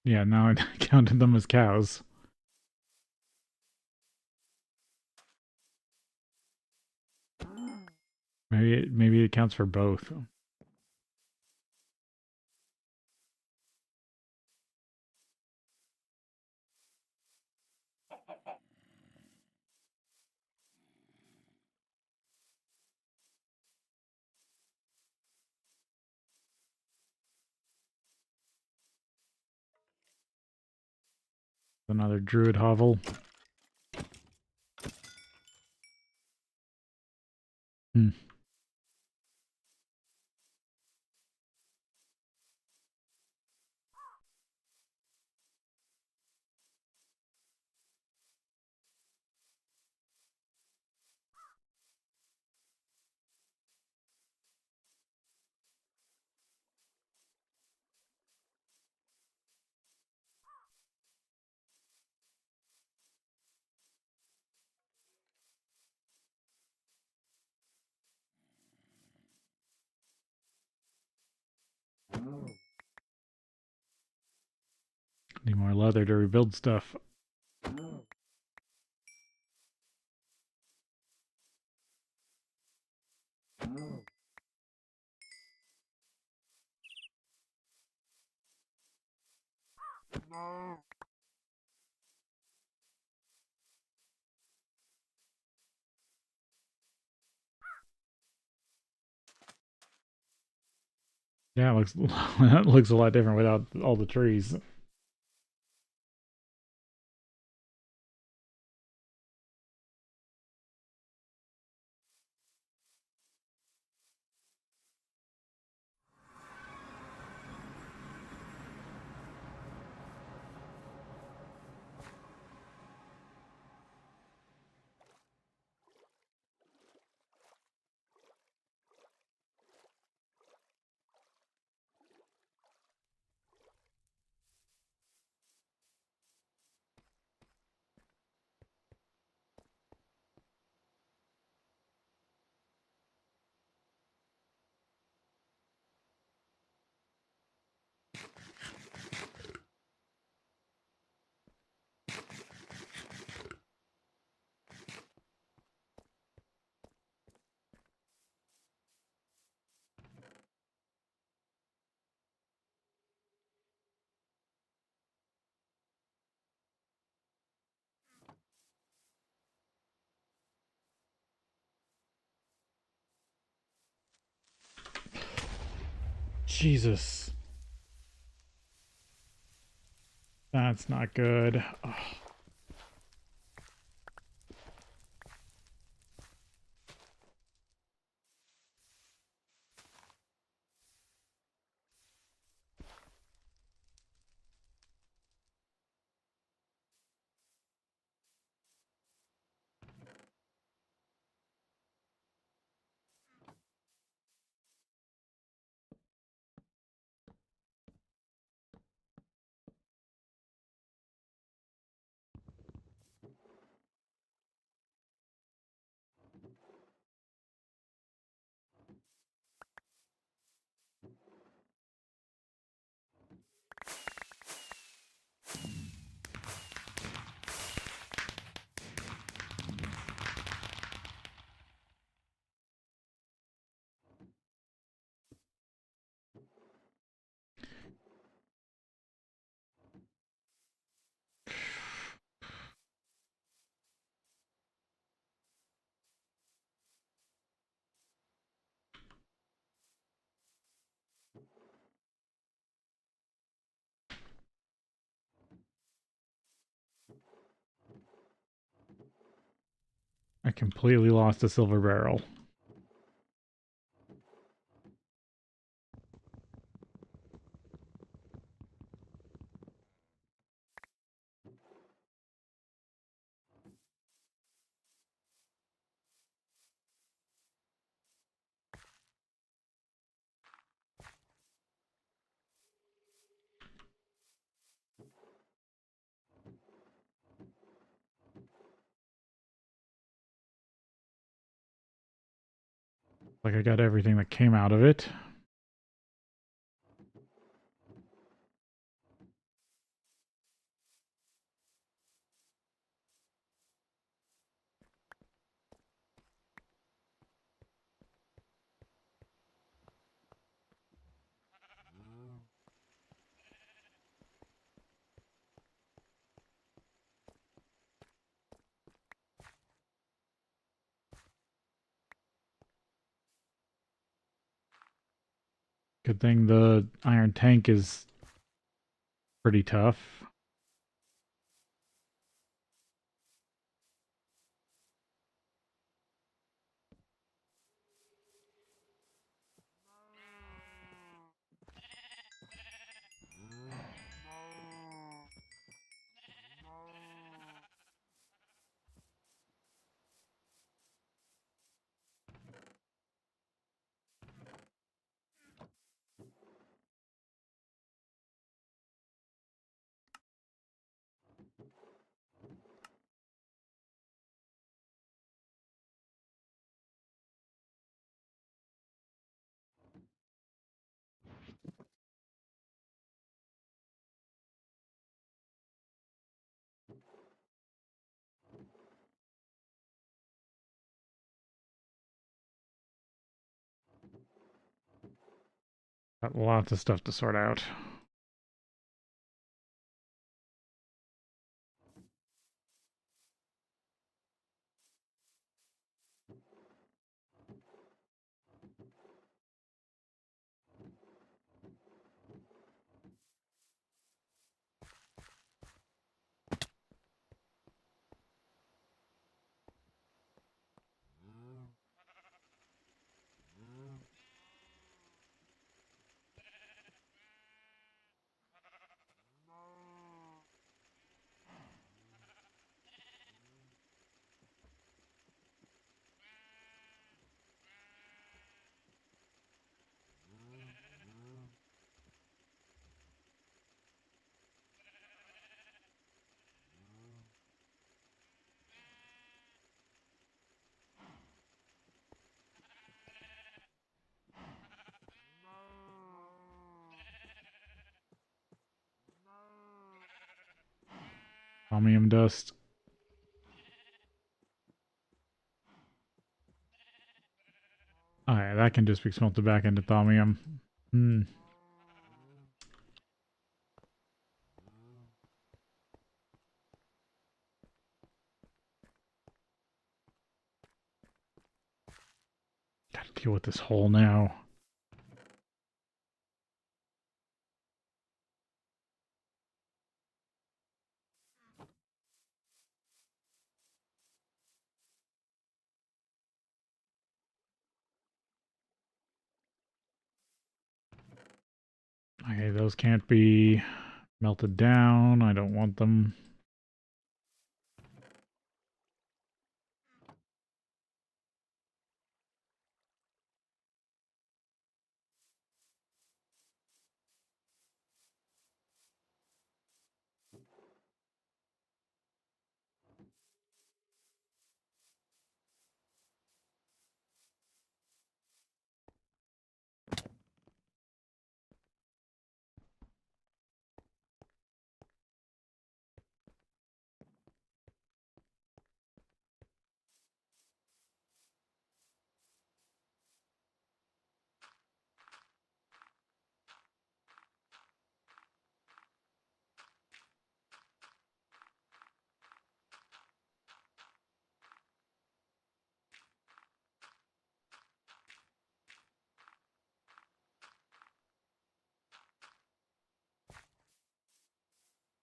Yeah, now I counted them as cows. Maybe it counts for both. Another druid hovel. Hmm. Need more leather to rebuild stuff. Yeah, it looks that looks a lot different without all the trees. Jesus. That's not good. Ugh. I completely lost a silver barrel. Like I got everything that came out of it. Good thing the iron tank is pretty tough. Got lots of stuff to sort out. Chromium dust. Alright, that can just be smelted back into thaumium. Hmm. Gotta deal with this hole now. Okay, those can't be melted down. I don't want them.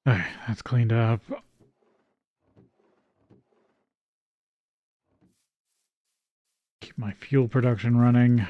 Okay, that's cleaned up. Keep my fuel production running.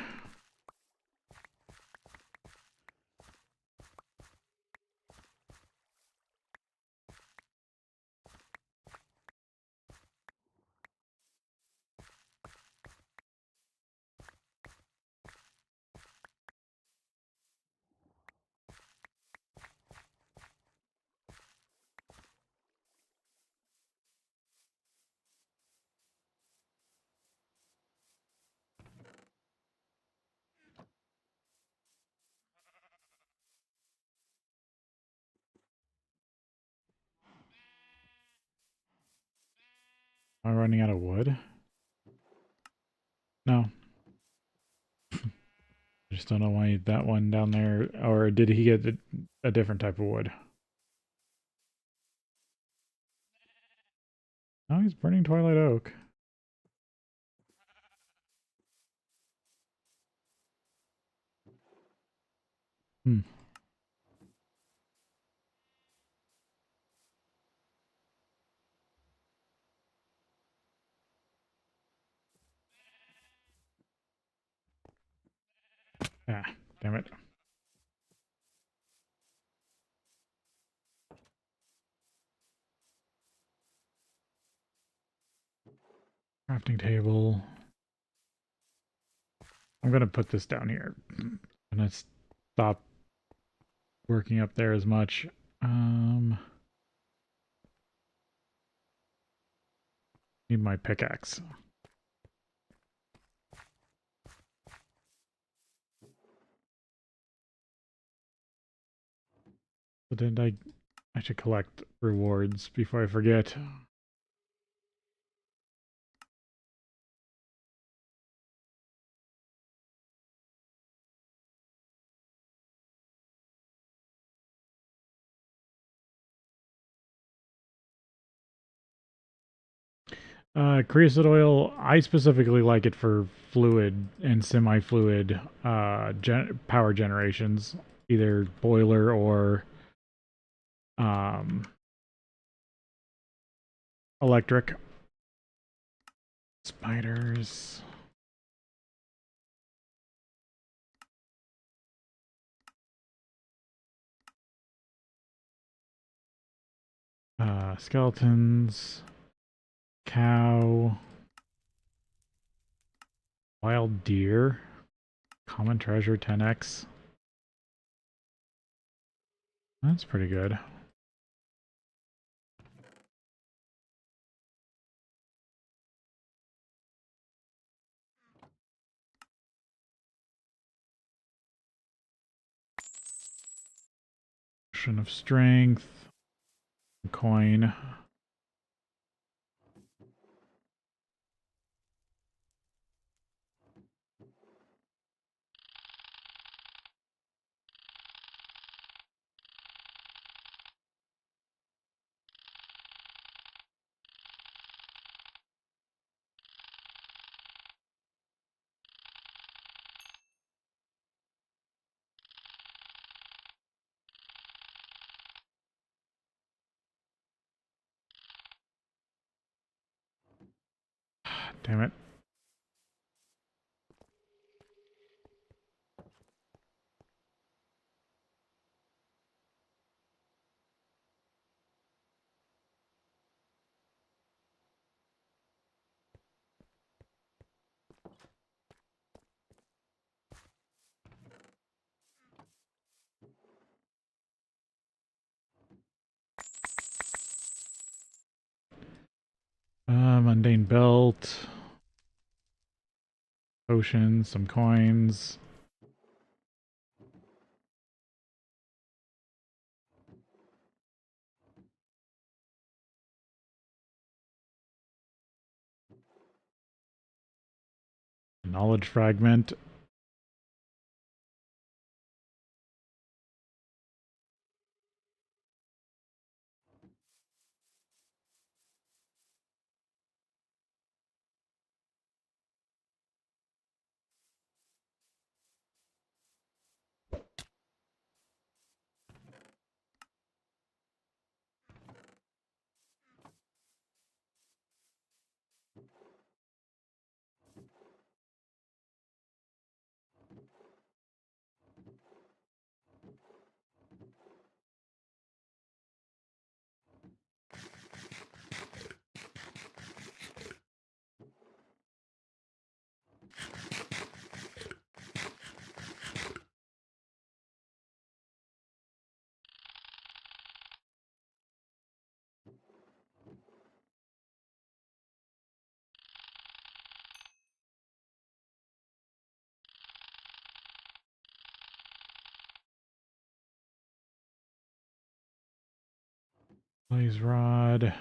Am I running out of wood? No. I just don't know why that one down there, or did he get a different type of wood? Oh, he's burning Twilight Oak. Hmm. Ah, damn it. Crafting table. I'm gonna put this down here. I'm gonna stop working up there as much. Need my pickaxe. But then I should collect rewards before I forget. Creosote oil, I specifically like it for fluid and semi-fluid power generations, either boiler or um, electric. Spiders. Skeletons. Cow. Wild deer. Common treasure 10x. That's pretty good. Potion of strength. Coin. Damn it. Mundane belt. Potions, some coins. Knowledge fragment. Blaze rod.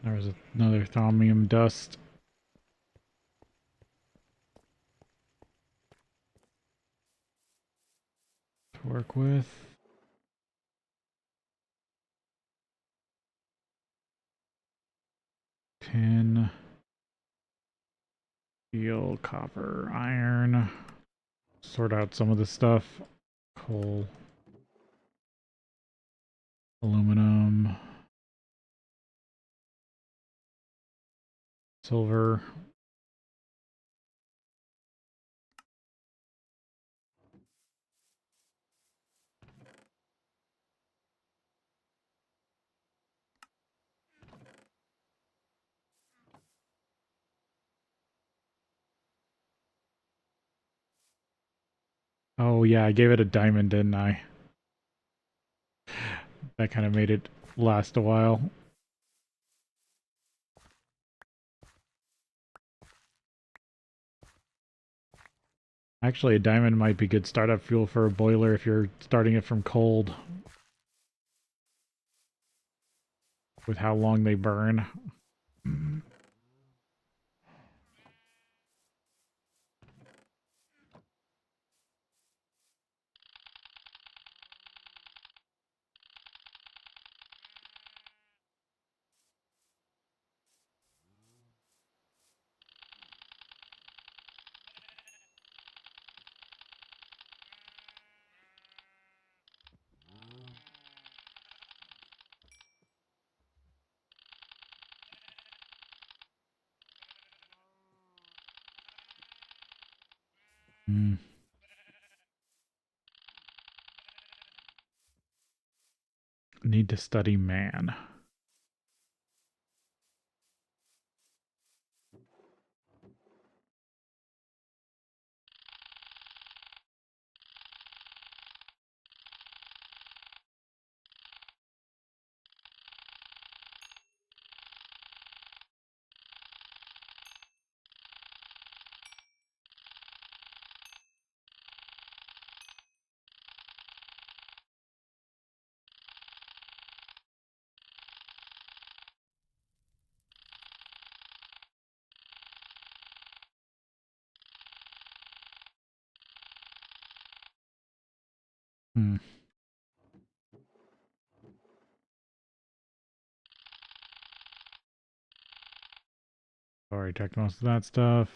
There was another thaumium dust. To work with. Tin. Steel, copper, iron. Sort out some of the stuff. Coal. Aluminum. Silver. Oh yeah, I gave it a diamond, didn't I? That kind of made it last a while. Actually, a diamond might be good startup fuel for a boiler if you're starting it from cold. With how long they burn. Need to study man. Hmm. Already checked most of that stuff.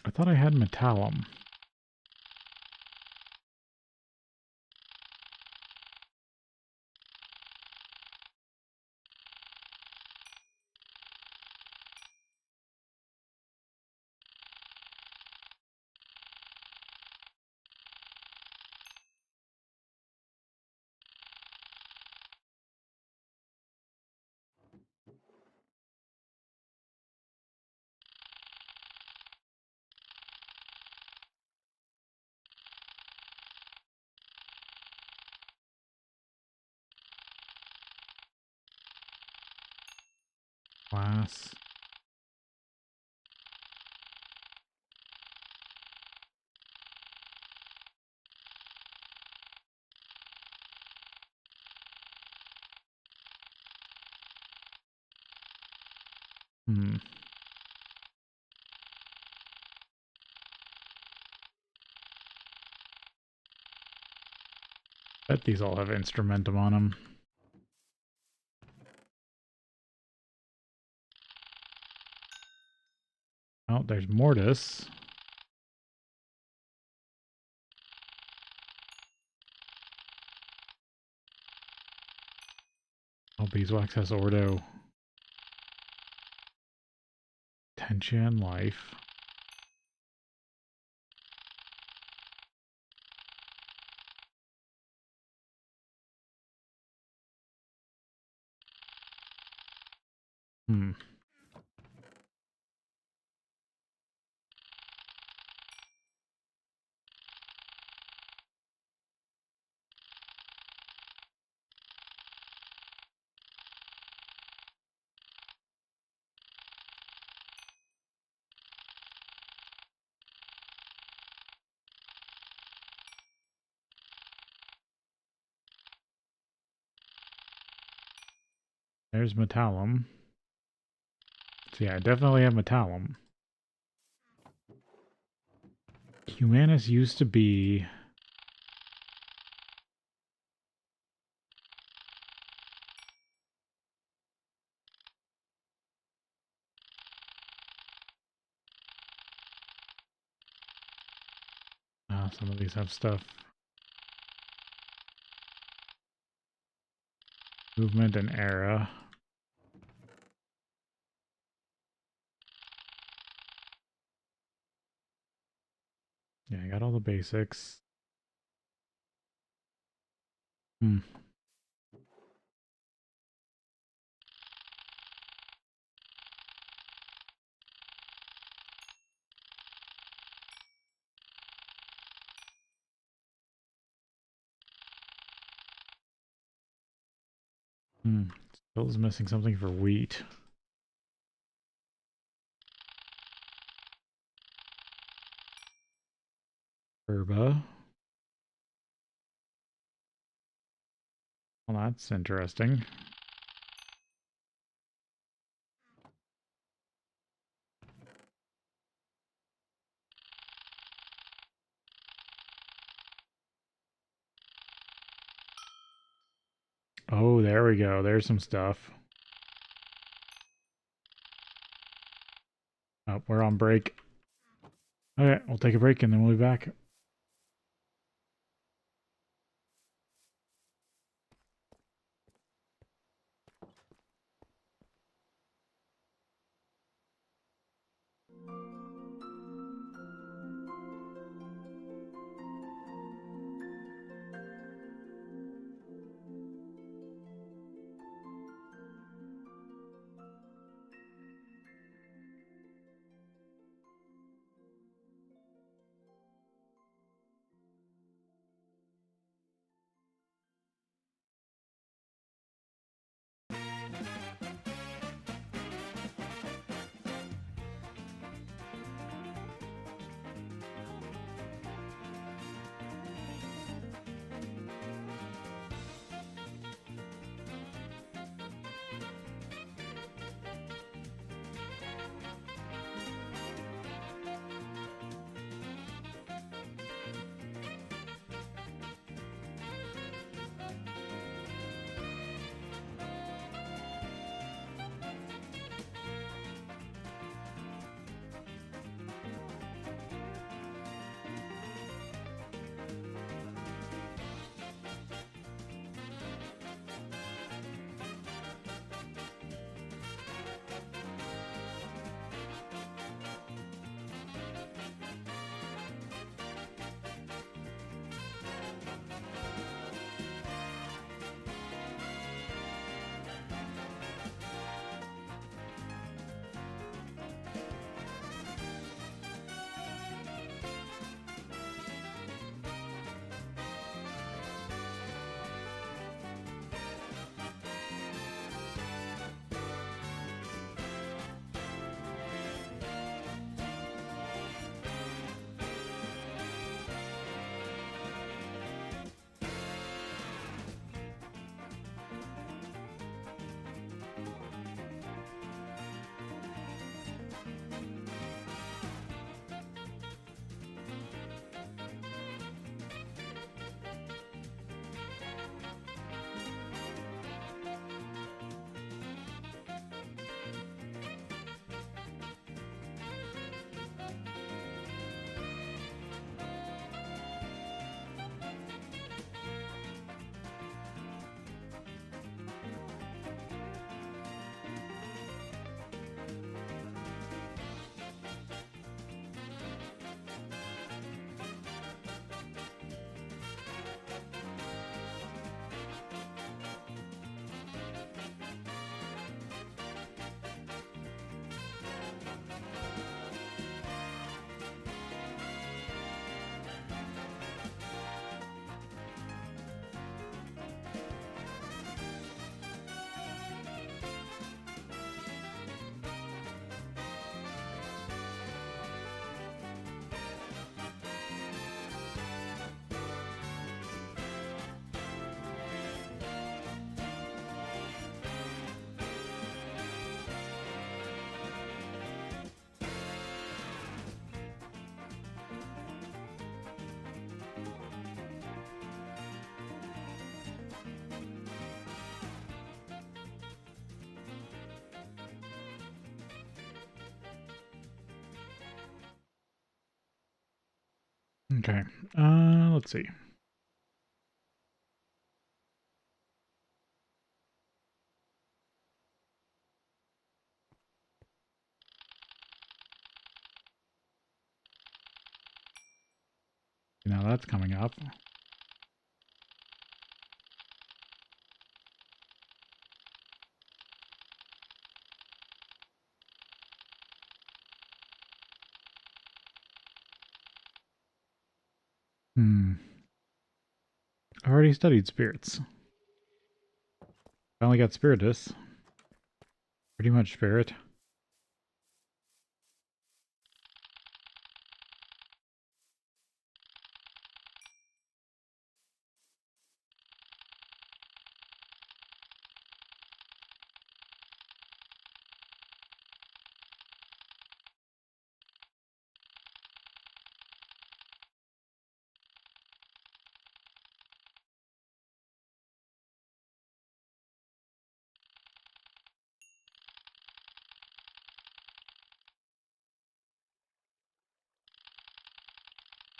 I thought I had metallum. Glass. Hmm. Bet these all have instrumentum on them. Oh, there's mortise. Oh, beeswax has ordo. Tension, life. Hmm. There's metallum. So yeah, I definitely have metallum. Humanus used to be... some of these have stuff. Movement and era. Yeah, I got all the basics. Hmm. Hmm. Still is missing something for wheat. Herba. Well, that's interesting. Oh, there we go. There's some stuff. Oh, we're on break. Okay, we'll take a break and then we'll be back. Okay. Let's see. Now that's coming up. I've already studied spirits. I only got spiritus. Pretty much spirit.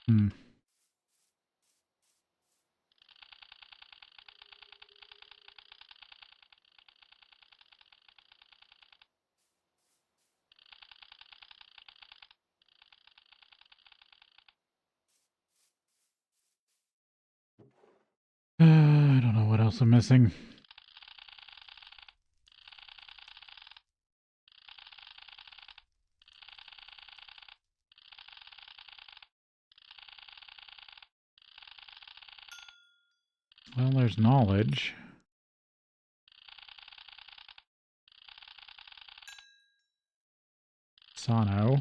Hmm. I don't know what else I'm missing. Well, there's knowledge. Sano.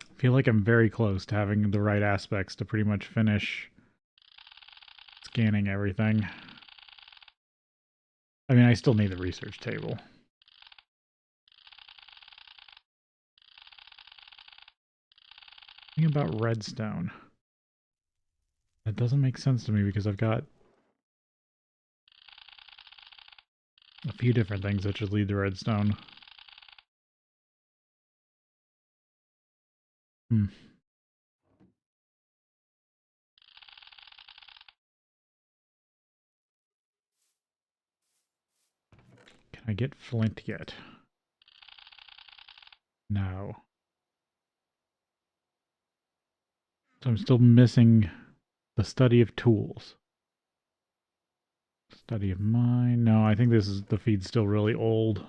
I feel like I'm very close to having the right aspects to pretty much finish scanning everything. I mean, I still need the research table. Think about redstone. That doesn't make sense to me because I've got a few different things that should lead to redstone. Hmm. Can I get flint yet? No. So I'm still missing the study of tools. Study of mine. No, I think this is the feed's still really old.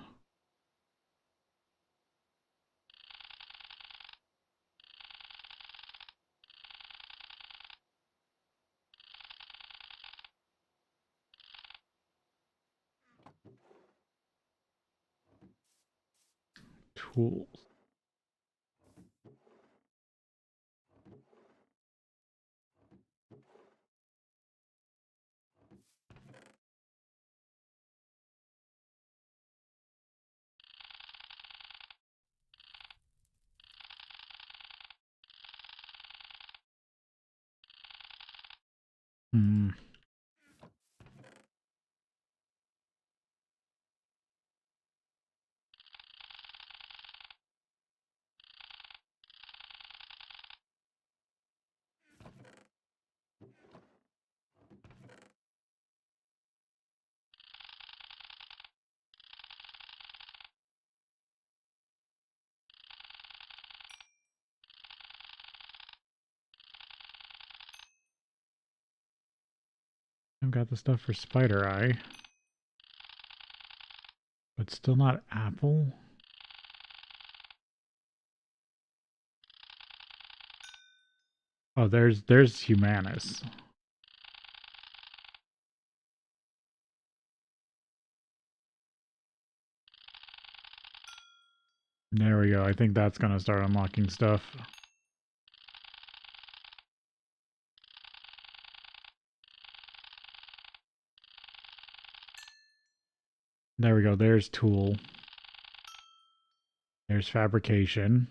Tools. Hmm. I've got the stuff for spider eye. But still not apple. Oh, there's Humanus. There we go. I think that's gonna start unlocking stuff. There we go. There's tool. There's fabrication.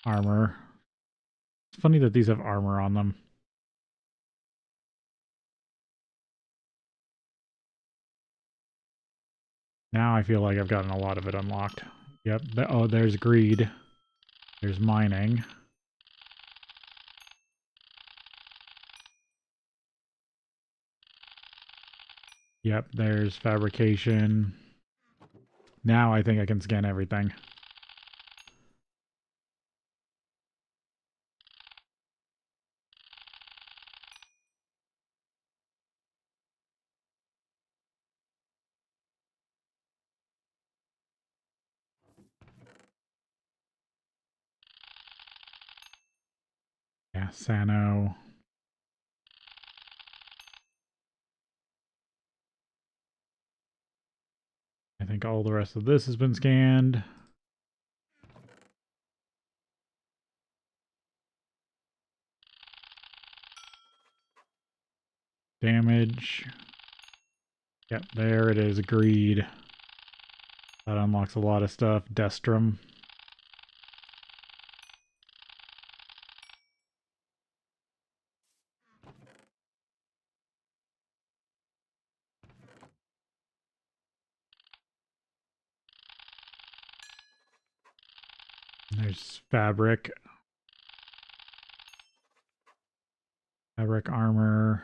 armor. It's funny that these have armor on them. Now I feel like I've gotten a lot of it unlocked. Yep. Oh, there's greed. There's mining. Yep, there's fabrication. Now I think I can scan everything. Yeah, Sano. I think all the rest of this has been scanned. Damage. Yep, there it is. Greed. That unlocks a lot of stuff. Destrum. There's fabric. Fabric armor.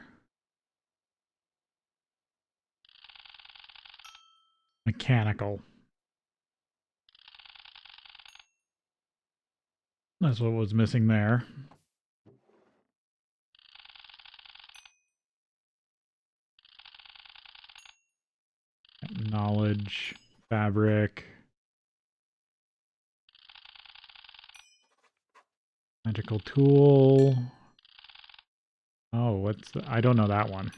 Mechanical. That's what was missing there. Knowledge. Fabric. Magical tool. Oh, what's the... I don't know that one.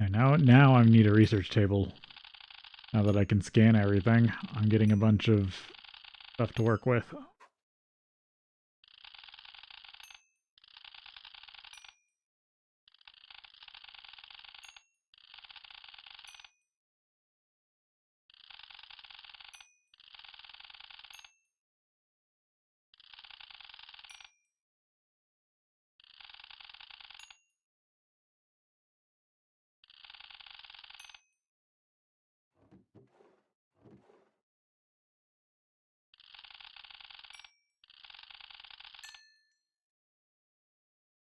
And now I need a research table. Now that I can scan everything, I'm getting a bunch of stuff to work with.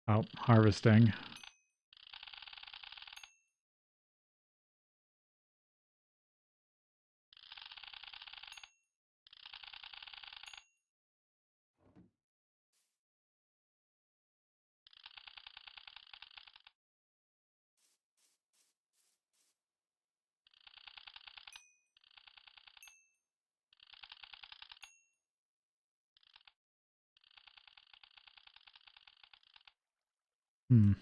Oh, harvesting. Hmm.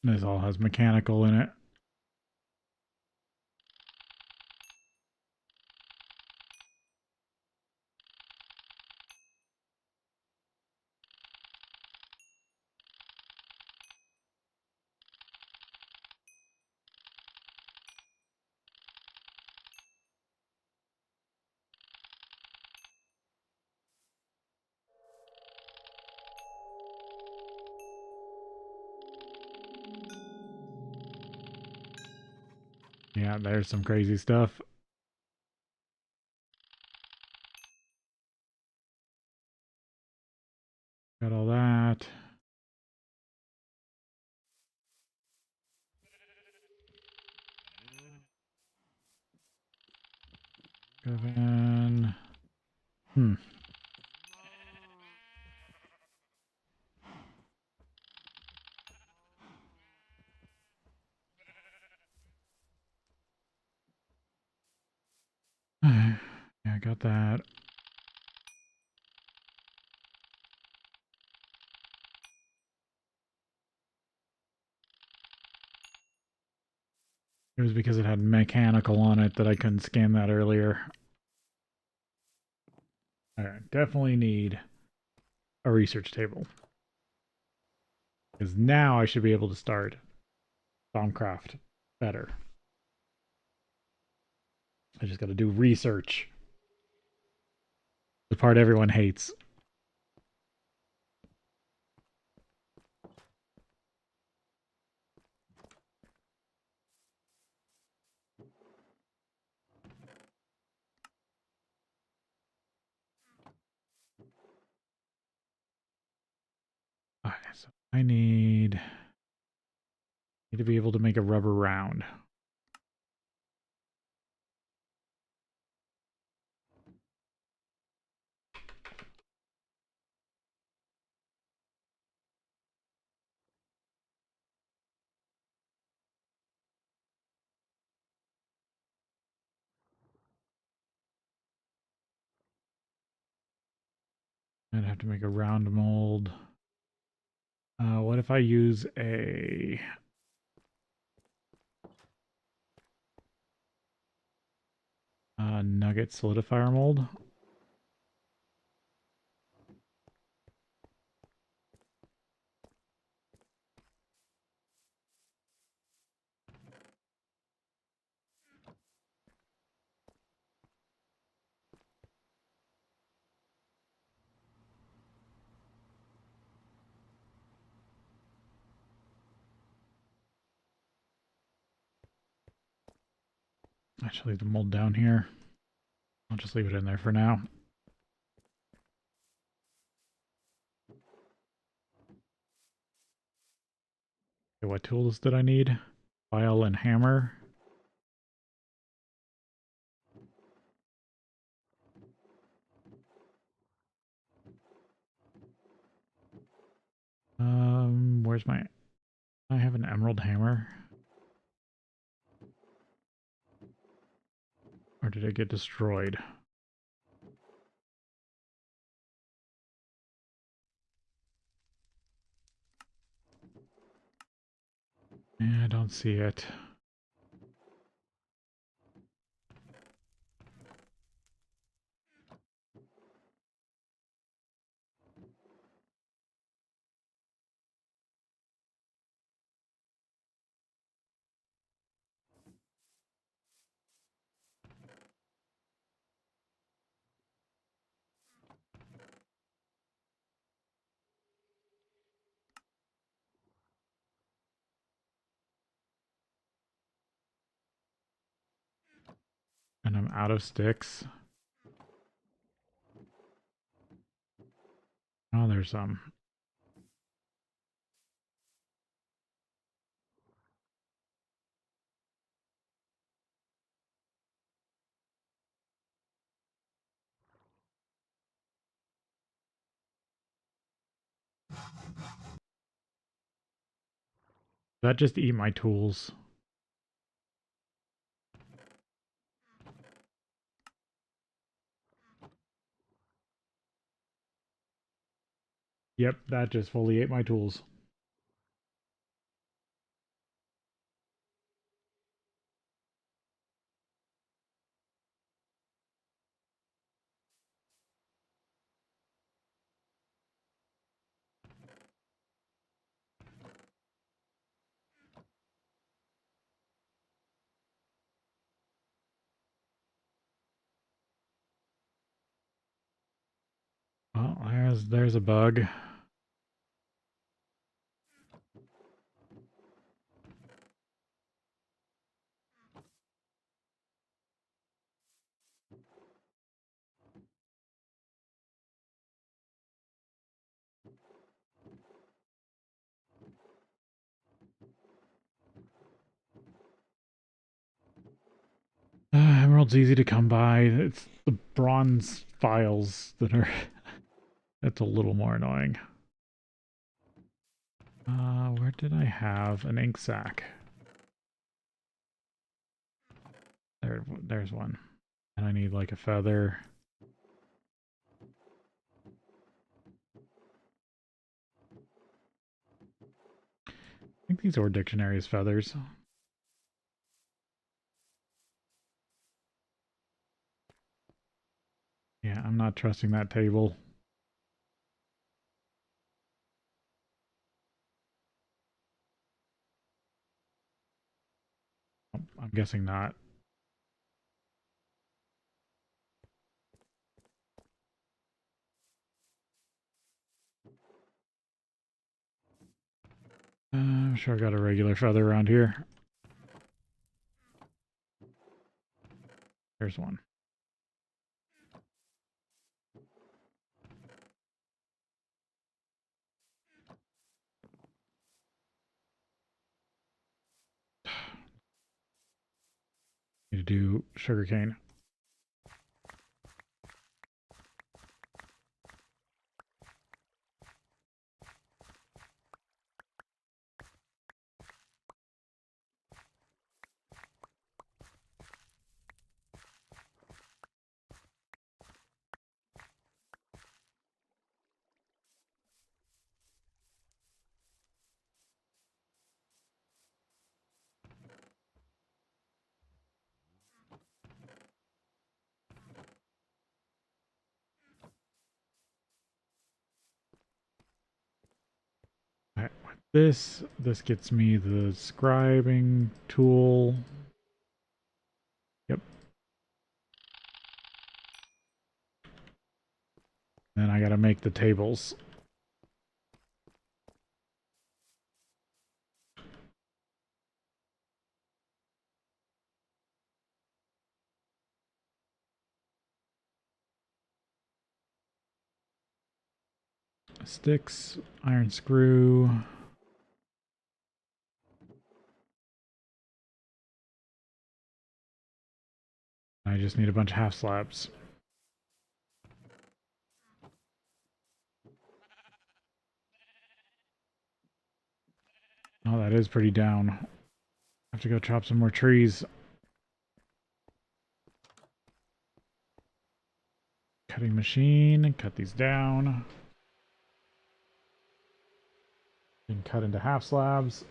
This all has mechanical in it. Yeah, there's some crazy stuff. Got all that. Seven. I got that. It was because it had mechanical on it that I couldn't scan that earlier. Alright, definitely need a research table. Because now I should be able to start Bombcraft better. I just gotta do research. The part everyone hates. Alright, so I need to be able to make a rubber round. I'd have to make a round mold. What if I use a nugget solidifier mold? I should leave the mold down here. I'll just leave it in there for now. Okay, what tools did I need? File and hammer. Where's my... I have an emerald hammer. Or did it get destroyed? Yeah, I don't see it. And I'm out of sticks. Oh, there's some. That just eat my tools. Yep, that just fully ate my tools. Well, there's a bug. Emerald's easy to come by. It's the bronze files that are... That's a little more annoying. Where did I have an ink sac? There's one. And I need like a feather. I think these are dictionary as feathers. Yeah, I'm not trusting that table. I'm guessing not. I'm sure I got a regular feather around here. There's one. Need to do sugarcane. Alright, with this gets me the scribing tool. Yep. Then I gotta make the tables. Sticks, iron screw. I just need a bunch of half slabs. Oh, that is pretty down. I have to go chop some more trees. Cutting machine, cut these down. And cut into half slabs.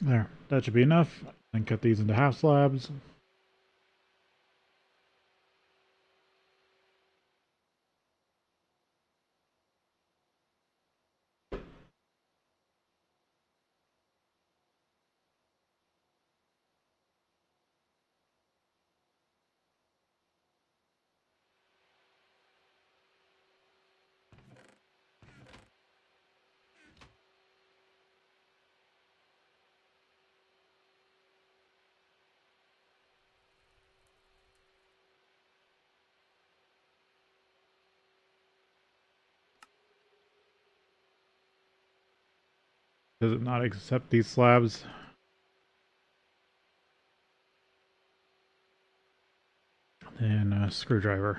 There, that should be enough. Then cut these into half slabs. Does it not accept these slabs? Then a screwdriver.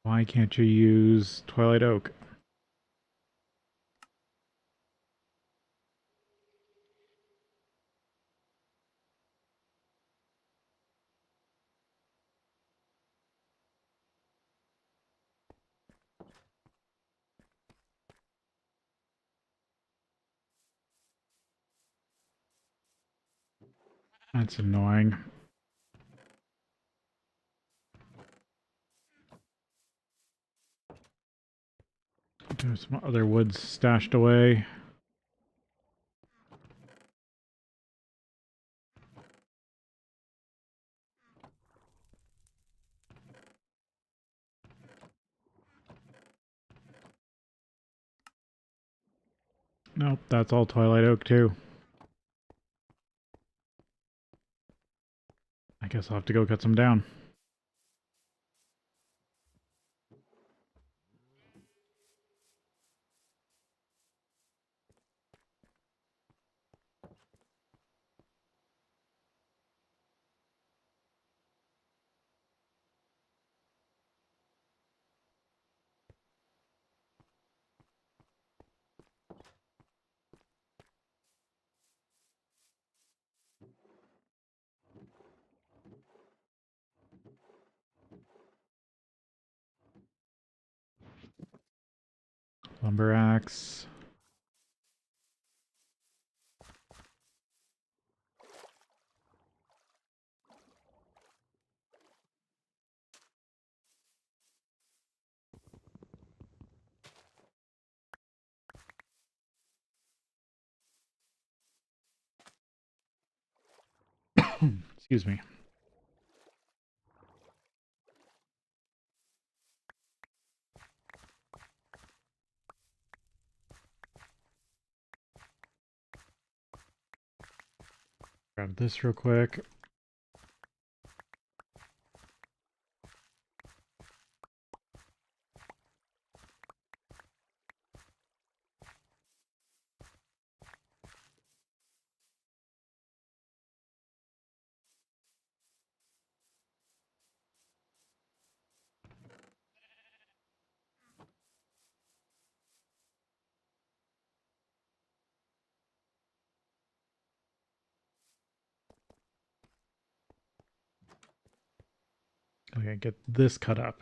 Why can't you use Twilight Oak? That's annoying. There's some other woods stashed away. Nope, that's all Twilight Oak too. I guess I'll have to go cut some down. Lumber axe. Excuse me. Grab this real quick. Okay, get this cut up.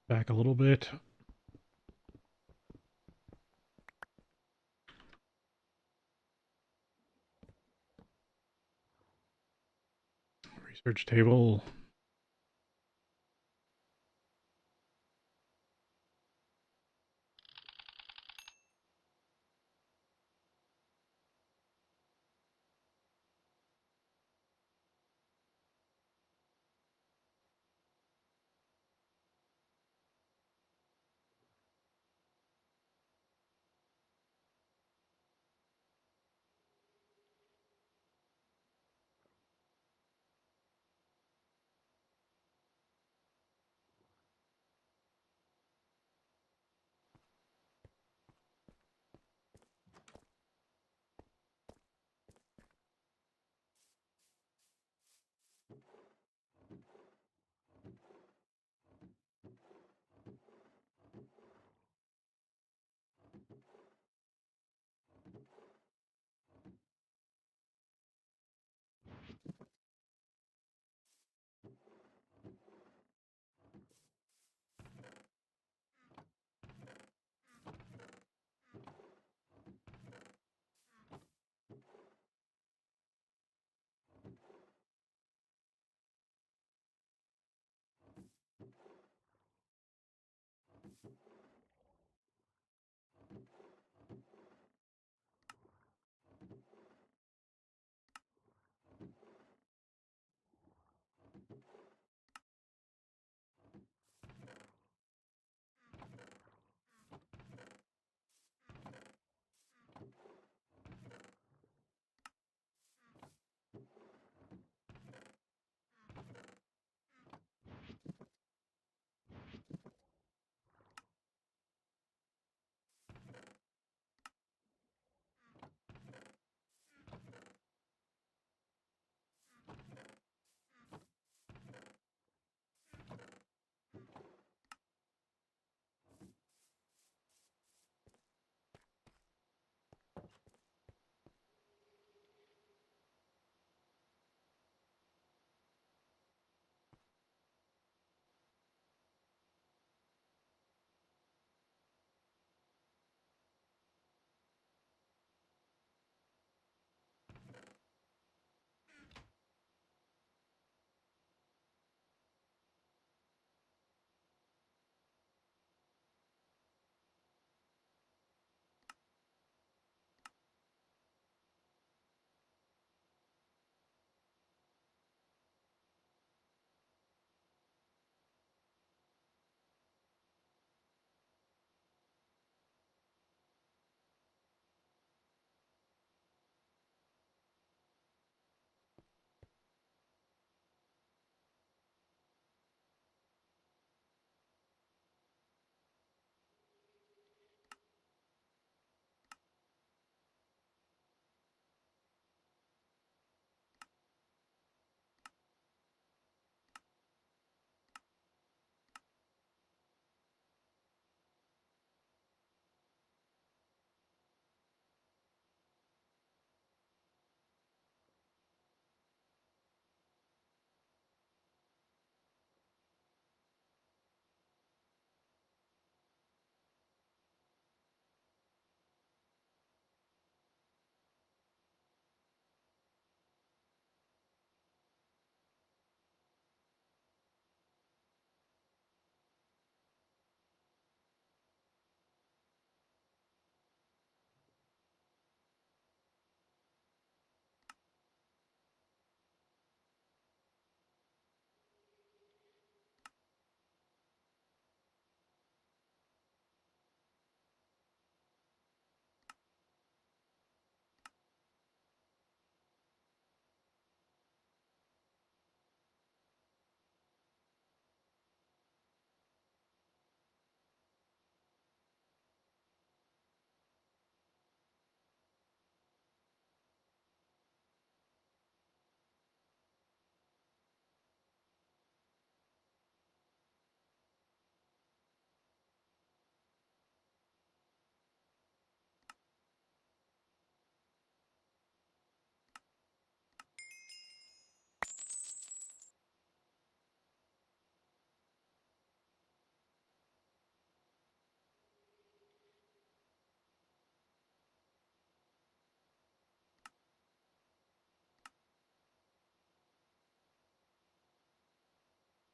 Back a little bit. Research table.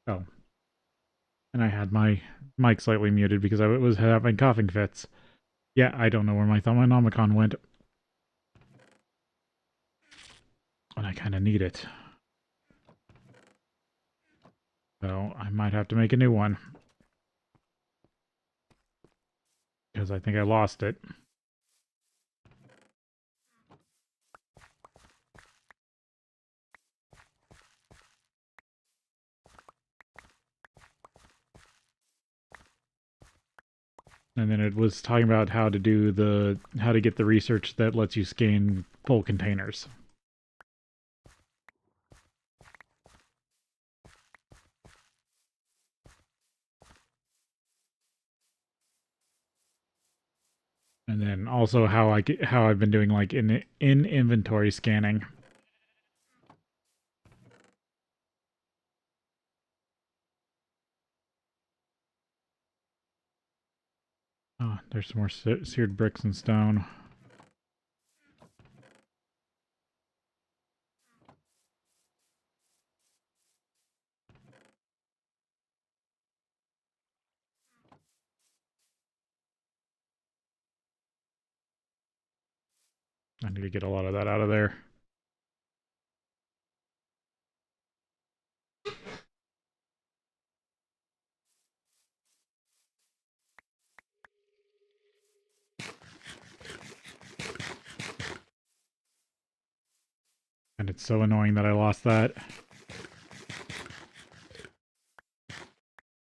Oh, and I had my mic slightly muted because I was having coughing fits. Yeah, I don't know where my Thaumonomicon went. And I kind of need it. So I might have to make a new one. Because I think I lost it. And then it was talking about how to get the research that lets you scan full containers. And then also how I've been doing like in inventory scanning. Oh, there's some more seared bricks and stone. I need to get a lot of that out of there. And it's so annoying that I lost that.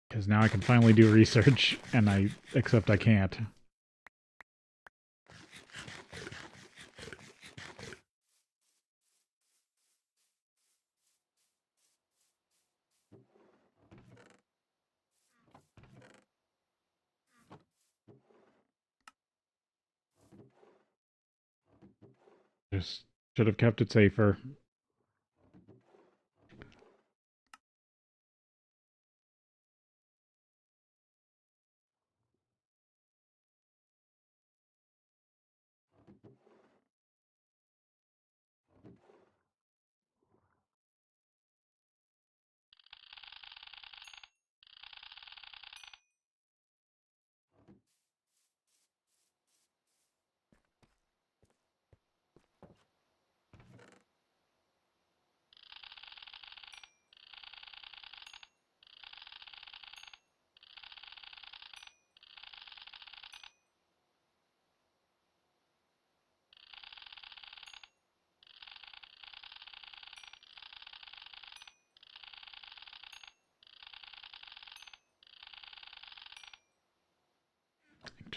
Because now I can finally do research, and except I can't. Just should have kept it safer.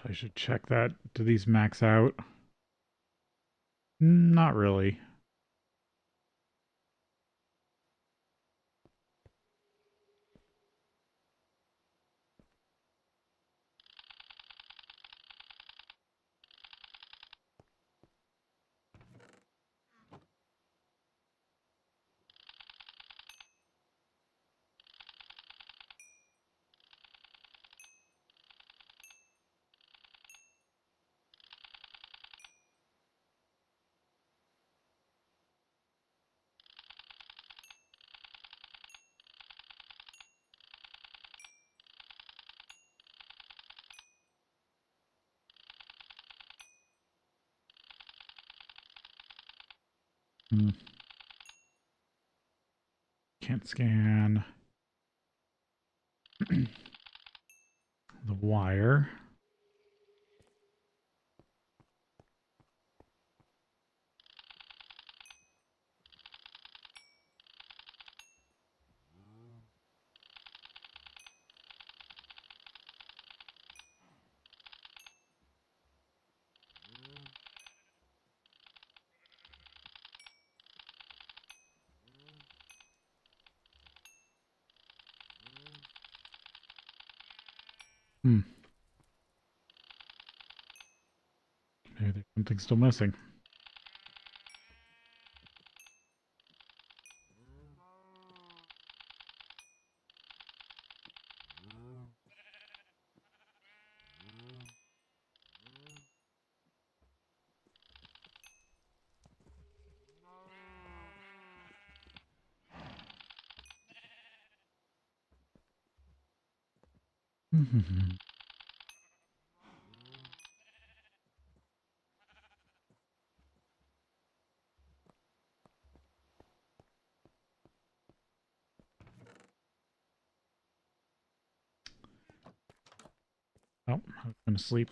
I should check that. Do these max out? Not really. Can't scan the wire. Maybe there's something still missing. Oh, I was gonna sleep.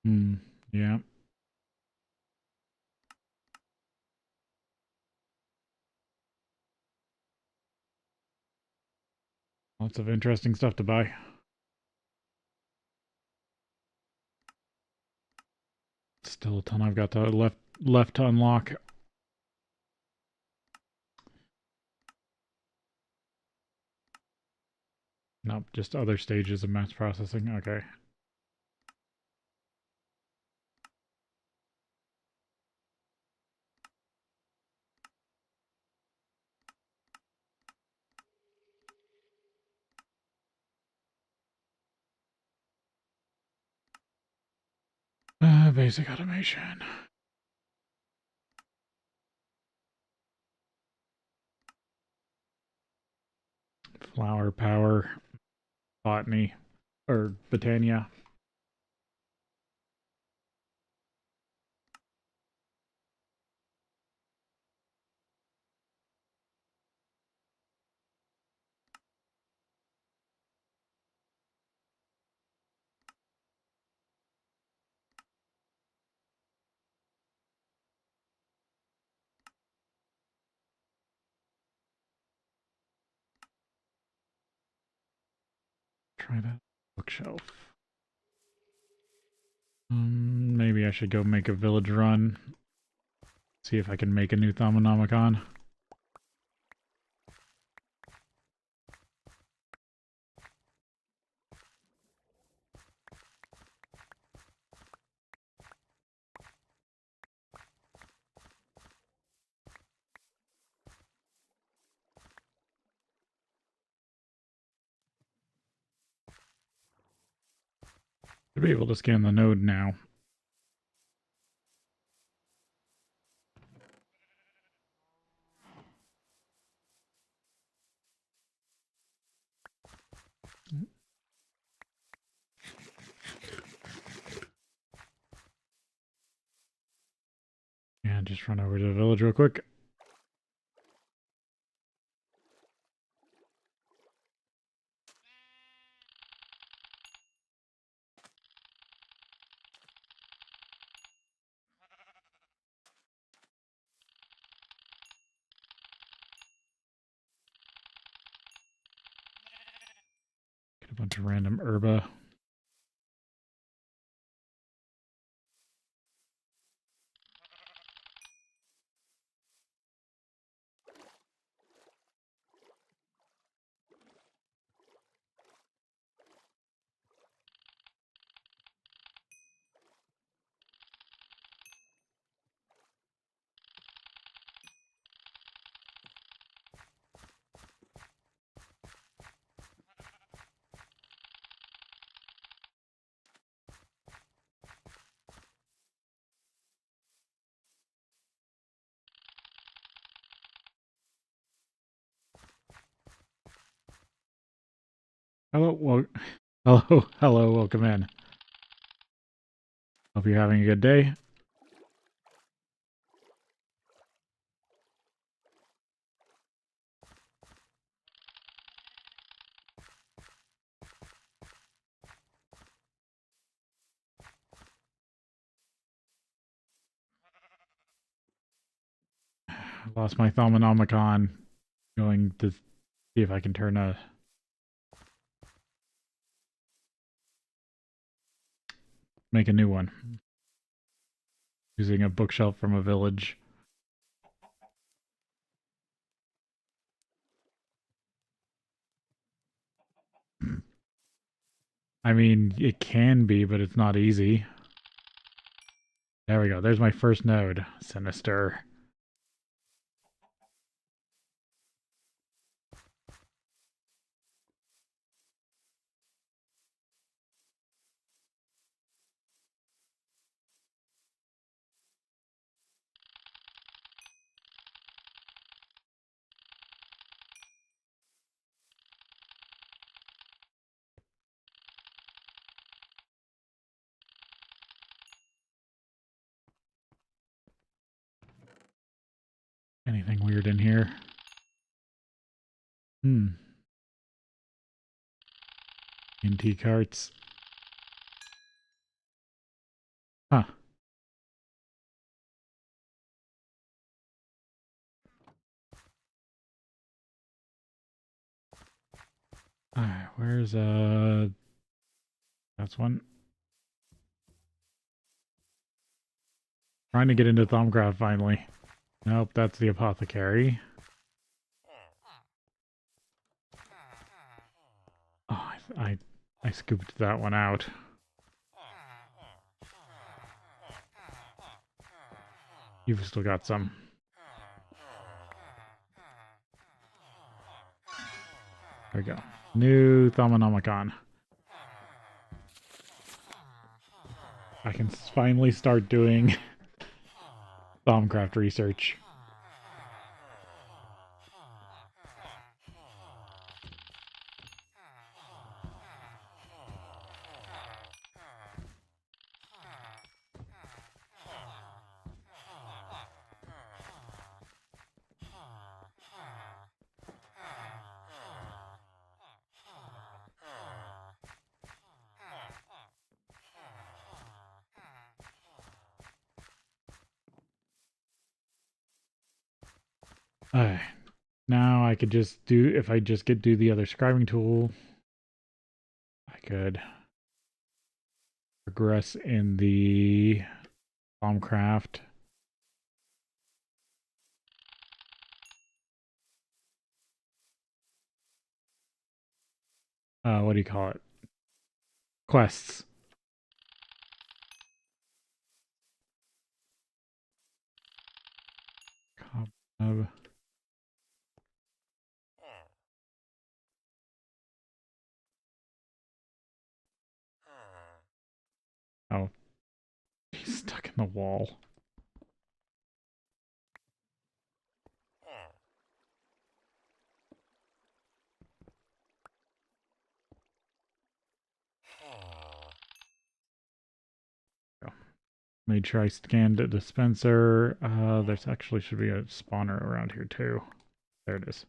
Hmm. Yeah. Lots of interesting stuff to buy. Still a ton I've got to left to unlock. Nope, just other stages of mass processing. Okay. Basic automation. Flower power. Botany. Or Botania. Try that bookshelf. Maybe I should go make a village run. See if I can make a new Thaumonomicon. Should be able to scan the node now. And just run over to the village real quick. Get a bunch of random herba. Hello, hello, welcome in. Hope you're having a good day. Lost my Thaumonomicon. Going to see if I can make a new one. Using a bookshelf from a village. I mean, it can be, but it's not easy. There we go. There's my first node. Sinister. Anything weird in here? NT carts. Huh. Alright, where's that's one. Trying to get into Thumbcraft finally. Nope, that's the apothecary. Oh, I scooped that one out. You've still got some. There we go. New Thaumonomicon. I can finally start doing Thumbcraft research. Alright. Now I could just do, if I just do the other scribing tool, I could progress in the Thumbcraft. What do you call it? Quests. Cobweb. Oh, he's stuck in the wall. Made sure I scanned the dispenser. There's actually should be a spawner around here too. There it is.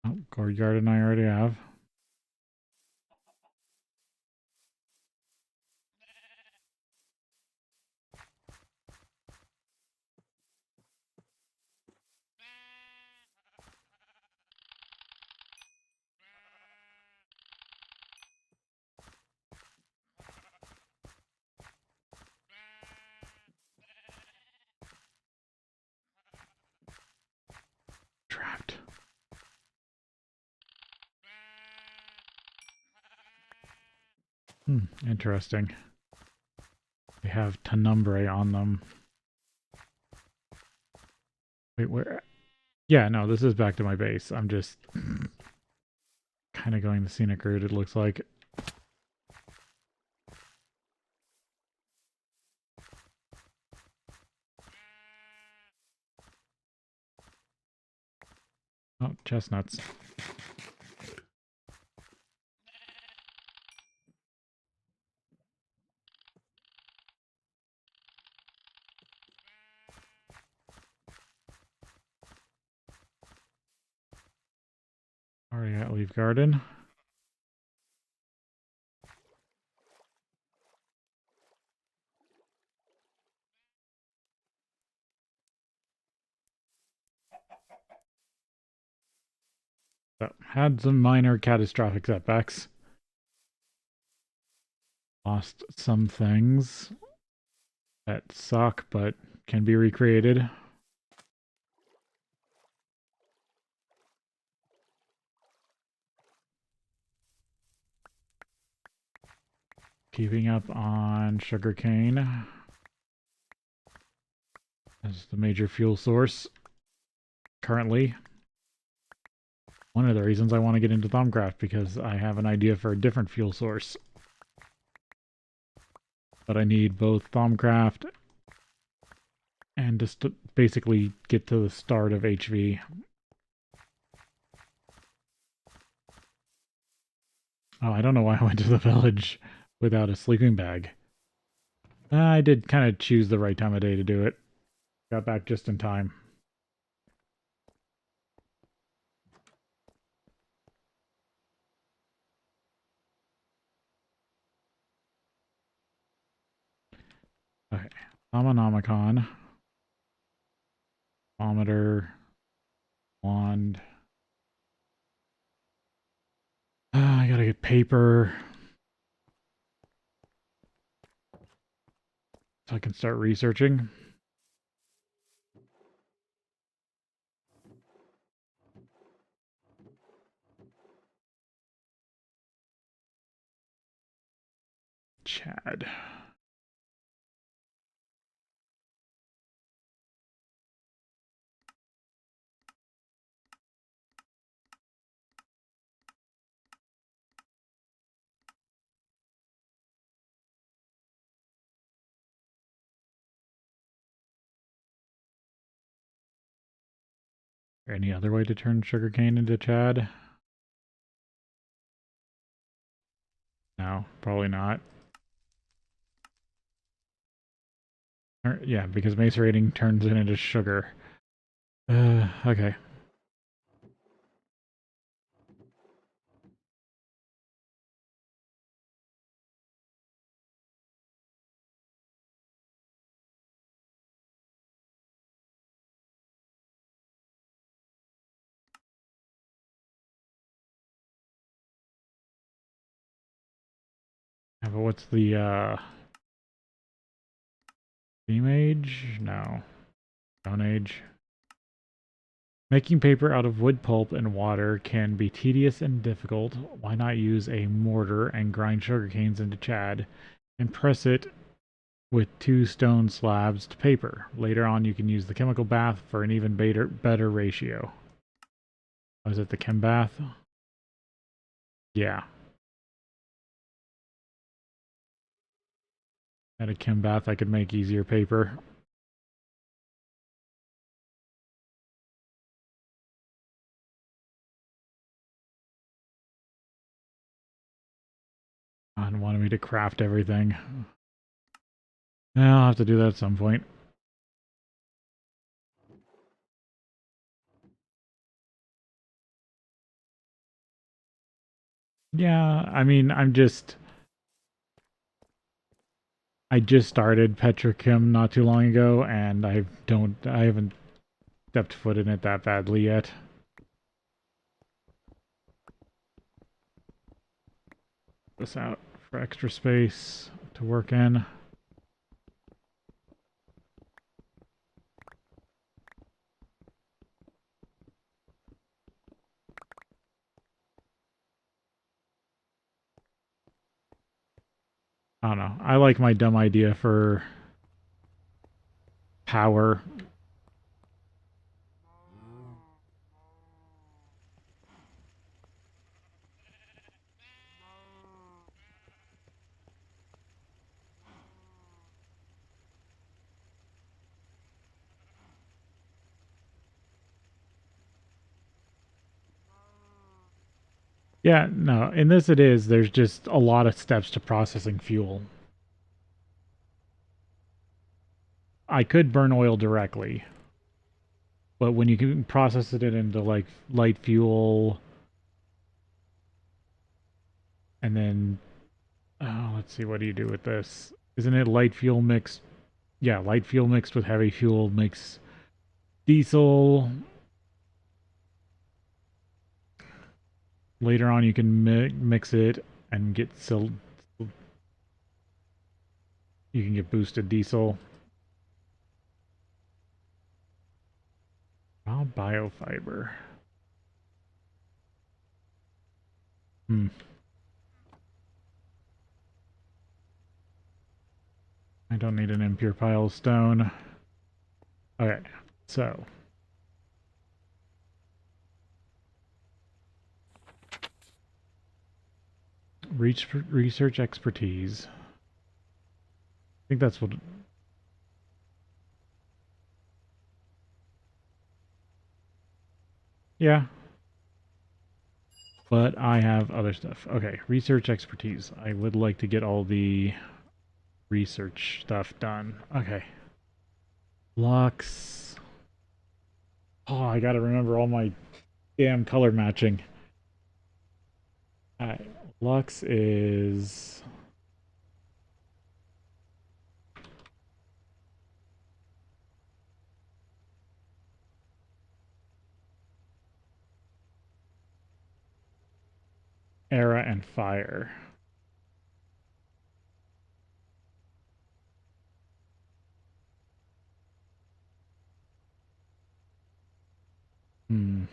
Oh, Gourd Garden I already have. Trapped. Interesting. They have Tenumbre on them. Wait, where? Yeah, no, this is back to my base. I'm just kind of going the scenic route, it looks like. Oh, chestnuts. Already got Leaf Garden. So, had some minor catastrophic setbacks. Lost some things. that suck, but can be recreated. Keeping up on sugarcane as the major fuel source currently. One of the reasons I want to get into Thaumcraft, because I have an idea for a different fuel source. But I need both Thaumcraft and just to basically get to the start of HV. Oh, I don't know why I went to the village without a sleeping bag. I did kind of choose the right time of day to do it. Got back just in time. Okay. Thermonomicon. Thermometer. Wand. I gotta get paper. So I can start researching. Chad. Any other way to turn sugarcane into Chad? No, probably not. Yeah, because macerating turns it into sugar. Okay. Yeah, but what's the Steam Age? No. Stone Age. Making paper out of wood pulp and water can be tedious and difficult. Why not use a mortar and grind sugar canes into Chad and press it with 2 stone slabs to paper? Later on, you can use the chemical bath for an even better ratio. Was it the chem bath? Yeah. At a chem bath, I could make easier paper. And wanted me to craft everything. Yeah, I'll have to do that at some point. Yeah, I mean, I just started Petrochem not too long ago, and I haven't stepped foot in it that badly yet. This out for extra space to work in. I don't know. I like my dumb idea for power. Yeah, no, in this it is. There's just a lot of steps to processing fuel. I could burn oil directly, but when you can process it into like light fuel and then let's see, what do you do with this? Isn't it light fuel mixed? Yeah, light fuel mixed with heavy fuel makes diesel. Later on, you can mix it and get you can get boosted diesel. Raw biofiber. Hmm. I don't need an impure pile of stone. Okay, so research expertise. I think that's what. Yeah, but I have other stuff. Okay, research expertise. I would like to get all the research stuff done. Okay. Lux. Oh, I gotta remember all my damn color matching. Alright. Lux is Era and Fire. Hmm.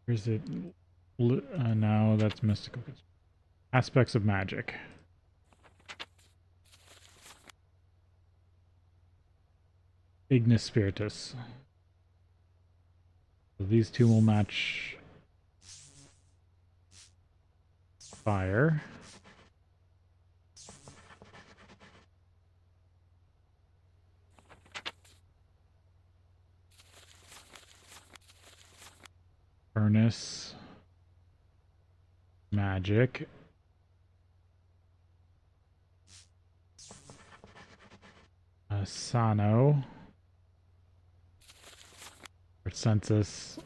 Where's it? No, that's mystical. Aspects of magic. Ignis Spiritus. So these two will match fire. Furnace. Magic. Sano. Or census.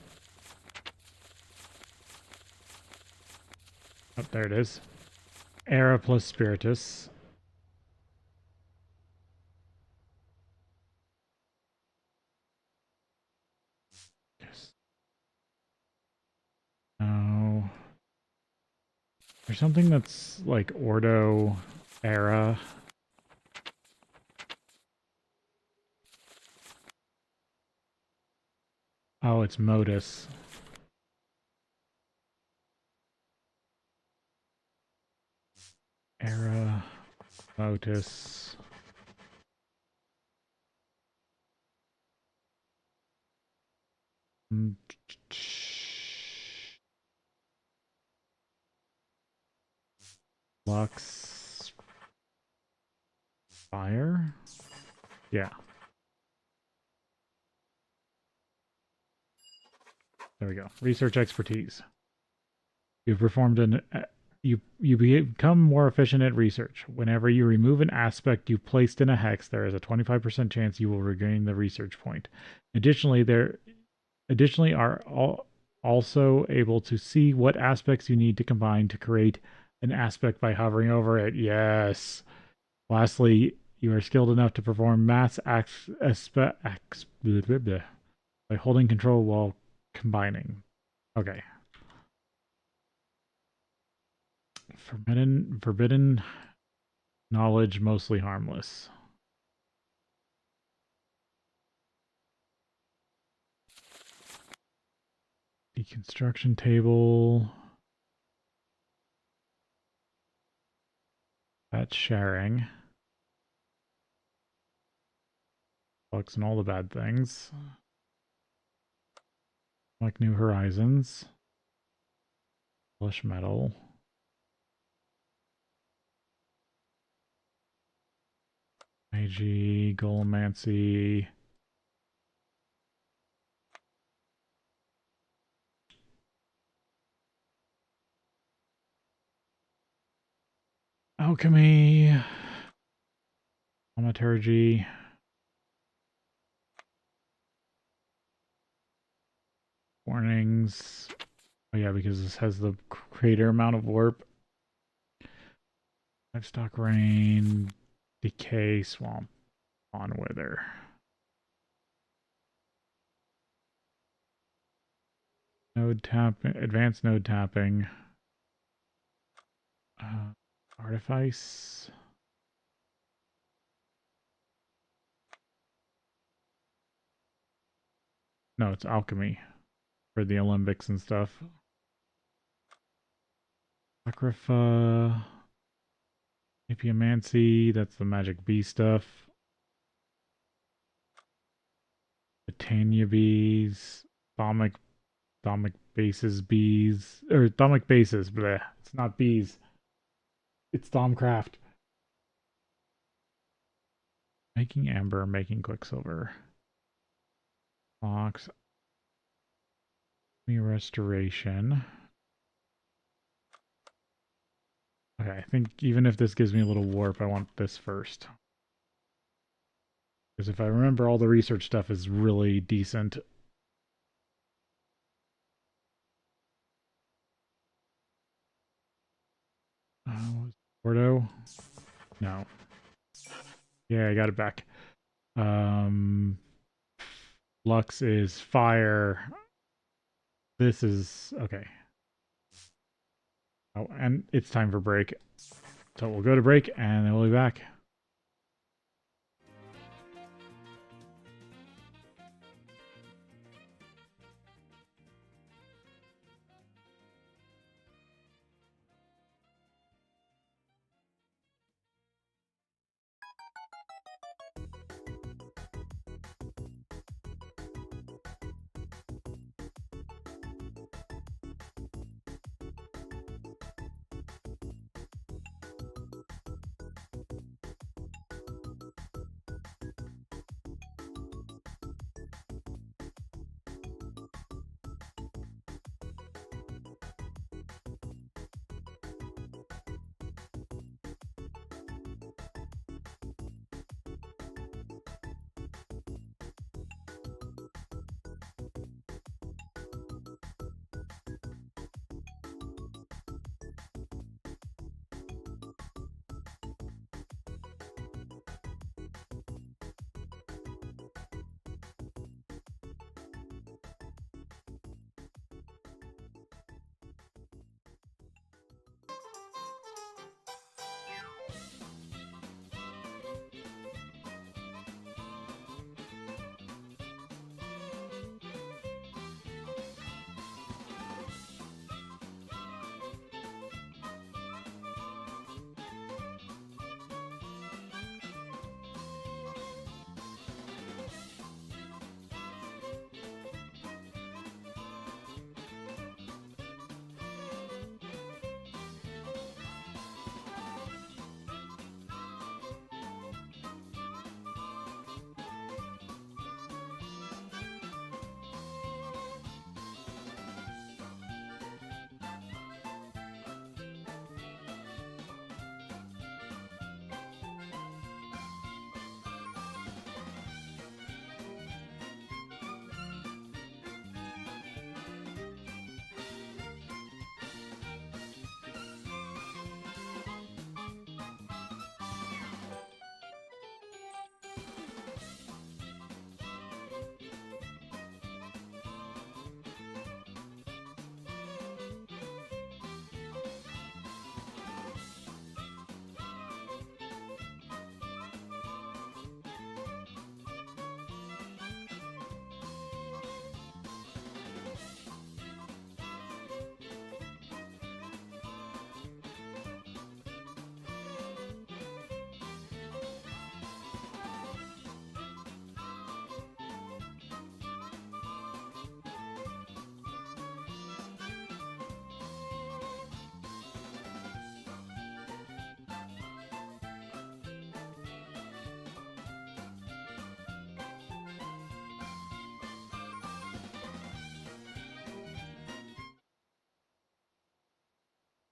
Oh, there it is. Era plus Spiritus. Yes. No. There's something that's like Ordo Era. Oh, it's Modus. Era. Modus. Lux. Fire? Yeah. There we go. Research expertise. You've performed an you become more efficient at research. Whenever you remove an aspect you placed in a hex, there is a 25% chance you will regain the research point. Additionally are also able to see what aspects you need to combine to create an aspect by hovering over it. Yes. Lastly, you are skilled enough to perform mass acts by holding control while combining. Okay. Forbidden knowledge, mostly harmless. Deconstruction table. That's sharing. Flux and all the bad things. Like New Horizons. Flush metal. Magi, Golomancy. Alchemy. Thaumaturgy. Warnings. Oh yeah, because this has the greater amount of warp. Livestock rain. Decay, swamp, on wither. Node tapping, advanced node tapping. Artifice. No, it's alchemy for the Olympics and stuff. Apocrypha, Apiomancy, that's the magic bee stuff. Titania bees, Thaumic, Thaumic bases bees, or Thaumic bases, bleh. It's not bees. It's Thaumcraft. Making amber, making quicksilver. Fox, restoration. Okay, I think even if this gives me a little warp, I want this first. Because if I remember, all the research stuff is really decent. Porto? No. Yeah, I got it back. Lux is fire. This is okay. Oh, and it's time for break. So we'll go to break and then we'll be back.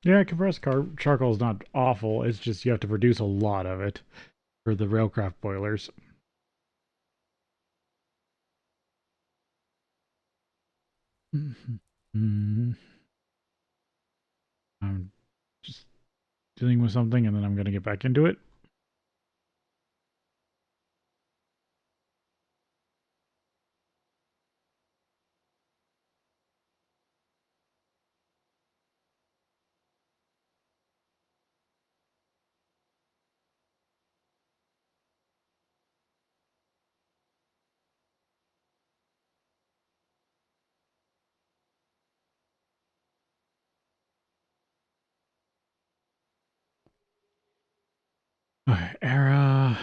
Yeah, compressed charcoal is not awful. It's just you have to produce a lot of it for the railcraft boilers. I'm just dealing with something and then I'm going to get back into it. Okay, Era,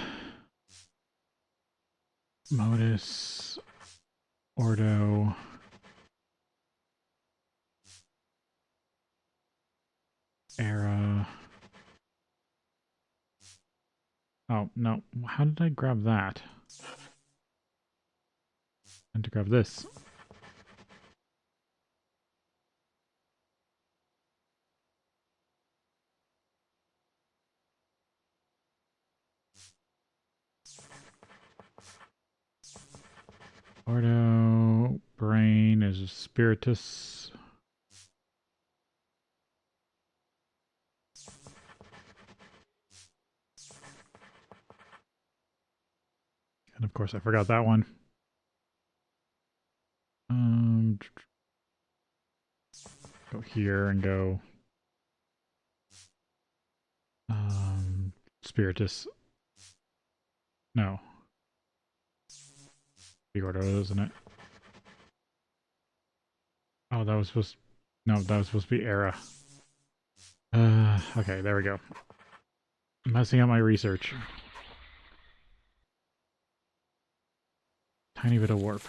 Modus, Ordo, Era. Oh, no. How did I grab that? And to grab this. Ordo, Brain is a Spiritus. And of course I forgot that one. Go here and go Spiritus. No. The Ordo, isn't it? Oh, that was supposed to, no, that was supposed to be Era. Okay, there we go. I'm messing up my research. Tiny bit of warp.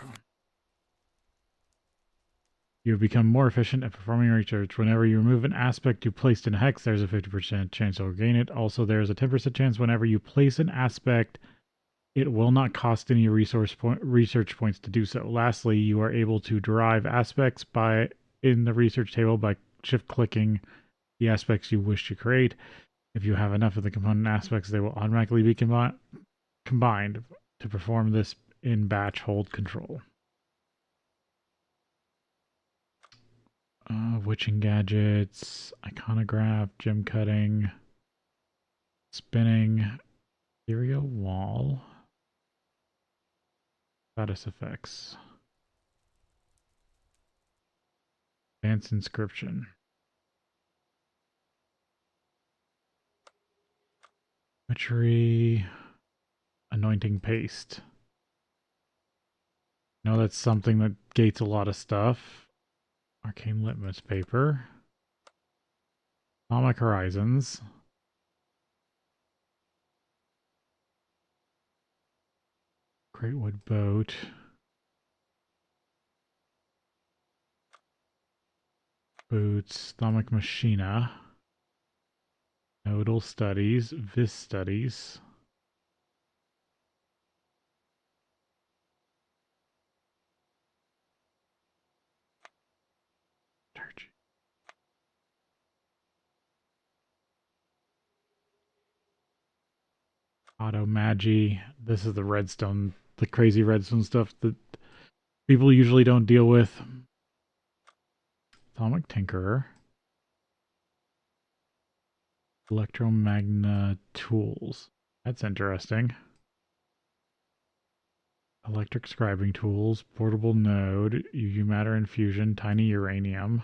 You have become more efficient at performing research. Whenever you remove an aspect you placed in a hex, there's a 50% chance you'll gain it. Also, there's a 10% chance whenever you place an aspect, it will not cost any research points to do so. Lastly, you are able to derive aspects in the research table by shift-clicking the aspects you wish to create. If you have enough of the component aspects, they will automatically be combined to perform this in batch hold control. Witching gadgets, iconograph, gem cutting, spinning, ethereal wall, status effects, advanced inscription, witchery, anointing paste. No, that's something that gates a lot of stuff. Arcane litmus paper, atomic horizons. Great wood boat. Boots, stomach machina. Nodal studies, vis studies. Auto magi. This is the redstone, the crazy redstone stuff that people usually don't deal with. Atomic tinkerer. Electromagna tools. That's interesting. Electric scribing tools. Portable node. UV matter infusion. Tiny uranium.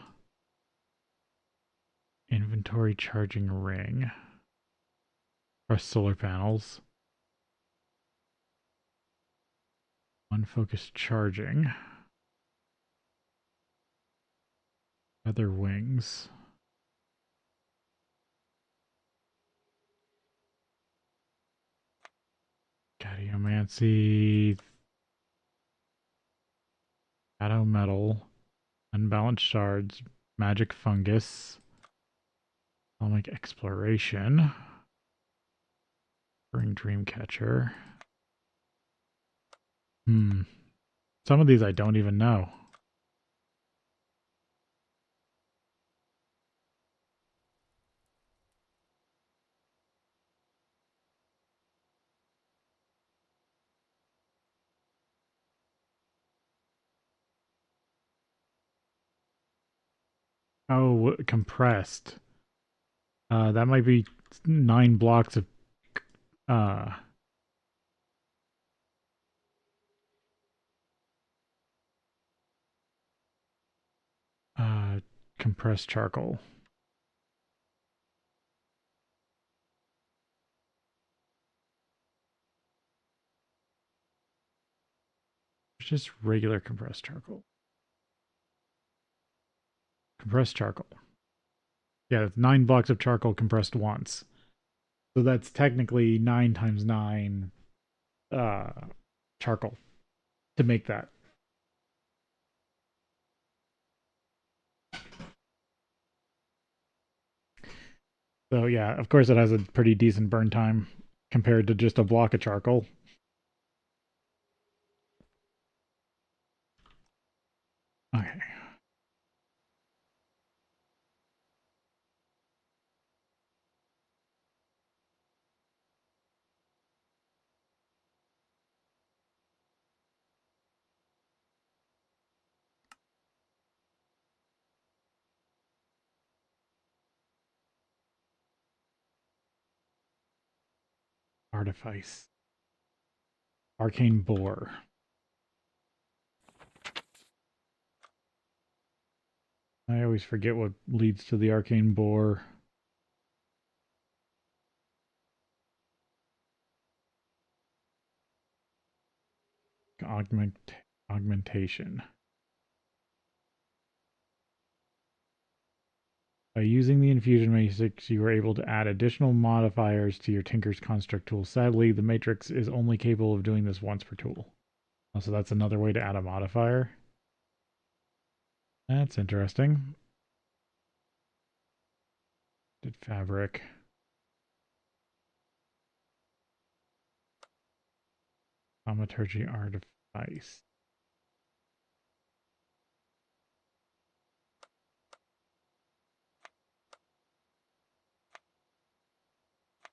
Inventory charging ring. Press solar panels. Unfocused charging. Feather wings. Cadiomancy. Shadow metal. Unbalanced shards. Magic fungus. Atomic exploration. Bring Dreamcatcher. Some of these I don't even know. Oh, compressed. That might be 9 blocks of uh uh compressed charcoal. It's just regular compressed charcoal. Compressed charcoal. Yeah, it's 9 blocks of charcoal compressed once. So that's technically 9 times 9 uh, charcoal to make that. So yeah, of course it has a pretty decent burn time compared to just a block of charcoal. Okay. Artifice. Arcane Boar. I always forget what leads to the Arcane Boar. Augment Augmentation. By using the infusion matrix, you are able to add additional modifiers to your Tinker's Construct tool. Sadly, the matrix is only capable of doing this once per tool. Oh, so that's another way to add a modifier. That's interesting. Did fabric. Thaumaturgy Artifice.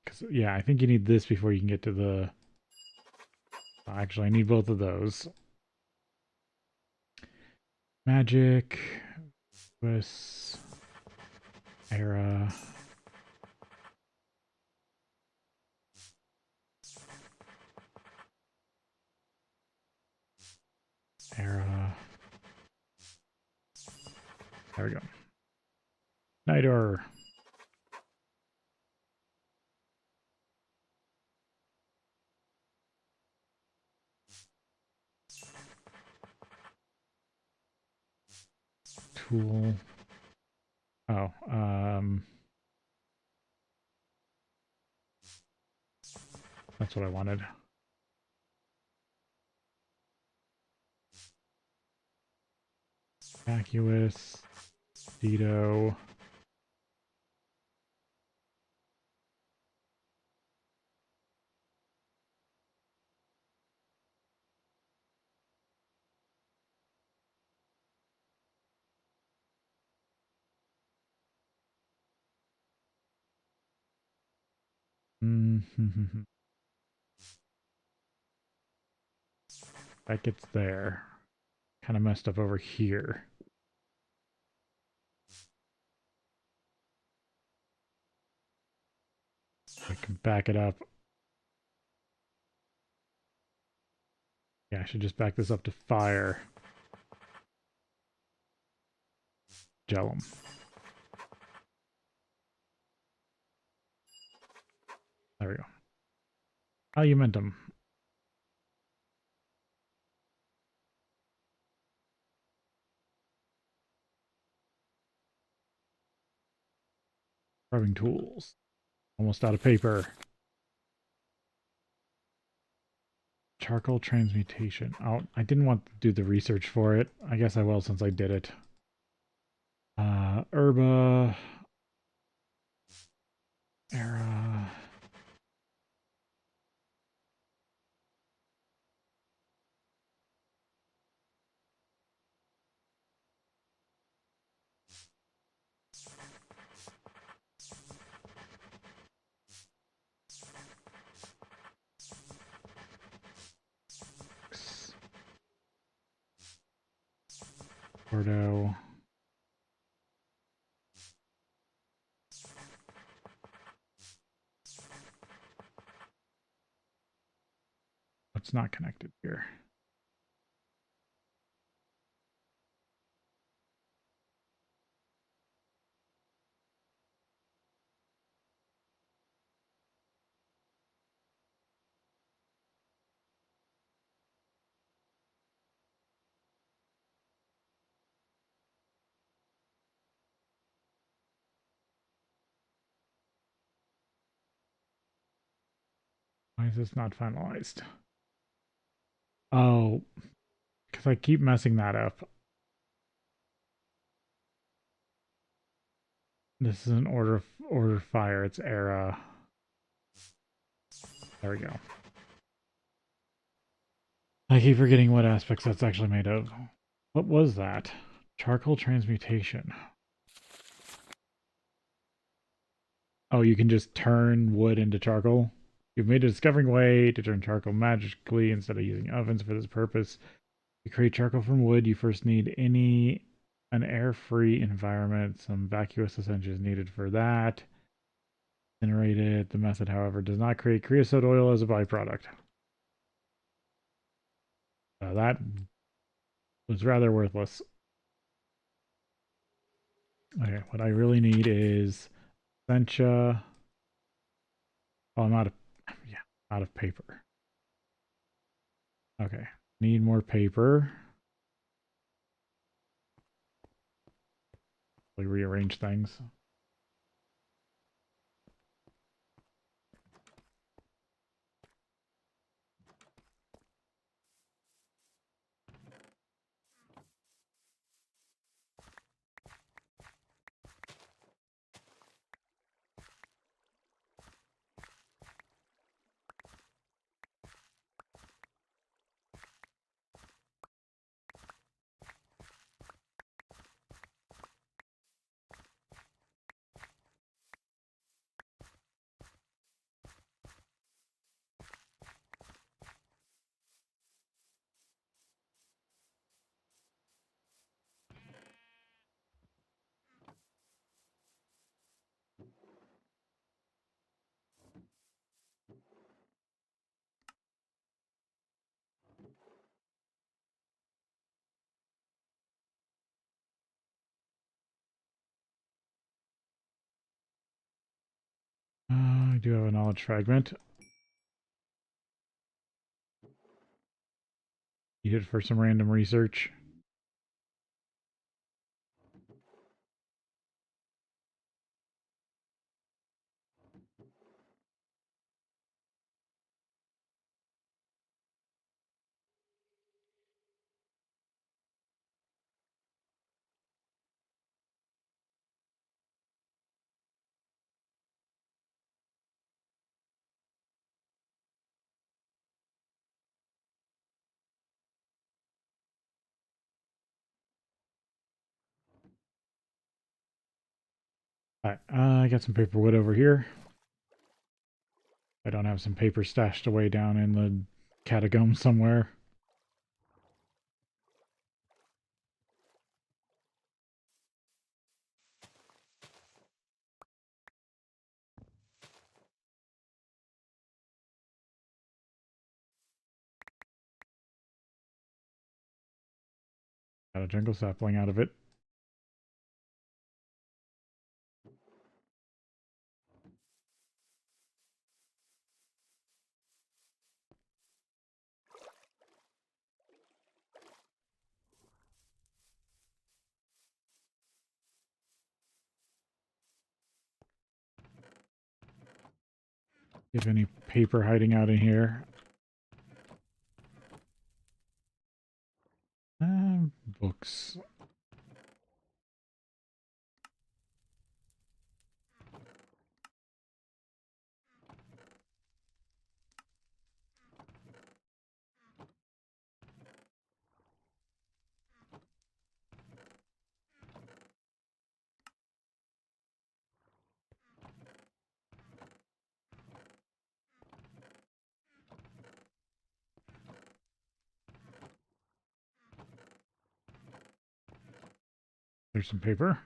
Because yeah, I think you need this before you can get to the... Actually, I need both of those. Magic. Swiss. Era. Era. There we go. Nidor. Tool. Oh, that's what I wanted. Vacuous. Dito. Mm-hmm. That gets there. Kind of messed up over here. I can back it up. Yeah, I should just back this up to fire. Gel them. There we go. Augmentum. Carving tools. Almost out of paper. Charcoal transmutation. Oh, I didn't want to do the research for it. I guess I will since I did it. Herba. Era. Bordeaux. What's not connected here? Why is this not finalized? Oh, because I keep messing that up. This is an order fire. It's era. There we go. I keep forgetting what aspects that's actually made of. What was that? Charcoal transmutation. Oh, you can just turn wood into charcoal? You've made a discovering way to turn charcoal magically instead of using ovens for this purpose. To create charcoal from wood, you first need an air-free environment. Some vacuous essentials needed for that. Generated. The method, however, does not create creosote oil as a byproduct. That was rather worthless. Okay, what I really need is Sencha. Oh, I'm out of, yeah, out of paper. Okay, need more paper. We rearrange things. I do have a knowledge fragment. Needed for some random research. Alright, I got some paper wood over here. I don't have some paper stashed away down in the catacombs somewhere. Got a jungle sapling out of it. If any paper hiding out in here. Books. There's some paper.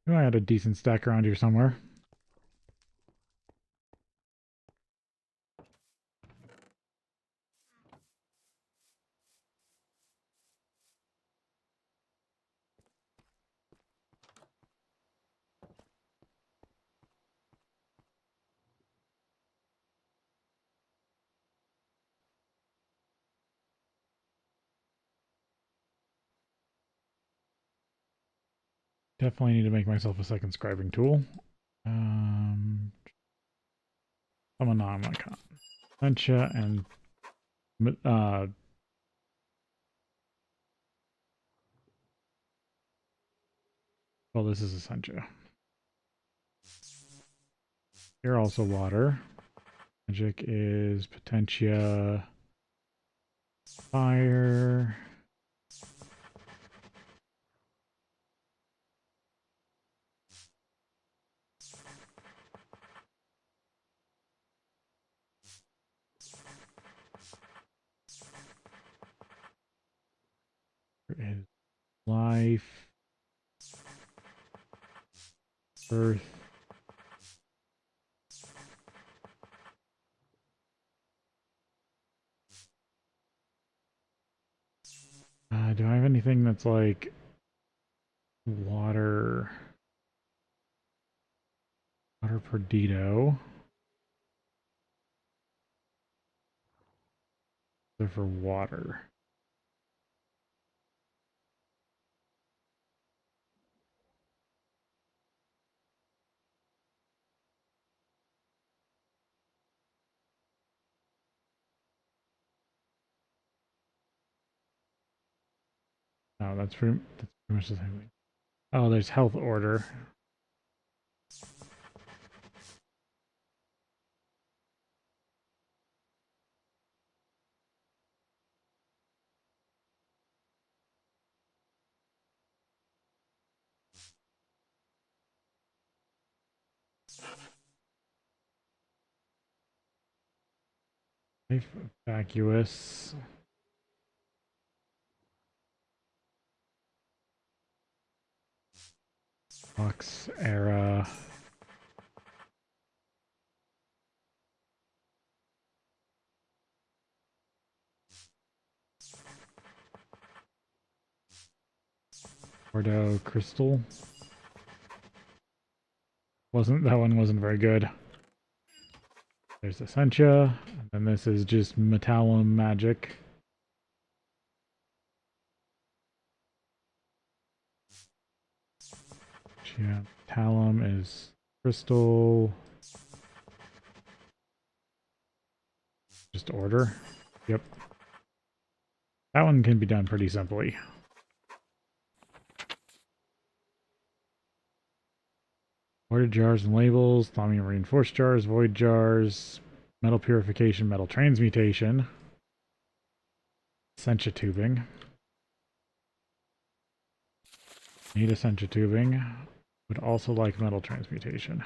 Oh, I had a decent stack around here somewhere. Definitely need to make myself a second scribing tool. Summonomicon. Essentia and well, this is Essentia. Here also water. Magic is Potentia. Fire. There is life. Earth. Do I have anything that's like water? Water Perdido. They're for water. No, that's pretty much the same thing. Oh, there's health order. Life vacuous. Box era. Bordeaux crystal. That one wasn't very good. There's Essentia, and then this is just Metallum magic. Yeah, Metallum is crystal. Just order. Yep. That one can be done pretty simply. Order jars and labels, thaumium reinforced jars, void jars, metal purification, metal transmutation, Essentia tubing. Need Essentia tubing. Would also like metal transmutation.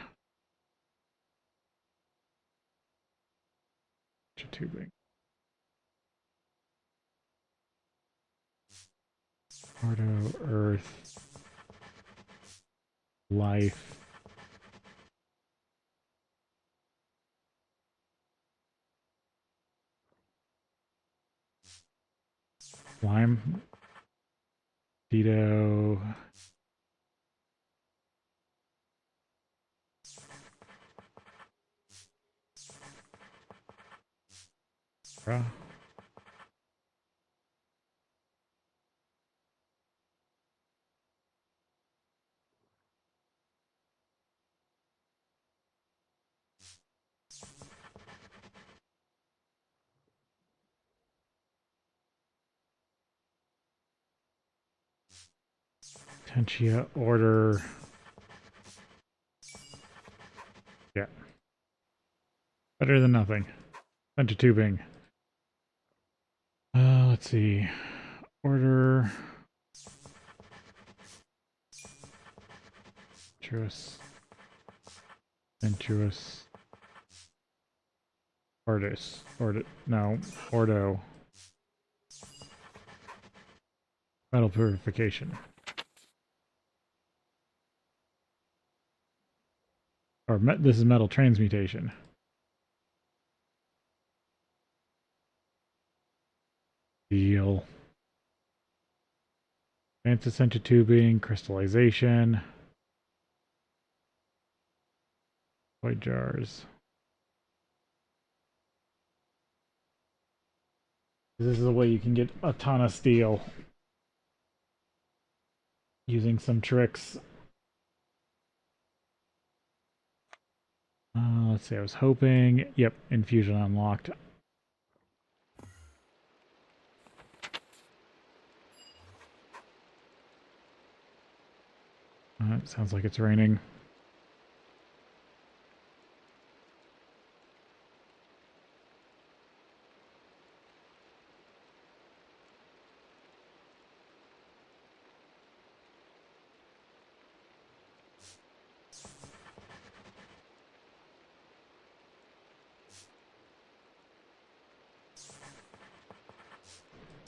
Essentia tubing. Ordo, earth, life. Lime. Tito. Tentia order. Yeah. Better than nothing. Essentia tubing. Let's see. Order. Venturous. Venturous. Artist. No. Ordo. Metal purification. This is metal transmutation. Deal. Advanced Essentia tubing. Crystallization. Void jars. This is the way you can get a ton of steel. Using some tricks. Let's let's see, I was hoping... Yep, infusion unlocked. It sounds like it's raining.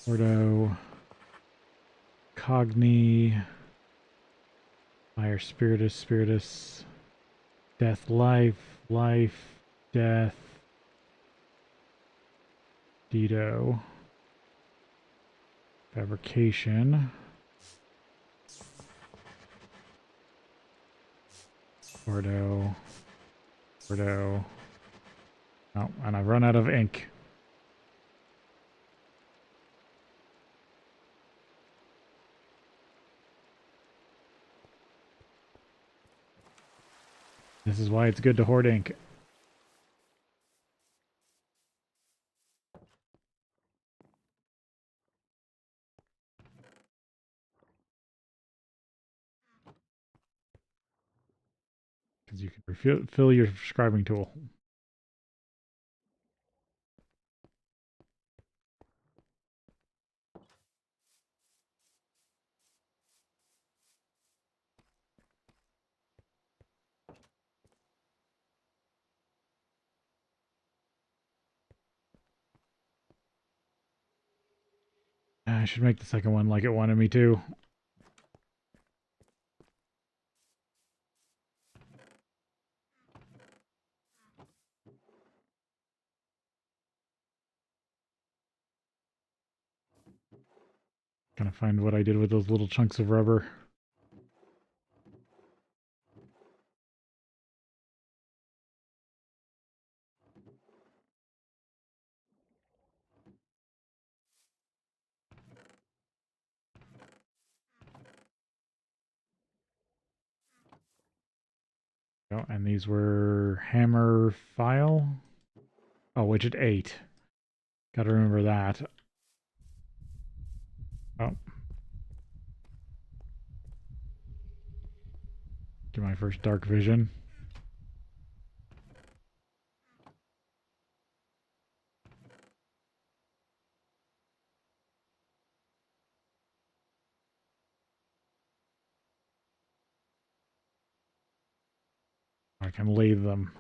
Ordo, Cogni, Fire Spiritus, Spiritus, Death, Life, Life, Death, Dido, Fabrication, Ordo, Ordo. Oh, and I've run out of ink. This is why it's good to hoard ink. Because you can refill your scribing tool. I should make the second one like it wanted me to. Gotta find what I did with those little chunks of rubber. Oh, and these were hammer file. Oh, widget 8. Gotta remember that. Oh. Get my first dark vision. I can lathe them.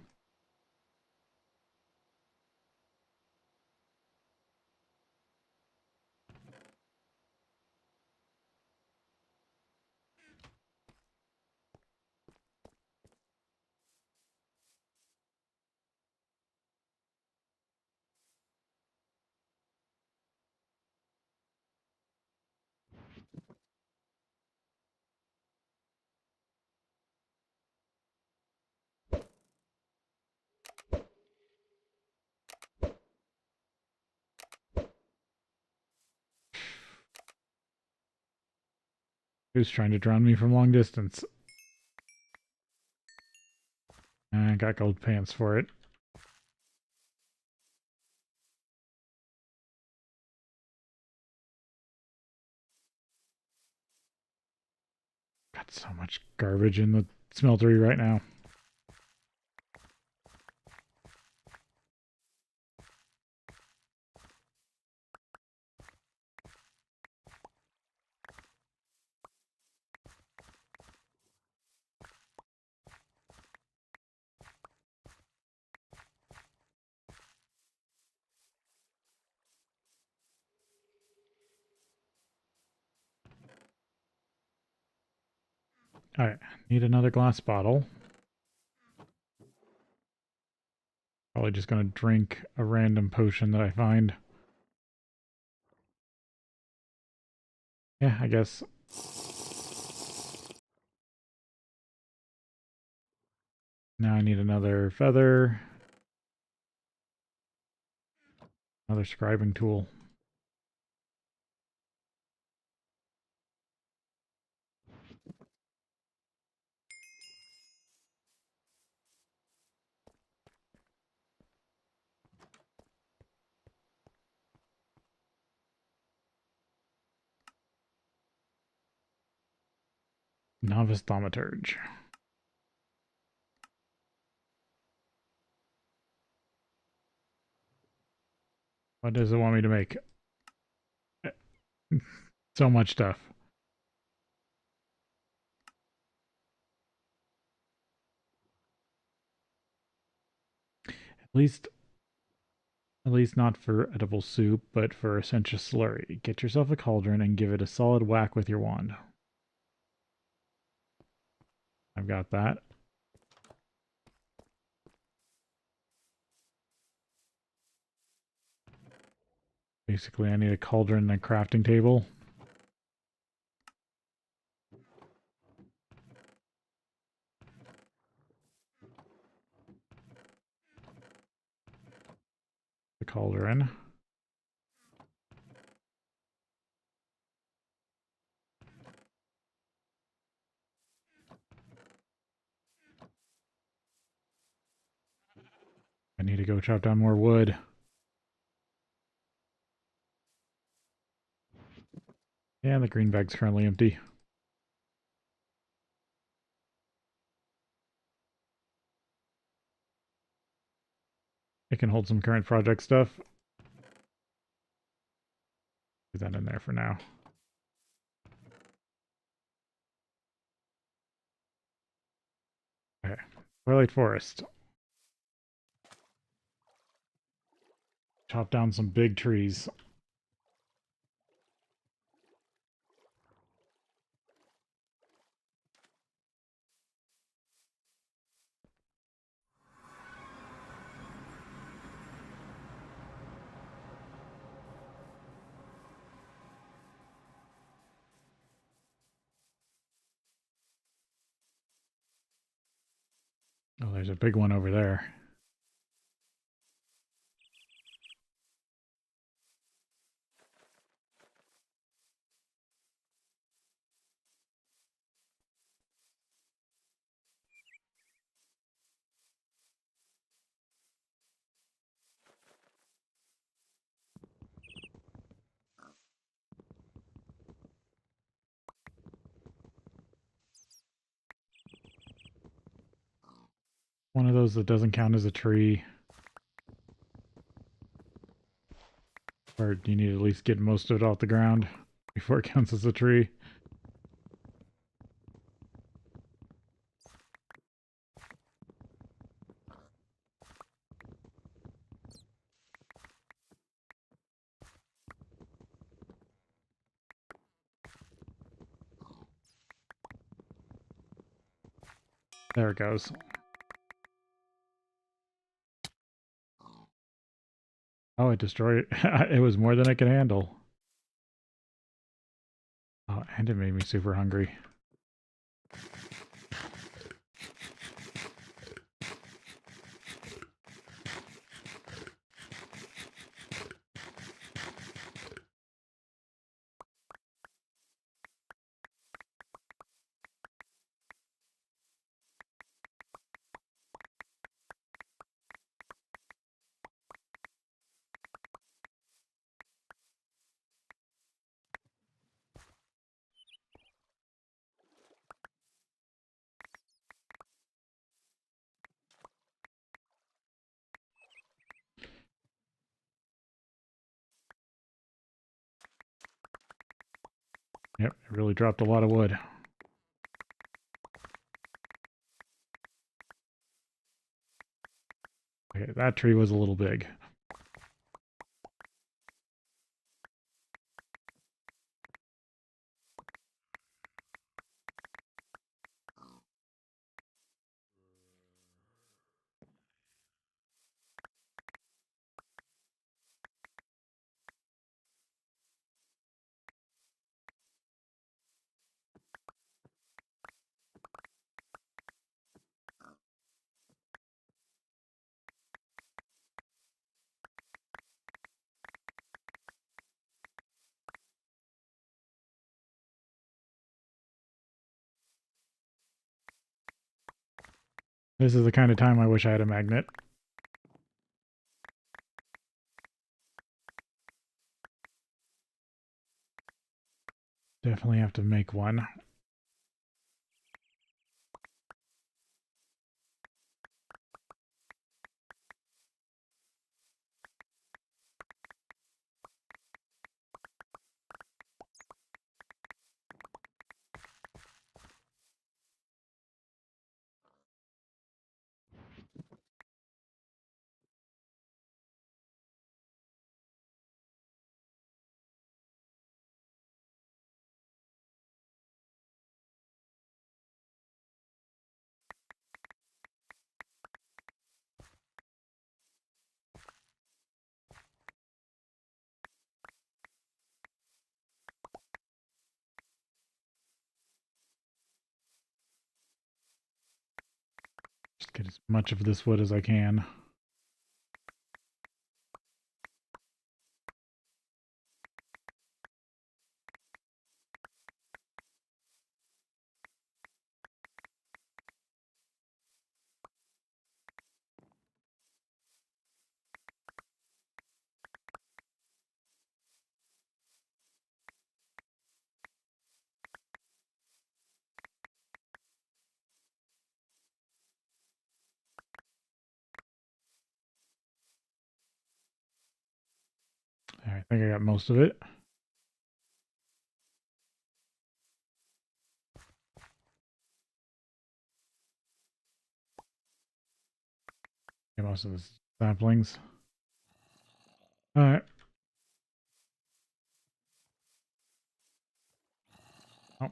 Who's trying to drown me from long distance? I got gold pants for it. Got so much garbage in the smeltery right now. Alright, need another glass bottle. Probably just gonna drink a random potion that I find. Yeah, I guess. Now I need another feather. Another scribing tool. Novice thaumaturge. What does it want me to make? So much stuff. At least not for edible soup, but for essential slurry. Get yourself a cauldron and give it a solid whack with your wand. I've got that. Basically, I need a cauldron and a crafting table. The cauldron. I need to go chop down more wood. Yeah, the green bag's currently empty. It can hold some current project stuff. Put that in there for now. Okay. Twilight Forest. Chop down some big trees. Oh, there's a big one over there. One of those that doesn't count as a tree. Or you need to at least get most of it off the ground before it counts as a tree. There it goes. Oh, it destroyed it. It was more than I could handle. Oh, and it made me super hungry. Yep, it really dropped a lot of wood. Okay, that tree was a little big. This is the kind of time I wish I had a magnet. Definitely have to make one. Get as much of this wood as I can. I think I got most of it. Got most of the saplings. Alright. Oh.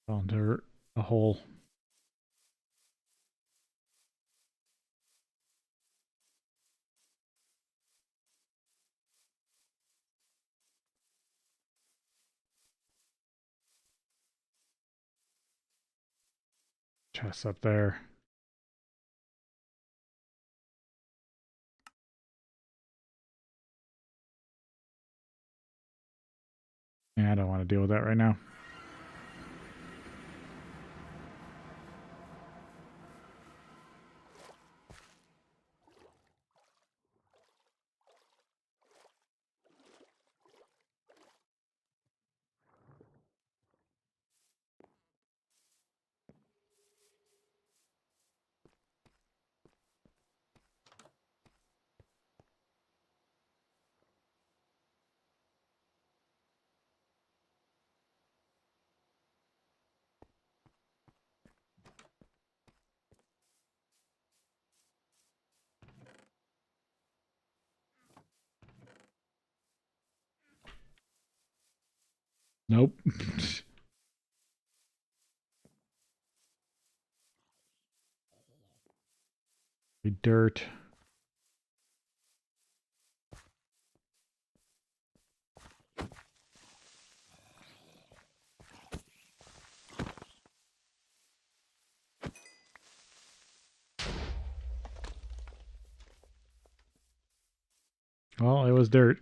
Fell into a hole. Chests up there. Yeah, I don't want to deal with that right now. Nope. Dirt. Well, it was dirt.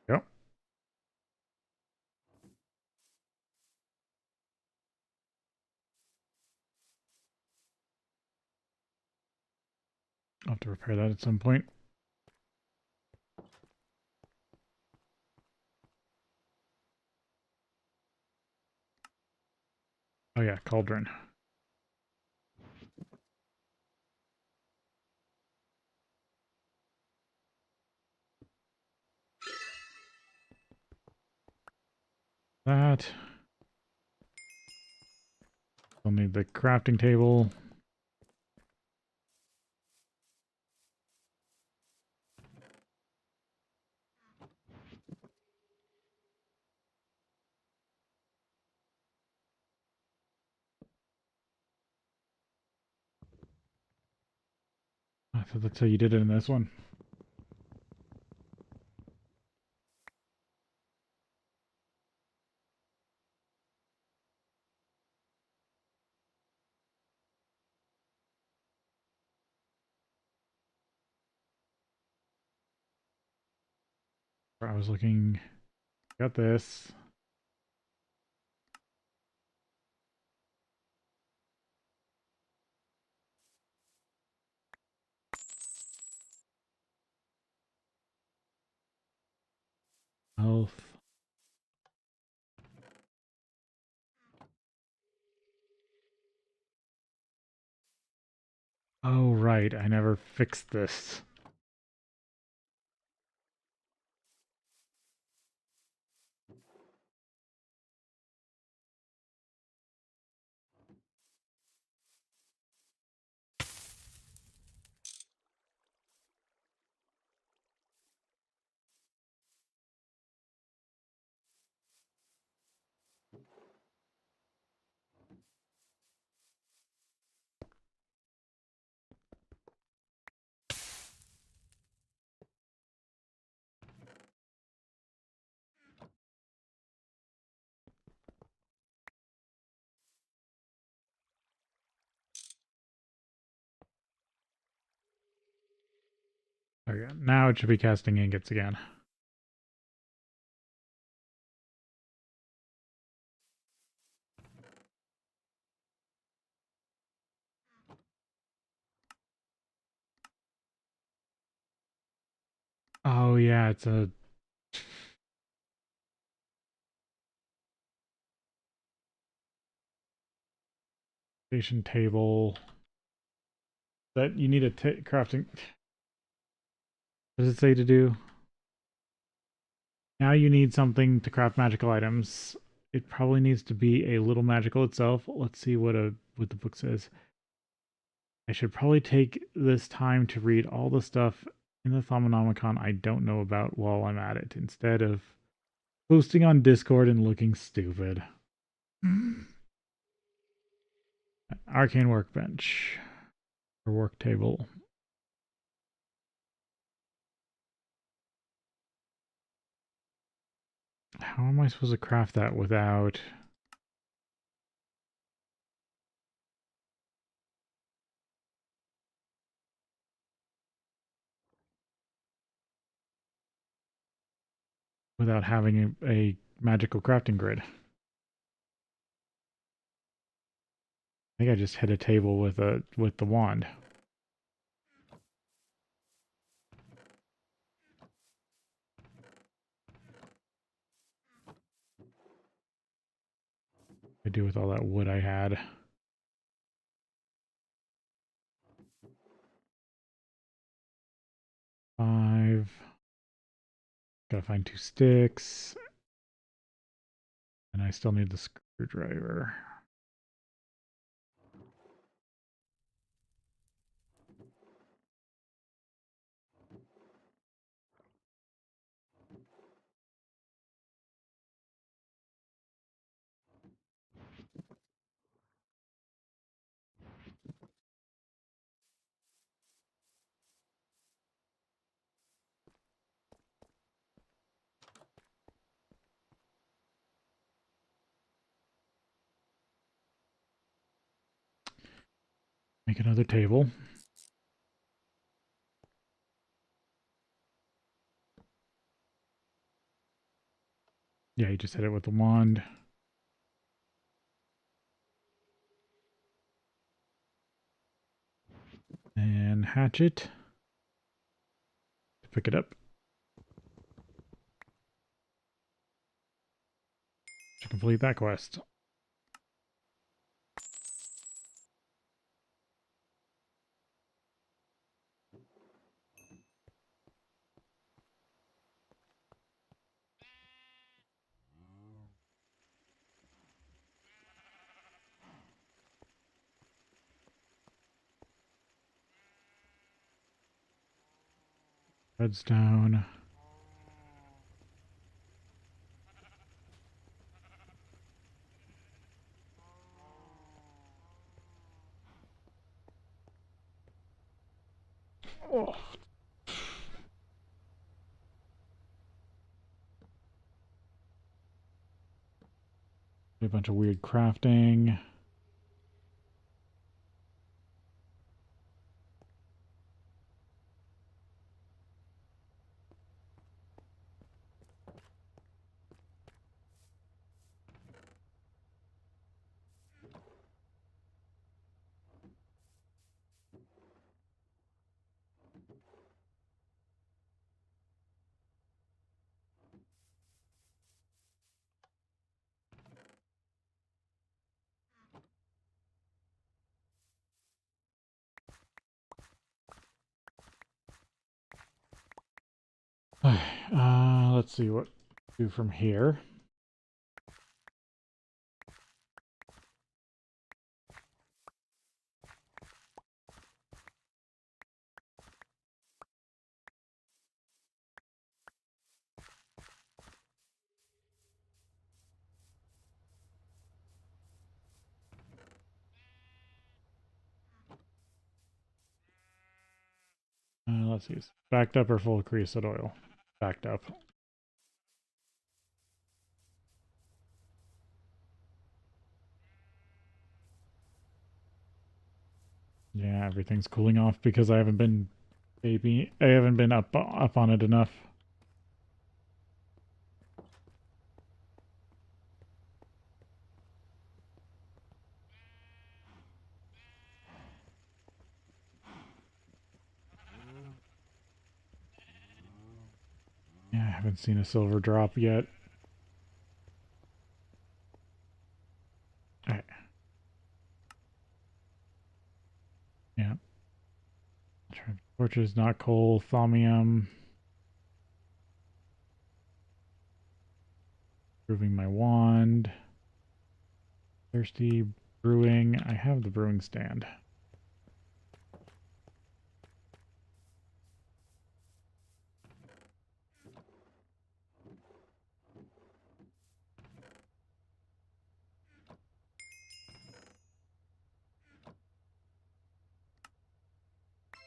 Yep. I'll have to repair that at some point. Oh yeah, cauldron. That. I'll need the crafting table. I thought that's how you did it in this one. I was looking. Got this. health. Oh, right. I never fixed this. Okay, now it should be casting ingots again. Oh yeah, it's a station table that you need a crafting. What does it say to do? Now you need something to craft magical items. It probably needs to be a little magical itself. Let's see what the book says. I should probably take this time to read all the stuff in the Thaumonomicon I don't know about while I'm at it, instead of posting on Discord and looking stupid. Arcane workbench or work table. How am I supposed to craft that without having a magical crafting grid? I think I just hit a table with the wand. I do with all that wood I had. Five. Gotta find 2 sticks. And I still need the screwdriver. Make another table. Yeah, you just hit it with the wand. And hatchet. Pick it up. To complete that quest. Redstone. Oh. A bunch of weird crafting. Let's see what to do from here. Let's see. Backed up or full of creosote oil? Backed up. Yeah, everything's cooling off because I haven't been up on it enough. Yeah, I haven't seen a silver drop yet. Alright. Yeah. Torches, not coal, thaumium. Improving my wand. Thirsty brewing. I have the brewing stand.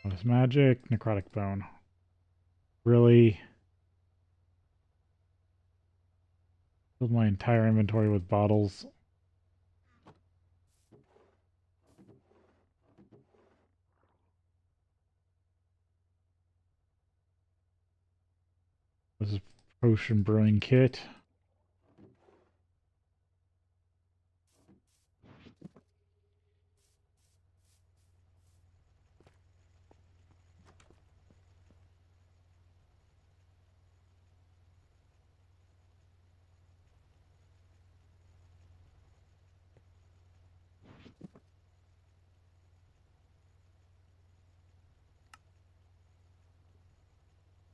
This magic, necrotic bone. Really filled my entire inventory with bottles. This is potion brewing kit.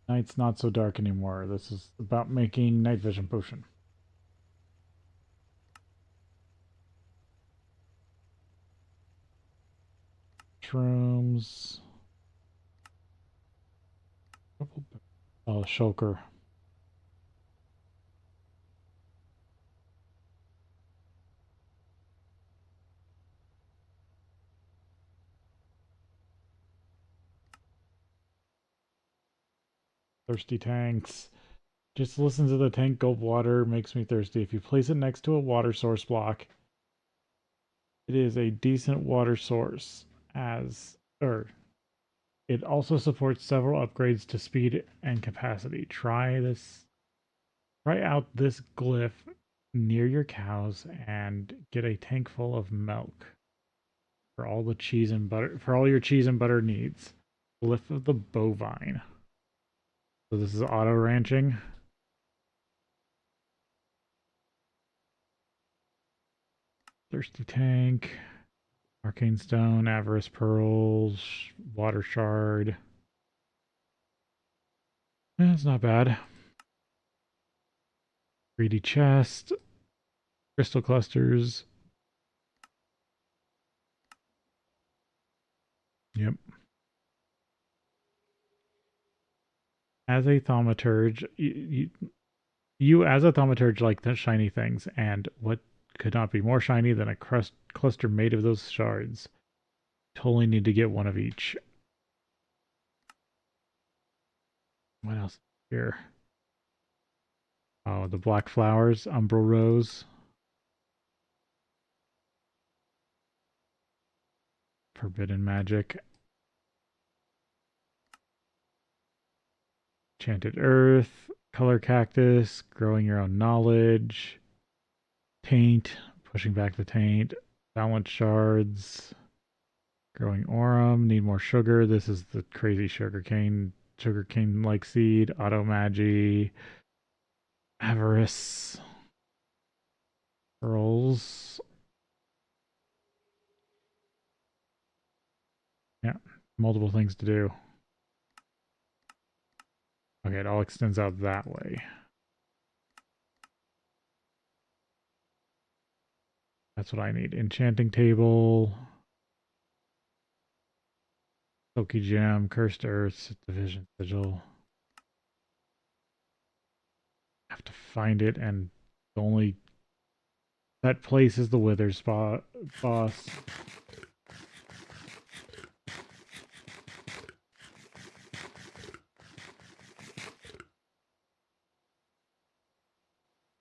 Night's not so dark anymore. This is about making night vision potion. Shrooms. Oh, shulker. Thirsty tanks. Just listen to the tank gulp water. Makes me thirsty. If you place it next to a water source block, it is a decent water source. It also supports several upgrades to speed and capacity. Try out this glyph near your cows and get a tank full of milk for all the cheese and butter for all your cheese and butter needs. Glyph of the bovine. So this is auto ranching. Thirsty tank, arcane stone, avarice pearls, water shard. That's not bad. Greedy chest, crystal clusters. Yep. As a thaumaturge, you as a thaumaturge like the shiny things, and what could not be more shiny than a cluster made of those shards? Totally need to get one of each. What else here? Oh, the black flowers, umbral rose. Forbidden magic. Enchanted earth, color cactus, growing your own knowledge. Taint, pushing back the taint. Balance shards. Growing Aurum, need more sugar. This is the crazy sugarcane like seed, auto magi, avarice, pearls. Yeah, multiple things to do. Okay, it all extends out that way. That's what I need. Enchanting table. Silky gem, cursed earth, division sigil. I have to find it, and the only that place is the wither spot boss.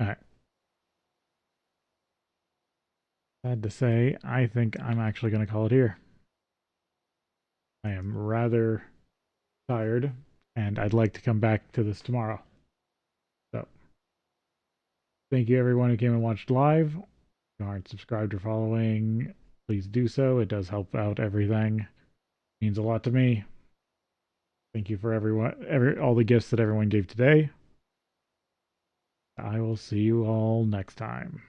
Alright. Sad to say, I think I'm actually going to call it here. I am rather tired, and I'd like to come back to this tomorrow. So, thank you everyone who came and watched live. If you aren't subscribed or following, please do so. It does help out everything. It means a lot to me. Thank you for all the gifts that everyone gave today. I will see you all next time.